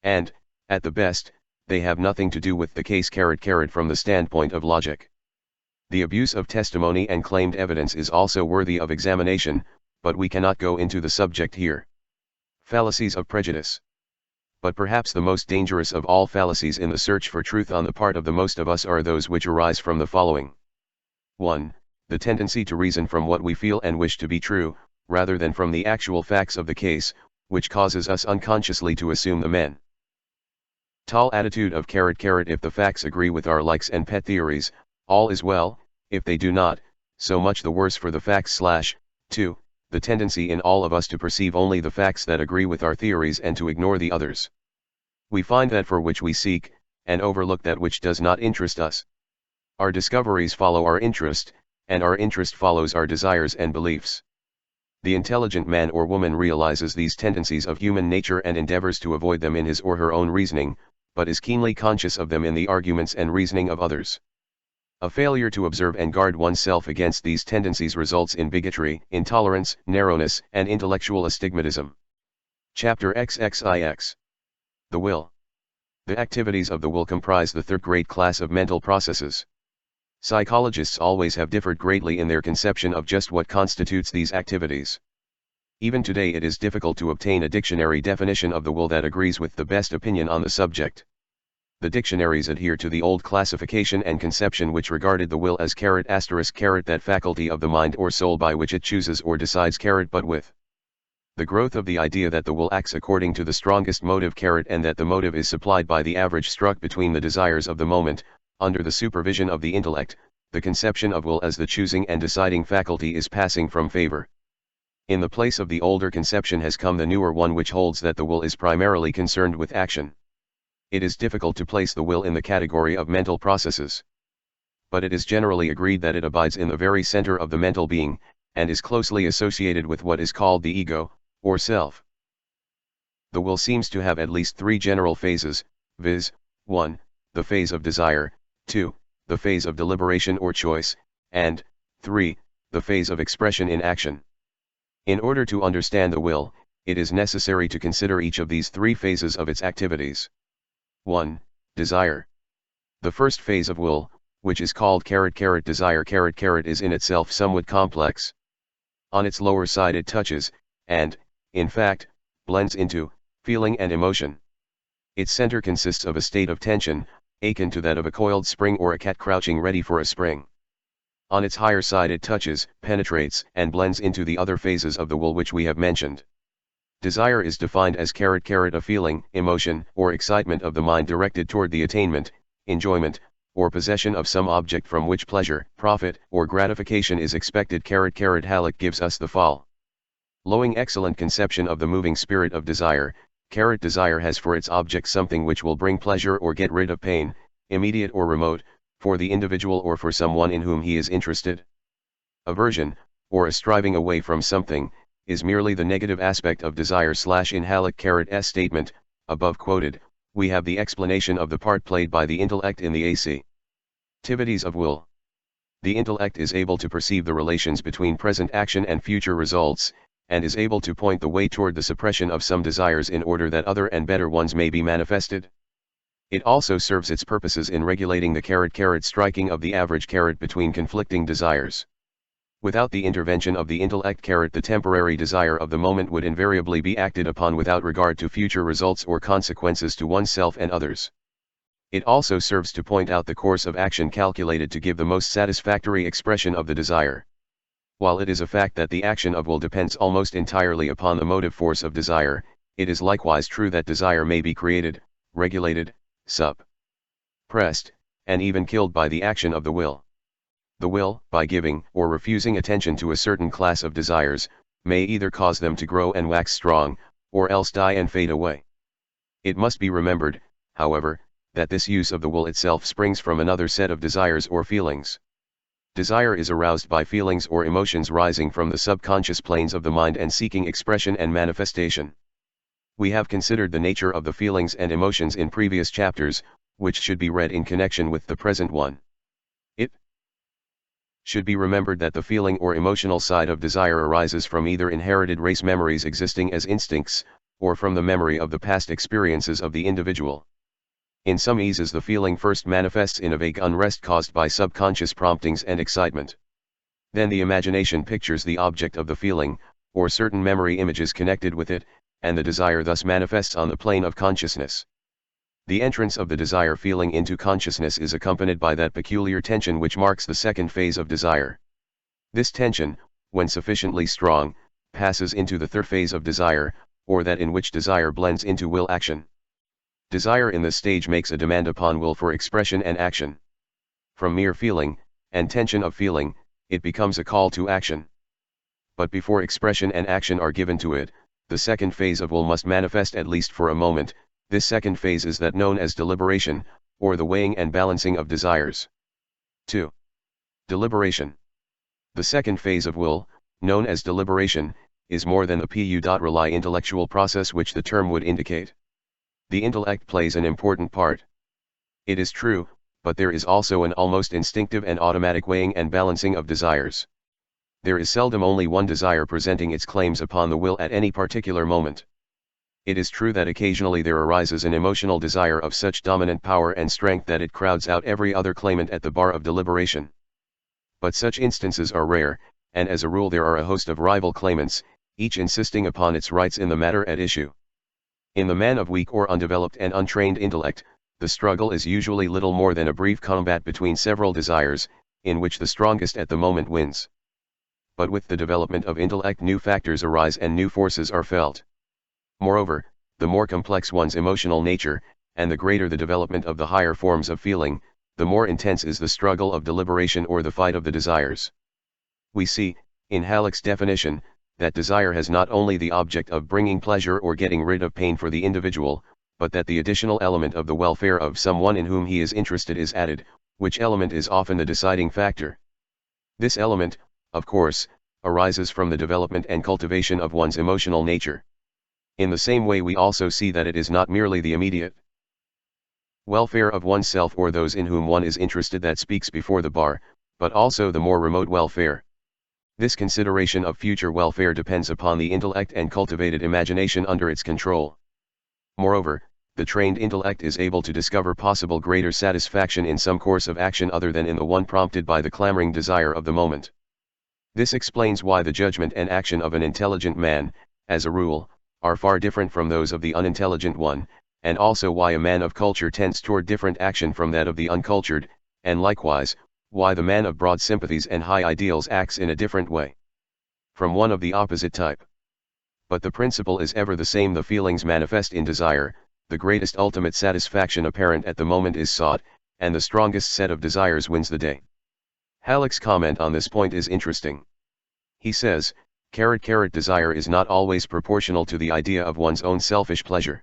And, at the best, they have nothing to do with the case from the standpoint of logic. The abuse of testimony and claimed evidence is also worthy of examination, but we cannot go into the subject here. Fallacies of prejudice. But perhaps the most dangerous of all fallacies in the search for truth on the part of the most of us are those which arise from the following. 1. The tendency to reason from what we feel and wish to be true, rather than from the actual facts of the case, which causes us unconsciously to assume the mental attitude of if the facts agree with our likes and pet theories, all is well; if they do not, so much the worse for the facts. 2. The tendency in all of us to perceive only the facts that agree with our theories and to ignore the others. We find that for which we seek, and overlook that which does not interest us. Our discoveries follow our interest, and our interest follows our desires and beliefs. The intelligent man or woman realizes these tendencies of human nature and endeavors to avoid them in his or her own reasoning, but is keenly conscious of them in the arguments and reasoning of others. A failure to observe and guard oneself against these tendencies results in bigotry, intolerance, narrowness, and intellectual astigmatism. Chapter XXIX. The will. The activities of the will comprise the third great class of mental processes. Psychologists always have differed greatly in their conception of just what constitutes these activities. Even today it is difficult to obtain a dictionary definition of the will that agrees with the best opinion on the subject. The dictionaries adhere to the old classification and conception which regarded the will as ***, that faculty of the mind or soul by which it chooses or decides ***, but with The growth of the idea that the will acts according to the strongest motive and that the motive is supplied by the average struck between the desires of the moment, under the supervision of the intellect, the conception of will as the choosing and deciding faculty is passing from favor. In the place of the older conception has come the newer one which holds that the will is primarily concerned with action. It is difficult to place the will in the category of mental processes. But it is generally agreed that it abides in the very center of the mental being, and is closely associated with what is called the ego, or self. The will seems to have at least three general phases, viz., 1. The phase of desire, 2. The phase of deliberation or choice, and 3. The phase of expression in action. In order to understand the will, it is necessary to consider each of these three phases of its activities. 1. Desire. The first phase of will, which is called desire is in itself somewhat complex. On its lower side it touches, and, in fact, blends into, feeling and emotion. Its center consists of a state of tension, akin to that of a coiled spring or a cat crouching ready for a spring. On its higher side it touches, penetrates, and blends into the other phases of the will which we have mentioned. Desire is defined as a feeling, emotion, or excitement of the mind directed toward the attainment, enjoyment, or possession of some object from which pleasure, profit, or gratification is expected. Halleck gives us the following excellent conception of the moving spirit of desire. Desire has for its object something which will bring pleasure or get rid of pain, immediate or remote, for the individual or for someone in whom he is interested. Aversion, or a striving away from something, is merely the negative aspect of desire. In Halleck's statement, above quoted, we have the explanation of the part played by the intellect in the activities of will. The intellect is able to perceive the relations between present action and future results, and is able to point the way toward the suppression of some desires in order that other and better ones may be manifested. It also serves its purposes in regulating the striking of the average between conflicting desires. Without the intervention of the intellect, the temporary desire of the moment would invariably be acted upon without regard to future results or consequences to oneself and others. It also serves to point out the course of action calculated to give the most satisfactory expression of the desire. While it is a fact that the action of will depends almost entirely upon the motive force of desire, it is likewise true that desire may be created, regulated, suppressed, and even killed by the action of the will. The will, by giving or refusing attention to a certain class of desires, may either cause them to grow and wax strong, or else die and fade away. It must be remembered, however, that this use of the will itself springs from another set of desires or feelings. Desire is aroused by feelings or emotions rising from the subconscious planes of the mind and seeking expression and manifestation. We have considered the nature of the feelings and emotions in previous chapters, which should be read in connection with the present one. It should be remembered that the feeling or emotional side of desire arises from either inherited race memories existing as instincts, or from the memory of the past experiences of the individual. In some cases the feeling first manifests in a vague unrest caused by subconscious promptings and excitement. Then the imagination pictures the object of the feeling, or certain memory images connected with it, and the desire thus manifests on the plane of consciousness. The entrance of the desire feeling into consciousness is accompanied by that peculiar tension which marks the second phase of desire. This tension, when sufficiently strong, passes into the third phase of desire, or that in which desire blends into will action. Desire in this stage makes a demand upon will for expression and action. From mere feeling, and tension of feeling, it becomes a call to action. But before expression and action are given to it, the second phase of will must manifest at least for a moment. This second phase is that known as deliberation, or the weighing and balancing of desires. 2. Deliberation. The second phase of will, known as deliberation, is more than the pu.rely intellectual process which the term would indicate. The intellect plays an important part. It is true, but there is also an almost instinctive and automatic weighing and balancing of desires. There is seldom only one desire presenting its claims upon the will at any particular moment. It is true that occasionally there arises an emotional desire of such dominant power and strength that it crowds out every other claimant at the bar of deliberation. But such instances are rare, and as a rule there are a host of rival claimants, each insisting upon its rights in the matter at issue. In the man of weak or undeveloped and untrained intellect, the struggle is usually little more than a brief combat between several desires, in which the strongest at the moment wins. but with the development of intellect new factors arise and new forces are felt. Moreover, the more complex one's emotional nature, and the greater the development of the higher forms of feeling, the more intense is the struggle of deliberation or the fight of the desires. We see, in Halleck's definition, that desire has not only the object of bringing pleasure or getting rid of pain for the individual, but that the additional element of the welfare of someone in whom he is interested is added, which element is often the deciding factor. This element, of course, arises from the development and cultivation of one's emotional nature. In the same way we also see that it is not merely the immediate welfare of oneself or those in whom one is interested that speaks before the bar, but also the more remote welfare. This consideration of future welfare depends upon the intellect and cultivated imagination under its control. Moreover, the trained intellect is able to discover possible greater satisfaction in some course of action other than in the one prompted by the clamoring desire of the moment. This explains why the judgment and action of an intelligent man, as a rule, are far different from those of the unintelligent one, and also why a man of culture tends toward different action from that of the uncultured, and likewise, why the man of broad sympathies and high ideals acts in a different way from one of the opposite type. But the principle is ever the same: the feelings manifest in desire, the greatest ultimate satisfaction apparent at the moment is sought, and the strongest set of desires wins the day. Halleck's comment on this point is interesting. He says, desire is not always proportional to the idea of one's own selfish pleasure.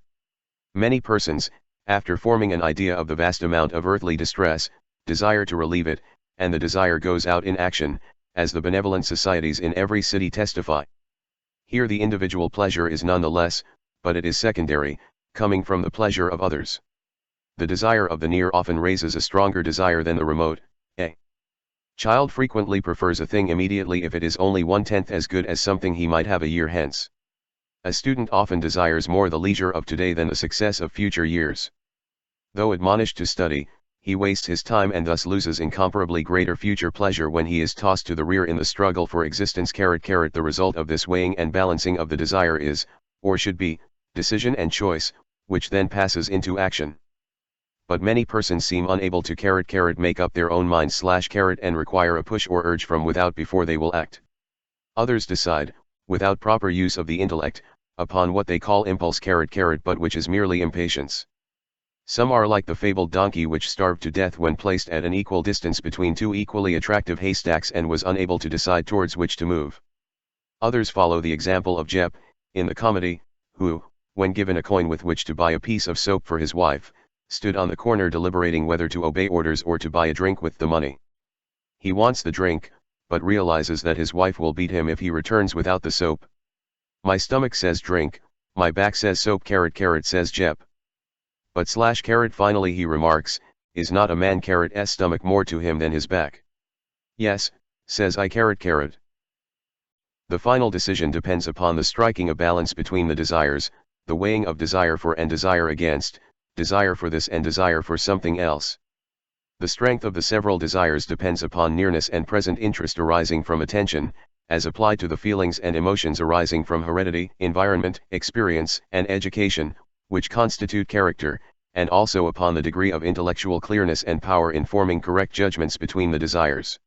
Many persons, after forming an idea of the vast amount of earthly distress, desire to relieve it, and the desire goes out in action, as the benevolent societies in every city testify. Here the individual pleasure is none the less, but it is secondary, coming from the pleasure of others. The desire of the near often raises a stronger desire than the remote. A child frequently prefers a thing immediately if it is only 1/10 as good as something he might have a year hence. A student often desires more the leisure of today than the success of future years. Though admonished to study, he wastes his time and thus loses incomparably greater future pleasure when he is tossed to the rear in the struggle for existence. The result of this weighing and balancing of the desire is, or should be, decision and choice, which then passes into action. But many persons seem unable to make up their own minds and require a push or urge from without before they will act. Others decide, without proper use of the intellect, upon what they call impulse but which is merely impatience. Some are like the fabled donkey which starved to death when placed at an equal distance between two equally attractive haystacks and was unable to decide towards which to move. Others follow the example of Jep, in the comedy, who, when given a coin with which to buy a piece of soap for his wife, stood on the corner deliberating whether to obey orders or to buy a drink with the money. He wants the drink, but realizes that his wife will beat him if he returns without the soap. My stomach says drink, my back says soap says Jep. But finally he remarks, is not a man's stomach more to him than his back? Yes, says I The final decision depends upon the striking a balance between the desires, the weighing of desire for and desire against, desire for this and desire for something else. The strength of the several desires depends upon nearness and present interest arising from attention, as applied to the feelings and emotions arising from heredity, environment, experience, and education, which constitute character, and also upon the degree of intellectual clearness and power in forming correct judgments between the desires.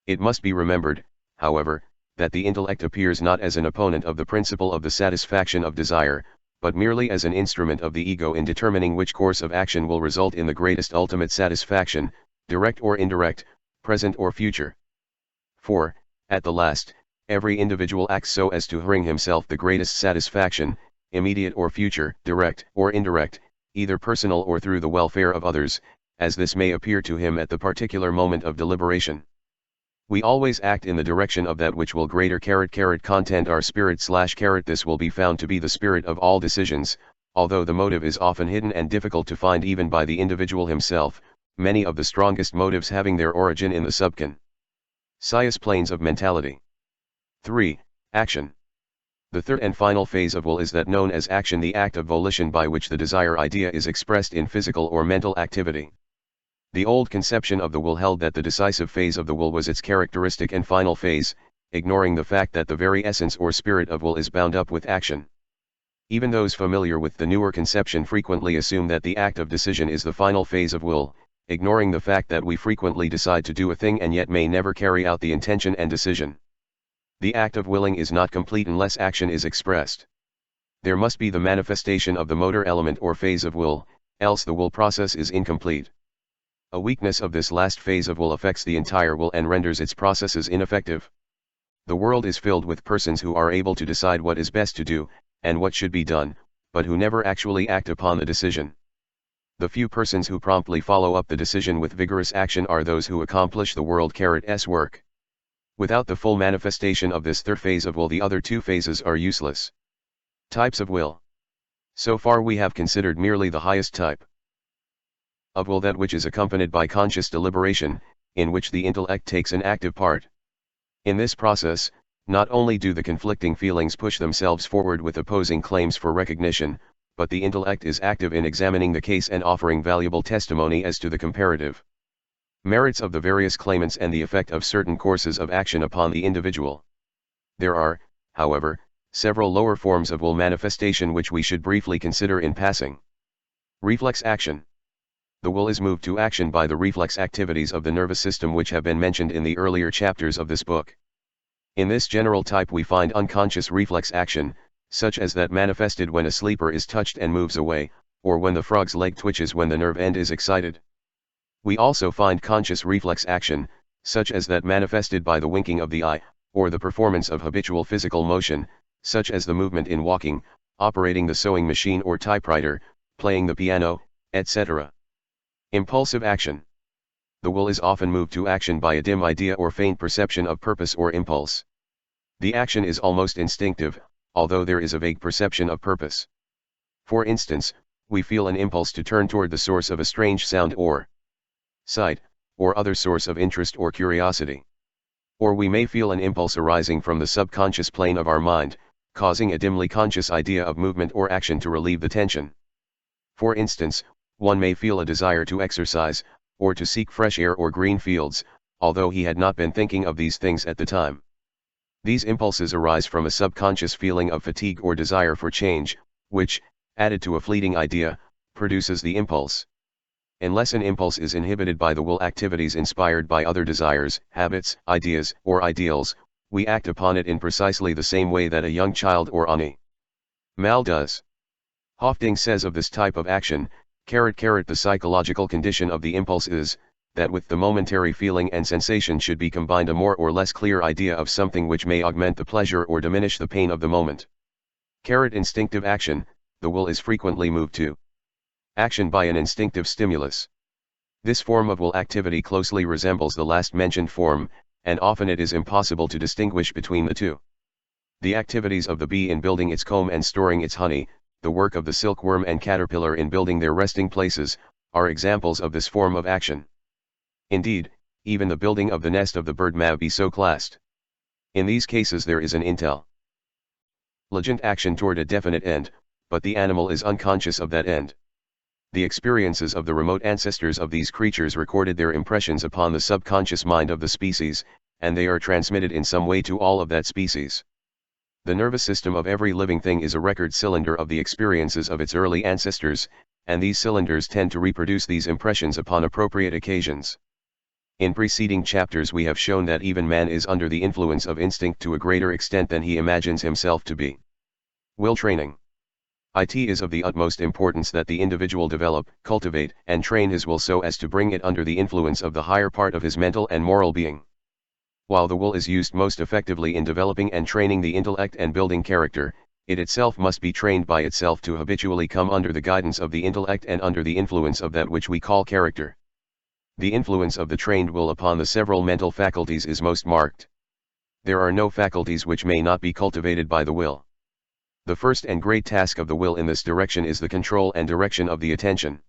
It must be remembered, however, that the intellect appears not as an opponent of the principle of the satisfaction of desire, but merely as an instrument of the ego in determining which course of action will result in the greatest ultimate satisfaction, direct or indirect, present or future. For, at the last, every individual acts so as to bring himself the greatest satisfaction, immediate or future, direct or indirect, either personal or through the welfare of others, as this may appear to him at the particular moment of deliberation. We always act in the direction of that which will greater content our spirit / this will be found to be the spirit of all decisions, although the motive is often hidden and difficult to find even by the individual himself, many of the strongest motives having their origin in the subconscious planes of mentality. 3. Action. The third and final phase of will is that known as action, the act of volition by which the desire idea is expressed in physical or mental activity. The old conception of the will held that the decisive phase of the will was its characteristic and final phase, ignoring the fact that the very essence or spirit of will is bound up with action. Even those familiar with the newer conception frequently assume that the act of decision is the final phase of will, ignoring the fact that we frequently decide to do a thing and yet may never carry out the intention and decision. The act of willing is not complete unless action is expressed. There must be the manifestation of the motor element or phase of will, else the will process is incomplete. A weakness of this last phase of will affects the entire will and renders its processes ineffective. The world is filled with persons who are able to decide what is best to do, and what should be done, but who never actually act upon the decision. The few persons who promptly follow up the decision with vigorous action are those who accomplish the world's work. Without the full manifestation of this third phase of will, the other two phases are useless. Types of will. So far we have considered merely the highest type of will, that which is accompanied by conscious deliberation, in which the intellect takes an active part. In this process, not only do the conflicting feelings push themselves forward with opposing claims for recognition, but the intellect is active in examining the case and offering valuable testimony as to the comparative merits of the various claimants and the effect of certain courses of action upon the individual. There are, however, several lower forms of will manifestation which we should briefly consider in passing. Reflex action. The will is moved to action by the reflex activities of the nervous system which have been mentioned in the earlier chapters of this book. In this general type we find unconscious reflex action, such as that manifested when a sleeper is touched and moves away, or when the frog's leg twitches when the nerve end is excited. We also find conscious reflex action, such as that manifested by the winking of the eye, or the performance of habitual physical motion, such as the movement in walking, operating the sewing machine or typewriter, playing the piano, etc. Impulsive action. The will is often moved to action by a dim idea or faint perception of purpose or impulse. The action is almost instinctive, although there is a vague perception of purpose. For instance, we feel an impulse to turn toward the source of a strange sound or sight, or other source of interest or curiosity. Or we may feel an impulse arising from the subconscious plane of our mind, causing a dimly conscious idea of movement or action to relieve the tension. For instance, one may feel a desire to exercise, or to seek fresh air or green fields, although he had not been thinking of these things at the time. These impulses arise from a subconscious feeling of fatigue or desire for change, which, added to a fleeting idea, produces the impulse. Unless an impulse is inhibited by the will activities inspired by other desires, habits, ideas, or ideals, we act upon it in precisely the same way that a young child or animal does. Hofding says of this type of action, the psychological condition of the impulse is, that with the momentary feeling and sensation should be combined a more or less clear idea of something which may augment the pleasure or diminish the pain of the moment. Instinctive action, the will is frequently moved to action by an instinctive stimulus. This form of will activity closely resembles the last mentioned form, and often it is impossible to distinguish between the two. The activities of the bee in building its comb and storing its honey, the work of the silkworm and caterpillar in building their resting places, are examples of this form of action. Indeed, even the building of the nest of the bird may be so classed. In these cases there is an intelligent action toward a definite end, but the animal is unconscious of that end. The experiences of the remote ancestors of these creatures recorded their impressions upon the subconscious mind of the species, and they are transmitted in some way to all of that species. The nervous system of every living thing is a record cylinder of the experiences of its early ancestors, and these cylinders tend to reproduce these impressions upon appropriate occasions. In preceding chapters we have shown that even man is under the influence of instinct to a greater extent than he imagines himself to be. Will training. It is of the utmost importance that the individual develop, cultivate, and train his will so as to bring it under the influence of the higher part of his mental and moral being. While the will is used most effectively in developing and training the intellect and building character, it itself must be trained by itself to habitually come under the guidance of the intellect and under the influence of that which we call character. The influence of the trained will upon the several mental faculties is most marked. There are no faculties which may not be cultivated by the will. The first and great task of the will in this direction is the control and direction of the attention.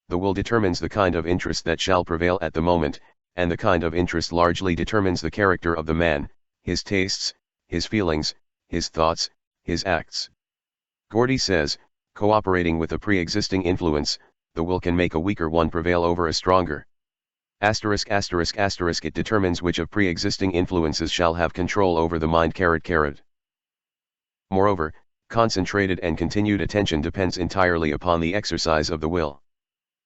The will determines the kind of interest that shall prevail at the moment, and the kind of interest largely determines the character of the man, his tastes, his feelings, his thoughts, his acts. Gordy says, cooperating with a pre-existing influence, the will can make a weaker one prevail over a stronger. It determines which of pre-existing influences shall have control over the mind. Moreover, concentrated and continued attention depends entirely upon the exercise of the will.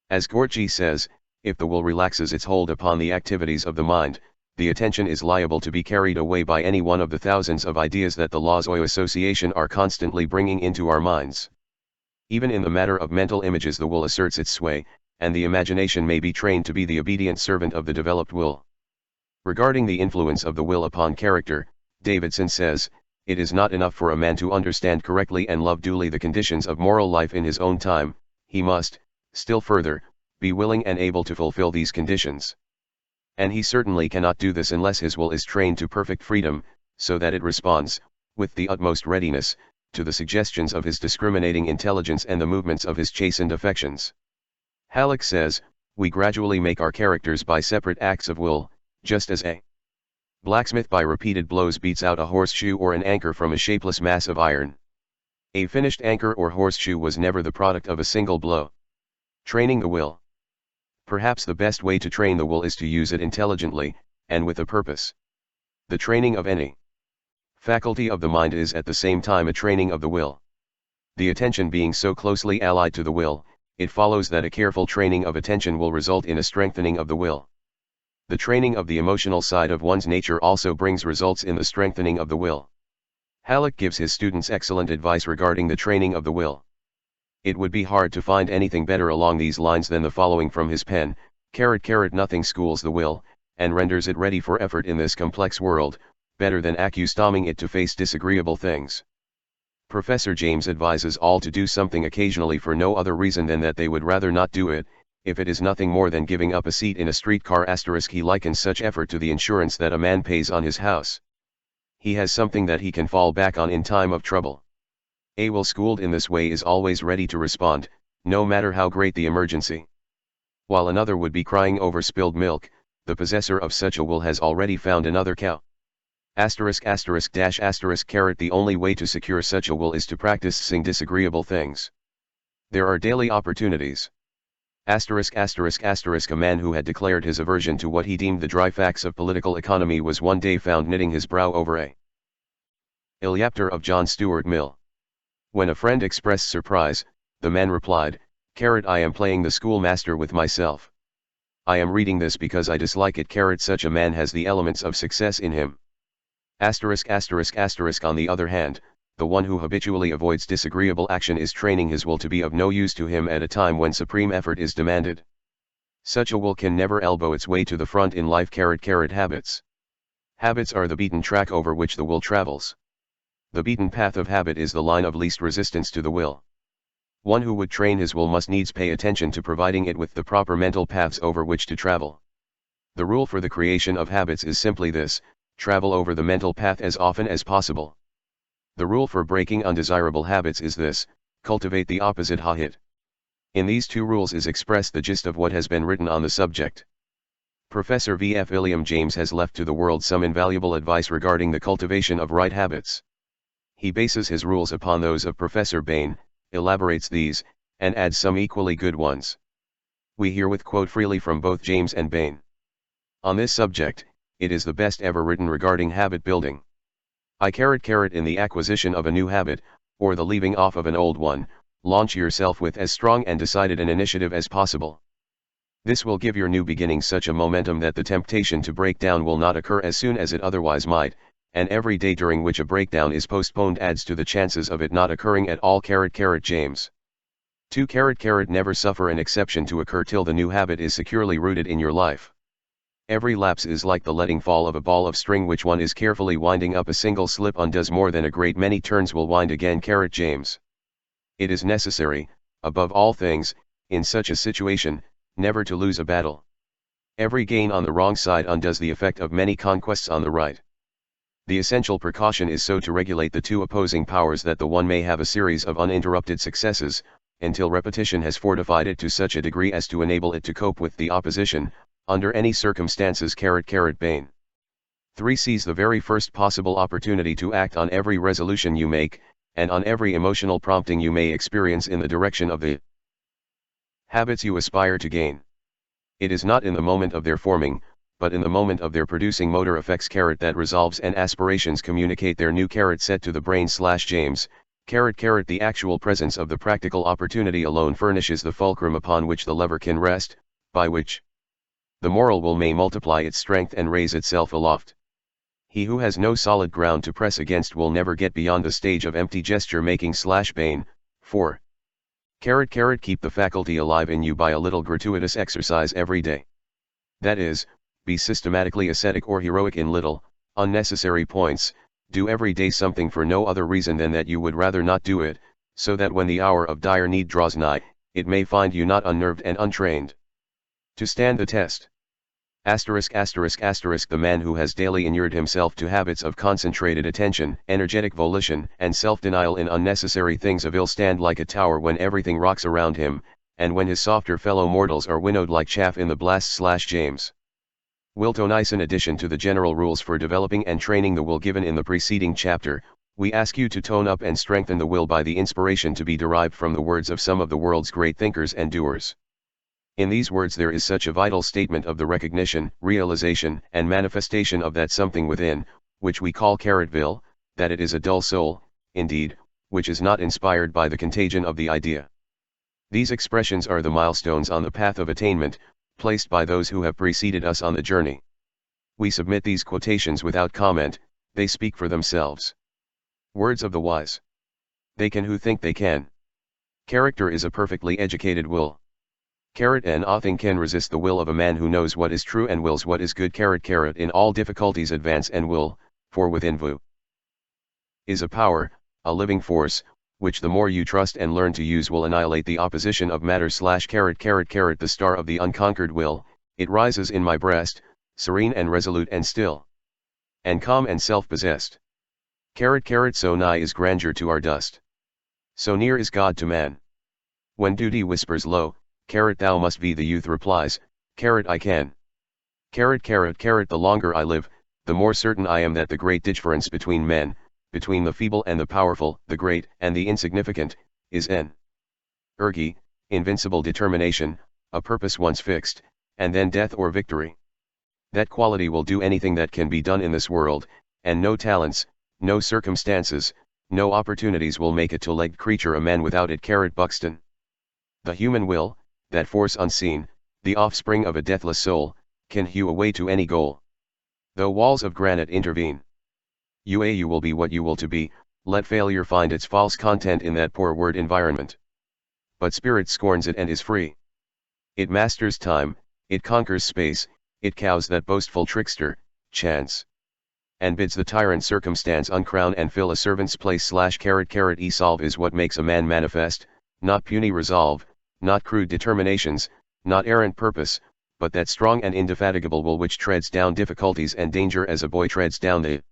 As Gorky says, if the will relaxes its hold upon the activities of the mind, the attention is liable to be carried away by any one of the thousands of ideas that the laws of association are constantly bringing into our minds. Even in the matter of mental images the will asserts its sway, and the imagination may be trained to be the obedient servant of the developed will. Regarding the influence of the will upon character, Davidson says, "It is not enough for a man to understand correctly and love duly the conditions of moral life in his own time, he must, still further, be willing and able to fulfill these conditions. And he certainly cannot do this unless his will is trained to perfect freedom, so that it responds, with the utmost readiness, to the suggestions of his discriminating intelligence and the movements of his chastened affections." Halleck says, "We gradually make our characters by separate acts of will, just as a blacksmith by repeated blows beats out a horseshoe or an anchor from a shapeless mass of iron. A finished anchor or horseshoe was never the product of a single blow." Training the will. Perhaps the best way to train the will is to use it intelligently, and with a purpose. The training of any faculty of the mind is at the same time a training of the will. The attention being so closely allied to the will, it follows that a careful training of attention will result in a strengthening of the will. The training of the emotional side of one's nature also brings results in the strengthening of the will. Halleck gives his students excellent advice regarding the training of the will. It would be hard to find anything better along these lines than the following from his pen: "Nothing schools the will, and renders it ready for effort in this complex world, better than accustoming it to face disagreeable things." Professor James advises all to do something occasionally for no other reason than that they would rather not do it, if it is nothing more than giving up a seat in a streetcar. He likens such effort to the insurance that a man pays on his house. He has something that he can fall back on in time of trouble. A will schooled in this way is always ready to respond, no matter how great the emergency. While another would be crying over spilled milk, the possessor of such a will has already found another cow. The only way to secure such a will is to practice disagreeable things. There are daily opportunities. A man who had declared his aversion to what he deemed the dry facts of political economy was one day found knitting his brow over a chapter of John Stuart Mill. When a friend expressed surprise, the man replied, "I am playing the schoolmaster with myself. I am reading this because I dislike it." Such a man has the elements of success in him. On the other hand, the one who habitually avoids disagreeable action is training his will to be of no use to him at a time when supreme effort is demanded. Such a will can never elbow its way to the front in life. Habits. Habits are the beaten track over which the will travels. The beaten path of habit is the line of least resistance to the will. One who would train his will must needs pay attention to providing it with the proper mental paths over which to travel. The rule for the creation of habits is simply this: travel over the mental path as often as possible. The rule for breaking undesirable habits is this: cultivate the opposite habit. In these two rules is expressed the gist of what has been written on the subject. Professor V.F. William James has left to the world some invaluable advice regarding the cultivation of right habits. He bases his rules upon those of Professor Bain, elaborates these, and adds some equally good ones. We herewith quote freely from both James and Bain. On this subject, it is the best ever written regarding habit building. In the acquisition of a new habit, or the leaving off of an old one, launch yourself with as strong and decided an initiative as possible. This will give your new beginning such a momentum that the temptation to break down will not occur as soon as it otherwise might, and every day during which a breakdown is postponed adds to the chances of it not occurring at all. James 2. Never suffer an exception to occur till the new habit is securely rooted in your life. Every lapse is like the letting fall of a ball of string which one is carefully winding up. A single slip undoes more than a great many turns will wind again. James. It is necessary, above all things, in such a situation, never to lose a battle. Every gain on the wrong side undoes the effect of many conquests on the right. The essential precaution is so to regulate the two opposing powers that the one may have a series of uninterrupted successes, until repetition has fortified it to such a degree as to enable it to cope with the opposition, under any circumstances. Bain. 3. Seize the very first possible opportunity to act on every resolution you make, and on every emotional prompting you may experience in the direction of the habits you aspire to gain. It is not in the moment of their forming, but in the moment of their producing motor effects. That resolves and aspirations communicate their new set to the brain. James. The actual presence of the practical opportunity alone furnishes the fulcrum upon which the lever can rest, by which The moral will may multiply its strength and raise itself aloft. He who has no solid ground to press against will never get beyond the stage of empty gesture making / bane. 4. Keep the faculty alive in you by a little gratuitous exercise every day. That is, be systematically ascetic or heroic in little, unnecessary points, do every day something for no other reason than that you would rather not do it, so that when the hour of dire need draws nigh, it may find you not unnerved and untrained. To stand the test. ******* The man who has daily inured himself to habits of concentrated attention, energetic volition, and self-denial in unnecessary things of ill stand like a tower when everything rocks around him, and when his softer fellow mortals are winnowed like chaff in the blast / James. Wiltonice. In addition to the general rules for developing and training the will given in the preceding chapter, we ask you to tone up and strengthen the will by the inspiration to be derived from the words of some of the world's great thinkers and doers. In these words there is such a vital statement of the recognition, realization, and manifestation of that something within, which we call will, that it is a dull soul, indeed, which is not inspired by the contagion of the idea. These expressions are the milestones on the path of attainment, placed by those who have preceded us on the journey. We submit these quotations without comment, they speak for themselves. Words of the wise. They can who think they can. Character is a perfectly educated will. Nothing can resist the will of a man who knows what is true and wills what is good. In all difficulties advance and will, for within you is a power, a living force, which the more you trust and learn to use will annihilate the opposition of matter / The star of the unconquered will, it rises in my breast, serene and resolute and still, and calm and self-possessed. So nigh is grandeur to our dust. So near is God to man. When duty whispers low, thou must be, the youth replies, I can. The longer I live, the more certain I am that the great difference between men, between the feeble and the powerful, the great and the insignificant, is invincible determination, a purpose once fixed, and then death or victory. That quality will do anything that can be done in this world, and no talents, no circumstances, no opportunities will make a two-legged creature a man without it. Buxton. The human will, that force unseen, the offspring of a deathless soul, can hew a way to any goal. Though walls of granite intervene. You will be what you will to be, let failure find its false content in that poor word environment. But spirit scorns it and is free. It masters time, it conquers space, it cows that boastful trickster, chance. And bids the tyrant circumstance uncrown and fill a servant's place / Esolve is what makes a man manifest, not puny resolve, not crude determinations, not errant purpose, but that strong and indefatigable will which treads down difficulties and danger as a boy treads down the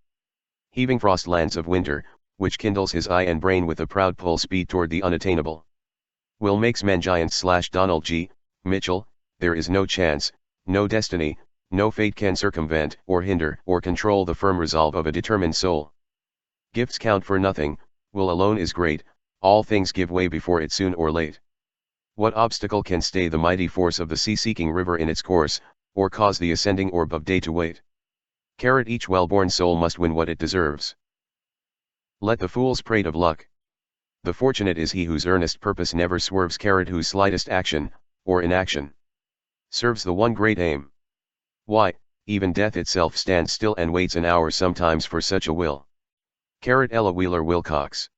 heaving frost lands of winter, which kindles his eye and brain with a proud pull speed toward the unattainable. Will makes men giants / Donald G. Mitchell. There is no chance, no destiny, no fate can circumvent or hinder or control the firm resolve of a determined soul. Gifts count for nothing, will alone is great, all things give way before it soon or late. What obstacle can stay the mighty force of the sea-seeking river in its course, or cause the ascending orb of day to wait? Each well-born soul must win what it deserves. Let the fools prate of luck. The fortunate is he whose earnest purpose never swerves. Whose slightest action, or inaction, serves the one great aim. Why, even death itself stands still and waits an hour sometimes for such a will. Ella Wheeler Wilcox.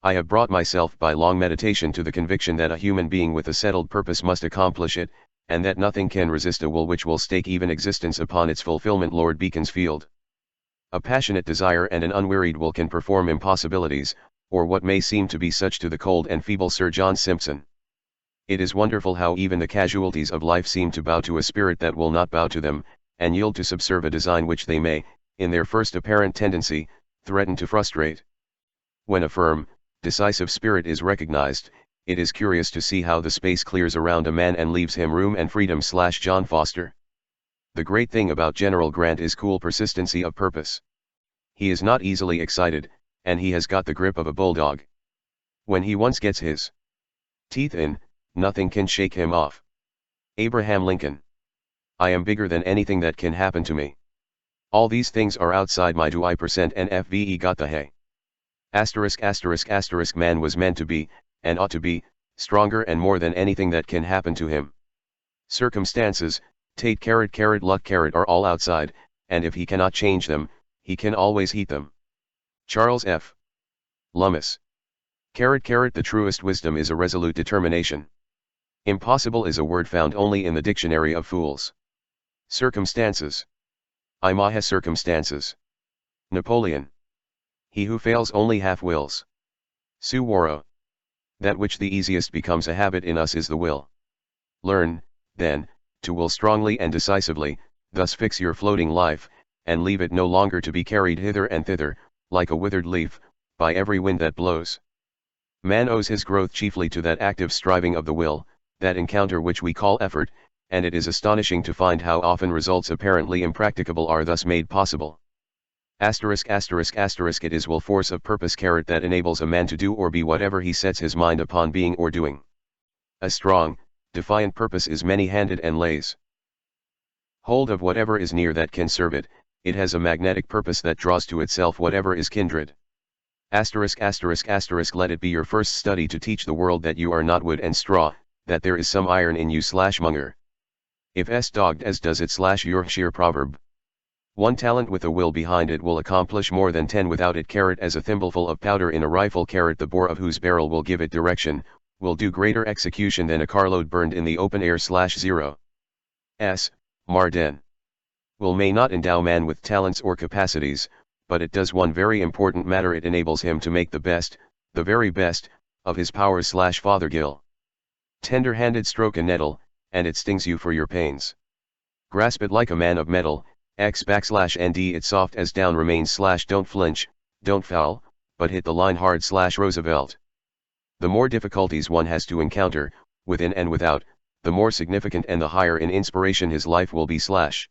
I have brought myself by long meditation to the conviction that a human being with a settled purpose must accomplish it, and that nothing can resist a will which will stake even existence upon its fulfillment. Lord Beaconsfield. A passionate desire and an unwearied will can perform impossibilities, or what may seem to be such to the cold and feeble Sir John Simpson. It is wonderful how even the casualties of life seem to bow to a spirit that will not bow to them, and yield to subserve a design which they may, in their first apparent tendency, threaten to frustrate. When a firm, decisive spirit is recognized, it is curious to see how the space clears around a man and leaves him room and freedom. John Foster. The great thing about General Grant is cool persistency of purpose. He is not easily excited, and he has got the grip of a bulldog. When he once gets his teeth in, nothing can shake him off. Abraham Lincoln. I am bigger than anything that can happen to me. All these things are outside my do I percent NFVE got the hay. ******* Man was meant to be, and ought to be, stronger and more than anything that can happen to him. Circumstances, Tate carrot carrot luck carrot are all outside, and if he cannot change them, he can always heat them. Charles F. Lummis. Carrot carrot the truest wisdom is a resolute determination. Impossible is a word found only in the dictionary of fools. Circumstances. Imahe circumstances. Napoleon. He who fails only half wills. Suwaro. That which the easiest becomes a habit in us is the will. Learn, then, to will strongly and decisively, thus fix your floating life, and leave it no longer to be carried hither and thither, like a withered leaf, by every wind that blows. Man owes his growth chiefly to that active striving of the will, that encounter which we call effort, and it is astonishing to find how often results apparently impracticable are thus made possible. It is will force of purpose carrot that enables a man to do or be whatever he sets his mind upon being or doing. A strong, defiant purpose is many-handed and lays hold of whatever is near that can serve it. It has a magnetic purpose that draws to itself whatever is kindred. Let it be your first study to teach the world that you are not wood and straw, that there is some iron in you /monger. If s dogged as does it /Yorkshire proverb. One talent with a will behind it will accomplish more than 10 without it carrot as a thimbleful of powder in a rifle carrot the bore of whose barrel will give it direction, will do greater execution than a carload burned in the open air /0. S. Marden. Will may not endow man with talents or capacities, but it does one very important matter: it enables him to make the best, the very best, of his powers /Fothergill. Tender-handed stroke a nettle, and it stings you for your pains. Grasp it like a man of metal, /nd it soft as down remains /don't flinch, don't foul, but hit the line hard /Roosevelt. The more difficulties one has to encounter, within and without, the more significant and the higher in inspiration his life will be /.